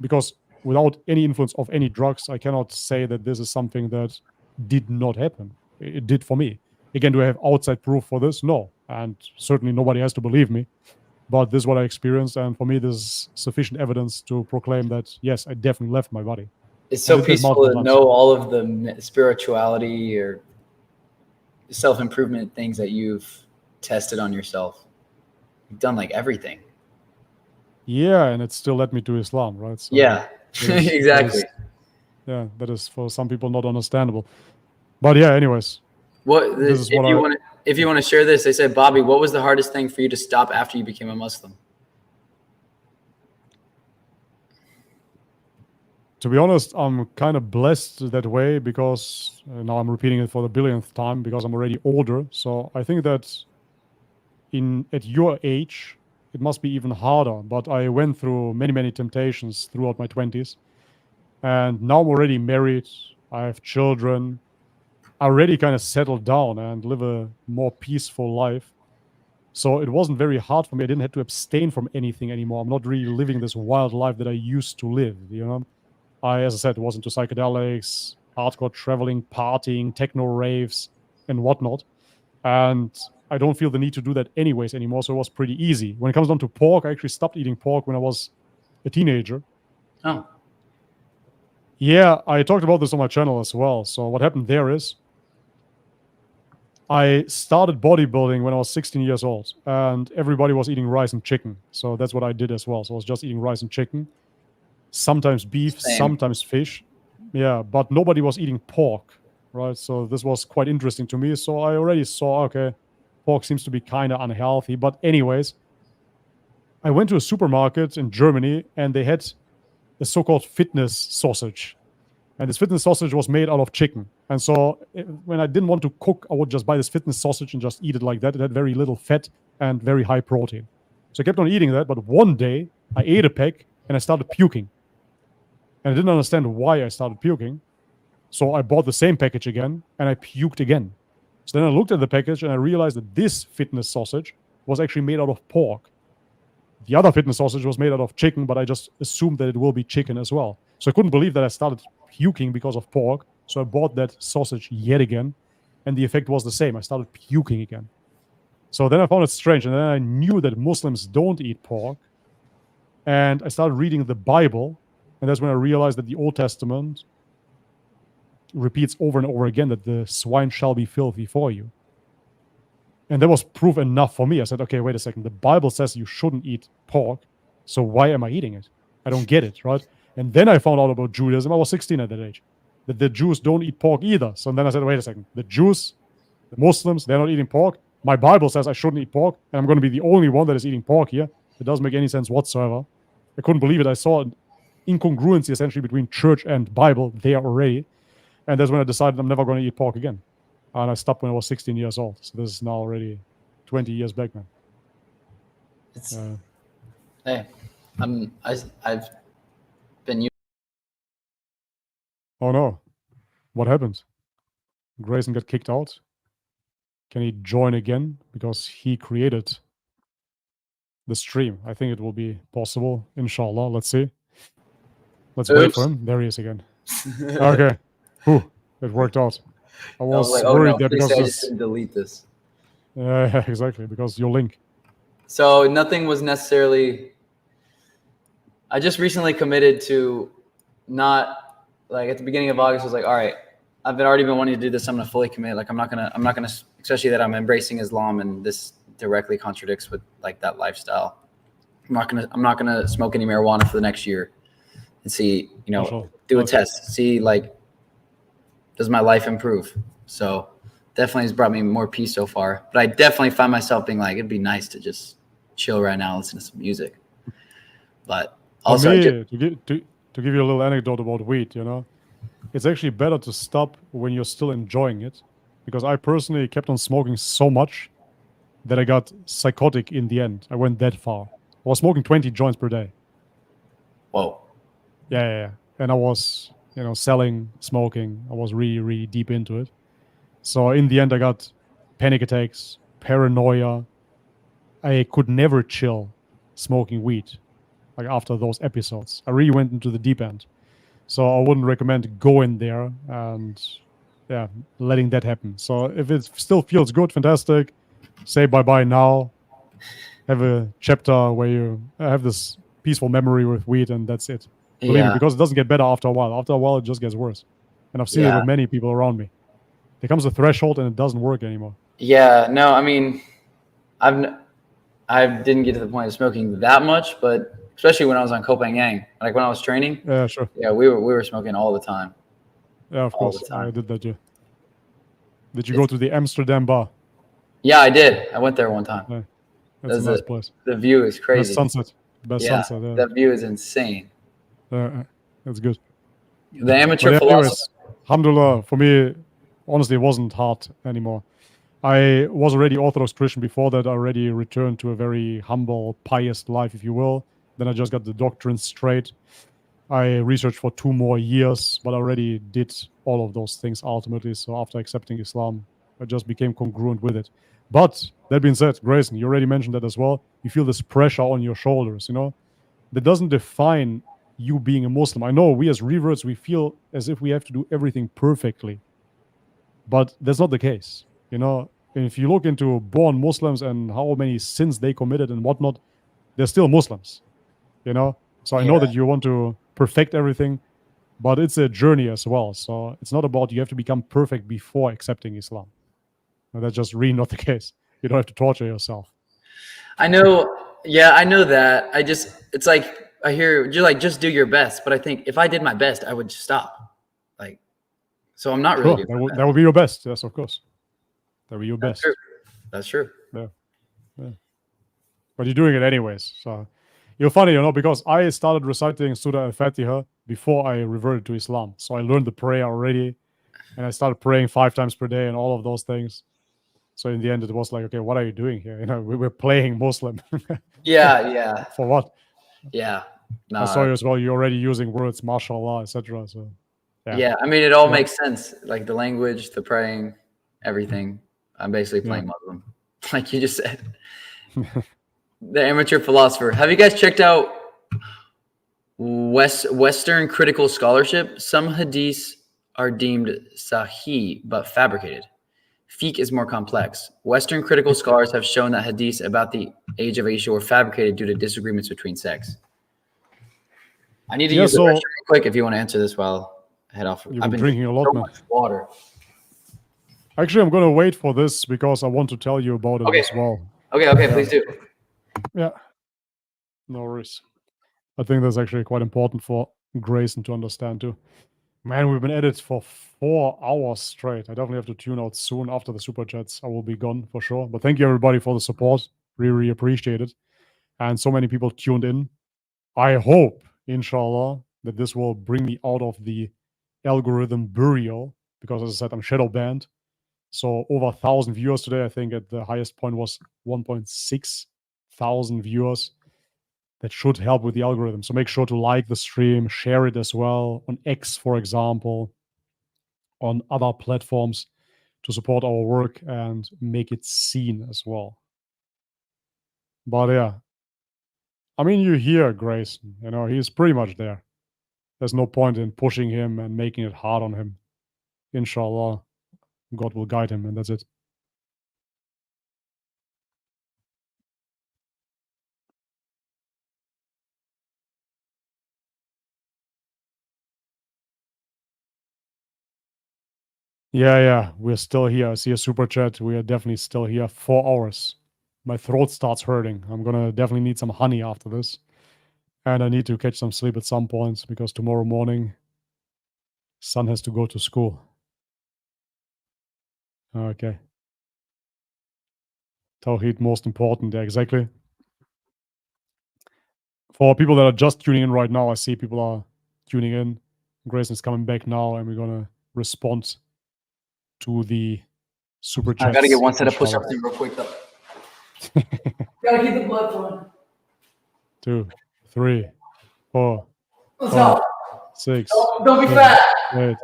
because without any influence of any drugs, I cannot say that this is something that did not happen. It did for me. Again, do I have outside proof for this? No. And certainly nobody has to believe me. But this is what I experienced. And for me, this is sufficient evidence to proclaim that, yes, I definitely left my body. It's so peaceful to know all of the spirituality or self-improvement things that you've tested on yourself. You've done like everything. Yeah, and it still led me to Islam, right? So yeah, exactly. That is for some people not understandable. But yeah, anyways. If you want to share this, they said, Bobby, what was the hardest thing for you to stop after you became a Muslim? To be honest, I'm kind of blessed that way because now I'm repeating it for the billionth time because I'm already older. So I think that at your age, it must be even harder. But I went through many, many temptations throughout my 20s. And now I'm already married. I have children. I already kind of settled down and live a more peaceful life. So it wasn't very hard for me. I didn't have to abstain from anything anymore. I'm not really living this wild life that I used to live, you know? As I said, was into psychedelics, hardcore traveling, partying, techno raves, and whatnot. And I don't feel the need to do that anyways anymore, so it was pretty easy. When it comes down to pork, I actually stopped eating pork when I was a teenager. Oh. Yeah, I talked about this on my channel as well. So what happened there is I started bodybuilding when I was 16 years old, and everybody was eating rice and chicken. So that's what I did as well. So I was just eating rice and chicken, sometimes beef, Same. sometimes fish. Yeah, but nobody was eating pork, right? So this was quite interesting to me. So I already saw, okay, pork seems to be kind of unhealthy. But anyways, I went to a supermarket in Germany, and they had a so-called fitness sausage. And this fitness sausage was made out of chicken. And so when I didn't want to cook, I would just buy this fitness sausage and just eat it like that. It had very little fat and very high protein. So I kept on eating that. But one day I ate a pack and I started puking. And I didn't understand why I started puking. So I bought the same package again and I puked again. So then I looked at the package and I realized that this fitness sausage was actually made out of pork. The other fitness sausage was made out of chicken, but I just assumed that it will be chicken as well. So I couldn't believe that I started puking because of pork. So I bought that sausage yet again, and the effect was the same. I started puking again. So then I found it strange, and then I knew that Muslims don't eat pork. And I started reading the Bible, and that's when I realized that the Old Testament repeats over and over again that the swine shall be filthy for you. And that was proof enough for me. I said, okay, wait a second. The Bible says you shouldn't eat pork, so why am I eating it? I don't get it, right? And then I found out about Judaism. I was 16 at that age, that the Jews don't eat pork either. So then I said, wait a second. The Jews, the Muslims, they're not eating pork. My Bible says I shouldn't eat pork, and I'm going to be the only one that is eating pork here. It doesn't make any sense whatsoever. I couldn't believe it. I saw an incongruency essentially between church and Bible there already. And that's when I decided I'm never going to eat pork again. And I stopped when I was 16 years old. So this is now already 20 years back, man. It's hey, I've been. Oh no, what happened? Grayson got kicked out. Can he join again? Because he created the stream. I think it will be possible. Inshallah. Let's see. Let's wait for him. There he is again. Okay. Whew, it worked out. I was like, worried there please because say I just didn't delete this. Yeah, exactly, because your link. So nothing was necessarily. I just recently committed to not, like, at the beginning of August, I was like, all right, I've already been wanting to do this. I'm gonna fully commit. Like I'm not gonna, especially that I'm embracing Islam and this directly contradicts with like that lifestyle. I'm not gonna smoke any marijuana for the next year and see, do a test, see like, does my life improve? So definitely has brought me more peace so far. But I definitely find myself being like, it'd be nice to just chill right now, listen to some music. But also, to give you a little anecdote about weed, it's actually better to stop when you're still enjoying it, because I personally kept on smoking so much that I got psychotic in the end. I went that far. I was smoking 20 joints per day. Whoa. Yeah. And I was, selling, smoking. I was really, really deep into it. So in the end, I got panic attacks, paranoia. I could never chill smoking weed, like after those episodes. I really went into the deep end. So I wouldn't recommend going there and, letting that happen. So if it still feels good, fantastic. Say bye-bye now. Have a chapter where you have this peaceful memory with weed, and that's it. Believe me, because it doesn't get better after a while. After a while, it just gets worse. And I've seen it with many people around me. There comes a threshold and it doesn't work anymore. Yeah, no, I mean, I didn't get to the point of smoking that much, but especially when I was on Kopang Yang, like when I was training. Yeah, sure. Yeah, we were smoking all the time. Yeah, of course. I did that too. Did you go to the Amsterdam bar? Yeah, I did. I went there one time. Yeah, that's a nice place. The view is crazy. Best sunset. Sunset. Yeah. That view is insane. That's good. The amateur philosopher. Alhamdulillah, for me, honestly, it wasn't hard anymore. I was already Orthodox Christian before that. I already returned to a very humble, pious life, if you will. Then I just got the doctrine straight. I researched for 2 more years, but I already did all of those things ultimately. So after accepting Islam, I just became congruent with it. But that being said, Grayson, you already mentioned that as well. You feel this pressure on your shoulders, that doesn't define you being a Muslim. I know we as reverts, we feel as if we have to do everything perfectly, but that's not the case. If you look into born Muslims and how many sins they committed and whatnot, they're still Muslims. So I know that you want to perfect everything, but it's a journey as well. So it's not about you have to become perfect before accepting Islam. No, that's just really not the case. You don't have to torture yourself. I know. Yeah, I know that. It's like I hear you're like, just do your best. But I think if I did my best, I would just stop. So I'm not really doing that would be your best. Yes, of course. That would be your best. True. That's true. Yeah. But you're doing it anyways. So you're funny, because I started reciting Surah Al-Fatiha before I reverted to Islam. So I learned the prayer already, and I started praying 5 times per day and all of those things. So in the end, it was like, okay, what are you doing here? We're playing Muslim. Yeah. For what? Yeah. I saw you as well. You're already using words, mashallah, etc. So yeah. I mean, it all makes sense. Like the language, the praying, everything. I'm basically playing Muslim, like you just said. The Amateur Philosopher. Have you guys checked out Western Critical Scholarship? Some hadiths are deemed sahih but fabricated. Fiqh is more complex. Western critical scholars have shown that hadiths about the age of Aisha were fabricated due to disagreements between sects. I need to use the restroom real quick if you want to answer this while I head off. I've been drinking a lot, so man. much water. Actually, I'm going to wait for this because I want to tell you about it as well. Okay, please do. Yeah. No worries. I think that's actually quite important for Grayson to understand too. Man, we've been at it for 4 hours straight. I definitely have to tune out soon after the super chats. I will be gone for sure. But thank you everybody for the support. Really appreciate it. And so many people tuned in. I hope, inshallah, that this will bring me out of the algorithm burial because, as I said, I'm shadow banned. So over 1,000 viewers today. I think at the highest point was 1.6 thousand viewers. That should help with the algorithm. So make sure to like the stream, share it as well on X, for example, on other platforms to support our work and make it seen as well. But yeah, I mean, you hear Grayson, he's pretty much there. There's no point in pushing him and making it hard on him. Inshallah, God will guide him, and that's it. Yeah, we're still here. I see a super chat. We are definitely still here. 4 hours. My throat starts hurting. I'm gonna definitely need some honey after this. And I need to catch some sleep at some point because tomorrow morning, son has to go to school. Okay. Tawhid, most important. Yeah, exactly. For people that are just tuning in right now, I see people are tuning in. Grayson is coming back now, and we're gonna respond to the super chats. I gotta get one set of push-ups in real quick though. Gotta keep the blood flowing. 2, 3, 4, Let's 5, go. 6. Don't be fat. 8,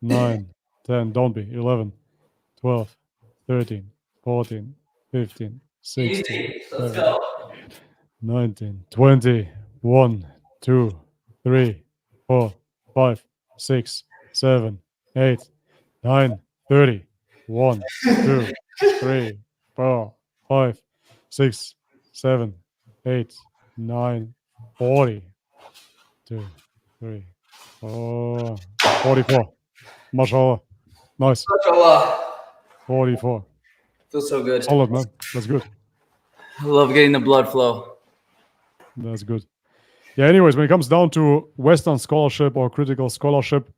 9, 10. Don't be. 11, 12, 13, 14, 15, 16, 17, 19, 20, 1, 2, 3, 4, 5, 6, 7, 8, 9, 30. 1, 2, 3, 4, 5, 6, 7, 8, 9, 40. 2, 3, 4, 44. Mashallah. Nice. Mashallah. 44. Feels so good. Solid, man. That's good. I love getting the blood flow. That's good. Yeah, anyways, when it comes down to Western scholarship or critical scholarship,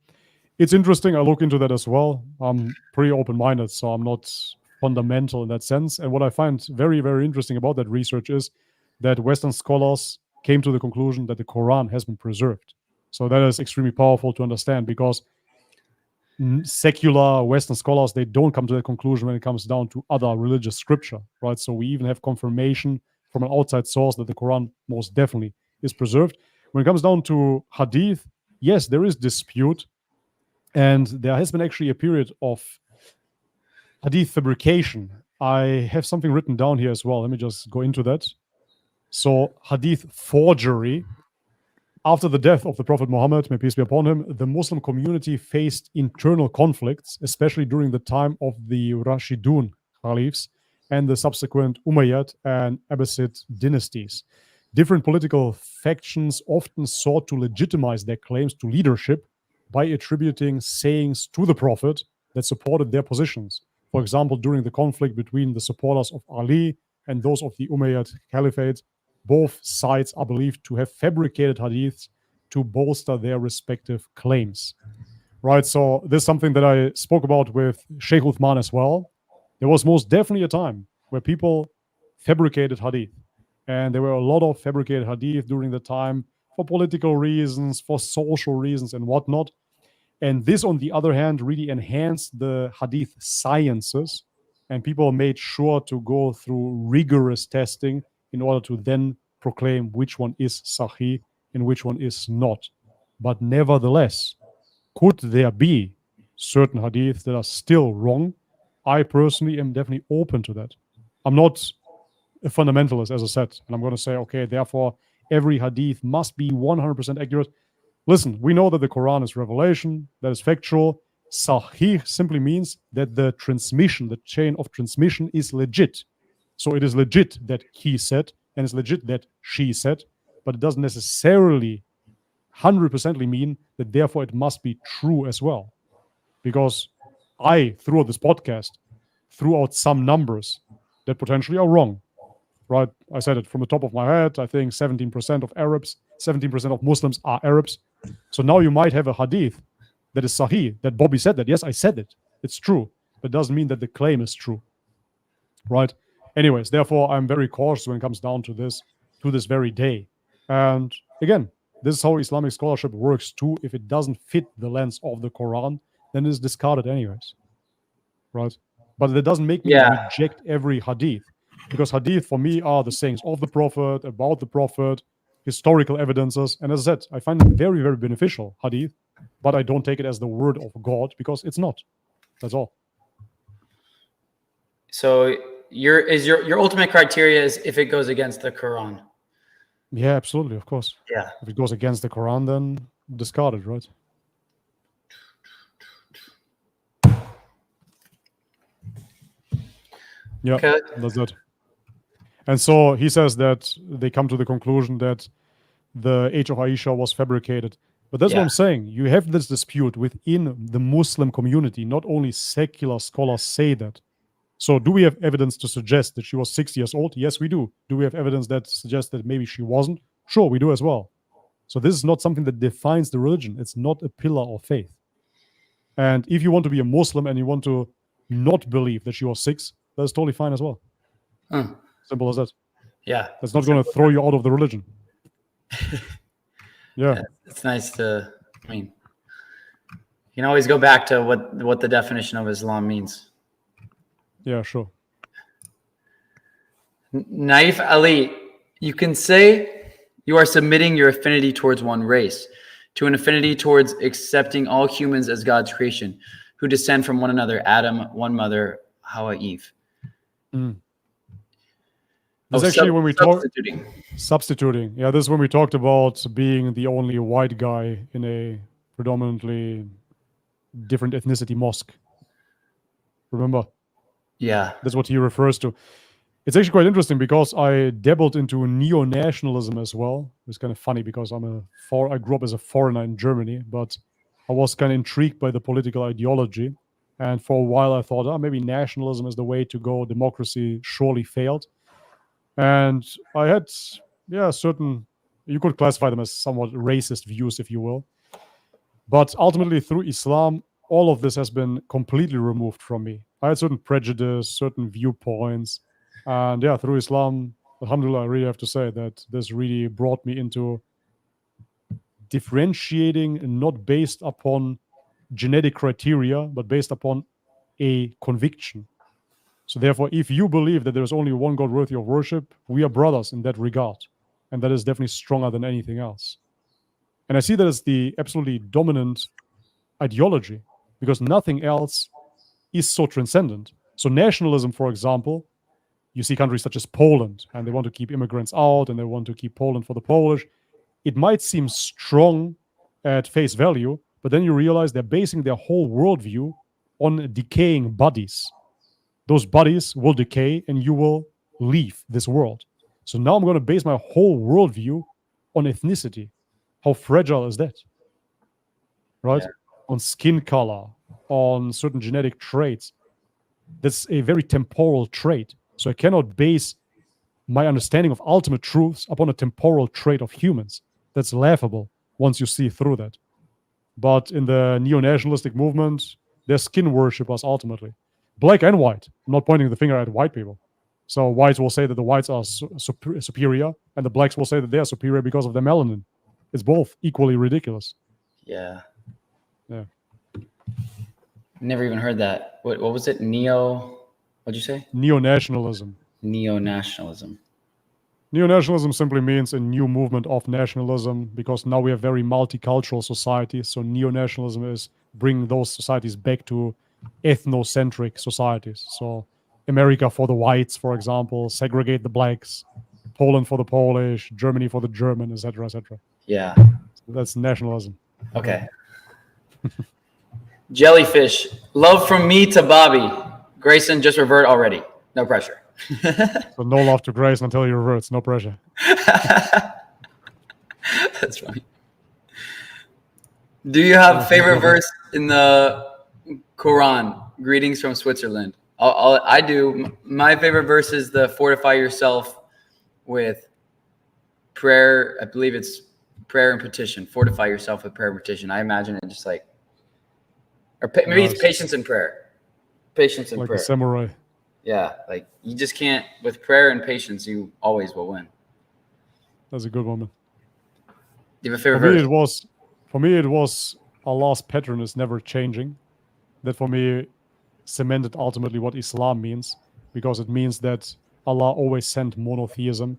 it's interesting. I look into that as well. I'm pretty open-minded, so I'm not fundamental in that sense. And what I find very, very interesting about that research is that Western scholars came to the conclusion that the Quran has been preserved. So that is extremely powerful to understand because secular Western scholars, they don't come to that conclusion when it comes down to other religious scripture, right? So we even have confirmation from an outside source that the Quran most definitely is preserved. When it comes down to hadith, yes, there is dispute, and there has been actually a period of hadith fabrication. I have something written down here as well. Let me just go into that. So hadith forgery. After the death of the Prophet Muhammad, may peace be upon him, the Muslim community faced internal conflicts, especially during the time of the Rashidun caliphs and the subsequent Umayyad and Abbasid dynasties. Different political factions often sought to legitimize their claims to leadership by attributing sayings to the Prophet that supported their positions. For example, during the conflict between the supporters of Ali and those of the Umayyad Caliphate, both sides are believed to have fabricated hadiths to bolster their respective claims. Right, so this is something that I spoke about with Sheikh Uthman as well. There was most definitely a time where people fabricated hadith. And there were a lot of fabricated hadith during the time for political reasons, for social reasons, and whatnot. And this, on the other hand, really enhanced the hadith sciences. And people made sure to go through rigorous testing in order to then proclaim which one is sahih and which one is not. But nevertheless, could there be certain hadiths that are still wrong? I personally am definitely open to that. I'm not a fundamentalist, as I said, and I'm going to say, okay, therefore, every hadith must be 100% accurate. Listen, we know that the Quran is revelation, that is factual. Sahih simply means that the transmission, the chain of transmission is legit. So it is legit that he said, and it's legit that she said, but it doesn't necessarily 100% mean that therefore it must be true as well. Because I, throughout this podcast, threw out some numbers that potentially are wrong, right? I said it from the top of my head. I think 17% of Arabs, 17% of Muslims are Arabs. So now you might have a hadith that is sahih, that Bobby said that. Yes, I said it. It's true. But it doesn't mean that the claim is true, right? Anyways, therefore, I'm very cautious when it comes down to this very day. And again, this is how Islamic scholarship works too. If it doesn't fit the lens of the Quran, then it's discarded anyways, right? But that doesn't make me reject every hadith, because hadith for me are the sayings of the Prophet, about the Prophet, historical evidences. And as I said, I find them very, very beneficial, hadith, but I don't take it as the word of God, because it's not. That's all. So your ultimate criteria is if it goes against the Quran. Yeah, absolutely, of course. Yeah. If it goes against the Quran, then discard it, right? Yeah, okay. That's it. And so he says that they come to the conclusion that the age of Aisha was fabricated. But that's what I'm saying. You have this dispute within the Muslim community. Not only secular scholars say that. So do we have evidence to suggest that she was 6 years old? Yes, we do. Do we have evidence that suggests that maybe she wasn't? Sure, we do as well. So this is not something that defines the religion. It's not a pillar of faith. And if you want to be a Muslim and you want to not believe that she was 6, that's totally fine as well. Simple as that. Yeah. That's not going to throw you out of the religion. Yeah. It's nice to, I mean, you can always go back to what the definition of Islam means. Yeah, sure. Naif Ali, you can say you are submitting your affinity towards one race, to an affinity towards accepting all humans as God's creation, who descend from one another, Adam, one mother, Hawa, Eve. That's actually when we talk substituting. Yeah, this is when we talked about being the only white guy in a predominantly different ethnicity mosque. Remember? Yeah. That's what he refers to. It's actually quite interesting because I dabbled into neo-nationalism as well. It's kind of funny because I grew up as a foreigner in Germany, but I was kind of intrigued by the political ideology. And for a while I thought, maybe nationalism is the way to go. Democracy surely failed. And I had, certain, you could classify them as somewhat racist views, if you will. But ultimately, through Islam, all of this has been completely removed from me. I had certain prejudice, certain viewpoints. And through Islam, alhamdulillah, I really have to say that this really brought me into differentiating, not based upon genetic criteria, but based upon a conviction. So therefore, if you believe that there is only one God worthy of worship, we are brothers in that regard. And that is definitely stronger than anything else. And I see that as the absolutely dominant ideology, because nothing else is so transcendent. So nationalism, for example, you see countries such as Poland, and they want to keep immigrants out, and they want to keep Poland for the Polish. It might seem strong at face value, but then you realize they're basing their whole worldview on decaying bodies. Those bodies will decay, and you will leave this world. So now I'm going to base my whole worldview on ethnicity. How fragile is that? Right? Yeah. On skin color, on certain genetic traits. That's a very temporal trait. So I cannot base my understanding of ultimate truths upon a temporal trait of humans. That's laughable once you see through that. But in the neo-nationalistic movement, they're skin worshippers ultimately. Black and white. I'm not pointing the finger at white people. So whites will say that the whites are superior, and the blacks will say that they are superior because of their melanin. It's both equally ridiculous. Yeah. Yeah. Never even heard that. What was it? What'd you say? Neo-nationalism. Neo-nationalism. Neo-nationalism simply means a new movement of nationalism, because now we have very multicultural societies. So neo-nationalism is bringing those societies back to ethnocentric societies. So America for the whites, for example, segregate the blacks, Poland for the Polish, Germany for the German, etc., etc. Yeah. So that's nationalism. Okay. Jellyfish. Love from me to Bobby. Grayson, just revert already. No pressure. So no love to Grayson until he reverts. No pressure. That's funny. Do you have a favorite verse in the Quran? Greetings from Switzerland. I do. My favorite verse is the fortify yourself with prayer. I believe it's prayer and petition. Fortify yourself with prayer and petition. I imagine it just like, or maybe it's patience and prayer. Patience and like prayer. a samurai. Yeah, like you just can't, with prayer and patience, you always will win. That's a good one. Do you have a favorite verse? For me, it was Allah's pattern is never changing. That for me cemented ultimately what Islam means, because it means that Allah always sent monotheism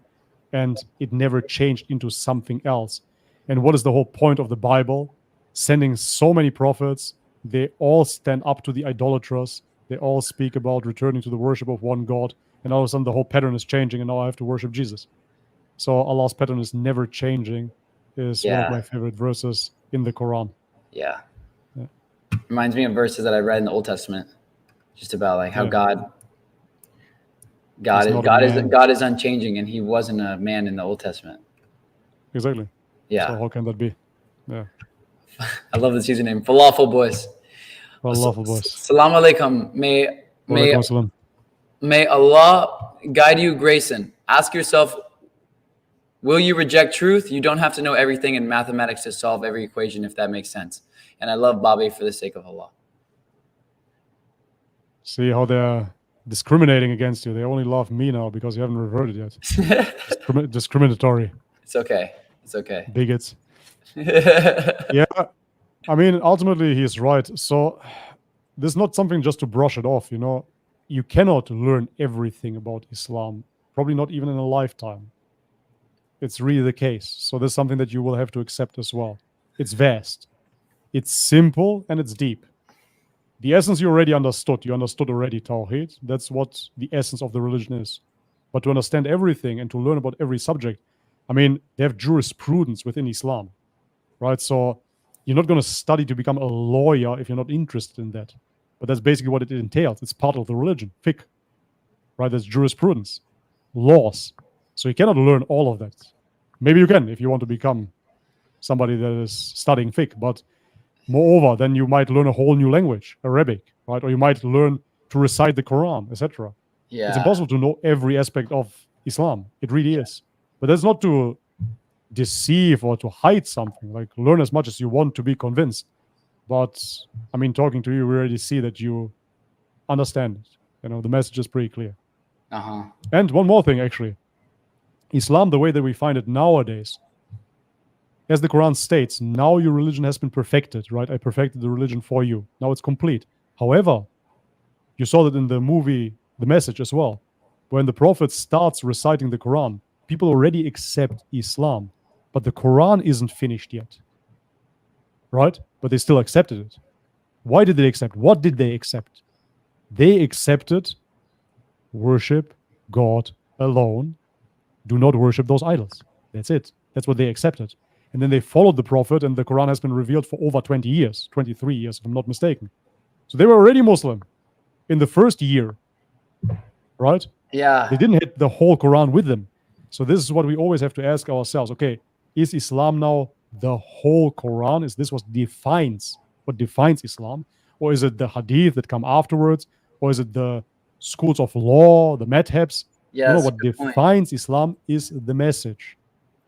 and it never changed into something else. And what is the whole point of the Bible? Sending so many prophets, they all stand up to the idolaters. They all speak about returning to the worship of one God. And all of a sudden the whole pattern is changing, and now I have to worship Jesus. So Allah's pattern is never changing is one of my favorite verses in the Quran. Yeah. Reminds me of verses that I read in the Old Testament, just about like how God is unchanging, and he wasn't a man in the Old Testament. Exactly. Yeah. So how can that be? Yeah. I love this username, Falafel Boys. Falafel Boys. Salam alaikum. May Allah guide you, Grayson. Ask yourself, will you reject truth? You don't have to know everything in mathematics to solve every equation, if that makes sense. And I love Bobby for the sake of Allah. See how they're discriminating against you. They only love me now because you haven't reverted yet. Discriminatory. It's okay. It's okay. Bigots. Yeah. I mean, ultimately, he's right. So this is not something just to brush it off, you know. You cannot learn everything about Islam, probably not even in a lifetime. It's really the case. So there's something that you will have to accept as well. It's vast. It's simple and it's deep. The essence you already understood. You understood already Tawhid. That's what the essence of the religion is. But to understand everything and to learn about every subject, I mean, they have jurisprudence within Islam, right? So you're not going to study to become a lawyer if you're not interested in that. But that's basically what it entails. It's part of the religion, fiqh, right? That's jurisprudence, laws. So you cannot learn all of that. Maybe you can if you want to become somebody that is studying fiqh. But moreover, then you might learn a whole new language, Arabic, right? Or you might learn to recite the Quran, etc. Yeah. It's impossible to know every aspect of Islam. It really is. But that's not to deceive or to hide something. Like, learn as much as you want to be convinced. But I mean, talking to you, we already see that you understand it. You know, the message is pretty clear. And one more thing, actually. Islam, the way that we find it nowadays, As the Quran states, now your religion has been perfected, right? I perfected the religion for you. Now it's complete. However, you saw that in the movie, The Message as well. When the Prophet starts reciting the Quran, people already accept Islam, but the Quran isn't finished yet, right? But they still accepted it. Why did they accept? What did they accept? They accepted worship God alone. Do not worship those idols. That's it. That's what they accepted. And then they followed the Prophet, and the Quran has been revealed for over 20 years, 23 years, if I'm not mistaken. So they were already Muslim in the first year, right? Yeah. They didn't hit the whole Quran with them. So this is what we always have to ask ourselves. Okay, is Islam now the whole Quran? Is this what defines Islam? Or is it the hadith that come afterwards? Or is it the schools of law, the madhabs? Yeah. No, That's a what good point. defines Islam is the message.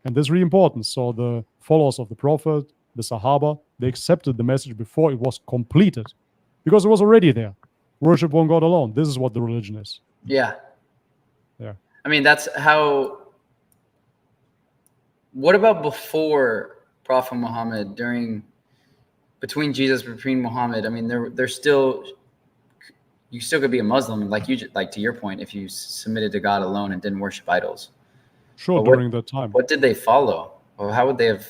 And that's really important. So the followers of the Prophet, the Sahaba, they accepted the message before it was completed because it was already there. Worship one God alone. This is what the religion is. Yeah. Yeah. I mean, that's how. What about before Prophet Muhammad, between Jesus, between Muhammad? I mean, there's still, you still could be a Muslim, like to your point, if you submitted to God alone and didn't worship idols. Sure, But during that time. What did they follow? Or how would they have?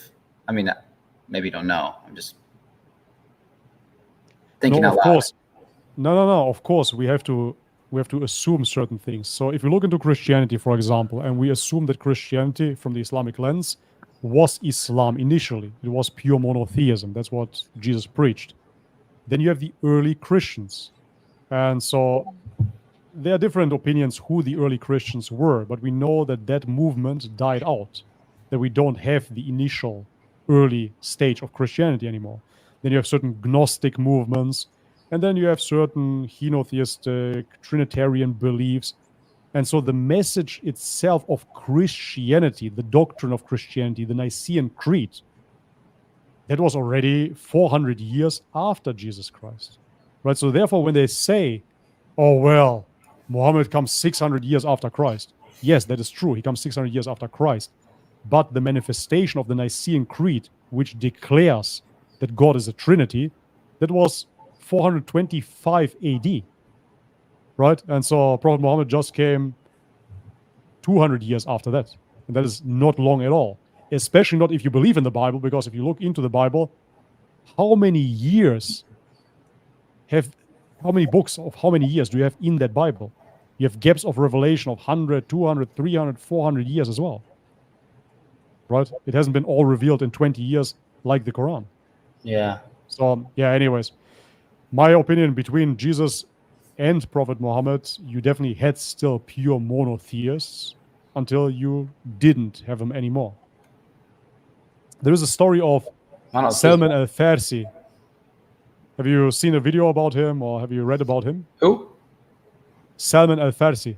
I mean, maybe you don't know. I'm just thinking No, out of loud. course. No. Of course, we have to assume certain things. So if you look into Christianity, for example, and we assume that Christianity, from the Islamic lens, was Islam initially. It was pure monotheism. That's what Jesus preached. Then you have the early Christians. And so there are different opinions who the early Christians were, but we know that that movement died out, that we don't have the initial early stage of Christianity anymore. Then you have certain Gnostic movements, and then you have certain henotheistic, Trinitarian beliefs. And so the message itself of Christianity, the doctrine of Christianity, the Nicene Creed, that was already 400 years after Jesus Christ. Right? So therefore, when they say, oh, well, Muhammad comes 600 years after Christ. Yes, that is true. He comes 600 years after Christ. But the manifestation of the Nicene Creed, which declares that God is a Trinity, that was 425 AD. Right? And so Prophet Muhammad just came 200 years after that. And that is not long at all. Especially not if you believe in the Bible, because if you look into the Bible, how many books of how many years do you have in that Bible? You have gaps of revelation of 100, 200, 300, 400 years as well. Right? It hasn't been all revealed in 20 years like the Quran. Yeah. So, yeah, anyways, my opinion, between Jesus and Prophet Muhammad, you definitely had still pure monotheists until you didn't have them anymore. There is a story of Salman al-Farsi. Have you seen a video about him or have you read about him? Who? Salman al-Farsi.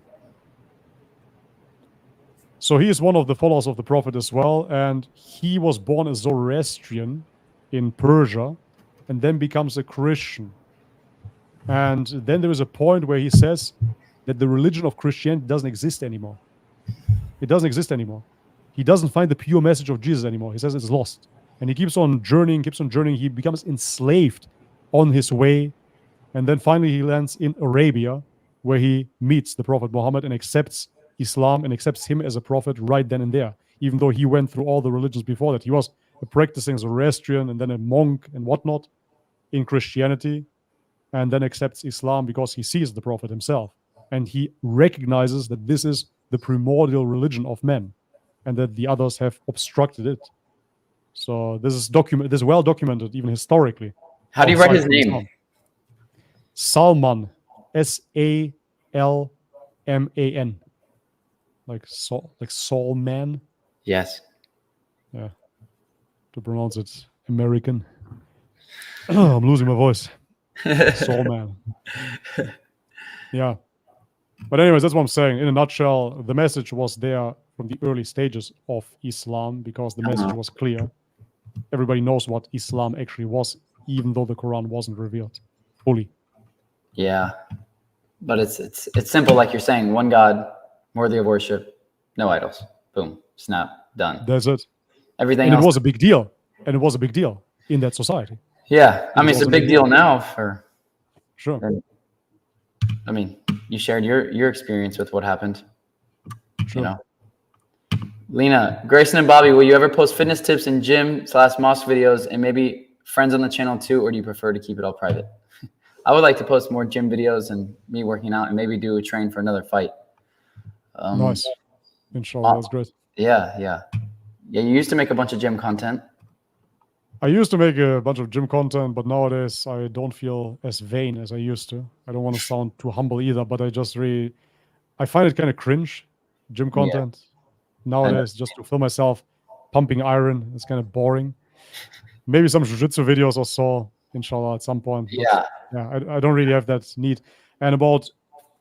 So he is one of the followers of the Prophet as well, and he was born a Zoroastrian in Persia and then becomes a Christian. And then there is a point where he says that the religion of Christianity doesn't exist anymore. It doesn't exist anymore. He doesn't find the pure message of Jesus anymore. He says it's lost. And he keeps on journeying. He becomes enslaved on his way. And then finally he lands in Arabia, where he meets the Prophet Muhammad and accepts Islam and accepts him as a prophet right then and there, even though he went through all the religions before that. He was a practicing Zoroastrian and then a monk and whatnot in Christianity, and then accepts Islam because he sees the Prophet himself. And he recognizes that this is the primordial religion of men and that the others have obstructed it. So this is well documented even historically. How do you write his name? Salman, Salman, like Saul man. Yes. Yeah. To pronounce it American. I'm losing my voice. Saul man. Yeah. But anyways, that's what I'm saying. In a nutshell, the message was there from the early stages of Islam because the message was clear. Everybody knows what Islam actually was, even though the Quran wasn't revealed fully. Yeah. But it's simple, like you're saying. One God, worthy of worship, no idols. Boom. Snap. Done. That's it. everything And else. it was a big deal. And it was a big deal in that society. Yeah, I mean, it's was a a big big deal deal. now for. Sure. I mean, you shared your experience with what happened. Sure. You know, Lena, Grayson, and Bobby, will you ever post fitness tips in gym/mosque videos and maybe friends on the channel too, or do you prefer to keep it all private? I would like to post more gym videos and me working out and maybe do a train for another fight. Nice. Inshallah, that's great. Yeah. You used to make a bunch of gym content. I used to make a bunch of gym content, but nowadays I don't feel as vain as I used to. I don't want to sound too humble either, but I find it kind of cringe, gym content. Nowadays, just to film myself pumping iron, it's kind of boring. Maybe some jiu-jitsu videos or so, inshallah, at some point. But I don't really have that need. And about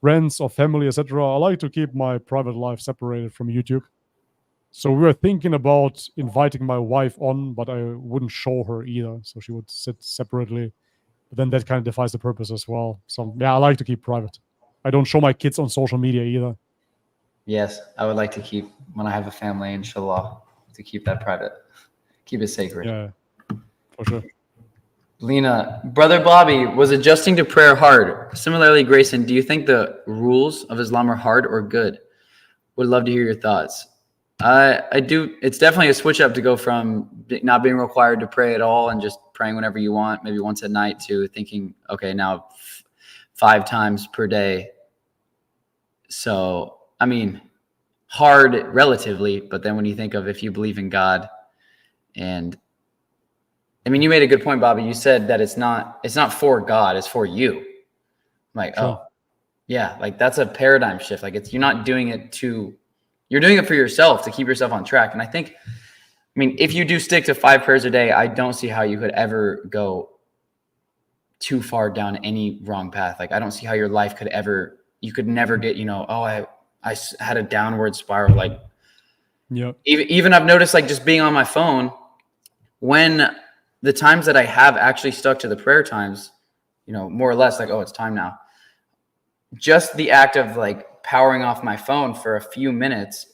friends or family, etc., I like to keep my private life separated from YouTube. So we were thinking about inviting my wife on, but I wouldn't show her either. So she would sit separately. But then that kind of defies the purpose as well. So yeah, I like to keep private. I don't show my kids on social media either. Yes, I would like to keep, when I have a family, inshallah, to keep that private. Keep it sacred. Yeah, for sure. Lena, Brother Bobby, was adjusting to prayer hard? Similarly, Grayson, do you think the rules of Islam are hard or good? Would love to hear your thoughts. I do. It's definitely a switch up to go from not being required to pray at all and just praying whenever you want, maybe once at night, to thinking, okay, now 5 times per day. So, I mean, hard relatively, but then when you think of if you believe in God, and I mean, you made a good point, Bobby. You said that it's not for God, it's for you. I'm like, sure. Oh, yeah, like that's a paradigm shift. Like you're not doing it you're doing it for yourself to keep yourself on track. And I think, I mean, if you do stick to 5 prayers a day, I don't see how you could ever go too far down any wrong path. Like I don't see how your life you could never get, I had a downward spiral. Like, yeah. Even I've noticed, like, just being on my phone, when the times that I have actually stuck to the prayer times, more or less like, oh, it's time now. Just the act of like powering off my phone for a few minutes,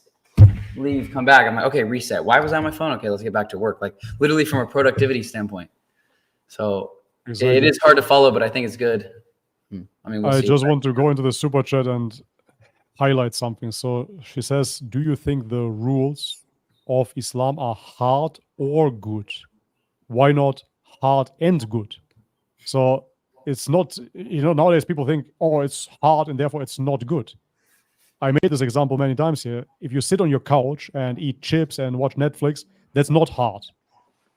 leave, come back. I'm like, okay, reset. Why was I on my phone? Okay, let's get back to work. Like literally from a productivity standpoint. So exactly. It is hard to follow, but I think it's good. I mean, I just want to go into the super chat and highlight something. So she says, do you think the rules of Islam are hard or good? Why not hard and good? So it's not, nowadays people think, oh, it's hard and therefore it's not good. I made this example many times here. If you sit on your couch and eat chips and watch Netflix, that's not hard,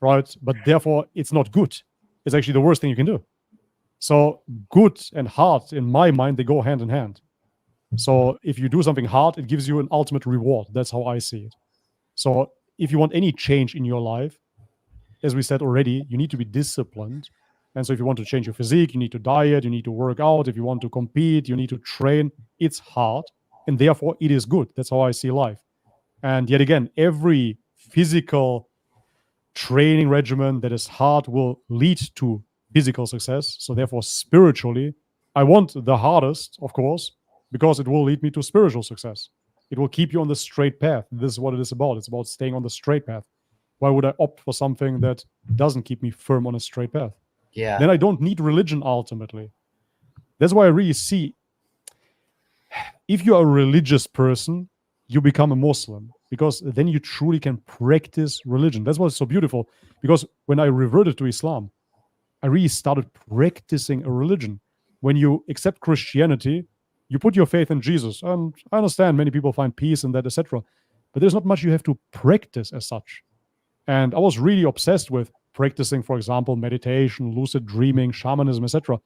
right? But therefore it's not good. It's actually the worst thing you can do. So good and hard, in my mind, they go hand in hand. So if you do something hard, it gives you an ultimate reward. That's how I see it. So if you want any change in your life, as we said already, you need to be disciplined. And so if you want to change your physique, you need to diet, you need to work out. If you want to compete, you need to train. It's hard, and therefore it is good. That's how I see life. And yet again, every physical training regimen that is hard will lead to physical success. So therefore, spiritually, I want the hardest, of course, because it will lead me to spiritual success. It will keep you on the straight path. This is what it is about. It's about staying on the straight path. Why would I opt for something that doesn't keep me firm on a straight path? Yeah. Then I don't need religion ultimately. That's why I really see, if you're a religious person, you become a Muslim, because then you truly can practice religion. That's what's so beautiful, because when I reverted to Islam, I really started practicing a religion. When you accept Christianity, you put your faith in Jesus. And I understand many people find peace in that, etc. But there's not much you have to practice as such. And I was really obsessed with practicing, for example, meditation, lucid dreaming, shamanism, etc.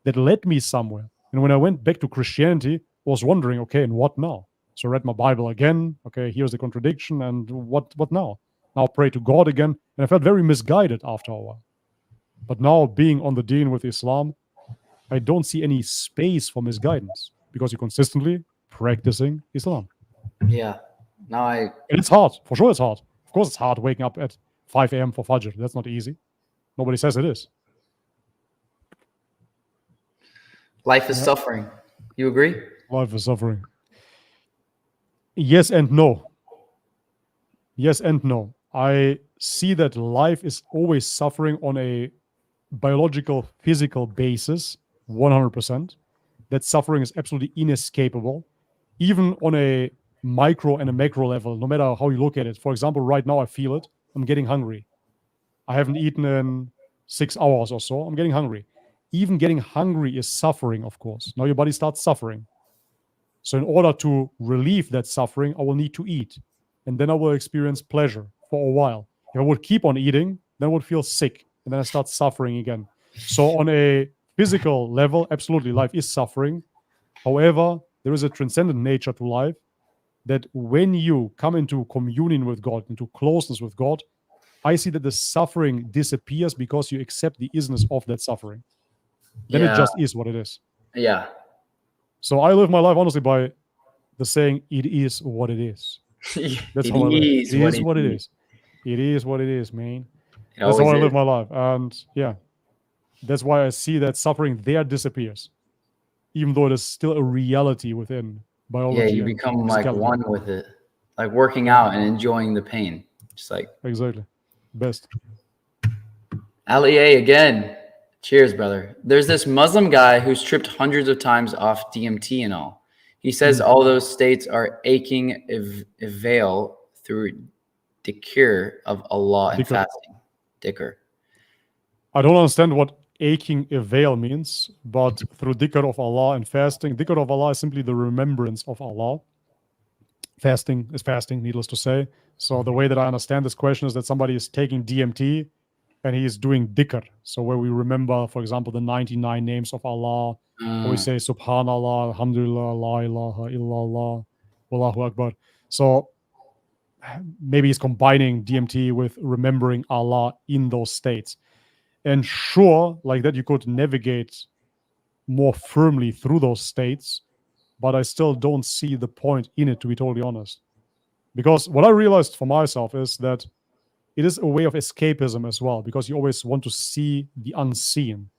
That led me somewhere. And when I went back to Christianity, I was wondering, okay, and what now? So I read my Bible again. Okay, here's the contradiction. And what now? Now pray to God again. And I felt very misguided after a while. But now being on the deen with Islam, I don't see any space for misguidance because you're consistently practicing Islam. Yeah. And it's hard. For sure it's hard. Of course it's hard waking up at 5 a.m. for Fajr. That's not easy. Nobody says it is. Life is suffering. You agree? Life is suffering. Yes and no. Yes and no. I see that life is always suffering on a biological, physical basis, 100%. That suffering is absolutely inescapable, even on a micro and a macro level, no matter how you look at it. For example, right now I feel it. I'm getting hungry. I haven't eaten in 6 hours or so. I'm getting hungry. Even getting hungry is suffering, of course. Now your body starts suffering. So in order to relieve that suffering, I will need to eat. And then I will experience pleasure for a while. If I would keep on eating, then I would feel sick. And then I start suffering again. So on a physical level, absolutely, life is suffering. However, there is a transcendent nature to life that when you come into communion with God, into closeness with God, I see that the suffering disappears because you accept the isness of that suffering. Then it just is what it is. Yeah. So I live my life honestly by the saying, it is what it is. That's how I live. It is what it is. It is what it is, man. That's how I live my life. And yeah, that's why I see that suffering there disappears, even though it is still a reality within biology. Yeah, you become like one with it, like working out and enjoying the pain. Just like exactly. Best. Ali A again. Cheers, brother. There's this Muslim guy who's tripped hundreds of times off DMT and all. He says all those states are aching avail through dhikr of Allah and fasting. Dhikr. I don't understand what aching avail means, but through dhikr of Allah and fasting, dhikr of Allah is simply the remembrance of Allah. Fasting is fasting, needless to say. So the way that I understand this question is that somebody is taking DMT and he is doing dhikr. So where we remember, for example, the 99 names of Allah, or we say Subhanallah, Alhamdulillah, La ilaha illallah, Wallahu Akbar. So maybe he's combining DMT with remembering Allah in those states. And sure, like that, you could navigate more firmly through those states, but I still don't see the point in it, to be totally honest. Because what I realized for myself is that it is a way of escapism as well, because you always want to see the unseen.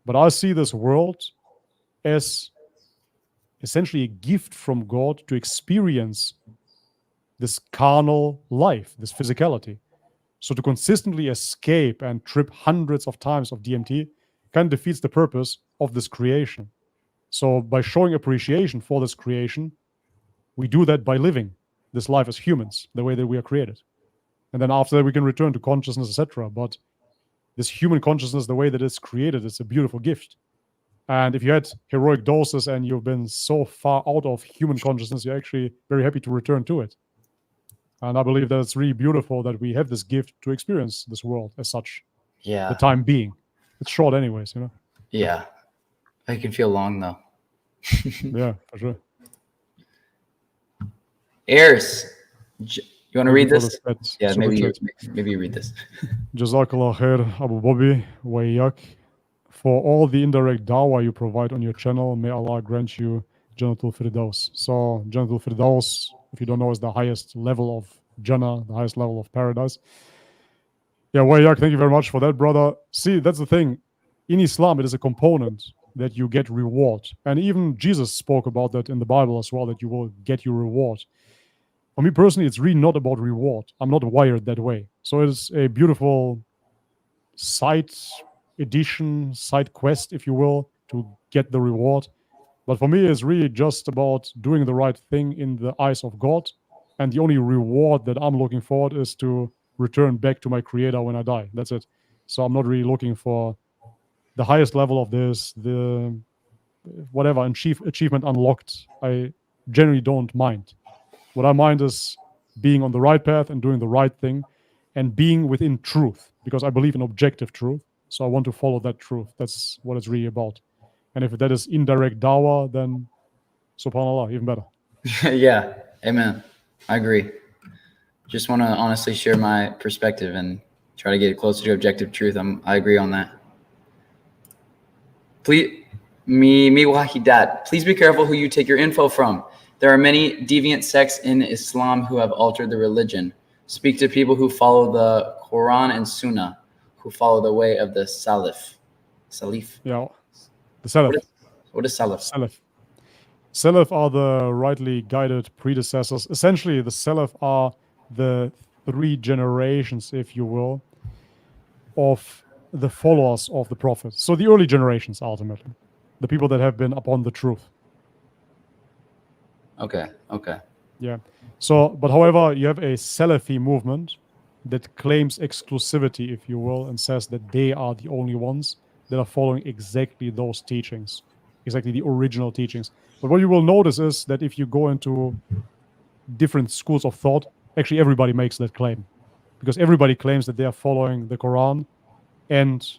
But I see this world as essentially a gift from God to experience this carnal life, this physicality. So to consistently escape and trip hundreds of times of DMT kind of defeats the purpose of this creation. So by showing appreciation for this creation, we do that by living this life as humans, the way that we are created. And then after that, we can return to consciousness, etc. But this human consciousness, the way that it's created, it's a beautiful gift. And if you had heroic doses and you've been so far out of human consciousness, you're actually very happy to return to it. And I believe that it's really beautiful that we have this gift to experience this world as such. Yeah. The time being. It's short anyways, you know? Yeah. It can feel long though. Yeah, for sure. Eris, you want to read this? Yeah, maybe you read this. Jazakallah khair, Abu Bobby, Wayak. For all the indirect dawah you provide on your channel, may Allah grant you Jannatul Firdaus. So Jannatul Firdaus, if you don't know, is the highest level of Jannah, the highest level of paradise. Yeah, Wayak, thank you very much for that, brother. See, that's the thing. In Islam, it is a component that you get reward. And even Jesus spoke about that in the Bible as well, that you will get your reward. For me personally, it's really not about reward. I'm not wired that way. So it's a beautiful side edition, side quest, if you will, to get the reward. But for me, it's really just about doing the right thing in the eyes of God. And the only reward that I'm looking for is to return back to my Creator when I die. That's it. So I'm not really looking for the highest level of this, the whatever achievement unlocked. I generally don't mind. What I mind is being on the right path and doing the right thing and being within truth, because I believe in objective truth. So I want to follow that truth. That's what it's really about. And if that is indirect dawah, then subhanAllah, even better. Yeah, amen. I agree. Just want to honestly share my perspective and try to get closer to objective truth. I agree on that. Please, wahidat. Please be careful who you take your info from. There are many deviant sects in Islam who have altered the religion. Speak to people who follow the Quran and Sunnah, who follow the way of the Salaf. Salif. Yeah, the Salaf. What is Salaf? Salaf. Salaf are the rightly guided predecessors. Essentially, the Salaf are the 3 generations, if you will, of the followers of the prophets. So the early generations, ultimately, the people that have been upon the truth. Okay. Okay. Yeah. So, but however, you have a Salafi movement that claims exclusivity, if you will, and says that they are the only ones that are following exactly those teachings, exactly the original teachings. But what you will notice is that if you go into different schools of thought, actually everybody makes that claim, because everybody claims that they are following the Quran and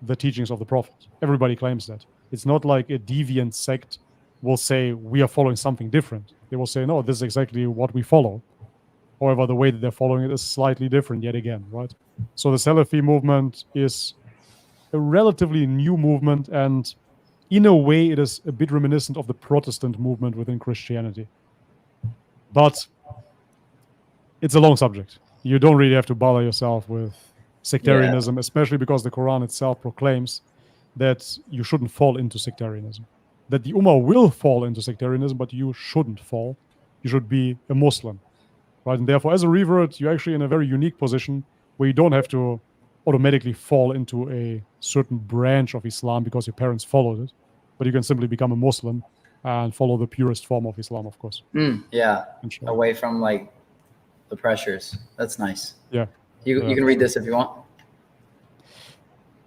the teachings of the Prophet. Everybody claims that. It's not like a deviant sect will say we are following something different. They will say, no, this is exactly what we follow. However, the way that they're following it is slightly different yet again, right? So the Salafi movement is a relatively new movement, and in a way, it is a bit reminiscent of the Protestant movement within Christianity. But it's a long subject. You don't really have to bother yourself with sectarianism, especially because the Quran itself proclaims that you shouldn't fall into sectarianism. That the Ummah will fall into sectarianism, but you shouldn't fall. You should be a Muslim, right? And therefore, as a revert, you're actually in a very unique position where you don't have to automatically fall into a certain branch of Islam because your parents followed it, but you can simply become a Muslim and follow the purest form of Islam, of course. Yeah. Inshallah. Away from like the pressures. That's nice. Yeah. You can read this if you want.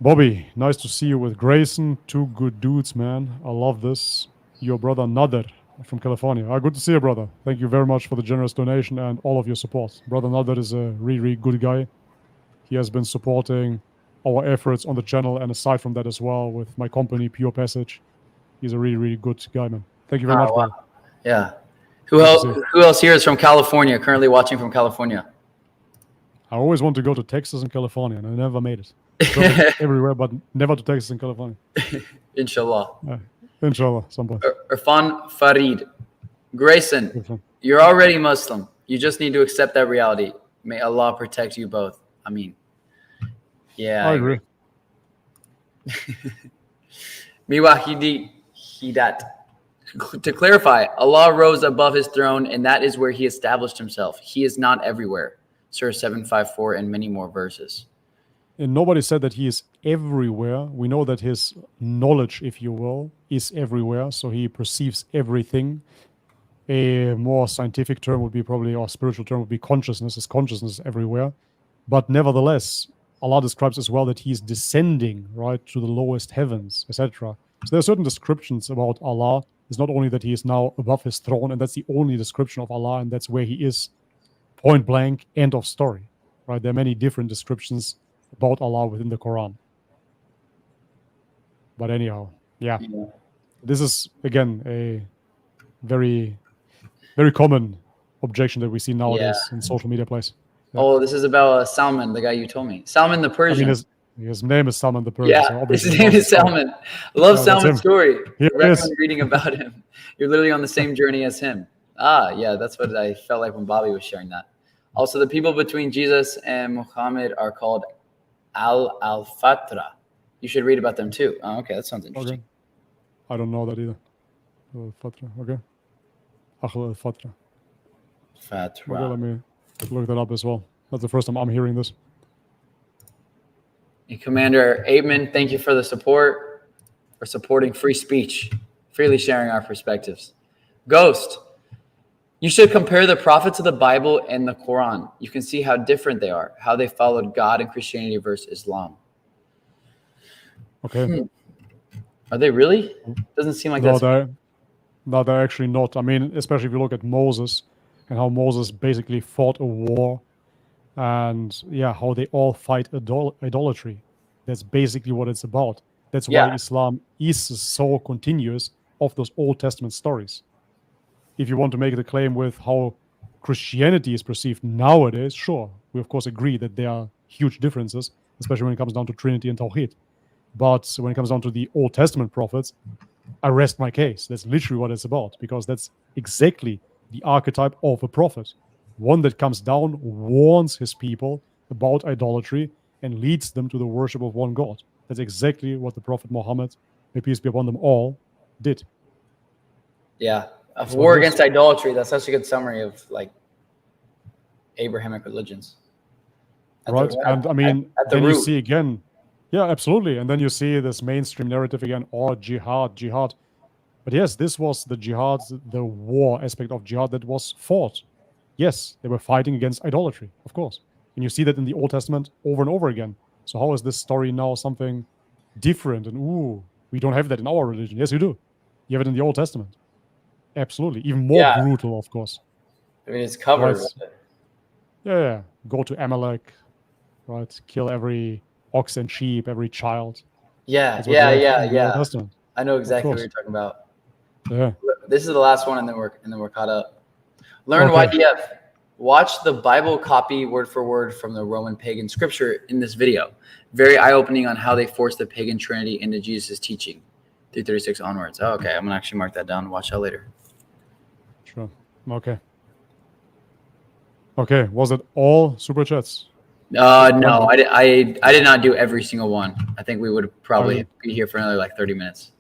Bobby, nice to see you with Grayson. 2 good dudes, man. I love this. Your brother Nader from California. Good to see you, brother. Thank you very much for the generous donation and all of your support. Brother Nader is a really, really good guy. He has been supporting our efforts on the channel, and aside from that as well, with my company, Pure Passage. He's a really, really good guy, man. Thank you very much, brother. Yeah. Who else here is from California, currently watching from California? I always want to go to Texas and California, and I never made it. Everywhere, but never to Texas and California. Inshallah. Inshallah, some point. Irfan Farid. Grayson, you're already Muslim. You just need to accept that reality. May Allah protect you both. I mean, yeah. I agree. Miwahidi Hidat. To clarify, Allah rose above his throne, and that is where he established himself. He is not everywhere. Surah 754 and many more verses. And nobody said that he is everywhere. We know that his knowledge, if you will, is everywhere. So he perceives everything. A more scientific term would be probably, or spiritual term would be consciousness. His consciousness is everywhere. But nevertheless, Allah describes as well that he is descending, right, to the lowest heavens, etc. So there are certain descriptions about Allah. It's not only that he is now above his throne, and that's the only description of Allah, and that's where he is, point blank, end of story, right? There are many different descriptions about Allah within the Quran. But anyhow, yeah. This is, again, a very, very common objection that we see nowadays in social media plays. Yeah. Oh, this is about Salman, the guy you told me. Salman the Persian. I mean, his name is Salman the Persian. Yeah, so his name is Salman. I love Salman's story. Here I recommend reading about him. You're literally on the same journey as him. Yeah, that's what I felt like when Bobby was sharing that. Also, the people between Jesus and Muhammad are called Al-Fatra. You should read about them too. Oh, okay, that sounds interesting. Okay. I don't know that either. Al-Fatra, okay. Al-Fatra. Fatra. Okay, let me look that up as well. That's the first time I'm hearing this. Commander Aitman, thank you for the support, for supporting free speech, freely sharing our perspectives. Ghost, you should compare the prophets of the Bible and the Quran. You can see how different they are, how they followed God and Christianity versus Islam. Okay. Are they really? Doesn't seem like no, that's... No, they're actually not. I mean, especially if you look at Moses and how Moses basically fought a war, and yeah, how they all fight idolatry. That's basically what it's about. That's why Islam is so continuous of those Old Testament stories. If you want to make the claim with how Christianity is perceived nowadays, sure, we of course agree that there are huge differences, especially when it comes down to Trinity and Tawhid. But when it comes down to the Old Testament prophets, I rest my case. That's literally what it's about, because that's exactly the archetype of a prophet. One that comes down, warns his people about idolatry, and leads them to the worship of one God. That's exactly what the Prophet Muhammad, may peace be upon them all, did. Yeah. A war against idolatry. That's such a good summary of like Abrahamic religions. At right? the, And I mean, at the then you root. see again, yeah, absolutely. And then you see this mainstream narrative again, or jihad, jihad. But yes, this was the jihad, the war aspect of jihad that was fought. Yes, they were fighting against idolatry, of course. And you see that in the Old Testament over and over again. So how is this story now something different? And ooh, we don't have that in our religion. Yes, you do. You have it in the Old Testament. Absolutely. Even more Yeah. brutal, of course. I mean, it's covered Right. with it. Yeah. Go to Amalek, right? Kill every ox and sheep, every child. Yeah, That's what you have in the Old yeah. Testament. I know exactly what course. you're talking about. Yeah. This is the last one, and then we're caught up. Learn Okay. YDF. Watch the Bible copy word for word from the Roman pagan scripture in this video. Very eye-opening on how they forced the pagan trinity into Jesus' teaching. 336 onwards. Oh, okay, I'm gonna actually mark that down and watch that later. Sure. Okay. Okay. Was it all super chats? No, I did not do every single one. I think we would probably Okay. be here for another like 30 minutes.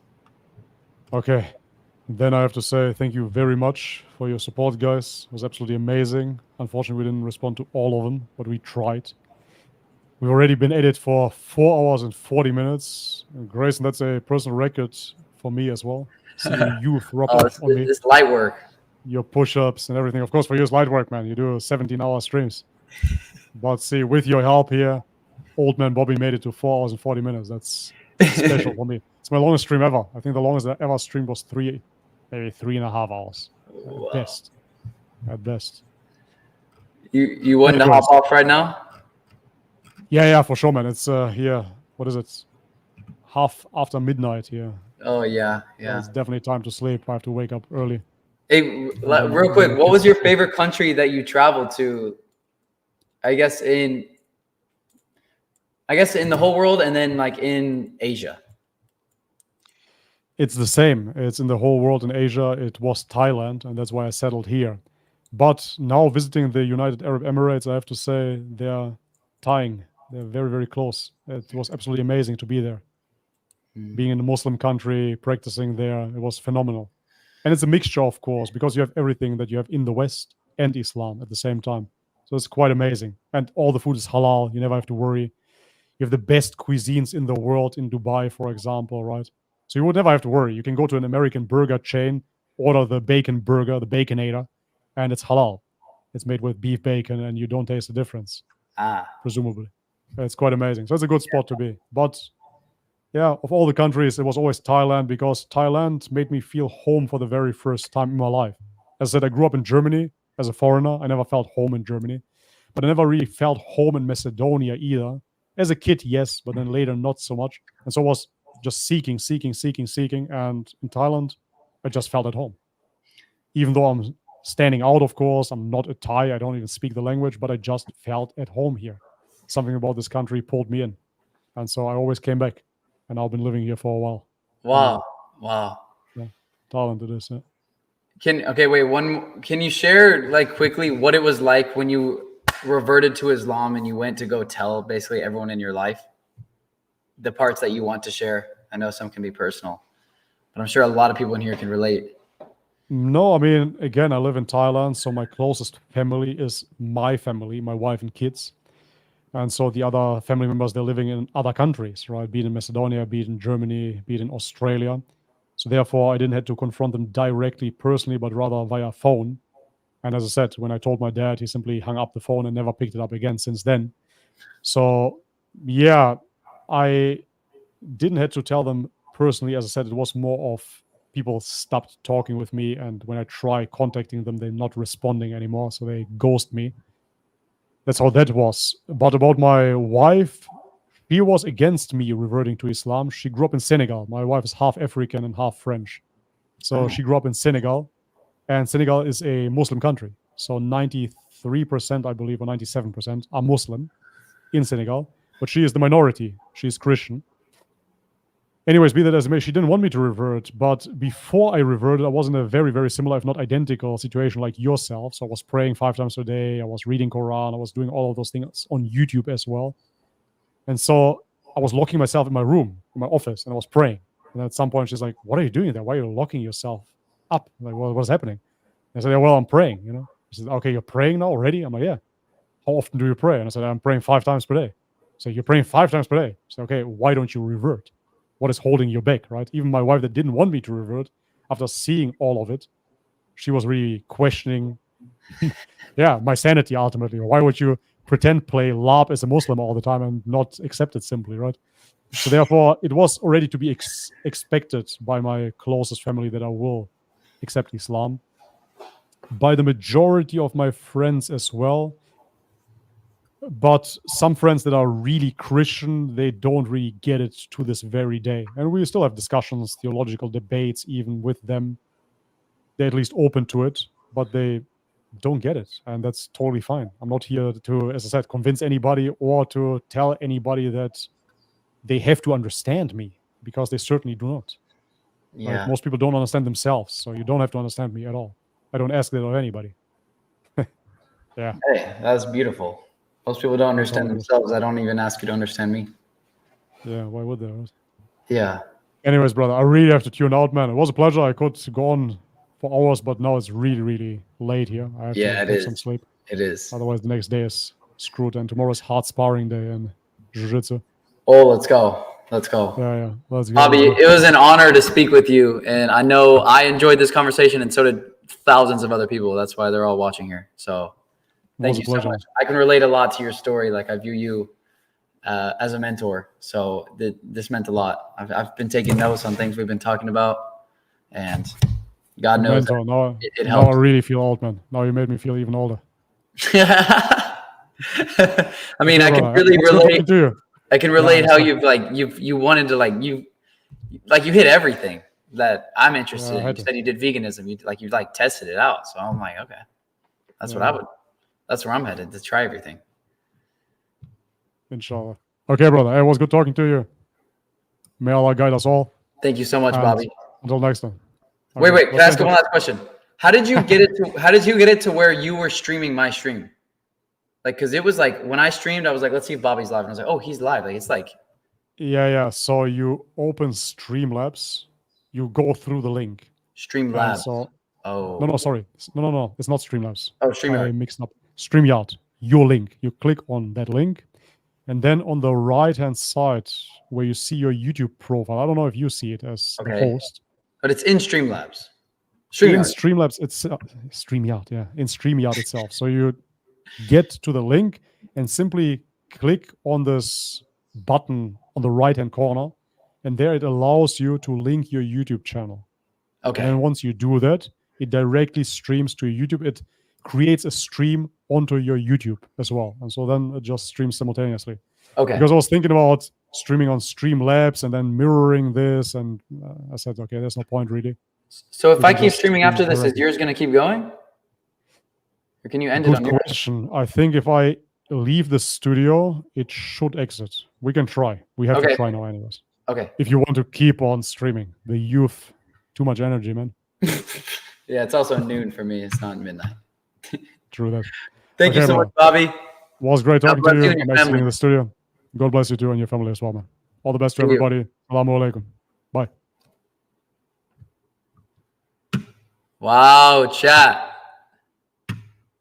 Okay. Then I have to say thank you very much for your support, guys. It was absolutely amazing. Unfortunately, we didn't respond to all of them, but we tried. We've already been at it for 4 hours and 40 minutes. And Grayson, that's a personal record for me as well. Seeing you rub off on me, This light work. your push-ups and everything. Of course, for you, it's light work, man. You do 17-hour streams. But see, with your help here, old man Bobby made it to 4 hours and 40 minutes. That's special for me. It's my longest stream ever. I think the longest I ever streamed was maybe 3.5 hours. Wow. At best. You want to hop off right now? Yeah, for sure, man. It's here. What is it? Half after midnight here. Oh yeah. So it's definitely time to sleep. I have to wake up early. Hey, real quick, what was your favorite country that you traveled to? I guess in the whole world, and then like in Asia. It's the same. It's in the whole world. In Asia, it was Thailand, and that's why I settled here. But now visiting the United Arab Emirates, I have to say they're tying. They're very, very close. It was absolutely amazing to be there. Being in a Muslim country, practicing there, it was phenomenal. And it's a mixture, of course, because you have everything that you have in the West and Islam at the same time. So it's quite amazing. And all the food is halal. You never have to worry. You have the best cuisines in the world in Dubai, for example, right? So you would never have to worry. You can go to an American burger chain, order the bacon burger, the Baconator, and it's halal. It's made with beef bacon, and you don't taste the difference, presumably. It's quite amazing. So it's a good spot to be. But yeah, of all the countries, it was always Thailand, because Thailand made me feel home for the very first time in my life. As I said, I grew up in Germany as a foreigner. I never felt home in Germany, but I never really felt home in Macedonia either. As a kid, yes, but then later not so much. And so I was just seeking. And in Thailand, I just felt at home. Even though I'm standing out, of course, I'm not a Thai. I don't even speak the language, but I just felt at home here. Something about this country pulled me in. And so I always came back. And I've been living here for a while. Wow. Yeah, Thailand it is. Yeah. Can you share like quickly what it was like when you reverted to Islam and you went to go tell basically everyone in your life? The parts that you want to share. I know some can be personal, but I'm sure a lot of people in here can relate. No, I mean, again, I live in Thailand, so my closest family is my family, my wife and kids. And so the other family members, they're living in other countries, right? Be it in Macedonia, be it in Germany, be it in Australia. So therefore, I didn't have to confront them directly, personally, but rather via phone. And as I said, when I told my dad, he simply hung up the phone and never picked it up again since then. So yeah, I didn't have to tell them personally. As I said, it was more of people stopped talking with me. And when I try contacting them, they're not responding anymore. So they ghost me. That's how that was. But about my wife, she was against me reverting to Islam. She grew up in Senegal. My wife is half African and half French. So she grew up in Senegal. And Senegal is a Muslim country. So 93%, I believe, or 97% are Muslim in Senegal. But she is the minority. She's Christian. Anyways, be that as it may, she didn't want me to revert. But before I reverted, I was in a very, very similar, if not identical, situation like yourself. So I was praying 5 times a day. I was reading Quran. I was doing all of those things on YouTube as well. And so I was locking myself in my room, in my office, and I was praying. And at some point, she's like, "What are you doing there? Why are you locking yourself up? Like, what's happening?" And I said, "Yeah, well, I'm praying, you know." She said, "Okay, you're praying now already?" I'm like, "Yeah." how often do you pray? And I said, I'm praying 5 times per day. So you're praying 5 times per day. So, okay, why don't you revert? What is holding you back, right? Even my wife that didn't want me to revert, after seeing all of it, she was really questioning, yeah, my sanity ultimately. Why would you pretend play LARP as a Muslim all the time and not accept it simply, right? So therefore, it was already to be expected by my closest family that I will accept Islam. By the majority of my friends as well. But some friends that are really Christian, they don't really get it to this very day. And we still have discussions, theological debates, even with them. They're at least open to it, but they don't get it. And that's totally fine. I'm not here to, as I said, convince anybody or to tell anybody that they have to understand me, because they certainly do not. Yeah. Right? Most people don't understand themselves, so you don't have to understand me at all. I don't ask that of anybody. Yeah. Hey, that's beautiful. Most people don't understand themselves. I don't even ask you to understand me. Yeah, why would they? Right? Yeah. Anyways, brother, I really have to tune out, man. It was a pleasure. I could go on for hours, but now it's really, really late here. I have to get some sleep. It is. Otherwise, the next day is screwed, and tomorrow's hard sparring day in jiu-jitsu. Oh, let's go. Let's go. Yeah. Let's go. Bobby, it was an honor to speak with you, and I know I enjoyed this conversation, and so did thousands of other people. That's why they're all watching here. So thank you so much. I can relate a lot to your story. Like, I view you as a mentor. So this meant a lot. I've been taking notes on things we've been talking about, and God knows it helps. Now I really feel old, man. Now you made me feel even older. I mean, I can really relate. I can relate how you wanted to you hit everything that I'm interested in. You said you did veganism. You tested it out. So I'm like, okay, that's where I'm headed, to try everything. Inshallah. Okay, brother. It was good talking to you. May Allah guide us all. Thank you so much, Bobby. Until next time. Okay, wait. Can I ask one last question? How did you get it to? How did you get it to where you were streaming my stream? Because it was when I streamed, I was like, let's see if Bobby's live, and I was like, oh, he's live. Yeah. So you open Streamlabs, you go through the link. Streamlabs. No, sorry. No. It's not Streamlabs. Oh, StreamYard. I mixed up. StreamYard. Your link. You click on that link, and then on the right-hand side where you see your YouTube profile, I don't know if you see it as the host. But it's in Streamlabs. In Streamlabs, it's StreamYard, yeah. In StreamYard itself. So you get to the link and simply click on this button on the right-hand corner, and there it allows you to link your YouTube channel. Okay. And once you do that, it directly streams to your YouTube. It creates a stream onto your YouTube as well. And so then it just streams simultaneously. Okay. Because I was thinking about streaming on Streamlabs and then mirroring this, and I said, okay, there's no point really. So if I keep streaming after this, is yours going to keep going? Or can you end it on your question? I think if I leave the studio, it should exit. We can try. We have to try now anyways. Okay. If you want to keep on streaming. The youth, too much energy, man. Yeah, it's also noon for me. It's not midnight. True that. Thank you so much, Bobby. Was great talking to you. I'm exiting in the studio. God bless you too and your family as well, man. All the best to everybody. Assalamu alaikum. Bye. Wow, chat.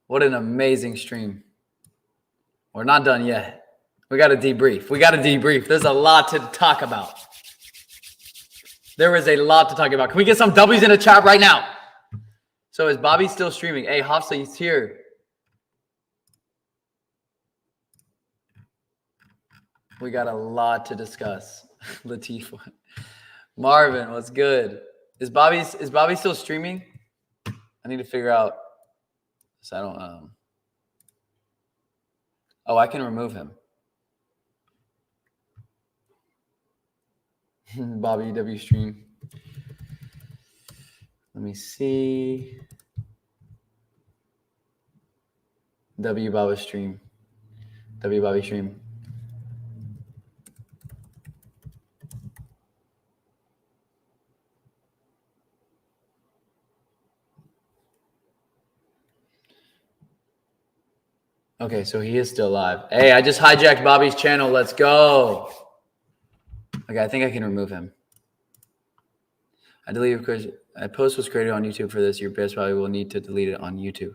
What an amazing stream. We're not done yet. We got to debrief. There's a lot to talk about. There is a lot to talk about. Can we get some W's in the chat right now? So is Bobby still streaming? Hey, Hafsa, he's here. We got a lot to discuss. Latif. Marvin, what's good? Is Bobby still streaming? I need to figure out. So I don't Oh, I can remove him. Bobby W stream. Let me see. W Bobby stream. W Bobby stream. Okay, so he is still live. Hey, I just hijacked Bobby's channel. Let's go. Okay, I think I can remove him. I deleted because a post was created on YouTube for this. Your best probably will need to delete it on YouTube.